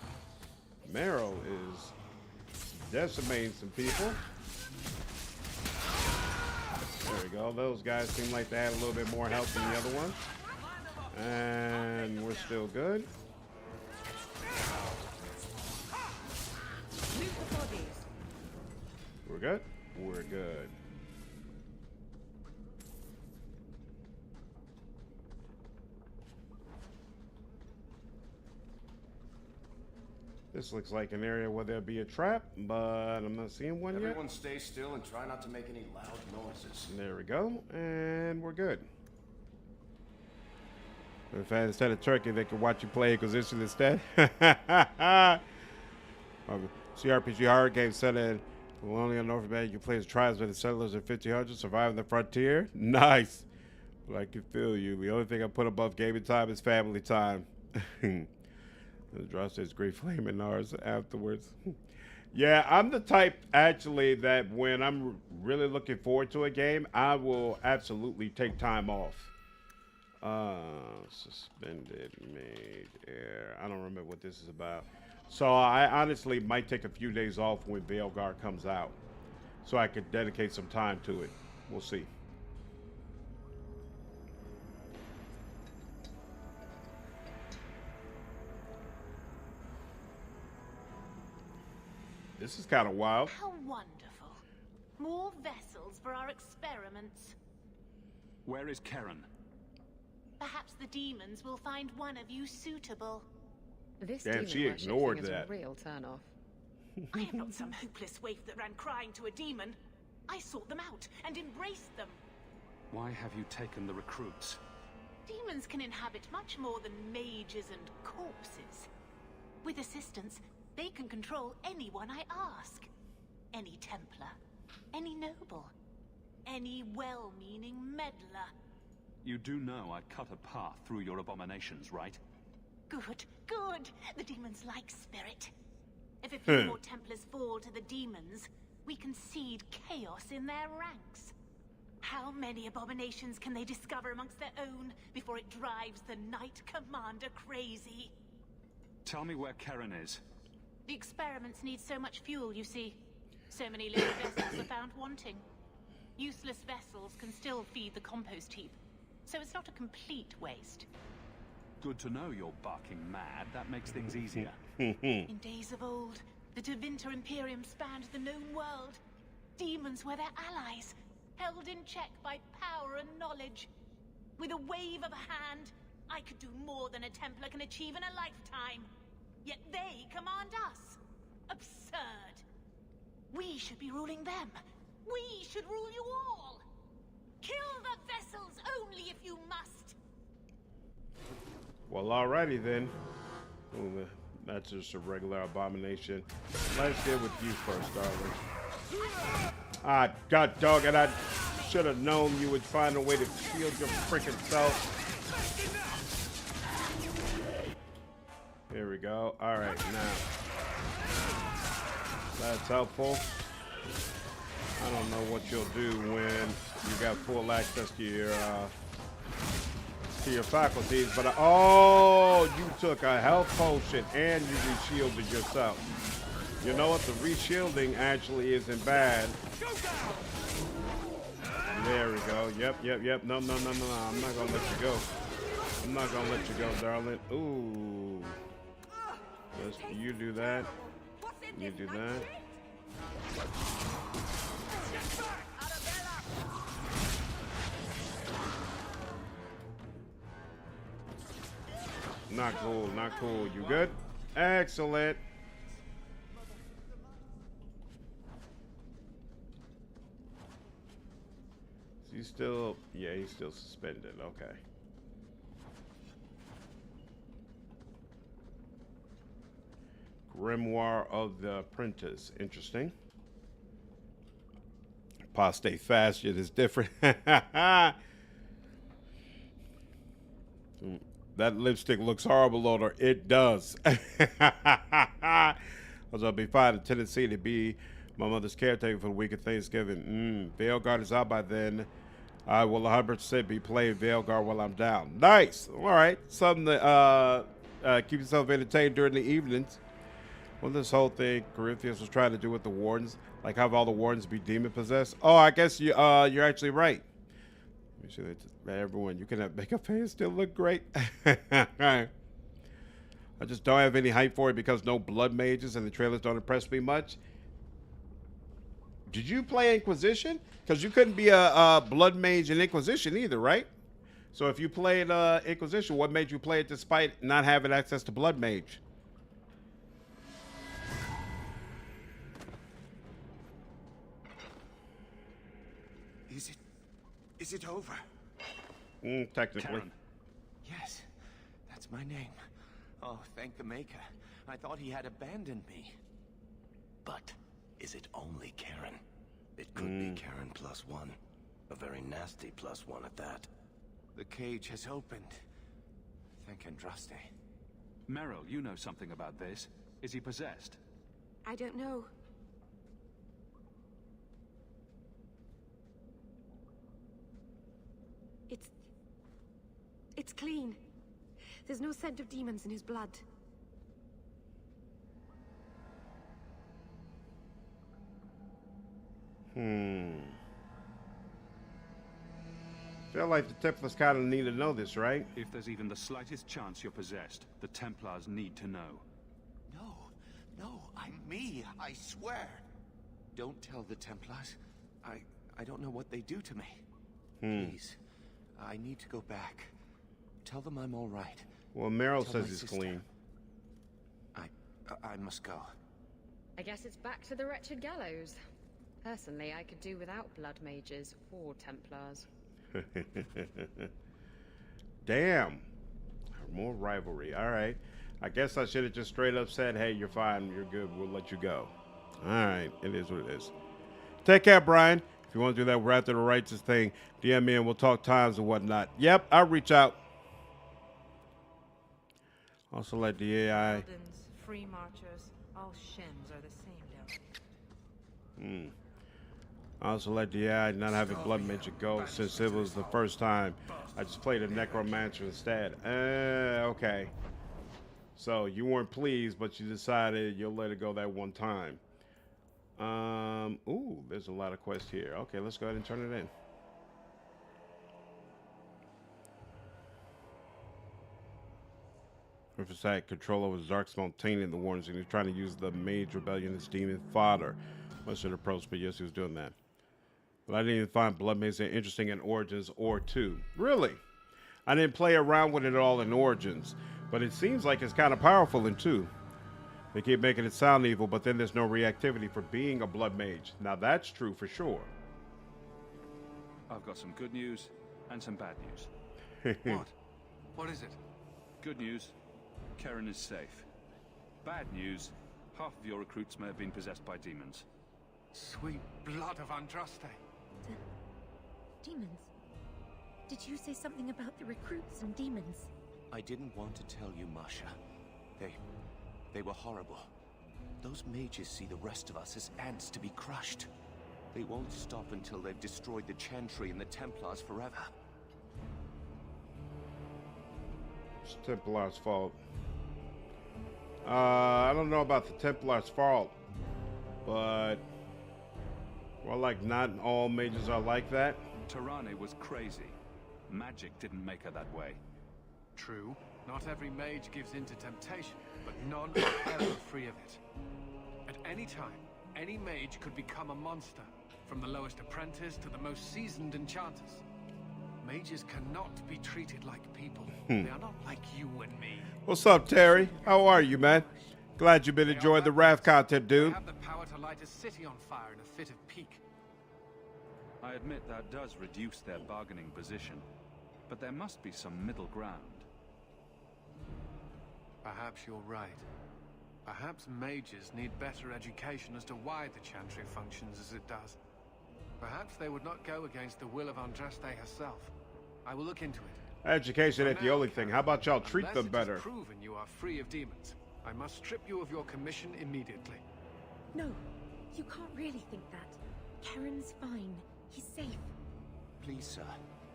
Speaker 1: Merrill is decimating some people. There we go. Those guys seem like they had a little bit more health than the other one. And we're still good. We're good? We're good. This looks like an area where there'll be a trap, but I'm not seeing one yet.
Speaker 15: Everyone stay still and try not to make any loud noises.
Speaker 1: There we go, and we're good. In fact, instead of turkey, they can watch you play Inquisition instead. CRPG horror game set in Colonial North America. You play as tribes with the settlers in 1500 surviving the frontier. Nice. But I can feel you. The only thing I put above gaming time is family time. The draw says great flame in ours afterwards. Yeah, I'm the type actually that when I'm really looking forward to a game, I will absolutely take time off. Suspended made air. I don't remember what this is about. So I honestly might take a few days off when Veilguard comes out, so I could dedicate some time to it. We'll see. This is kind of wild.
Speaker 21: How wonderful. More vessels for our experiments.
Speaker 16: Where is Karen?
Speaker 21: Perhaps the demons will find one of you suitable.
Speaker 1: This damn, she ignored that.
Speaker 21: A real turn-off. I am not some hopeless waif that ran crying to a demon. I sought them out and embraced them.
Speaker 16: Why have you taken the recruits?
Speaker 21: Demons can inhabit much more than mages and corpses. With assistance, they can control anyone I ask. Any Templar, any noble, any well-meaning meddler.
Speaker 16: You do know I cut a path through your abominations, right?
Speaker 21: Good, good. The demons like spirit. If a few more Templars fall to the demons, we can seed chaos in their ranks. How many abominations can they discover amongst their own before it drives the Knight Commander crazy?
Speaker 16: Tell me where Karen is.
Speaker 21: The experiments need so much fuel, you see. So many little vessels are found wanting. Useless vessels can still feed the compost heap, so it's not a complete waste.
Speaker 16: Good to know you're barking mad. That makes things easier.
Speaker 21: In days of old, the Tevinter Imperium spanned the known world. Demons were their allies, held in check by power and knowledge. With a wave of a hand, I could do more than a Templar can achieve in a lifetime. Yet they command us. Absurd. We should be ruling them. We should rule you all. Kill the vessels only if you must.
Speaker 1: Well, alrighty then. Ooh, that's just a regular abomination. Let's deal with you first, darling. Ah, god dog it, I should have known you would find a way to shield your freaking self. Here we go. Alright, now. That's helpful. I don't know what you'll do when you got full access to your faculties, but oh, you took a health potion and you re-shielded yourself. You know what? The re-shielding actually isn't bad. There we go. Yep. No. I'm not gonna let you go. I'm not gonna let you go, darling. Ooh. You do that. You do that. Not cool, not cool. You good? Excellent. Is he still? Yeah, he's still suspended. Okay. Grimoire of the Apprentice. Interesting. Apostate fashion is different. That lipstick looks horrible on her. It does. I'll be fine. A tendency to be my mother's caretaker for the week of Thanksgiving. Veilguard is out by then. I will 100% be playing Veilguard while I'm down. Nice. All right. Something to keep yourself entertained during the evenings. Well, this whole thing Corinthians was trying to do with the wardens, like have all the wardens be demon possessed. Oh, I guess you're actually right. Make sure that everyone, you can have makeup and still look great. I just don't have any hype for it because no blood mages and the trailers don't impress me much. Did you play Inquisition? Because you couldn't be a blood mage in Inquisition either, right? So if you played Inquisition, what made you play it despite not having access to blood mage?
Speaker 4: Is it over?
Speaker 1: Technically.
Speaker 4: Karen. Yes, that's my name. Oh, thank the Maker. I thought he had abandoned me. But is it only Karen? It could be Karen +1. A very nasty +1 at that. The cage has opened. Thank Andraste.
Speaker 2: Merrill, you know something about this. Is he possessed?
Speaker 6: I don't know. It's clean. There's no scent of demons in his blood.
Speaker 1: Feel like the Templars kind of need to know this, right?
Speaker 2: If there's even the slightest chance you're possessed, the Templars need to know.
Speaker 4: No, I'm me, I swear. Don't tell the Templars. I don't know what they do to me. Please, I need to go back. Tell them I'm all right.
Speaker 1: Well, Merrill says he's clean.
Speaker 4: I must go.
Speaker 5: I guess it's back to the wretched Gallows. Personally, I could do without blood mages or Templars.
Speaker 1: Damn. More rivalry. All right. I guess I should have just straight up said, hey, you're fine. You're good. We'll let you go. All right. It is what it is. Take care, Brian. If you want to do that, we're after the righteous thing. DM me and we'll talk times and whatnot. Yep, I'll reach out. Also let the AI...
Speaker 19: Free marchers, all shims are the same down.
Speaker 1: I also let the AI not having blood mage go since it was the first time. I just played a necromancer instead. Okay. So you weren't pleased, but you decided you'll let it go that one time. Ooh, there's a lot of quests here. Okay, let's go ahead and turn it in. Rufus had control over his darkspawn tainting the wardens, and he's trying to use the mage rebellion as demon fodder. Much should approach, but yes, he was doing that. But I didn't even find blood mage interesting in Origins or 2. Really? I didn't play around with it at all in Origins, but it seems like it's kind of powerful in 2. They keep making it sound evil, but then there's no reactivity for being a blood mage. Now that's true for sure.
Speaker 2: I've got some good news and some bad news.
Speaker 13: What? What is it?
Speaker 2: Good news, Karen is safe. Bad news, half of your recruits may have been possessed by demons.
Speaker 13: Sweet blood of Andraste.
Speaker 6: Demons? Did you say something about the recruits and demons?
Speaker 4: I didn't want to tell you, Masha. They were horrible. Those mages see the rest of us as ants to be crushed. They won't stop until they've destroyed the Chantry and the Templars forever.
Speaker 1: It's Templar's fault. I don't know about the Templar's fault, but well, like not all mages are like that.
Speaker 2: Tirane was crazy. Magic didn't make her that way.
Speaker 13: True. Not every mage gives in to temptation, but none are ever free of it. At any time, any mage could become a monster, from the lowest apprentice to the most seasoned enchanters. Mages cannot be treated like people. They are not like you and me.
Speaker 1: What's up, Terry? How are you, man? Glad you've been enjoying the Raft content, dude.
Speaker 13: They have the power to light a city on fire in a fit of pique.
Speaker 2: I admit that does reduce their bargaining position, but there must be some middle ground.
Speaker 13: Perhaps you're right. Perhaps mages need better education as to why the Chantry functions as it does. Perhaps they would not go against the will of Andraste herself. I will look into it.
Speaker 1: Education ain't the only thing. How about y'all treat them better?
Speaker 13: Unless it is proven you are free of demons, I must strip you of your commission immediately.
Speaker 6: No, you can't really think that. Karen's fine. He's safe.
Speaker 4: Please, sir.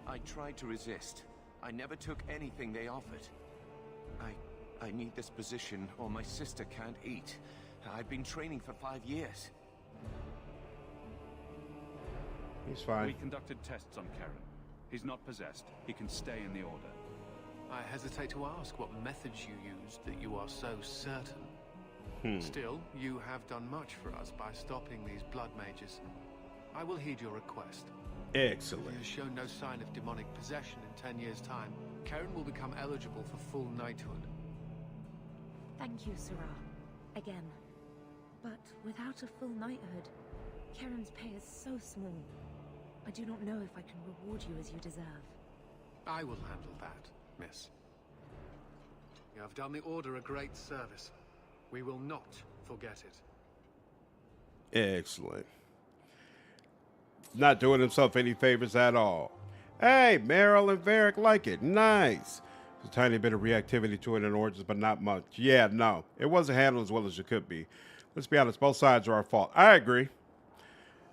Speaker 4: I tried to resist. I never took anything they offered. I need this position or my sister can't eat. I've been training for 5 years.
Speaker 1: He's fine.
Speaker 2: We conducted tests on Karen. He's not possessed. He can stay in the Order.
Speaker 13: I hesitate to ask what methods you used that you are so certain. Still, you have done much for us by stopping these blood mages. I will heed your request.
Speaker 1: Excellent.
Speaker 13: If you has shown no sign of demonic possession in 10 years' time, Karen will become eligible for full knighthood.
Speaker 6: Thank you, Sarah. Again. But without a full knighthood, Karen's pay is so small. I do not know if I can reward you as you deserve.
Speaker 13: I will handle that, miss. You have done the Order a great service. We will not forget it.
Speaker 1: Excellent. Not doing himself any favors at all. Hey, Merrill and Varric like it. Nice. There's a tiny bit of reactivity to it in Origins, but not much. Yeah, no. It wasn't handled as well as it could be. Let's be honest, both sides are our fault. I agree.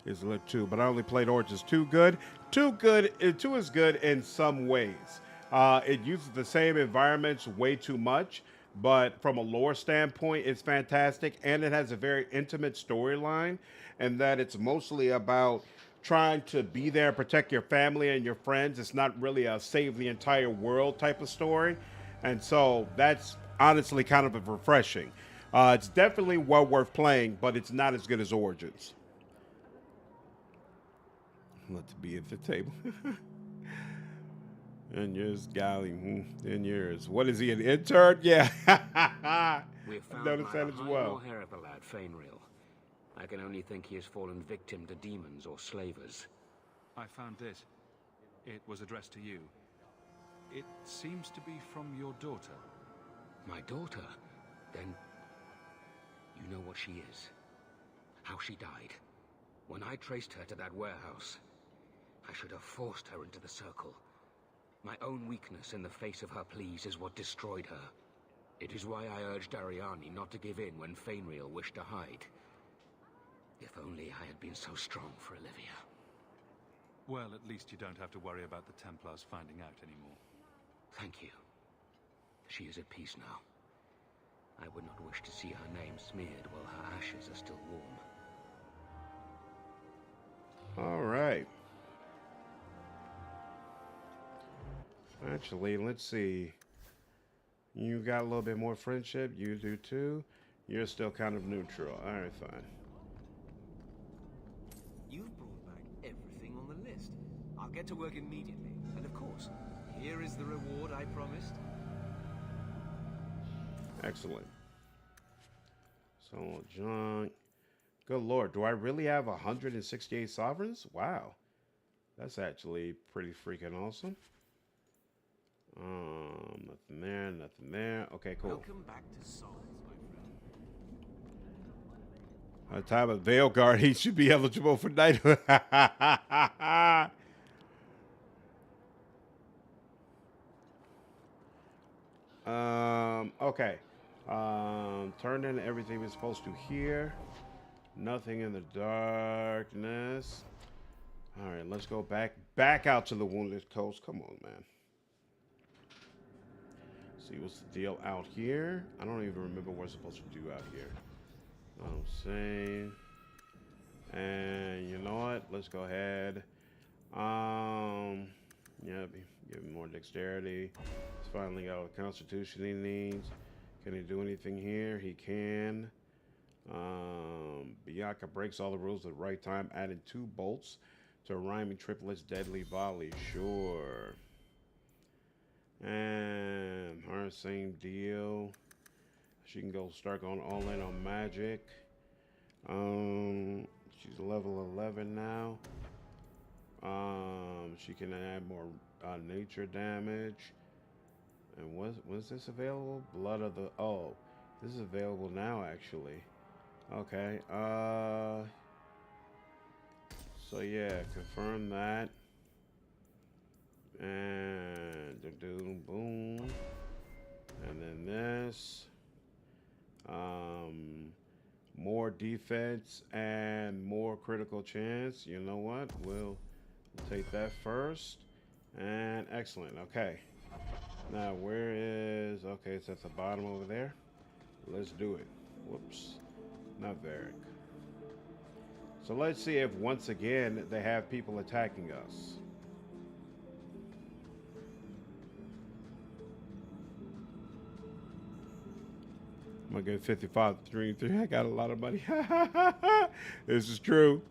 Speaker 1: It's a little too, but I only played Origins 2 good. 2 is good in some ways. It uses the same environments way too much, but from a lore standpoint, it's fantastic, and it has a very intimate storyline, and that it's mostly about trying to be there, protect your family and your friends. It's not really a save the entire world type of story, and so that's honestly kind of refreshing. It's definitely well worth playing, but it's not as good as Origins. Let's be at the table. And yours, golly, 10 years. What is he, an intern? Yeah.
Speaker 3: We've found
Speaker 1: noticed that as well.
Speaker 3: hair of the lad, Feynriel. I can only think he has fallen victim to demons or slavers.
Speaker 2: I found this. It was addressed to you. It seems to be from your daughter.
Speaker 3: My daughter? Then you know what she is. How she died. When I traced her to that warehouse, I should have forced her into the circle. My own weakness in the face of her pleas is what destroyed her. It is why I urged Ariani not to give in when Feynriel wished to hide. If only I had been so strong for Olivia.
Speaker 2: Well, at least you don't have to worry about the Templars finding out anymore.
Speaker 3: Thank you. She is at peace now. I would not wish to see her name smeared while her ashes are still warm.
Speaker 1: All right. Actually, let's see. You got a little bit more friendship. You do too. You're still kind of neutral. All right, fine.
Speaker 12: You've brought back everything on the list. I'll get to work immediately. And of course, here is the reward I promised.
Speaker 1: Excellent. So junk. Good lord, do I really have 168 sovereigns? Wow. That's actually pretty freaking awesome. Nothing there, nothing there. Okay, cool.
Speaker 12: Welcome back to Souls, my friend.
Speaker 1: By the time of Veilguard, he should be eligible for knighthood. Okay. Turn in everything we're supposed to here. Nothing in the darkness. All right, let's go back out to the Wounded Coast. Come on, man. See what's the deal out here. I don't even remember what we're supposed to do out here. I'm saying, and you know what? Let's go ahead. Yeah, give him more dexterity. He's finally got all the constitution he needs. Can he do anything here? He can. Bianca breaks all the rules at the right time, adding 2 bolts to rhyming triplets deadly volley. Sure. And her same deal. She can go start going all in on magic. She's level 11 now. She can add more nature damage. And was this available? Blood of the... Oh, this is available now, actually. Okay. So, yeah, confirm that. And... boom. And then this. More defense and more critical chance. You know what? We'll take that first. And excellent. Okay. Now, where is... Okay, it's at the bottom over there. Let's do it. Whoops. Not Varric. So let's see if, once again, they have people attacking us. I'm going to get 55 3. I got a lot of money. This is true.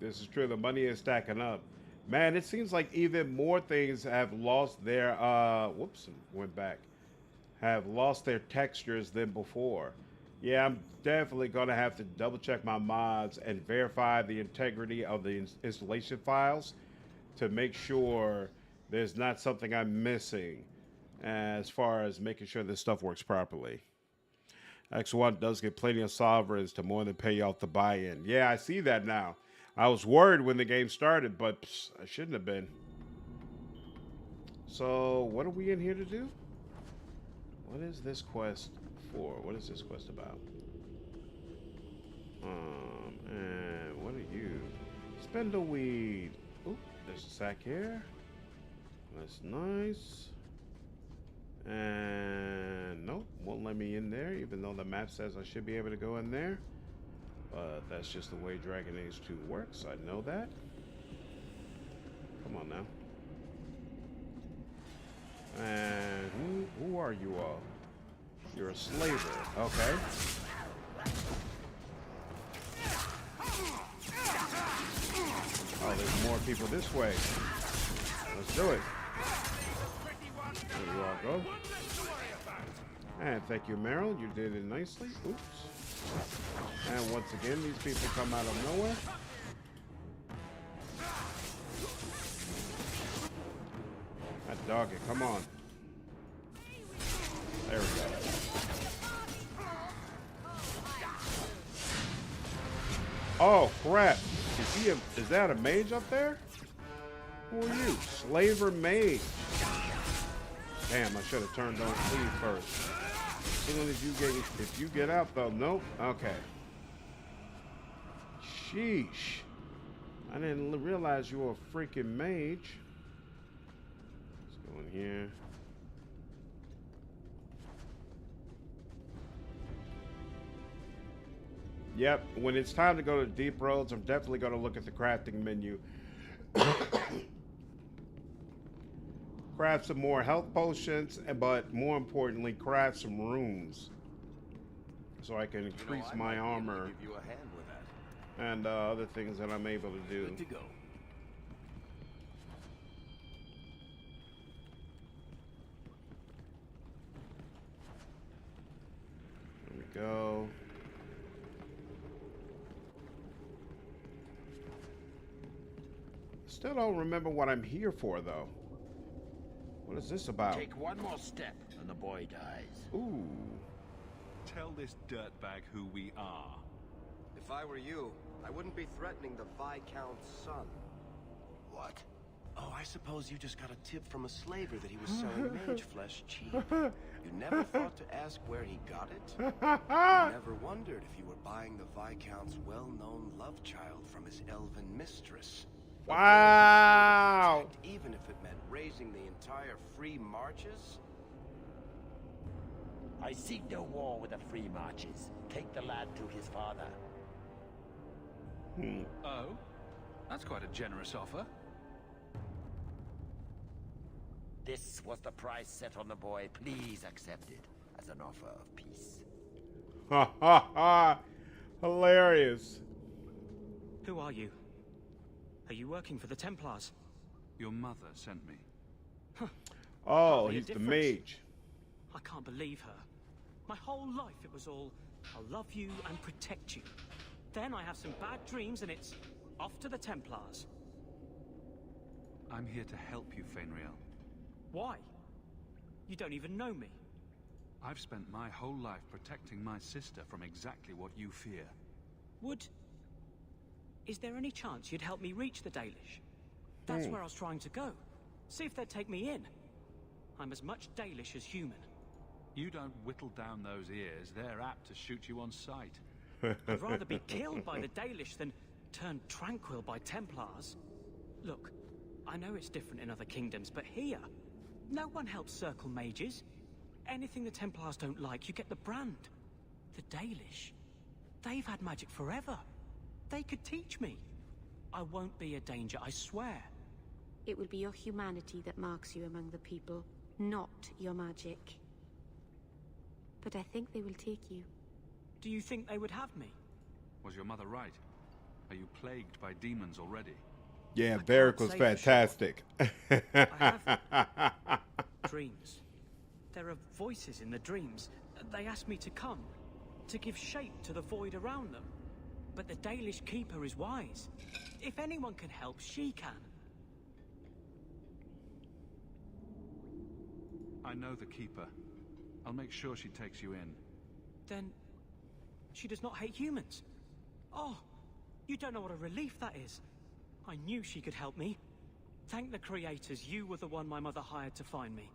Speaker 1: This is true. The money is stacking up. Man, it seems like even more things have lost their, whoops, went back. Have lost their textures than before. Yeah, I'm definitely going to have to double check my mods and verify the integrity of the installation files to make sure there's not something I'm missing as far as making sure this stuff works properly. X1 does get plenty of sovereigns to more than pay off the buy-in. Yeah, I see that now. I was worried when the game started, but I shouldn't have been. So, what are we in here to do? What is this quest for? What is this quest about? And what are you? Spindleweed. Oop, there's a sack here. That's nice. And nope, won't let me in there, even though the map says I should be able to go in there. But that's just the way Dragon Age 2 works. I know that. Come on now. And who are you all? You're a slaver, okay. Oh, there's more people this way. Let's do it. There you all go. And thank you, Merrill. You did it nicely. Oops. And once again, these people come out of nowhere. That doggy, come on. There we go. Oh, crap. Is that a mage up there? Who are you? Slaver mage. Damn, I should have turned on sleeve first. As soon as if you get out though, nope. Okay. Sheesh. I didn't realize you were a freaking mage. Let's go in here. Yep, when it's time to go to Deep Roads, I'm definitely going to look at the crafting menu. Craft some more health potions, but more importantly, craft some runes. So I can increase my armor
Speaker 4: give you a hand with that.
Speaker 1: and other things that I'm able to do.
Speaker 12: Good to go.
Speaker 1: still don't remember what I'm here for, though. What is this about?
Speaker 14: Take one more step and the boy dies.
Speaker 1: Ooh.
Speaker 2: Tell this dirtbag who we are.
Speaker 11: If I were you, I wouldn't be threatening the Viscount's son.
Speaker 4: What? Oh, I suppose you just got a tip from a slaver that he was selling mage flesh cheap. You never thought to ask where he got it? You never wondered if you were buying the Viscount's well-known love child from his elven mistress.
Speaker 1: Wow!
Speaker 4: Even if it meant raising the entire free marches?
Speaker 14: I seek no war with the free marches. Take the lad to his father.
Speaker 2: Oh? That's quite a generous offer.
Speaker 14: This was the price set on the boy. Please accept it as an offer of peace.
Speaker 1: Ha ha ha! Hilarious.
Speaker 22: Who are you? Are you working for the Templars?
Speaker 2: Your mother sent me.
Speaker 1: Oh, he's the mage.
Speaker 22: I can't believe her. My whole life it was all, I'll love you and protect you. Then I have some bad dreams and it's off to the Templars.
Speaker 2: I'm here to help you, Feynriel.
Speaker 22: Why? You don't even know me.
Speaker 2: I've spent my whole life protecting my sister from exactly what you fear.
Speaker 22: Is there any chance you'd help me reach the Dalish? That's where I was trying to go. See if they'd take me in. I'm as much Dalish as human.
Speaker 2: You don't whittle down those ears, they're apt to shoot you on sight.
Speaker 22: I'd rather be killed by the Dalish than turned tranquil by Templars. Look, I know it's different in other kingdoms, but here, no one helps circle mages. Anything the Templars don't like, you get the brand. The Dalish, they've had magic forever. They could teach me. I won't be a danger, I swear.
Speaker 6: It will be your humanity that marks you among the people, not your magic. But I think they will take you.
Speaker 22: Do you think they would have me?
Speaker 2: Was your mother right? Are you plagued by demons already?
Speaker 1: Yeah, Varric was fantastic.
Speaker 22: Dreams. There are voices in the dreams. They ask me to come, to give shape to the void around them. But the Dalish Keeper is wise. If anyone can help, she can.
Speaker 2: I know the Keeper. I'll make sure she takes you in.
Speaker 22: Then she does not hate humans. Oh, you don't know what a relief that is. I knew she could help me. Thank the creators, you were the one my mother hired to find me.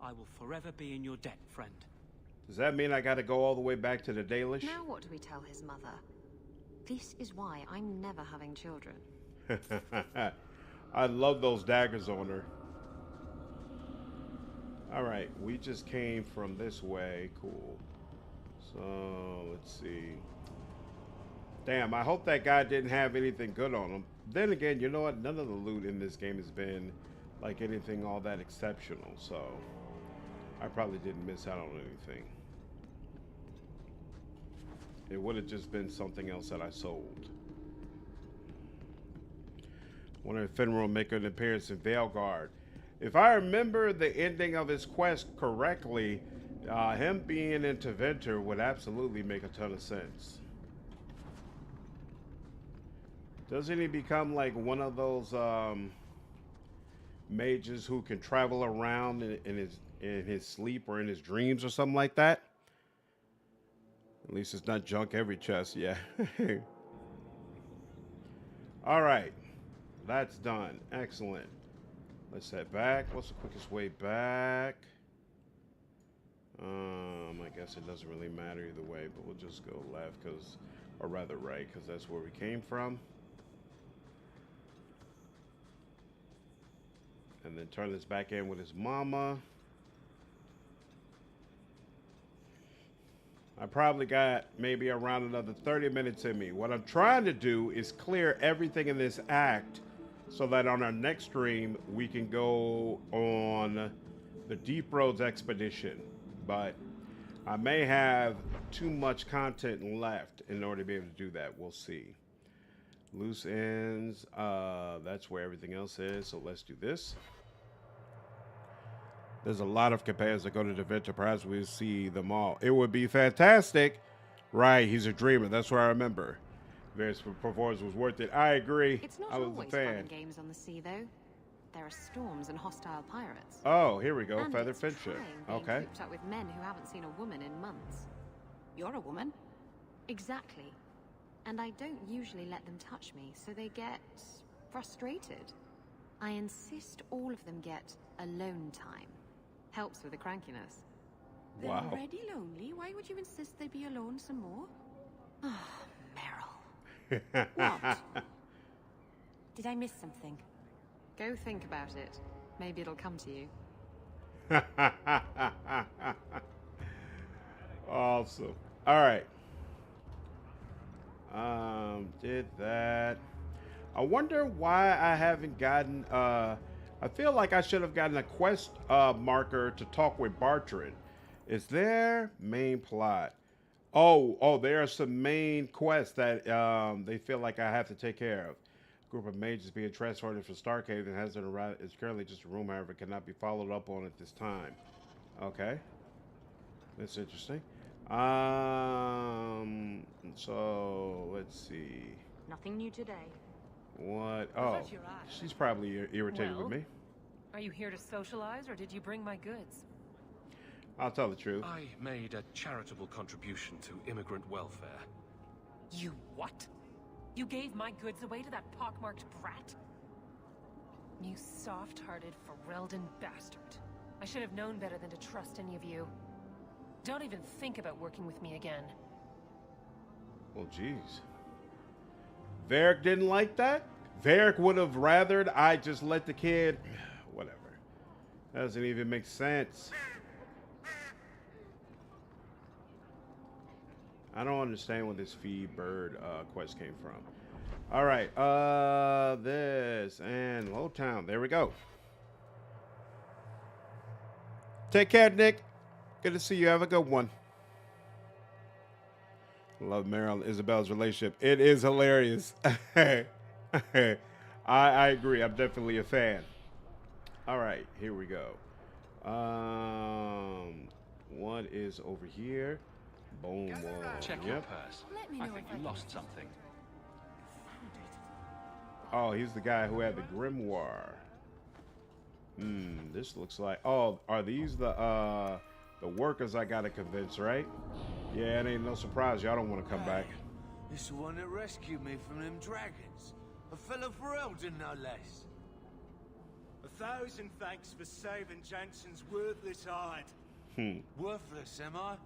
Speaker 22: I will forever be in your debt, friend.
Speaker 1: Does that mean I gotta go all the way back to the Dalish?
Speaker 5: Now what do we tell his mother? This is why I'm never having children.
Speaker 1: I love those daggers on her. Alright, we just came from this way. Cool. So, let's see. Damn, I hope that guy didn't have anything good on him. Then again, you know what? None of the loot in this game has been like anything all that exceptional. So, I probably didn't miss out on anything. It would have just been something else that I sold. Wonder if Feynriel will make an appearance in Valeguard. If I remember the ending of his quest correctly, him being an interventor would absolutely make a ton of sense. Doesn't he become like one of those mages who can travel around in his sleep or in his dreams or something like that? At least it's not junk every chest, yeah. All right, that's done. Excellent. Let's head back. What's the quickest way back? I guess it doesn't really matter either way, but we'll just go left, or rather right, because that's where we came from. And then turn this back in with his mama. I probably got maybe around another 30 minutes in me. What I'm trying to do is clear everything in this act so that on our next stream we can go on the Deep Roads expedition. But I may have too much content left in order to be able to do that. We'll see. Loose ends, that's where everything else is, so let's do this. There's a lot of companions that go to the adventure. Perhaps we'll see them all. It would be fantastic. Right, he's a dreamer. That's what I remember. Various performance was worth it. I agree.
Speaker 5: It's not
Speaker 1: I was a
Speaker 5: always fun
Speaker 1: fan.
Speaker 5: and games on the sea, though. There are storms and hostile pirates.
Speaker 1: Oh, here we go.
Speaker 5: And
Speaker 1: Feather
Speaker 5: it's
Speaker 1: Fincher.
Speaker 5: trying being
Speaker 1: Okay.
Speaker 5: cooped up with men who haven't seen a woman in months. You're a woman? Exactly. And I don't usually let them touch me, so they get frustrated. I insist all of them get alone time. Helps with the crankiness. They're
Speaker 1: Wow.
Speaker 5: already lonely. Why would you insist they be alone some more? Oh, Merrill.
Speaker 6: What? Did I miss something?
Speaker 5: Go think about it. Maybe it'll come to you.
Speaker 1: Awesome. All right. Did that. I wonder why I haven't gotten I feel like I should have gotten a quest marker to talk with Bartrand. Is there main plot? Oh, there are some main quests that they feel like I have to take care of. Group of mages being transported from Starcave and hasn't arrived. It's currently just a rumor, however, cannot be followed up on at this time. Okay. That's interesting. So let's see.
Speaker 6: Nothing new today.
Speaker 1: What? Oh, she's probably irritated with me.
Speaker 9: Are you here to socialize, or did you bring my goods?
Speaker 1: I'll tell the truth.
Speaker 17: I made a charitable contribution to immigrant welfare.
Speaker 9: You what? You gave my goods away to that pockmarked brat? You soft-hearted Ferelden bastard. I should have known better than to trust any of you. Don't even think about working with me again.
Speaker 1: Well, geez. Varric didn't like that? Varric would have rathered I just let the kid... Whatever. Doesn't even make sense. I don't understand where this feed bird quest came from. All right. This and Lowtown. There we go. Take care, Nick. Good to see you. Have a good one. Love Merrill and Isabella's relationship. It is hilarious. I agree. I'm definitely a fan. All right, here we go. What is over here? Boom, wall.
Speaker 16: Check your purse.
Speaker 5: Let me
Speaker 16: I
Speaker 5: know
Speaker 16: think
Speaker 5: if
Speaker 16: you lost something.
Speaker 1: Oh, he's the guy who had the grimoire. This looks like... Oh, are these the workers I gotta convince, right? Yeah, it ain't no surprise. Y'all don't want to come back.
Speaker 18: It's the one that rescued me from them dragons. A fellow Ferelden, no less.
Speaker 12: 1,000 thanks for saving Jansen's worthless hide.
Speaker 18: Worthless, am I?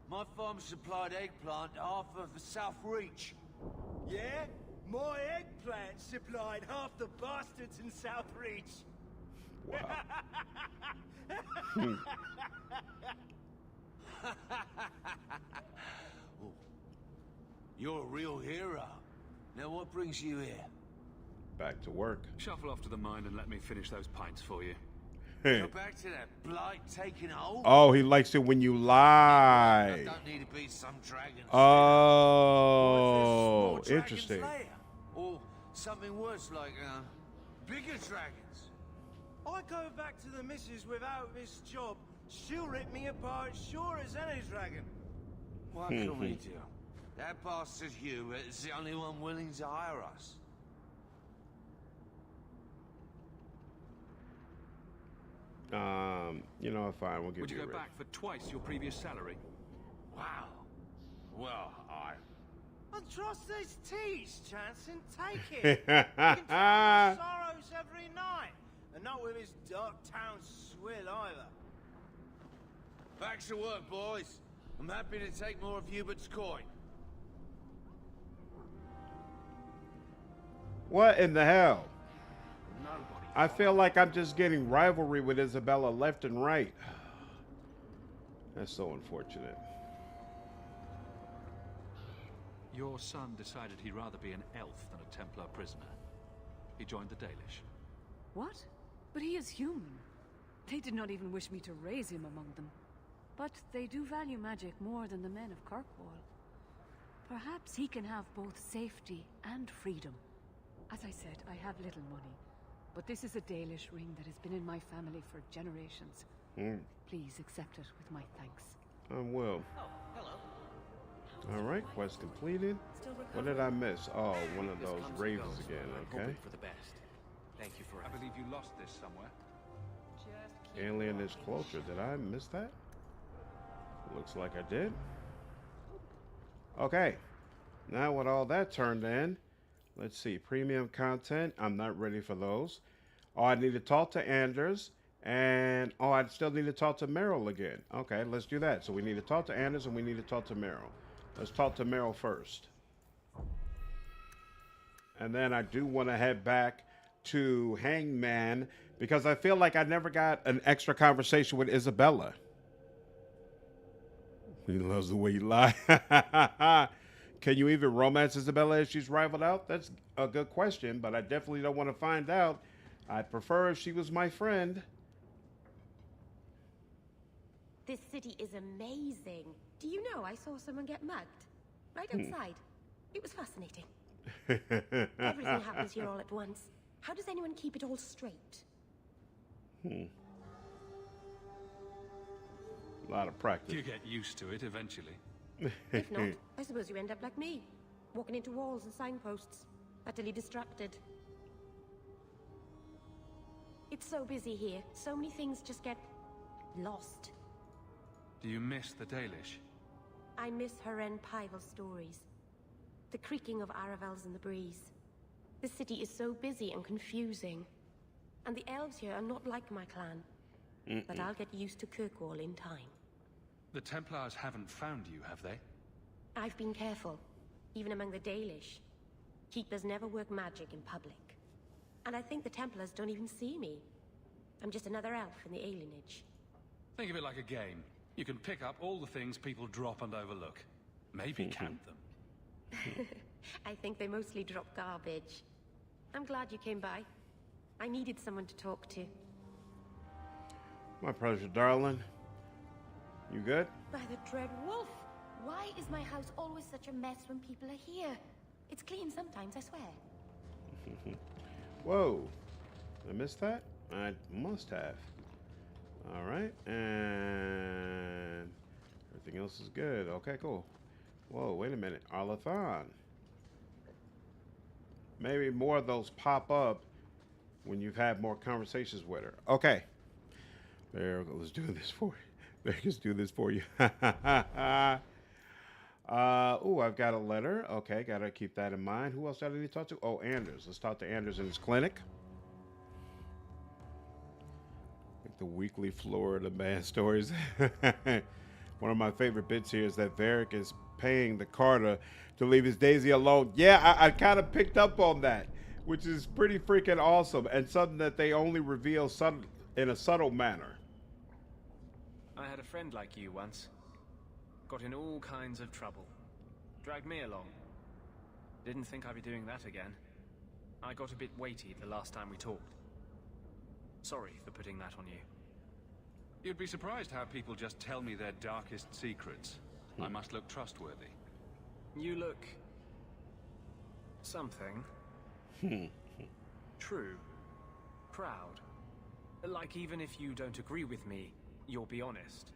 Speaker 18: My farm supplied eggplant to half of the South Reach.
Speaker 12: Yeah? My eggplant supplied half the bastards in South Reach.
Speaker 1: Wow.
Speaker 18: Oh, you're a real hero. Now what brings you here?
Speaker 1: Back to work.
Speaker 2: Shuffle off to the mine and let me finish those pints for you.
Speaker 18: Go back to that blight taking hold?
Speaker 1: Oh, he likes it when you lie.
Speaker 18: I don't need to be some dragon.
Speaker 1: Oh, interesting.
Speaker 18: Or something worse like bigger dragons.
Speaker 12: I go back to the missus without this job. She'll rip me apart sure as any dragon.
Speaker 18: What can we do? That bastard Hubert is the only one willing to hire us.
Speaker 1: You know, fine, we'll give
Speaker 2: Would you
Speaker 1: you
Speaker 2: go
Speaker 1: a
Speaker 2: back for twice your previous salary?
Speaker 18: Wow. Well, I
Speaker 12: trust these teas, Jansen. Take it. You can tell his sorrows every night. And not with his dark town swill either.
Speaker 18: Back to work, boys. I'm happy to take more of Hubert's coin.
Speaker 1: What in the hell? I feel like I'm just getting rivalry with Isabela left and right. That's so unfortunate.
Speaker 2: Your son decided he'd rather be an elf than a Templar prisoner. He joined the Dalish.
Speaker 23: What? But he is human. They did not even wish me to raise him among them. But they do value magic more than the men of Kirkwall. Perhaps he can have both safety and freedom. As I said, I have little money. But this is a Dalish ring that has been in my family for generations. Please accept it with my thanks.
Speaker 1: I will.
Speaker 12: Oh, hello.
Speaker 1: All right, quest completed. What did I miss? Oh, one of those ravens again. Okay.
Speaker 12: For the best. Thank you for.
Speaker 2: I believe you lost this somewhere.
Speaker 1: Alien is closer. Did I miss that? Looks like I did. Okay. Now with all that turned in, let's see. Premium content. I'm not ready for those. Oh, I need to talk to Anders. And, oh, I still need to talk to Merrill again. Okay, let's do that. So we need to talk to Anders and we need to talk to Merrill. Let's talk to Merrill first. And then I do want to head back to Hangman because I feel like I never got an extra conversation with Isabela. He loves the way you lie. Can you even romance Isabela if she's rivaled out? That's a good question, but I definitely don't want to find out. I'd prefer if she was my friend.
Speaker 6: This city is amazing. Do you know I saw someone get mugged? Right outside. It was fascinating. Everything happens here all at once. How does anyone keep it all straight?
Speaker 1: A lot of practice.
Speaker 2: You get used to it eventually.
Speaker 6: If not, I suppose you end up like me. Walking into walls and signposts. Utterly distracted. It's so busy here. So many things just get lost.
Speaker 2: Do you miss the Dalish?
Speaker 6: I miss Harren Pival stories. The creaking of Aravels in the breeze. The city is so busy and confusing. And the elves here are not like my clan. But I'll get used to Kirkwall in time.
Speaker 2: The Templars haven't found you, have they?
Speaker 6: I've been careful, even among the Dalish. Keepers never work magic in public. And I think the Templars don't even see me. I'm just another elf in the alienage.
Speaker 2: Think of it like a game. You can pick up all the things people drop and overlook. Maybe count them.
Speaker 6: I think they mostly drop garbage. I'm glad you came by. I needed someone to talk to.
Speaker 1: My pleasure, darling. You good?
Speaker 6: By the dread wolf! Why is my house always such a mess when people are here? It's clean sometimes, I swear.
Speaker 1: Whoa. Did I miss that? I must have. All right. And everything else is good. Okay, cool. Whoa, wait a minute. Arlathon. Maybe more of those pop up when you've had more conversations with her. Okay. There, let's do this for you. Let's do this for you. Oh, I've got a letter. Okay, got to keep that in mind. Who else do I need to talk to? Oh, Anders. Let's talk to Anders in his clinic. Like the weekly Florida man stories. One of my favorite bits here is that Varric is paying the Carter to leave his Daisy alone. Yeah, I kind of picked up on that, which is pretty freaking awesome and something that they only reveal in a subtle manner.
Speaker 8: I had a friend like you once. Got in all kinds of trouble. Dragged me along. Didn't think I'd be doing that again. I got a bit weighty the last time we talked. Sorry for putting that on you.
Speaker 2: You'd be surprised how people just tell me their darkest secrets. I must look trustworthy.
Speaker 8: You look... something. True. Proud. Like even if you don't agree with me, you'll be honest.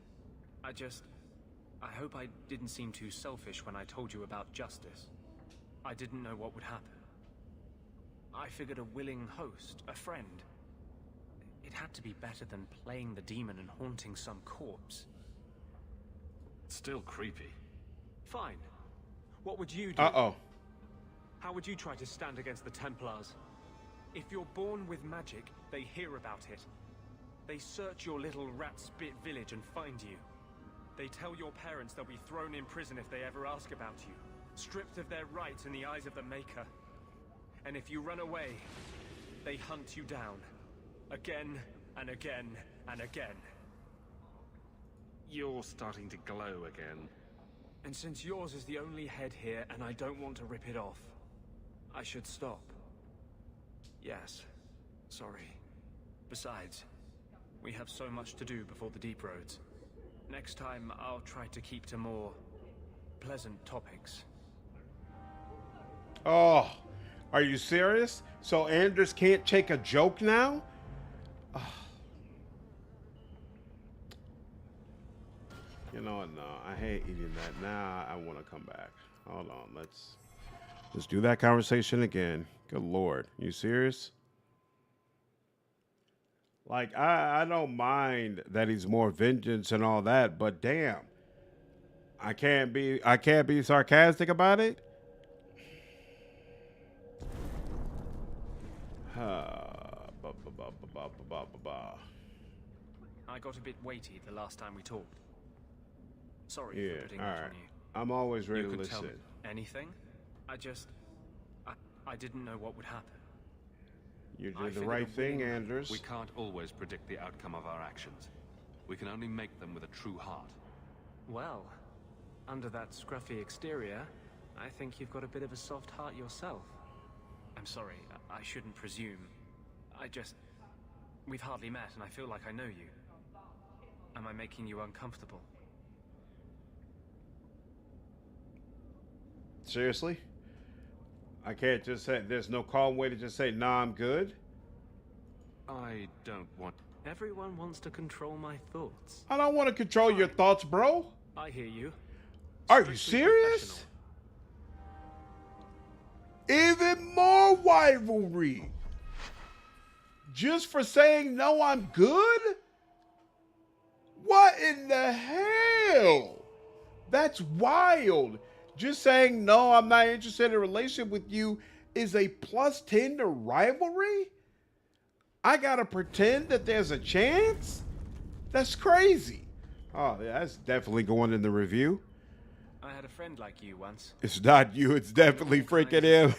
Speaker 8: I hope I didn't seem too selfish when I told you about justice. I didn't know what would happen. I figured a willing host, a friend. It had to be better than playing the demon and haunting some corpse.
Speaker 2: Still creepy.
Speaker 8: Fine. What would you do?
Speaker 1: Uh-oh.
Speaker 8: How would you try to stand against the Templars? If you're born with magic, they hear about it. They search your little rat-spit village and find you. They tell your parents they'll be thrown in prison if they ever ask about you, stripped of their rights in the eyes of the Maker. And if you run away, they hunt you down. Again, and again, and again.
Speaker 2: You're starting to glow again.
Speaker 8: And since yours is the only head here, and I don't want to rip it off, I should stop. Yes. Sorry. Besides, we have so much to do before the deep roads. Next time, I'll try to keep to more pleasant topics.
Speaker 1: Oh, are you serious? So Anders can't take a joke now? Oh. You know what? No, I hate eating that. Now I want to come back. Hold on. Let's do that conversation again. Good Lord. You serious? Like, I don't mind that he's more vengeance and all that, but damn. I can't be sarcastic about it.
Speaker 8: I got a bit weighty the last time we talked. Sorry for putting
Speaker 1: all
Speaker 8: that
Speaker 1: right.
Speaker 8: on you.
Speaker 1: I'm always ready to
Speaker 8: You could tell
Speaker 1: listen.
Speaker 8: me anything? I didn't know what would happen.
Speaker 1: You
Speaker 2: I
Speaker 1: did the
Speaker 2: figured
Speaker 1: right
Speaker 2: a
Speaker 1: thing,
Speaker 2: winning-
Speaker 1: Anders.
Speaker 2: We can't always predict the outcome of our actions. We can only make them with a true heart.
Speaker 8: Well, under that scruffy exterior, I think you've got a bit of a soft heart yourself. I'm sorry, I shouldn't presume. We've hardly met and I feel like I know you. Am I making you uncomfortable?
Speaker 1: Seriously? I can't just say, there's no calm way to just say, nah, I'm good?
Speaker 2: I don't want...
Speaker 8: Everyone wants to control my thoughts.
Speaker 1: I don't want to control your thoughts, bro.
Speaker 8: I hear you.
Speaker 1: Are you serious? Even more rivalry. Just for saying, no, I'm good? What in the hell? That's wild. Just saying, no, I'm not interested in a relationship with you is a +10 to rivalry? I gotta pretend that there's a chance? That's crazy. Oh, yeah, that's definitely going in the review.
Speaker 8: I had a friend like you once.
Speaker 1: It's not you, it's definitely freaking him.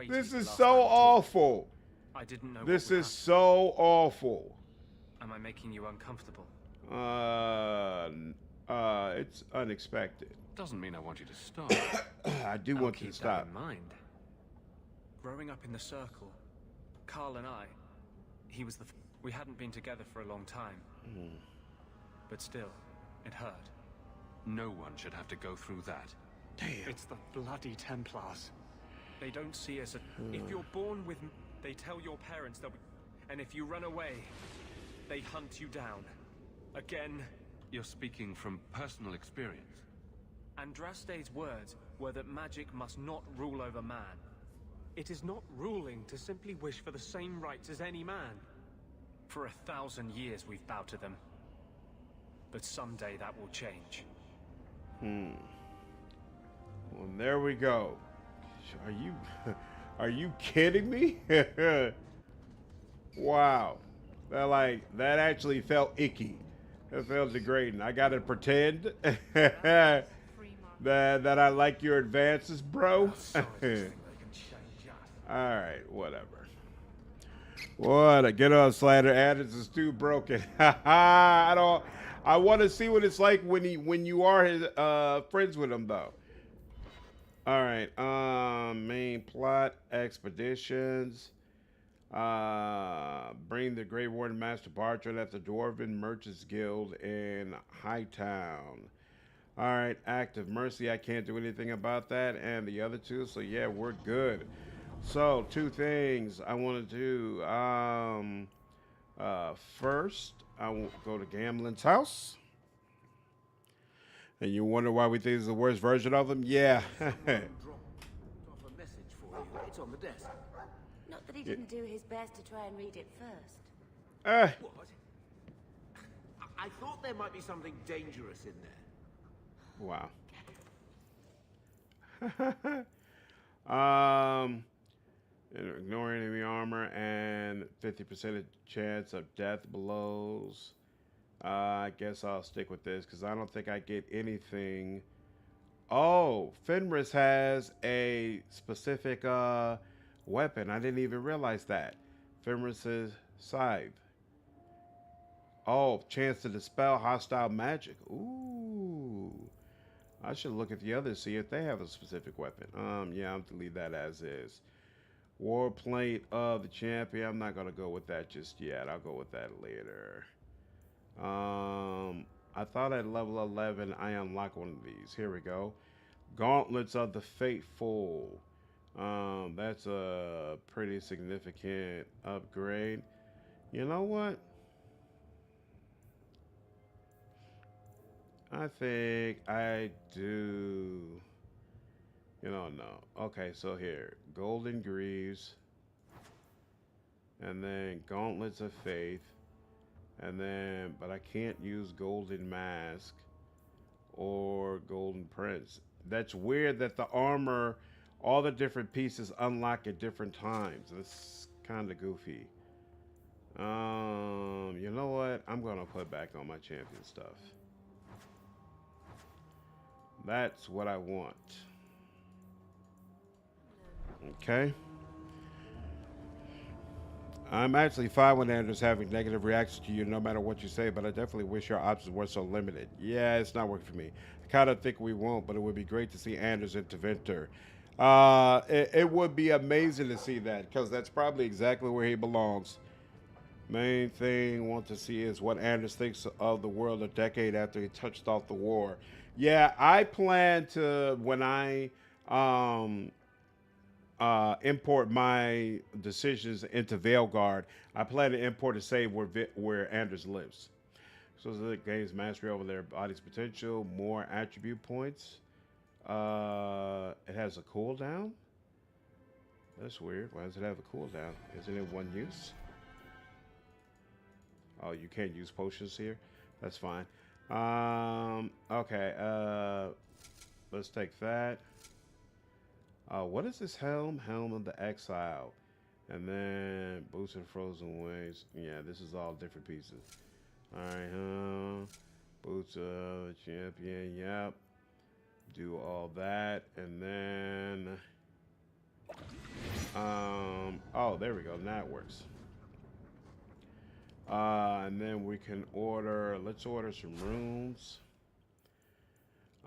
Speaker 1: This is so awful.
Speaker 8: I didn't know.
Speaker 1: This is so awful.
Speaker 8: Am I making you uncomfortable?
Speaker 1: It's unexpected.
Speaker 2: Doesn't mean I want you to stop.
Speaker 1: I do want you to
Speaker 8: Keep that
Speaker 1: stop.
Speaker 8: in mind. Growing up in the circle, Carl and I, we hadn't been together for a long time. But still, it hurt.
Speaker 2: No one should have to go through that.
Speaker 1: Damn.
Speaker 8: It's the bloody Templars. They don't see us. If you're born with, they tell your parents they'll be, and if you run away, they hunt you down. Again.
Speaker 2: You're speaking from personal experience.
Speaker 8: Andraste's words were that magic must not rule over man. It is not ruling to simply wish for the same rights as any man. For 1,000 years we've bowed to them. But someday that will change.
Speaker 1: Well, there we go. Are you kidding me? Wow. That actually felt icky. It felt degrading. I gotta pretend that I like your advances, bro. Alright, whatever. What a get on Slander. Anders is too broken. I want to see what it's like when you are his friends with him though. Alright, main plot, expeditions. Bring the Grey Warden Master Bartrand at the Dwarven Merchants Guild in Hightown. Alright, Act of Mercy. I can't do anything about that. And the other two, so yeah, we're good. So, two things I want to do. First, I will go to Gamlin's house. And you wonder why we think it's the worst version of them? Yeah.
Speaker 12: It's on the desk.
Speaker 6: Not that he didn't do his best to try and read it first.
Speaker 12: What? I thought there might be something dangerous in there.
Speaker 1: Wow. Ignore enemy armor and 50% chance of death blows. I guess I'll stick with this because I don't think I get anything. Oh, Fenris has a specific weapon. I didn't even realize that. Fenris's scythe. Oh, chance to dispel hostile magic. Ooh. I should look at the others, see if they have a specific weapon. Yeah, I'll leave that as is. War plate of the champion. I'm not gonna go with that just yet. I'll go with that later. I thought at level 11 I unlocked one of these. Here we go. Gauntlets of the Faithful. That's a pretty significant upgrade. You know what? I think I do. You know, no. Okay, so here, Golden Greaves, and then Gauntlets of Faith, and then, but I can't use Golden Mask or Golden Prince. That's weird that the armor, all the different pieces unlock at different times. That's kind of goofy. You know what? I'm gonna put back on my champion stuff. That's what I want. Okay. I'm actually fine with Anders having negative reactions to you no matter what you say, but I definitely wish your options weren't so limited. Yeah, it's not working for me. I kind of think we won't, but it would be great to see Anders interventor. It would be amazing to see that, because that's probably exactly where he belongs. Main thing I want to see is what Anders thinks of the world a decade after he touched off the war. Yeah, I plan to, when I import my decisions into Veilguard, I plan to import a save where Anders lives. So it gains mastery over their body's potential, more attribute points. It has a cooldown. That's weird. Why does it have a cooldown? Isn't it one use? Oh, you can't use potions here? That's fine. Okay. Let's take that. What is this helm? Helm of the Exile. And then Boots and Frozen Wings. Yeah, this is all different pieces. Alright, Boots of the Champion. Yep. Do all that. And then... oh, there we go. Now it works. And then we can order... Let's order some runes.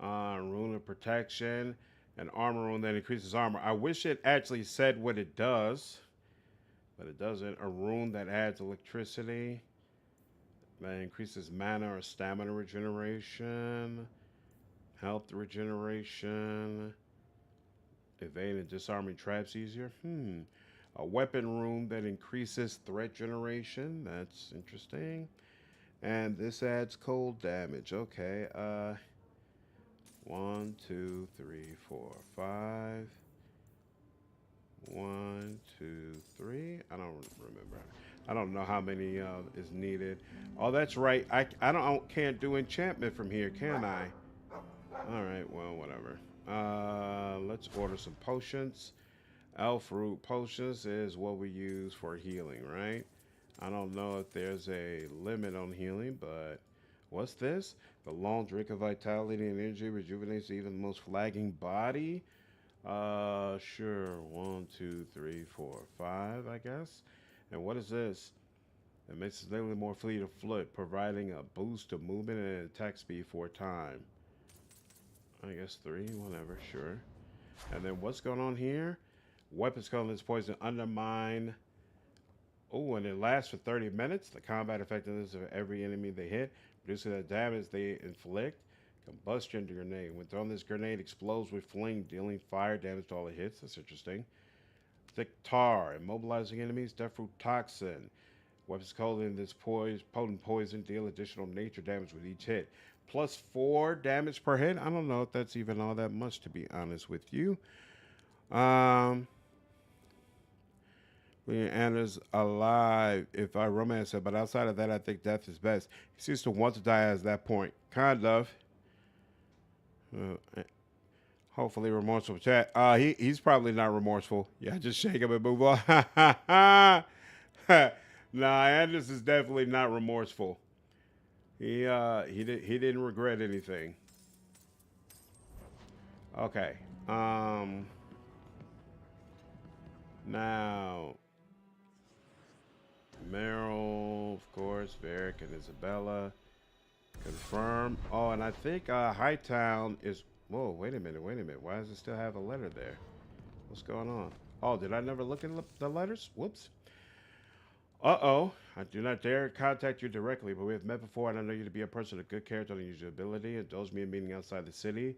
Speaker 1: Rune of Protection. An armor rune that increases armor. I wish it actually said what it does, but it doesn't. A rune that adds electricity, that increases mana or stamina regeneration, health regeneration, evade and disarming traps easier. A weapon rune that increases threat generation. That's interesting. And this adds cold damage. Okay. 1, 2, 3, 4, 5. 1, 2, 3. I don't remember. I don't know how many is needed. Oh, that's right. I can't do enchantment from here, can I? All right. Well, whatever. Let's order some potions. Elf root potions is what we use for healing, right? I don't know if there's a limit on healing, but what's this? The long drink of vitality and energy rejuvenates even the most flagging body. Sure. 1, 2, 3, 4, 5, I guess. And what is this? It makes it slightly more fleet of foot, providing a boost to movement and attack speed for a time. I guess 3, whatever, sure. And then what's going on here? Weapons colorless poison undermine. Oh, and it lasts for 30 minutes. The combat effectiveness of every enemy they hit, reducing the damage they inflict. Combustion grenade. When thrown, this grenade explodes with flame, dealing fire damage to all it hits. That's interesting. Thick tar, immobilizing enemies. Deathroot toxin. Weapons containing this potent poison deal additional nature damage with each hit. Plus 4 damage per hit. I don't know if that's even all that much, to be honest with you. Anders alive if I romance it, but outside of that, I think death is best. He seems to want to die at that point. Kind of. Hopefully remorseful chat. He's probably not remorseful. Yeah, just shake him and move on. Nah, Anders is definitely not remorseful. He didn't regret anything. Okay. Now Merrill, of course, Varric and Isabela. Confirm. Oh, and I think Hightown is... Whoa, wait a minute. Why does it still have a letter there? What's going on? Oh, did I never look at the letters? Whoops. Uh-oh. I do not dare contact you directly, but we have met before, and I know you to be a person of good character and unusual ability. Indulge me in meeting outside the city.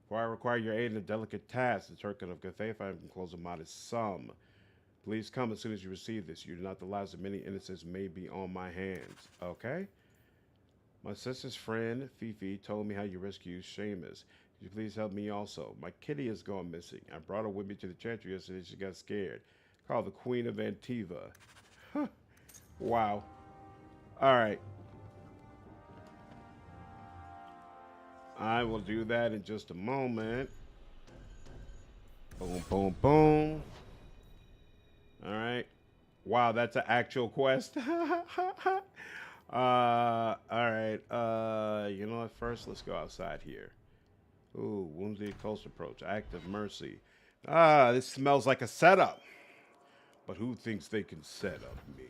Speaker 1: For I require your aid in a delicate task. The token of good faith, I can close a modest sum. Please come as soon as you receive this. You do not the lives of many innocents may be on my hands. Okay? My sister's friend, Fifi, told me how you rescued Seamus. Could you please help me also? My kitty has gone missing. I brought her with me to the chantry yesterday. She got scared. Called the Queen of Antiva. Huh. Wow. All right. I will do that in just a moment. Boom, boom, boom. All right. Wow, that's an actual quest. All right. You know what? First, let's go outside here. Ooh, wounded close approach. Act of mercy. Ah, this smells like a setup. But who thinks they can set up me?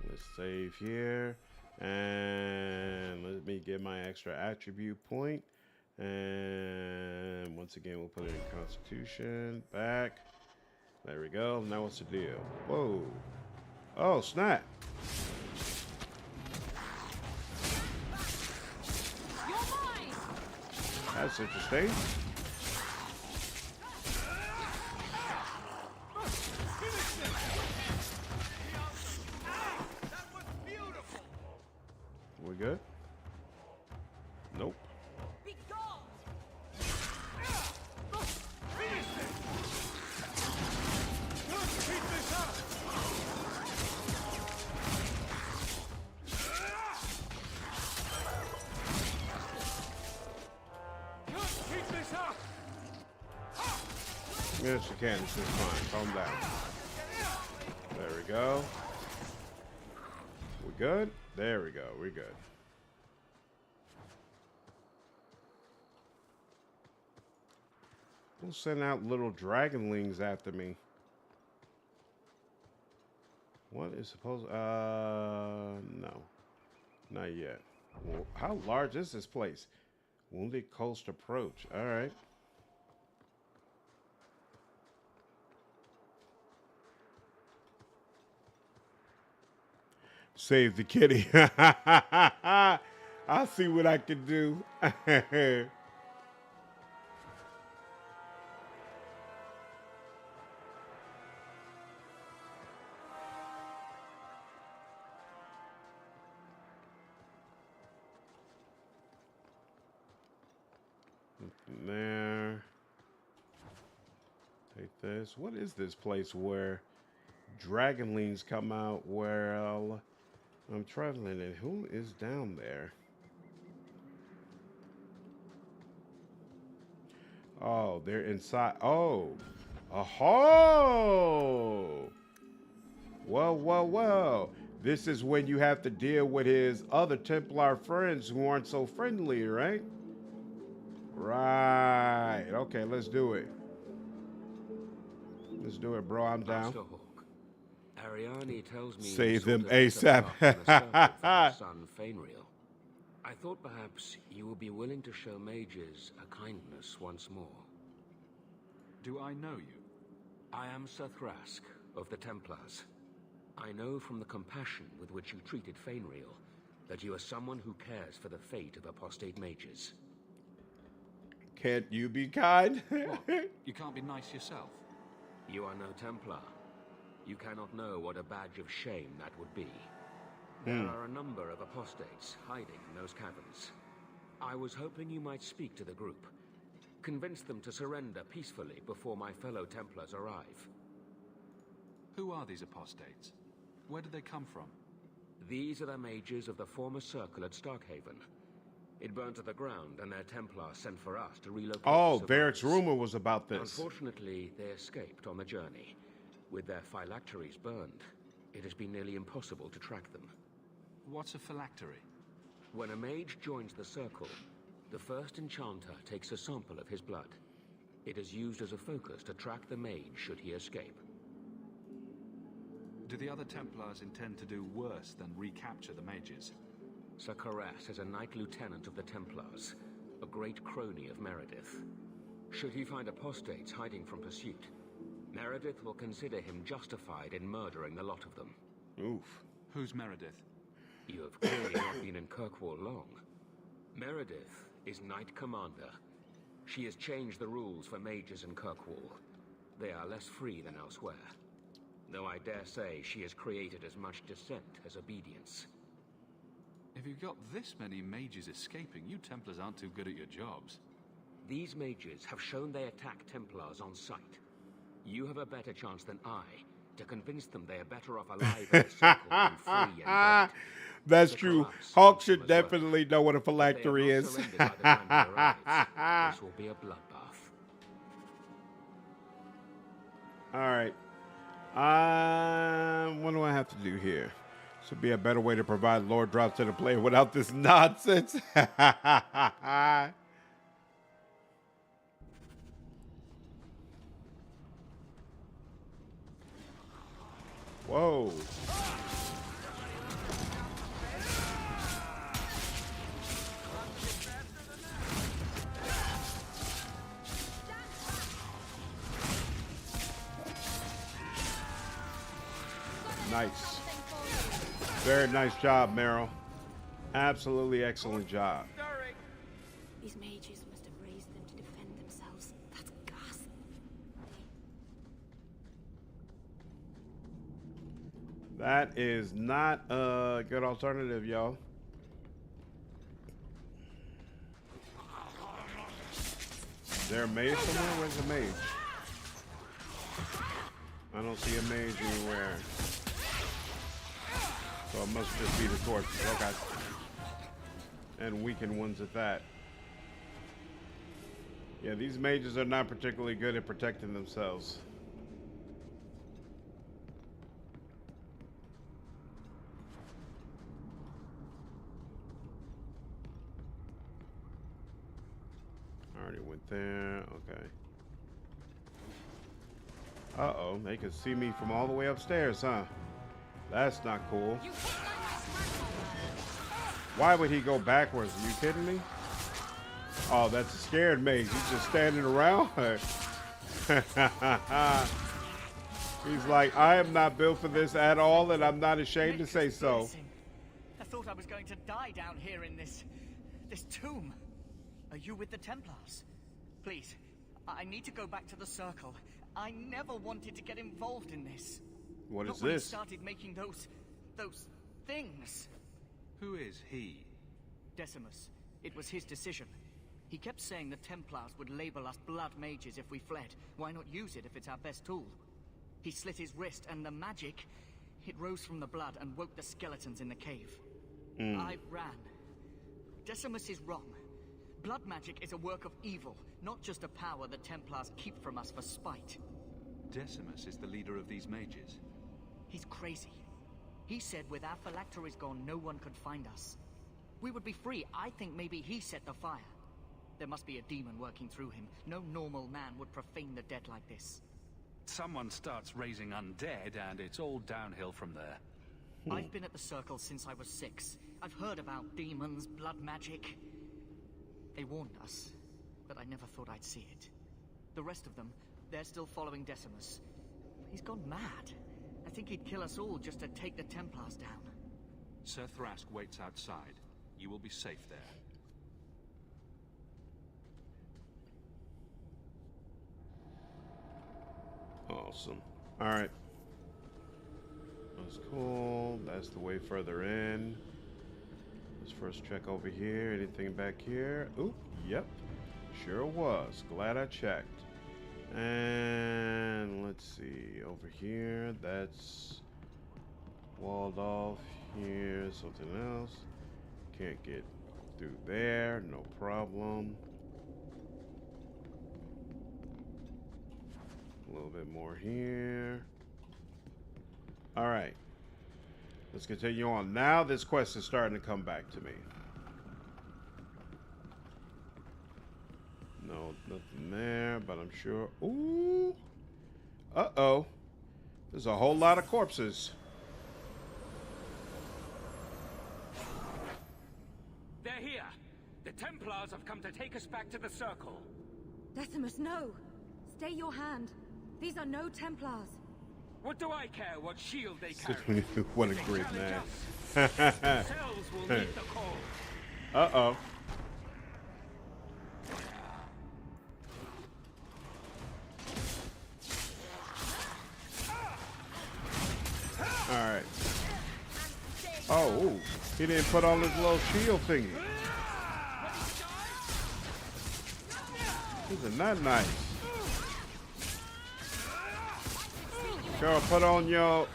Speaker 1: Let's save here. And let me get my extra attribute point. And once again, we'll put it in Constitution. Back. There we go. Now what's the deal? Whoa. Oh, snap. That's interesting. We good? Nope. Yes, you can. It's just fine. Calm down. There we go. We good? There we go. We're good. We'll send out little dragonlings after me. What is supposed... no. Not yet. Well, how large is this place? Wounded Coast approach. All right. Save the kitty. I'll see what I can do. There. Take this. What is this place where dragonlings come out? Well, I'm traveling it. Who is down there? Oh, they're inside. Oh. Oh. Well. This is when you have to deal with his other Templar friends who aren't so friendly, right? Right. Okay, let's do it. Let's do it, bro. I'm down.
Speaker 3: Ariane tells me
Speaker 1: save them ASAP.
Speaker 3: Son Feynriel. I thought perhaps you would be willing to show mages a kindness once more.
Speaker 2: Do I know you?
Speaker 3: I am Sir Thrask of the Templars. I know from the compassion with which you treated Feynriel that you are someone who cares for the fate of apostate mages.
Speaker 1: Can't you be kind?
Speaker 2: What? You can't be nice yourself?
Speaker 3: You are no Templar. You cannot know what a badge of shame that would be. There are a number of apostates hiding in those caverns. I was hoping you might speak to the group. Convince them to surrender peacefully before my fellow Templars arrive.
Speaker 2: Who are these apostates? Where did they come from?
Speaker 3: These are the mages of the former circle at Starkhaven. It burned to the ground, and their Templars sent for us to relocate.
Speaker 1: Oh, Varric's rumor was about this.
Speaker 3: Unfortunately, they escaped on the journey. With their phylacteries burned, it has been nearly impossible to track them.
Speaker 2: What's a phylactery?
Speaker 3: When a mage joins the circle, the first enchanter takes a sample of his blood. It is used as a focus to track the mage should he escape.
Speaker 2: Do the other Templars intend to do worse than recapture the mages?
Speaker 3: Sir Karas is a Knight Lieutenant of the Templars, a great crony of Meredith. Should he find apostates hiding from pursuit, Meredith will consider him justified in murdering the lot of them.
Speaker 1: Oof.
Speaker 2: Who's Meredith?
Speaker 3: You have clearly not been in Kirkwall long. Meredith is Knight Commander. She has changed the rules for mages in Kirkwall. They are less free than elsewhere. Though I dare say she has created as much dissent as obedience.
Speaker 2: If you've got this many mages escaping, you Templars aren't too good at your jobs.
Speaker 3: These mages have shown they attack Templars on sight. You have a better chance than I to convince them they are better off alive in the circle than free and dead.
Speaker 1: That's true. Hawk should definitely know what a phylactery is.
Speaker 3: This will be a bloodbath.
Speaker 1: All right. What do I have to do here? This would be a better way to provide lore drops to the player without this nonsense. Whoa. Nice. Very nice job, Merrill. Absolutely excellent job.
Speaker 6: These mages must have raised them to defend themselves. That's ghastly.
Speaker 1: That is not a good alternative, y'all. Is there a mage somewhere? Where's the mage? I don't see a mage anywhere. So it must just be the corpses. Okay. And weakened ones at that. Yeah, these mages are not particularly good at protecting themselves. I already went there. Okay. Uh-oh, they can see me from all the way upstairs, huh? That's not cool. Why would he go backwards? Are you kidding me? Oh, that's a scared mage. He's just standing around. He's like, I am not built for this at all, and I'm not ashamed to say so.
Speaker 22: I thought I was going to die down here in this tomb. Are you with the Templars? Please, I need to go back to the Circle. I never wanted to get involved in this.
Speaker 1: What is
Speaker 22: Not when
Speaker 1: this?
Speaker 22: he started making those things.
Speaker 2: Who is he?
Speaker 22: Decimus. It was his decision. He kept saying the Templars would label us blood mages if we fled. Why not use it if it's our best tool? He slit his wrist, and the magic, it rose from the blood and woke the skeletons in the cave. I ran. Decimus is wrong. Blood magic is a work of evil, not just a power the Templars keep from us for spite.
Speaker 2: Decimus is the leader of these mages.
Speaker 22: He's crazy. He said with our phylacteries gone, no one could find us. We would be free. I think maybe he set the fire. There must be a demon working through him. No normal man would profane the dead like this.
Speaker 2: Someone starts raising undead, and it's all downhill from there.
Speaker 22: I've been at the Circle since I was 6. I've heard about demons, blood magic. They warned us, but I never thought I'd see it. The rest of them, they're still following Decimus. He's gone mad. I think he'd kill us all just to take the Templars down.
Speaker 2: Sir Thrask waits outside. You will be safe there.
Speaker 1: Awesome. All right. That's cool. That's the way further in. Let's first check over here. Anything back here? Oop. Yep. Sure was. Glad I checked. And let's see. Over here, that's walled off. Here, something else. Can't get through there. No problem. A little bit more here. All right. Let's continue on. Now this quest is starting to come back to me. No, nothing there, but I'm sure. Ooh. Uh-oh. There's a whole lot of corpses.
Speaker 3: They're here. The Templars have come to take us back to the Circle.
Speaker 7: Decimus, no. Stay your hand. These are no Templars.
Speaker 3: What do I care what shield they carry?
Speaker 1: What a great man.
Speaker 3: Themselves will meet the call.
Speaker 1: Uh-oh. All right. Oh, ooh. He didn't put on his little shield thingy. Isn't that nice? Go put on your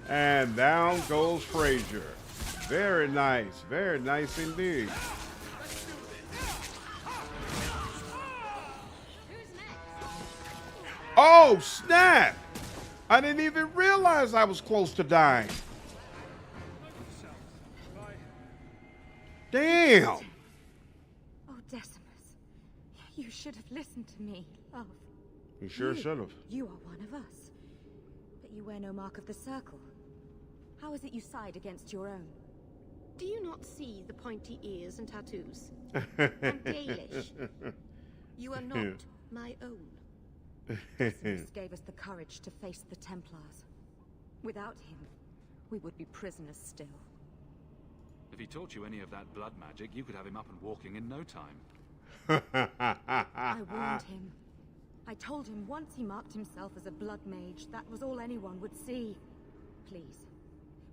Speaker 1: and down goes Frazier. Very nice indeed. Oh, snap! I didn't even realize I was close to dying. Damn!
Speaker 7: Oh, Decimus. You should have listened to me, love.
Speaker 1: You sure should have.
Speaker 7: You are one of us. But you wear no mark of the circle. How is it you side against your own?
Speaker 6: Do you not see the pointy ears and tattoos? I'm Dalish. You are not my own.
Speaker 7: Decimus gave us the courage to face the Templars. Without him, we would be prisoners still.
Speaker 2: If he taught you any of that blood magic, you could have him up and walking in no time.
Speaker 7: I warned him. I told him once he marked himself as a blood mage, that was all anyone would see. Please,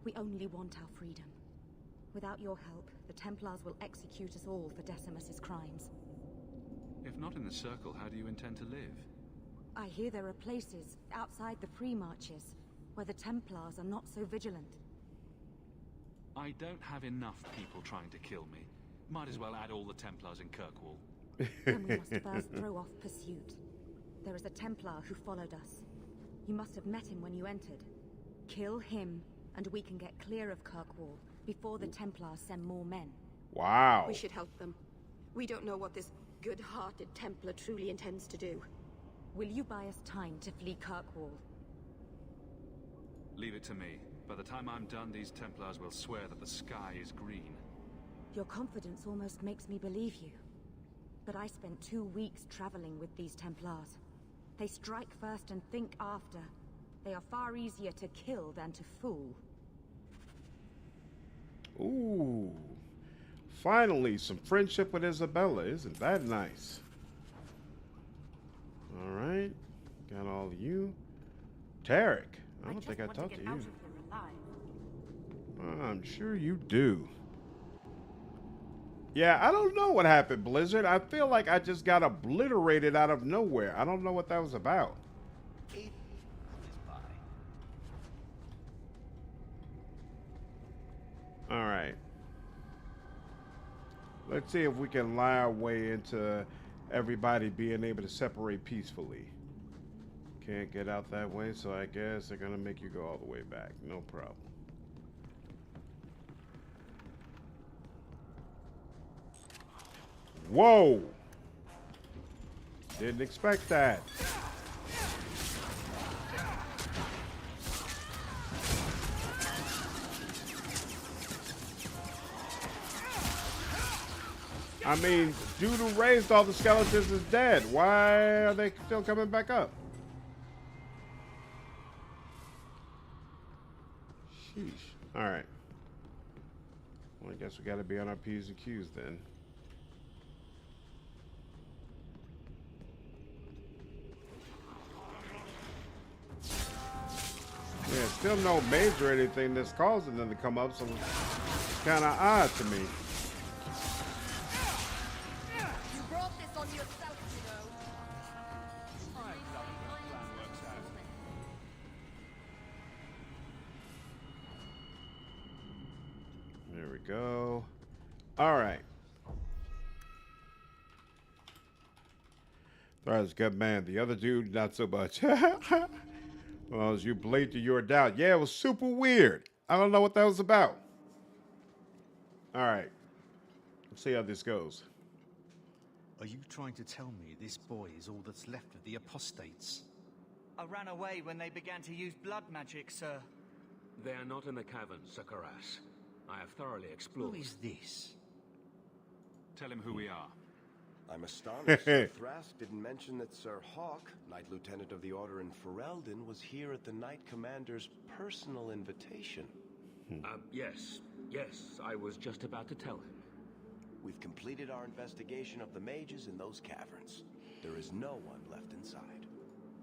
Speaker 7: we only want our freedom. Without your help, the Templars will execute us all for Decimus's crimes.
Speaker 2: If not in the circle, how do you intend to live?
Speaker 7: I hear there are places outside the pre-marches where the Templars are not so vigilant.
Speaker 2: I don't have enough people trying to kill me. Might as well add all the Templars in Kirkwall.
Speaker 7: Then we must first throw off pursuit. There is a Templar who followed us. You must have met him when you entered. Kill him, and we can get clear of Kirkwall before the Templars send more men.
Speaker 1: Wow.
Speaker 6: We should help them. We don't know what this good-hearted Templar truly intends to do.
Speaker 7: Will you buy us time to flee Kirkwall?
Speaker 2: Leave it to me. By the time I'm done, these Templars will swear that the sky is green.
Speaker 7: Your confidence almost makes me believe you. But I spent 2 weeks traveling with these Templars. They strike first and think after. They are far easier to kill than to fool.
Speaker 1: Ooh. Finally, some friendship with Isabela. Isn't that nice? All right. Got all of you. Tarek. I don't think I talked to you. I'm sure you do. Yeah, I don't know what happened, Blizzard. I feel like I just got obliterated out of nowhere. I don't know what that was about. All right. Let's see if we can lie our way into everybody being able to separate peacefully. Can't get out that way, so I guess they're gonna make you go all the way back. No problem. Whoa! Didn't expect that. I mean, dude who raised all the skeletons is dead. Why are they still coming back up? Sheesh. All right. Well, I guess we got to be on our P's and Q's then. Yeah, still no mage or anything that's causing them to come up, so it's kind of odd to me.
Speaker 21: You brought this on yourself, you know.
Speaker 1: There we go. All right. That's good, man. The other dude, not so much. Well, as you blade to your doubt. Yeah, it was super weird. I don't know what that was about. All right. Let's see how this goes.
Speaker 10: Are you trying to tell me this boy is all that's left of the apostates?
Speaker 15: I ran away when they began to use blood magic, sir.
Speaker 3: They are not in the cavern, Sakaras. I have thoroughly explored.
Speaker 10: Who is this?
Speaker 2: Tell him who we are.
Speaker 11: I'm astonished Sir Thrask didn't mention that Sir Hawk, Knight Lieutenant of the Order in Ferelden, was here at the Knight Commander's personal invitation.
Speaker 3: Yes, I was just about to tell him.
Speaker 11: We've completed our investigation of the mages in those caverns. There is no one left inside.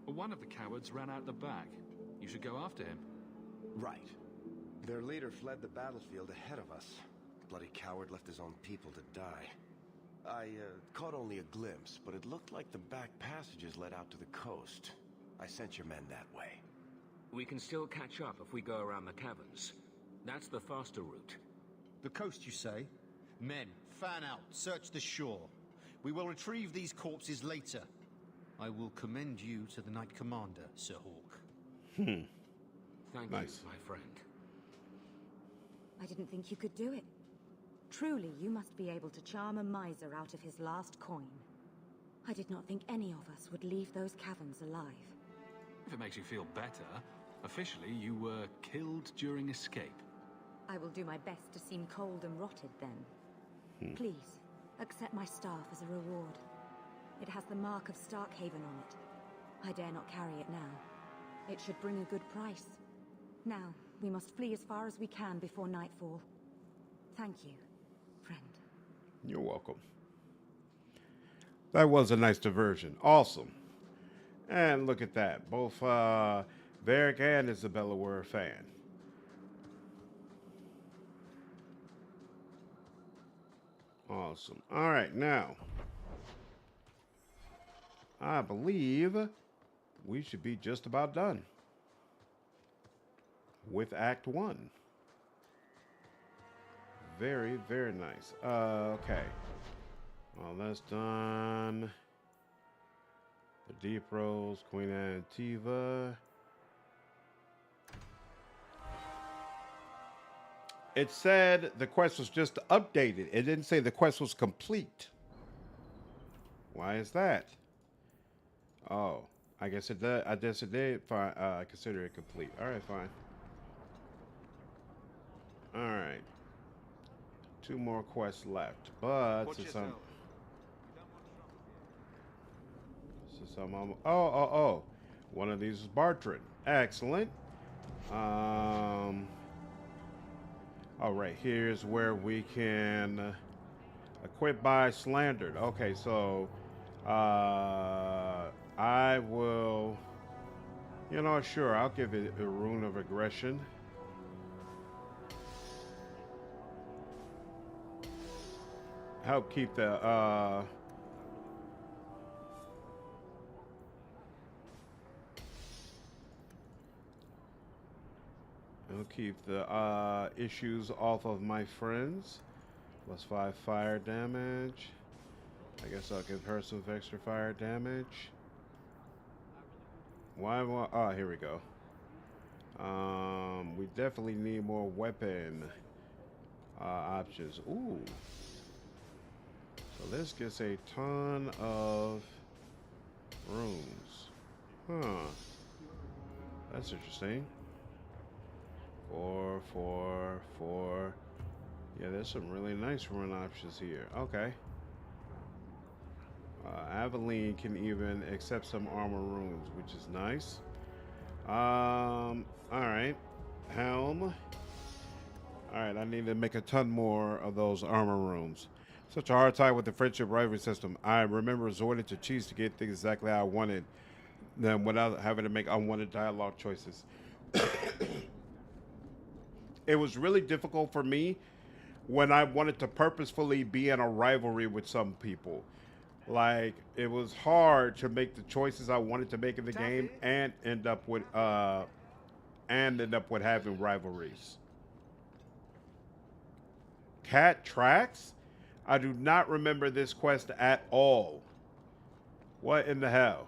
Speaker 2: One of the cowards ran out the back. You should go after him.
Speaker 11: Right. Their leader fled the battlefield ahead of us. Bloody coward left his own people to die. I caught only a glimpse, but it looked like the back passages led out to the coast. I sent your men that way.
Speaker 3: We can still catch up if we go around the caverns. That's the faster route.
Speaker 10: The coast, you say? Men, fan out, search the shore. We will retrieve these corpses later. I will commend you to the Knight Commander, Sir Hawk.
Speaker 3: Thank you,
Speaker 1: Nice.
Speaker 3: my friend.
Speaker 7: I didn't think you could do it. Truly, you must be able to charm a miser out of his last coin. I did not think any of us would leave those caverns alive.
Speaker 2: If it makes you feel better, officially you were killed during escape.
Speaker 7: I will do my best to seem cold and rotted then. Please, accept my staff as a reward. It has the mark of Starkhaven on it. I dare not carry it now. It should bring a good price. Now, we must flee as far as we can before nightfall. Thank you, friend.
Speaker 1: You're welcome. That was a nice diversion. Awesome. And look at that. Both Varric and Isabela were a fan. Awesome. All right, now I believe we should be just about done with Act 1. Very, very nice. Okay. Well, that's done. The Deep Rose, Queen Antiva. It said the quest was just updated. It didn't say the quest was complete. Why is that? Oh, I guess it did. I guess it did. Fine. I consider it complete. All right, fine. All right. 2 more quests left, but since I'm oh, one of these is Bartran. Excellent. All right, here's where we can equip by Slandered. Okay, so I will, you know, sure, I'll give it a Rune of Aggression. Help keep the it'll keep the issues off of my friends. +5 fire damage. I guess I'll give her some extra fire damage. Why? Oh, here we go. We definitely need more weapon options. Ooh. So this gets a ton of runes. Huh. That's interesting. 4, 4, 4. Yeah, there's some really nice rune options here. Okay. Aveline can even accept some armor runes, which is nice. Alright. Helm. Alright, I need to make a ton more of those armor runes. Such a hard time with the friendship rivalry system. I remember resorting to cheese to get things exactly how I wanted them without having to make unwanted dialogue choices. It was really difficult for me when I wanted to purposefully be in a rivalry with some people. Like, it was hard to make the choices I wanted to make in the game and end up with having rivalries. Cat Tracks? I do not remember this quest at all. What in the hell?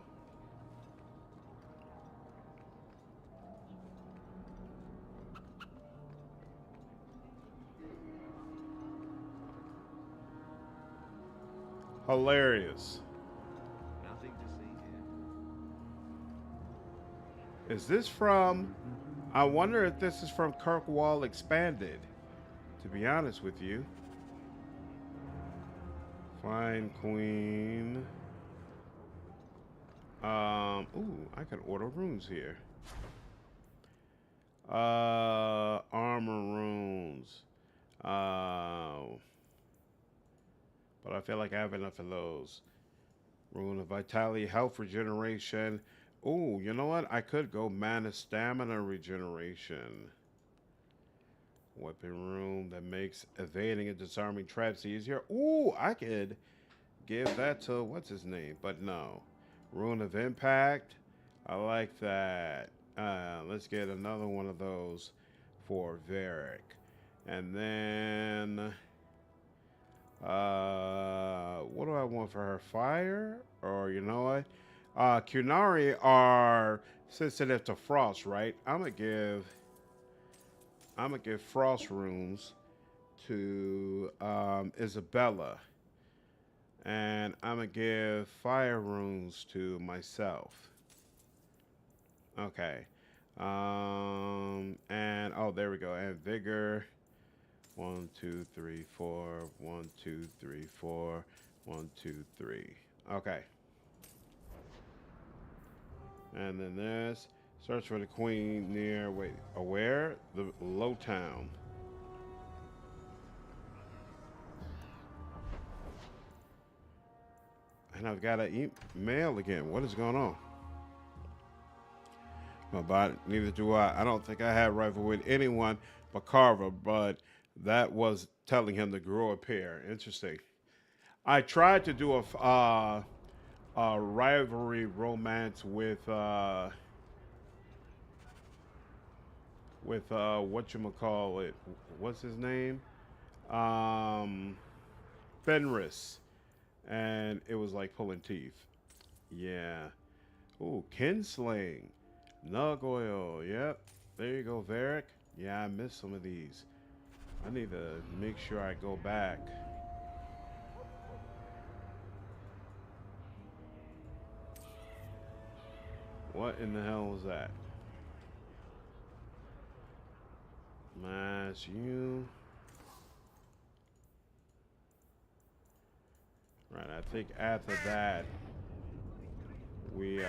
Speaker 1: Hilarious.
Speaker 18: Nothing to see here.
Speaker 1: Is this from... I wonder if this is from Kirkwall Expanded, to be honest with you. Fine Queen. Ooh, I can order runes here. Armor runes. But I feel like I have enough of those. Rune of Vitality, Health Regeneration, Ooh, you know what? I could go mana stamina regeneration. Weapon room that makes evading and disarming traps easier. Ooh, I could give that to what's his name, but no. Rune of Impact. I like that. Let's get another one of those for Varric. And then what do I want for her? Fire? Or you know what? Kunari are sensitive to frost, right? I'm gonna give frost runes to Isabela. And I'm gonna give fire runes to myself. Okay. And oh, there we go. And vigor. 1, 2, 3, 4. 1, 2, 3, 4. 1, 2, 3. Okay. And then this. Search for the queen near. Wait. Where? The low town. And I've got to email again. What is going on? No, but neither do I. I don't think I had rival with anyone but Carver, but that was telling him to grow a pair. Interesting. I tried to do a rivalry romance with whatchamacallit. What's his name? Fenris. And it was like pulling teeth. Yeah. Ooh, kinslaying. Nug oil. Yep. There you go, Varric. Yeah, I missed some of these. I need to make sure I go back. What in the hell was that? Mass you. Right, I think after that, we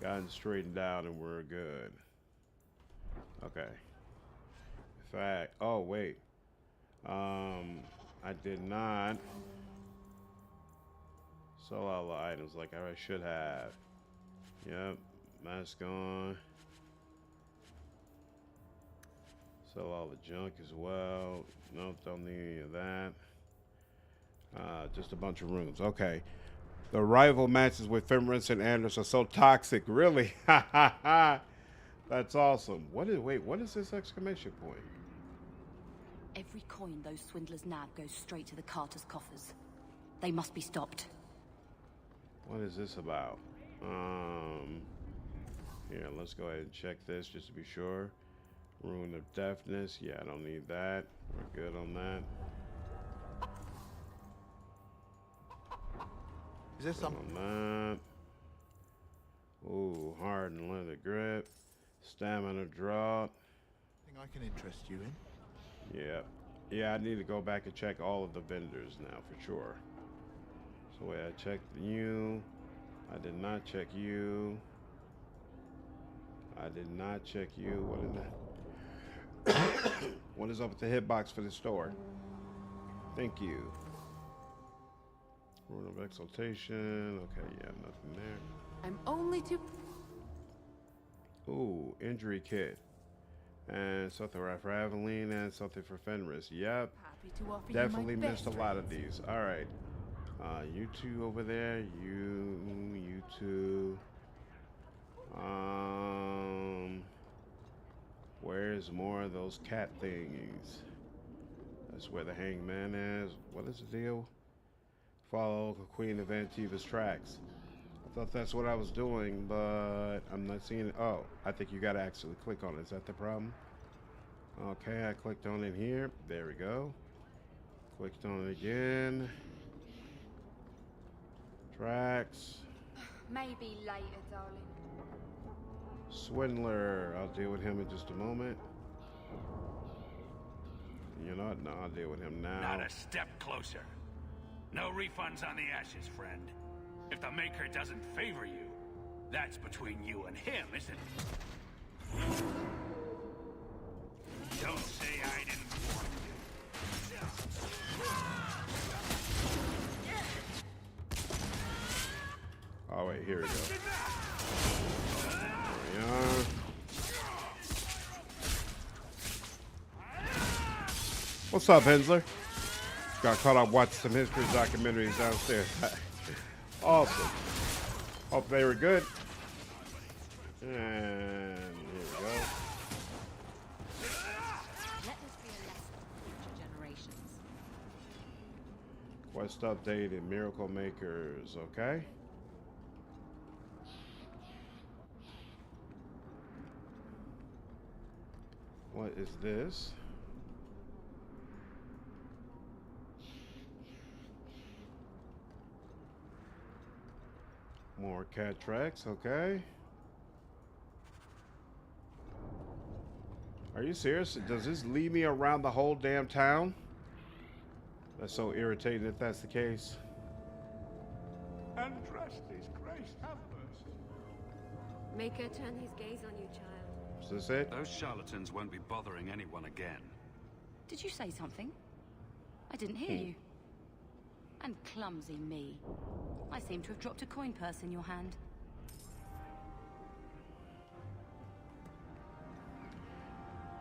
Speaker 1: gotten straightened out and we're good. Okay. In fact, oh wait. I did not sell all the items like I should have. Yep, mask on. Sell all the junk as well. Nope, don't need any of that. Just a bunch of rooms. Okay. The rival matches with Feynriel and Anders are so toxic. Really? That's awesome. What is this exclamation point?
Speaker 13: Every coin those swindlers nab goes straight to the carter's coffers. They must be stopped.
Speaker 1: What is this about? Here, let's go ahead and check this just to be sure. Rune of Deafness. Yeah, I don't need that. We're good on that.
Speaker 19: Is there something
Speaker 1: on that? Ooh, hard and leather grip. Stamina drop.
Speaker 19: Thing I can interest you in?
Speaker 1: Yeah. Yeah, I need to go back and check all of the vendors now for sure. So wait, I checked you. I did not check you. I did not check you. What in that? What is up with the hitbox for the store? Thank you. Rune of Exaltation. Okay, yeah, nothing there.
Speaker 13: I'm only too...
Speaker 1: Ooh, injury kit. And something for Aveline and something for Fenris. Yep.
Speaker 13: Happy to offer
Speaker 1: Definitely
Speaker 13: you my
Speaker 1: missed a
Speaker 13: best
Speaker 1: lot of these. All right. You two over there. You two. Where's more of those cat thingies? That's where the hangman is. What is the deal? Follow the Queen of Antiva's tracks. I thought that's what I was doing, but I'm not seeing it. Oh, I think you gotta actually click on it. Is that the problem? Okay, I clicked on it here. There we go. Clicked on it again. Tracks.
Speaker 7: Maybe later, darling.
Speaker 1: Swindler. I'll deal with him in just a moment. You know what? No, I'll deal with him now.
Speaker 16: Not a step closer. No refunds on the ashes, friend. If the Maker doesn't favor you, that's between you and him, isn't it? Don't say I didn't warn you.
Speaker 1: Oh wait, here we go. What's up, Hensler? Got caught up watching some history documentaries downstairs. Awesome. Hope they were good. And here we go.
Speaker 5: Let this be a lesson for future generations.
Speaker 1: Quest updated, Miracle Makers, okay. What is this? More cat tracks, okay. Are you serious? Does this lead me around the whole damn town? That's so irritating if that's the case.
Speaker 4: And trust his grace have mercy.
Speaker 6: Make her turn his gaze on you, child.
Speaker 1: Is this it?
Speaker 2: Those charlatans won't be bothering anyone again.
Speaker 13: Did you say something? I didn't hear you. And clumsy me. I seem to have dropped a coin purse in your hand.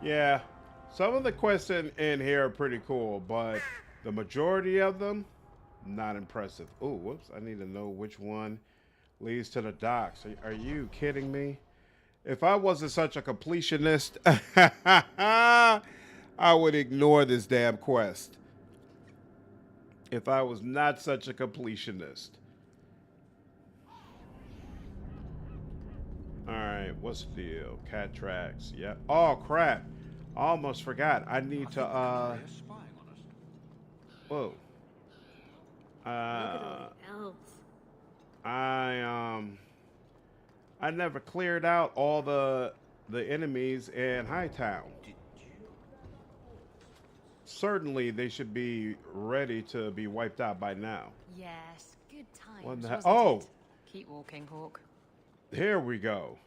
Speaker 1: Yeah, some of the quests in here are pretty cool, but the majority of them, not impressive. Oh, whoops, I need to know which one leads to the docks. Are you kidding me? If I wasn't such a completionist, I would ignore this damn quest. If I was not such a completionist. Alright, what's the deal? Cat tracks, yeah. Oh, crap. I almost forgot. I need to, whoa. I never cleared out all the enemies in Hightown. Certainly, they should be ready to be wiped out by now.
Speaker 5: Yes, good times.
Speaker 1: What the hell?
Speaker 5: wasn't
Speaker 1: Oh!
Speaker 5: it? Keep walking, Hawk.
Speaker 1: Here we go.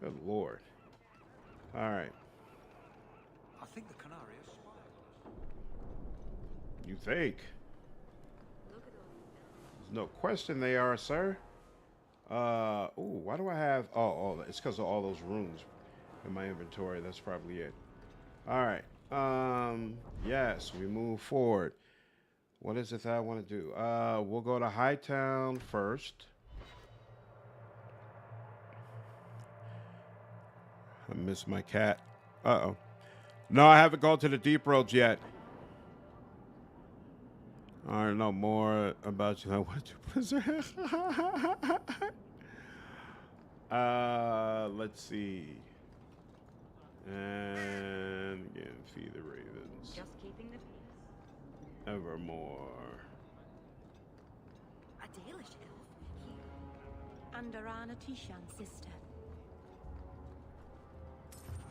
Speaker 1: Good lord. Alright.
Speaker 18: I think the Canary is spying.
Speaker 1: You think? There's no question they are, sir. Ooh, why do I have... Oh, it's because of all those runes in my inventory. That's probably it. Alright. Yes, we move forward. What is it that I want to do? We'll go to Hightown first. I miss my cat. Uh-oh. No, I haven't gone to the deep roads yet. I don't know more about you. I want to preserve. Let's see. And again, feed the ravens.
Speaker 6: Just keeping the peace.
Speaker 1: Evermore.
Speaker 6: A Dalish elf. And Arana Tishan's sister.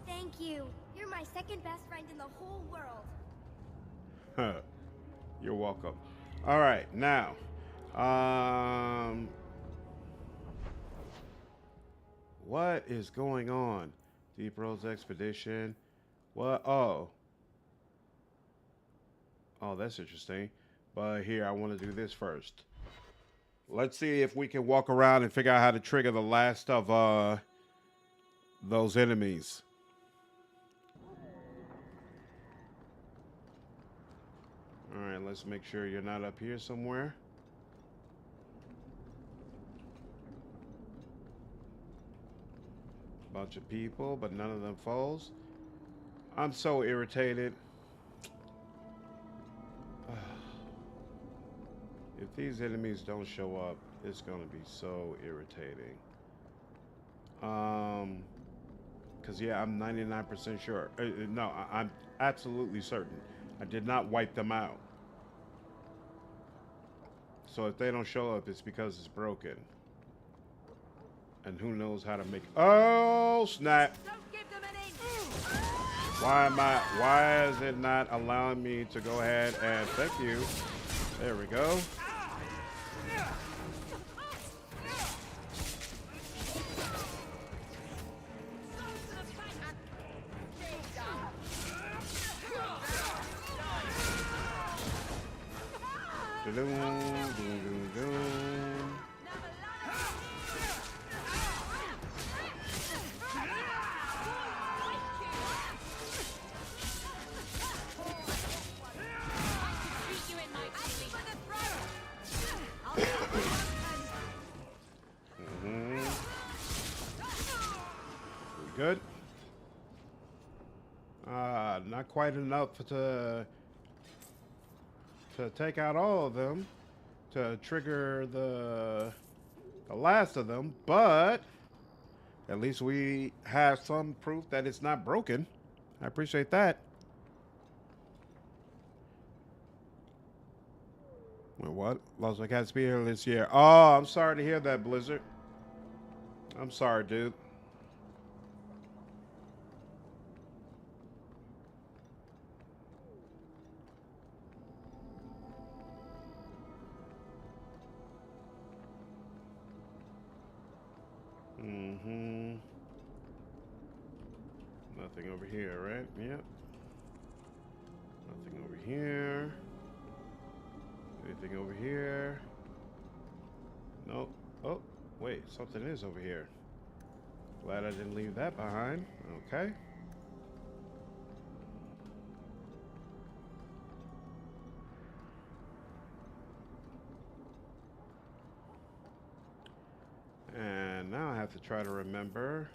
Speaker 14: Thank you. You're my second best friend in the whole world.
Speaker 1: Huh. You're welcome. All right, now. What is going on? Deep Roads Expedition. What? Oh, that's interesting. But here, I want to do this first. Let's see if we can walk around and figure out how to trigger the last of those enemies. All right, let's make sure you're not up here somewhere. Bunch of people, but none of them foes. I'm so irritated. If these enemies don't show up, it's gonna be so irritating. Cause yeah, I'm 99% sure. No, I'm absolutely certain. I did not wipe them out. So if they don't show up, it's because it's broken. And who knows how to make... Oh, snap. Why is it not allowing me to go ahead and... Thank you. There we go. good. Not quite enough to take out all of them, to trigger the last of them, but at least we have some proof that it's not broken. I appreciate that. Wait, what? Lost my cat speed earlier this year. Oh, I'm sorry to hear that, Blizzard. I'm sorry, dude. Nothing over here, right? Yep. Nothing over here. Anything over here? Nope. Oh, wait. Something is over here. Glad I didn't leave that behind. Okay. And now I have to try to remember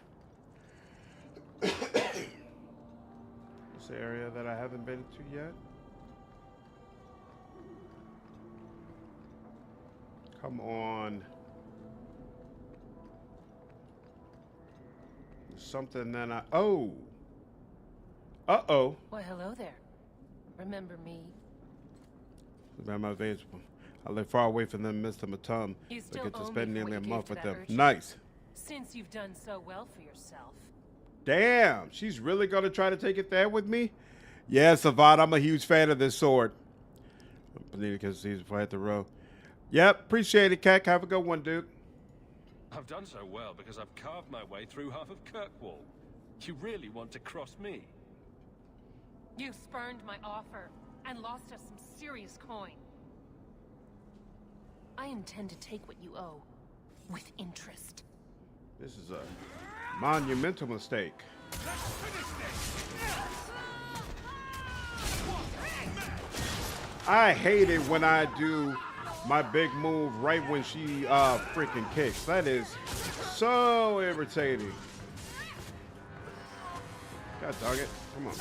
Speaker 1: this area that I haven't been to yet. Come on. Something that I... Oh! Uh-oh.
Speaker 9: Why, hello there. Remember me?
Speaker 1: About my veins. I live far away from them, Mr. Matum.
Speaker 9: You
Speaker 1: I
Speaker 9: still
Speaker 1: get to
Speaker 9: owe
Speaker 1: spend
Speaker 9: me for
Speaker 1: nearly a
Speaker 9: what you
Speaker 1: month
Speaker 9: gave
Speaker 1: with
Speaker 9: to
Speaker 1: them.
Speaker 9: that urchin.
Speaker 1: Nice.
Speaker 9: Since you've done so well for yourself.
Speaker 1: Damn, she's really gonna try to take it there with me? Yeah, Savant, I'm a huge fan of this sword. Bonita can see before I hit the row. Yep, appreciate it, Cat. Have a good one, dude.
Speaker 17: I've done so well because I've carved my way through half of Kirkwall. You really want to cross me?
Speaker 9: You spurned my offer and lost us some serious coin. I intend to take what you owe with interest.
Speaker 1: This is a monumental mistake. I hate it when I do my big move right when she freaking kicks. That is so irritating. God dog it. Come on.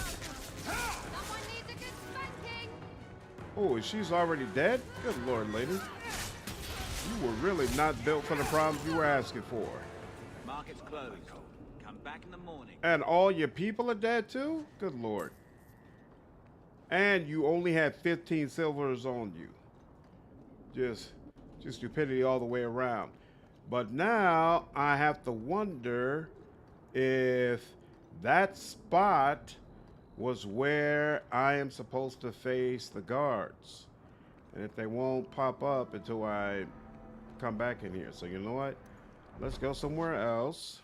Speaker 1: Oh, she's already dead? Good lord, lady. You were really not built for the problems you were asking for.
Speaker 20: Market's closed. Come back in the morning.
Speaker 1: And all your people are dead too? Good lord. And you only had 15 silvers on you. Just stupidity all the way around. But now I have to wonder if that spot was where I am supposed to face the guards. And if they won't pop up until I come back in here. So you know what? Let's go somewhere else.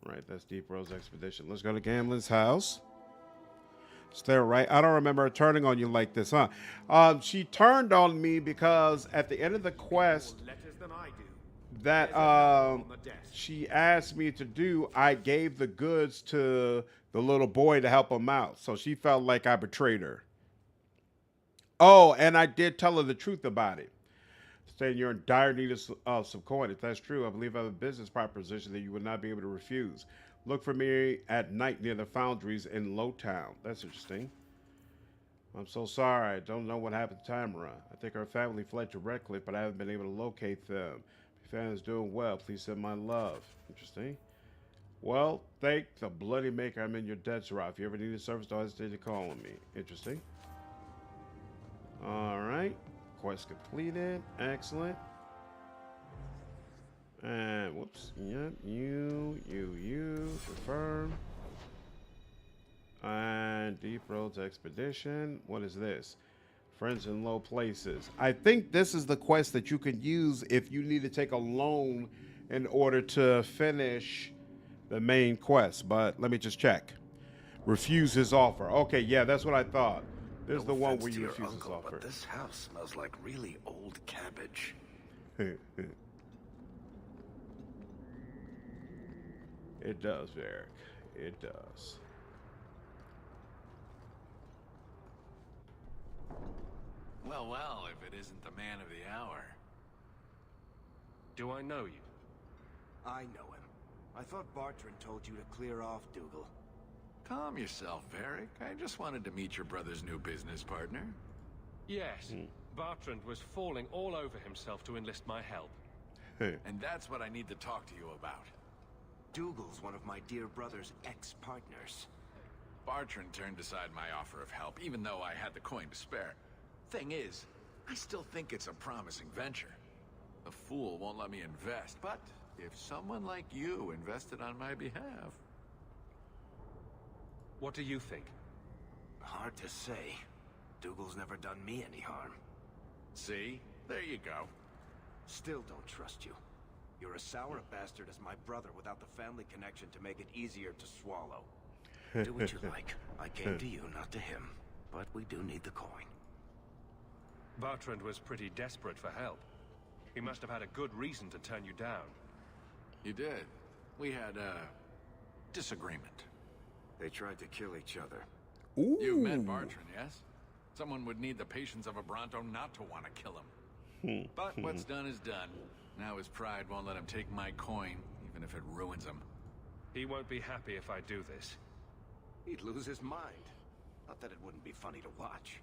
Speaker 1: Right, that's Deep Rose Expedition. Let's go to Gamlin's house. Is there, right? I don't remember her turning on you like this, huh? She turned on me because at the end of the quest that she asked me to do, I gave the goods to the little boy to help him out. So she felt like I betrayed her. Oh, and I did tell her the truth about it. Saying you're in dire need of some coin. If that's true, I believe I have a business proposition that you would not be able to refuse. Look for me at night near the foundries in Lowtown. That's interesting. I'm so sorry. I don't know what happened to Tamara. I think her family fled to Redcliffe, but I haven't been able to locate them. If your family's doing well, please send my love. Interesting. Well, thank the bloody maker I'm in your debt, Sarah. If you ever need a service, don't hesitate to call on me. Interesting. All right. Quest completed. Excellent. And whoops. Yep. You. Confirm. And Deep Roads Expedition. What is this? Friends in low places. I think this is the quest that you can use if you need to take a loan in order to finish the main quest. But let me just check. Refuse his offer. Okay, yeah, that's what I thought. This is the one where you refuse his offer.
Speaker 24: But this house smells like really old cabbage.
Speaker 1: It does, Varric. It does.
Speaker 25: Well, if it isn't the man of the hour.
Speaker 17: Do I know you?
Speaker 11: I know him. I thought Bartrand told you to clear off, Dougal.
Speaker 8: Calm yourself, Varric. I just wanted to meet your brother's new business partner.
Speaker 17: Yes. Bartrand was falling all over himself to enlist my help.
Speaker 8: And that's what I need to talk to you about.
Speaker 11: Dougal's one of my dear brother's ex-partners.
Speaker 8: Bartrand turned aside my offer of help, even though I had the coin to spare. Thing is, I still think it's a promising venture. The fool won't let me invest, but if someone like you invested on my behalf...
Speaker 17: What do you think?
Speaker 11: Hard to say. Dougal's never done me any harm.
Speaker 8: See? There you go.
Speaker 11: Still don't trust you. You're as sour a bastard as my brother without the family connection to make it easier to swallow. Do what you like. I came to you, not to him. But we do need the coin.
Speaker 17: Bartrand was pretty desperate for help. He must have had a good reason to turn you down.
Speaker 8: You did. We had a disagreement.
Speaker 11: They tried to kill each other.
Speaker 1: Ooh.
Speaker 8: You've met Bartrand, yes? Someone would need the patience of a Bronto not to want to kill him. But what's done is done. Now his pride won't let him take my coin, even if it ruins him.
Speaker 17: He won't be happy if I do this.
Speaker 11: He'd lose his mind. Not that it wouldn't be funny to watch.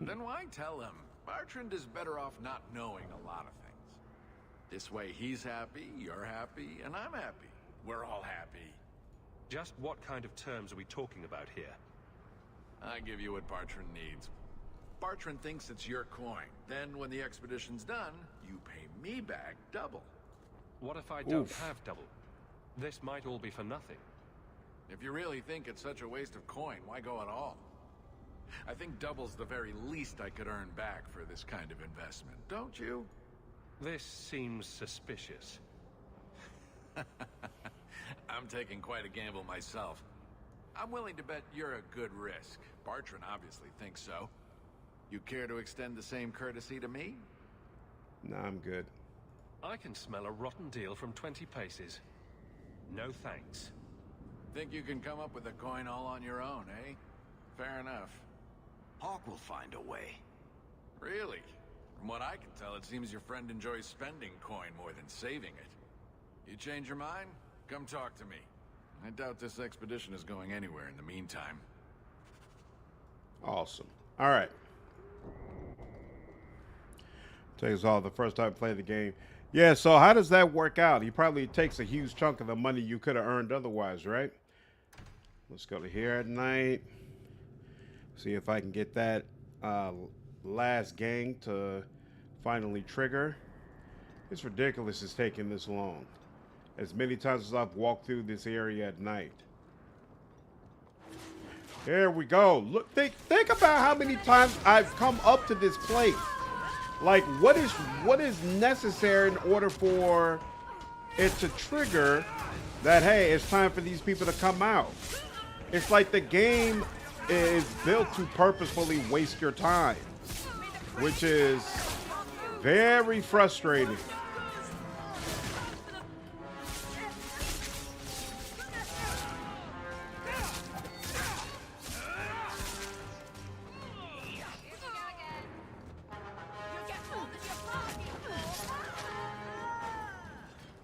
Speaker 8: Then why tell him? Bartrand is better off not knowing a lot of things. This way he's happy, you're happy, and I'm happy. We're all happy.
Speaker 17: Just what kind of terms are we talking about here?
Speaker 8: I give you what Bartrand needs. Bartrand thinks it's your coin. Then when the expedition's done, you pay me back double.
Speaker 17: What if I don't have double? This might all be for nothing.
Speaker 8: If you really think it's such a waste of coin, why go at all? I think double's the very least I could earn back for this kind of investment, don't you?
Speaker 17: This seems suspicious.
Speaker 8: I'm taking quite a gamble myself. I'm willing to bet you're a good risk. Bartrand obviously thinks so. You care to extend the same courtesy to me?
Speaker 1: Nah, I'm good.
Speaker 17: I can smell a rotten deal from 20 paces. No thanks.
Speaker 8: Think you can come up with a coin all on your own, eh? Fair enough.
Speaker 11: Hawk will find a way.
Speaker 8: Really? From what I can tell, it seems your friend enjoys spending coin more than saving it. You change your mind? Come talk to me. I doubt this expedition is going anywhere in the meantime.
Speaker 1: Awesome. All right. Takes us all the first time playing the game. Yeah, so how does that work out? He probably takes a huge chunk of the money you could have earned otherwise, right? Let's go to here at night. See if I can get that last gang to finally trigger. It's ridiculous it's taking this long. As many times as I've walked through this area at night. Here we go. Look, think about how many times I've come up to this place. Like, what is necessary in order for it to trigger that, hey, it's time for these people to come out. It's like the game is built to purposefully waste your time, which is very frustrating.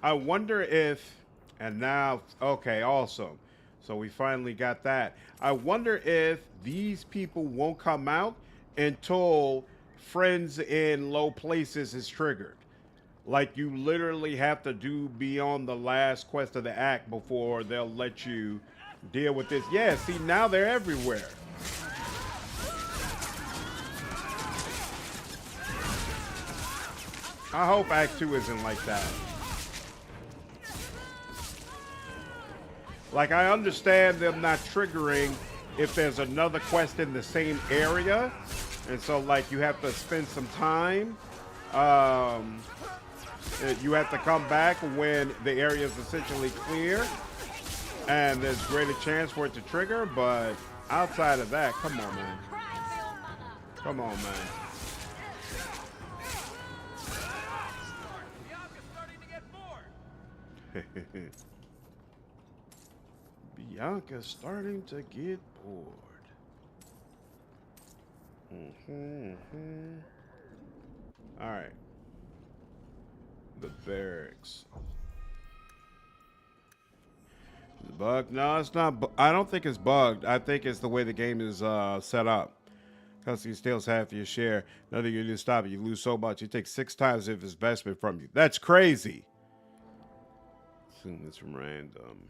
Speaker 1: I wonder if, and now, okay, awesome. So we finally got that. I wonder if these people won't come out until friends in low places is triggered. Like you literally have to be on the last quest of the act before they'll let you deal with this. Yeah, see, now they're everywhere. I hope Act 2 isn't like that. Like, I understand them not triggering if there's another quest in the same area. And so, like, you have to spend some time. You have to come back when the area is essentially clear. And there's greater chance for it to trigger. But outside of that, come on, man. Come on, man. Bianca's starting to get bored. All right. The barracks. Bugged? No, it's not. I don't think it's bugged. I think it's the way the game is set up. Custody steals half your share. Nothing you do to stop it. You lose so much. You take 6 times of investment from you. That's crazy. Assume it's random.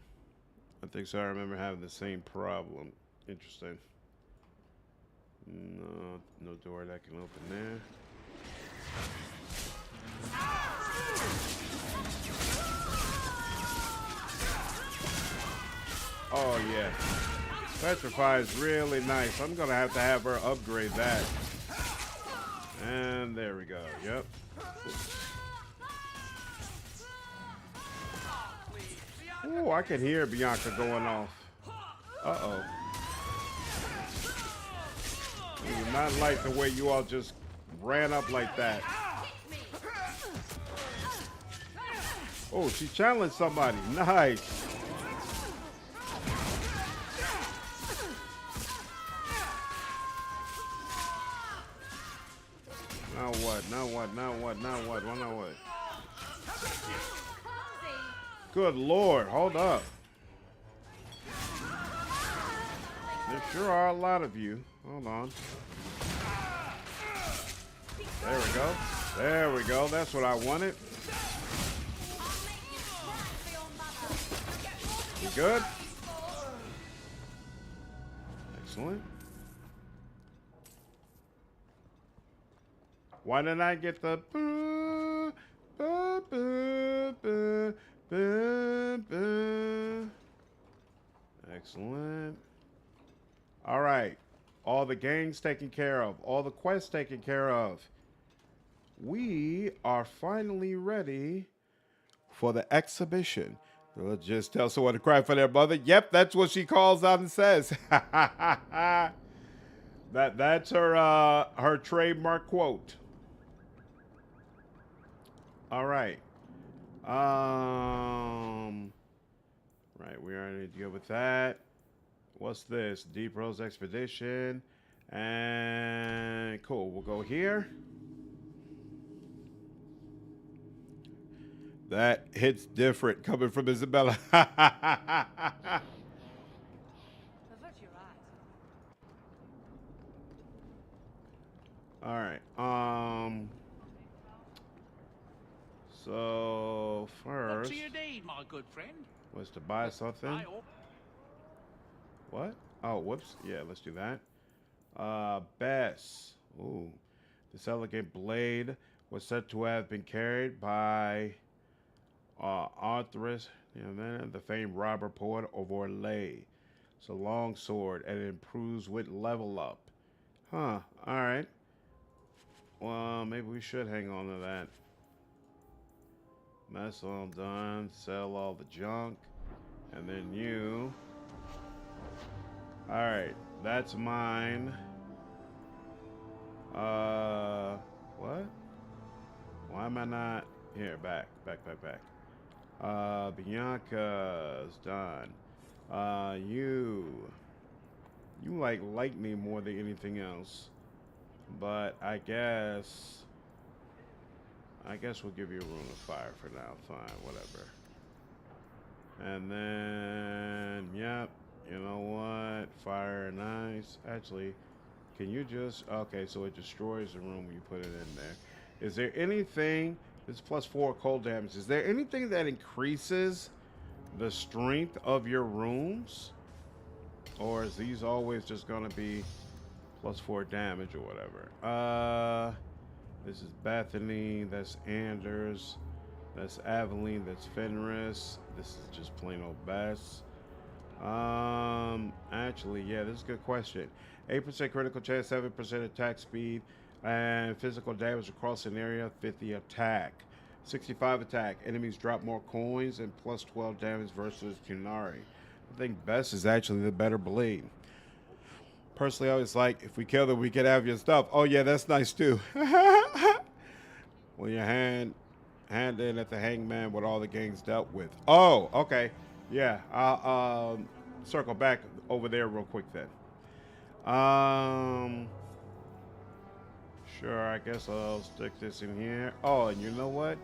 Speaker 1: I think so. I remember having the same problem. Interesting. No door that can open there. Oh yeah, Petrify is really nice. I'm gonna have to have her upgrade that. And there we go. Yep. Oh, I can hear Bianca going off. Uh-oh. I do not like the way you all just ran up like that. Oh, she challenged somebody. Nice. Now what? Now what? Now what? Now what? Now what? Good Lord, hold up. There sure are a lot of you. Hold on. There we go. There we go. That's what I wanted. You good? Excellent. Why didn't I get the Excellent. All right. All the gangs taken care of. All the quests taken care of. We are finally ready for the exhibition. Let's just tell someone to cry for their mother. Yep, that's what she calls out and says. That's her trademark quote. All right. Right, we already deal with that. What's this? Deep Rose Expedition. And cool, we'll go here. That hits different coming from Isabela. All right. So first,
Speaker 18: What do you need, my good friend?
Speaker 1: was to buy something. What? Oh, whoops. Yeah, let's do that. Bess. Ooh. This elegant blade was said to have been carried by Arthurus, the famed robber poet of Orlais. It's a long sword and it improves with level up. Huh. All right. Well, maybe we should hang on to that. Mess all done. Sell all the junk. And then you. Alright. That's mine. What? Why am I not? Here, back. Bianca's done. You like me more than anything else. But I guess we'll give you a Rune of Fire for now. Fine, whatever. And then, yep, you know what? Fire and ice. Actually, can you just... Okay, so it destroys the room when you put it in there. Is there anything... It's +4 cold damage. Is there anything that increases the strength of your rooms? Or is these always just going to be +4 damage or whatever? This is Bethany, that's Anders, that's Aveline, that's Fenris. This is just plain old Bess. Actually, yeah, this is a good question. 8% critical chance, 7% attack speed, and physical damage across an area, 50 attack. 65 attack. Enemies drop more coins and +12 damage versus Kunari. I think Bess is actually the better blade. Personally, I was like, if we kill them, we can have your stuff. Oh, yeah, that's nice, too. Well, your hand in at the hangman with all the gangs dealt with. Oh, okay. Yeah, I'll circle back over there real quick then. Sure, I guess I'll stick this in here. Oh, and you know what?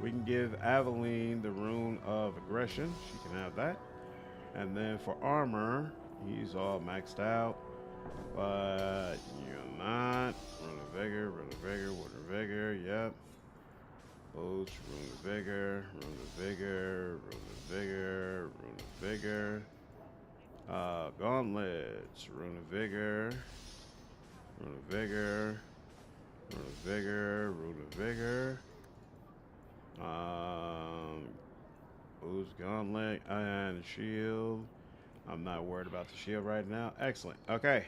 Speaker 1: We can give Aveline the Rune of Aggression. She can have that. And then for armor, he's all maxed out. But you're not. Rune of Vigor, Rune of Vigor, Rune of Vigor, yep. Boots, Rune of Vigor, Rune of Vigor, Rune of Vigor, Rune of Vigor. Gauntlets, Rune of Vigor, Rune of Vigor, Rune of Vigor, Rune of Vigor. Boots, Gauntlet, and Shield. I'm not worried about the shield right now. Excellent. Okay.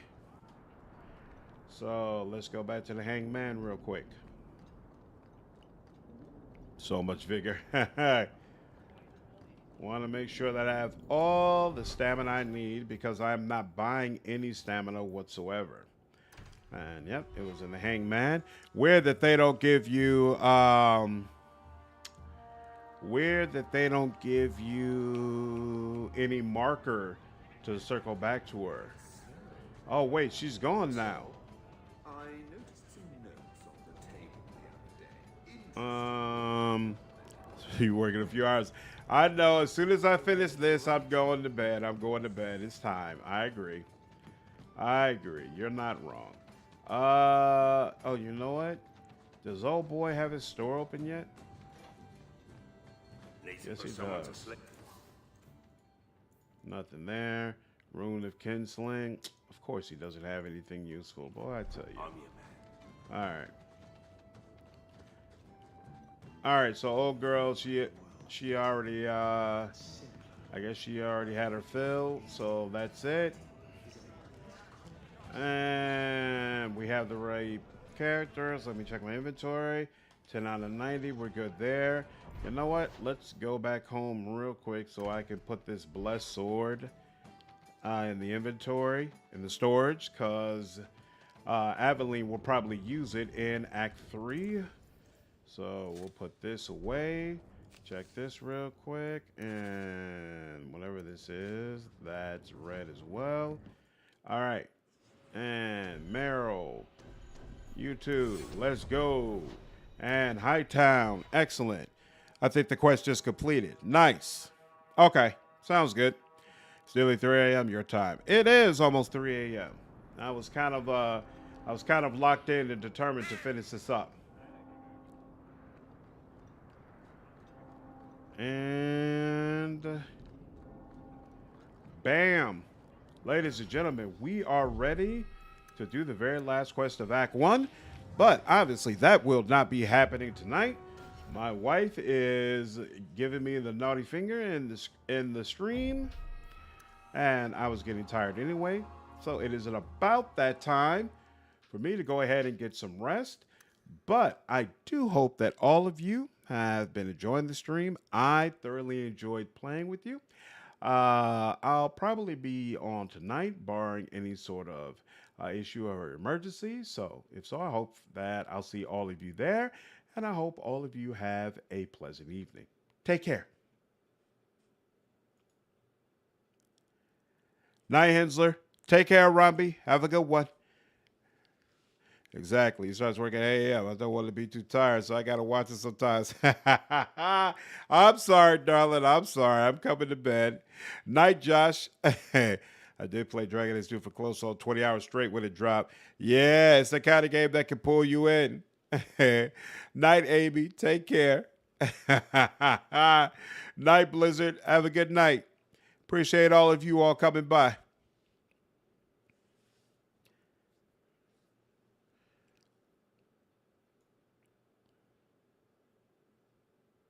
Speaker 1: So let's go back to the Hangman real quick. So much vigor. Want to make sure that I have all the stamina I need because I'm not buying any stamina whatsoever. And yep, it was in the Hangman. Weird that they don't give you any marker to circle back to her. Oh wait, she's gone now.
Speaker 4: I noticed some notes on the table the other day.
Speaker 1: You working a few hours. I know, as soon as I finish this, I'm going to bed. I'm going to bed. It's time. I agree. I agree. You're not wrong. Oh, you know what? Does old boy have his store open yet? Yes, he does. Nothing there. Rune of Kinsling. Of course he doesn't have anything useful. Boy, I tell you. All right. All right, so old girl, she already, I guess she already had her fill, so that's it. And we have the right characters. Let me check my inventory. 10 out of 90, we're good there. You know what? Let's go back home real quick so I can put this blessed sword in the inventory, in the storage, because Aveline will probably use it in Act 3. So we'll put this away. Check this real quick. And whatever this is, that's red as well. All right. And Merrill, you two, let's go. And Hightown, excellent. I think the quest just completed. Nice. Okay, sounds good. It's nearly 3 a.m. your time. It is almost 3 a.m. I was kind of locked in and determined to finish this up. And bam. Ladies and gentlemen, we are ready to do the very last quest of Act 1. But obviously that will not be happening tonight. My wife is giving me the naughty finger in the stream. And I was getting tired anyway. So it is at about that time for me to go ahead and get some rest. But I do hope that all of you have been enjoying the stream. I thoroughly enjoyed playing with you. I'll probably be on tonight, barring any sort of issue or emergency. So if so, I hope that I'll see all of you there. And I hope all of you have a pleasant evening. Take care. Night, Hensler. Take care, Romby. Have a good one. Exactly. He starts working at 8 a.m. I don't want to be too tired, so I got to watch it sometimes. I'm sorry, darling. I'm sorry. I'm coming to bed. Night, Josh. I did play Dragon Age 2 for close on 20 hours straight when it dropped. Yeah, it's the kind of game that can pull you in. Night, Amy. Take care. Night, Blizzard. Have a good night. Appreciate all of you all coming by.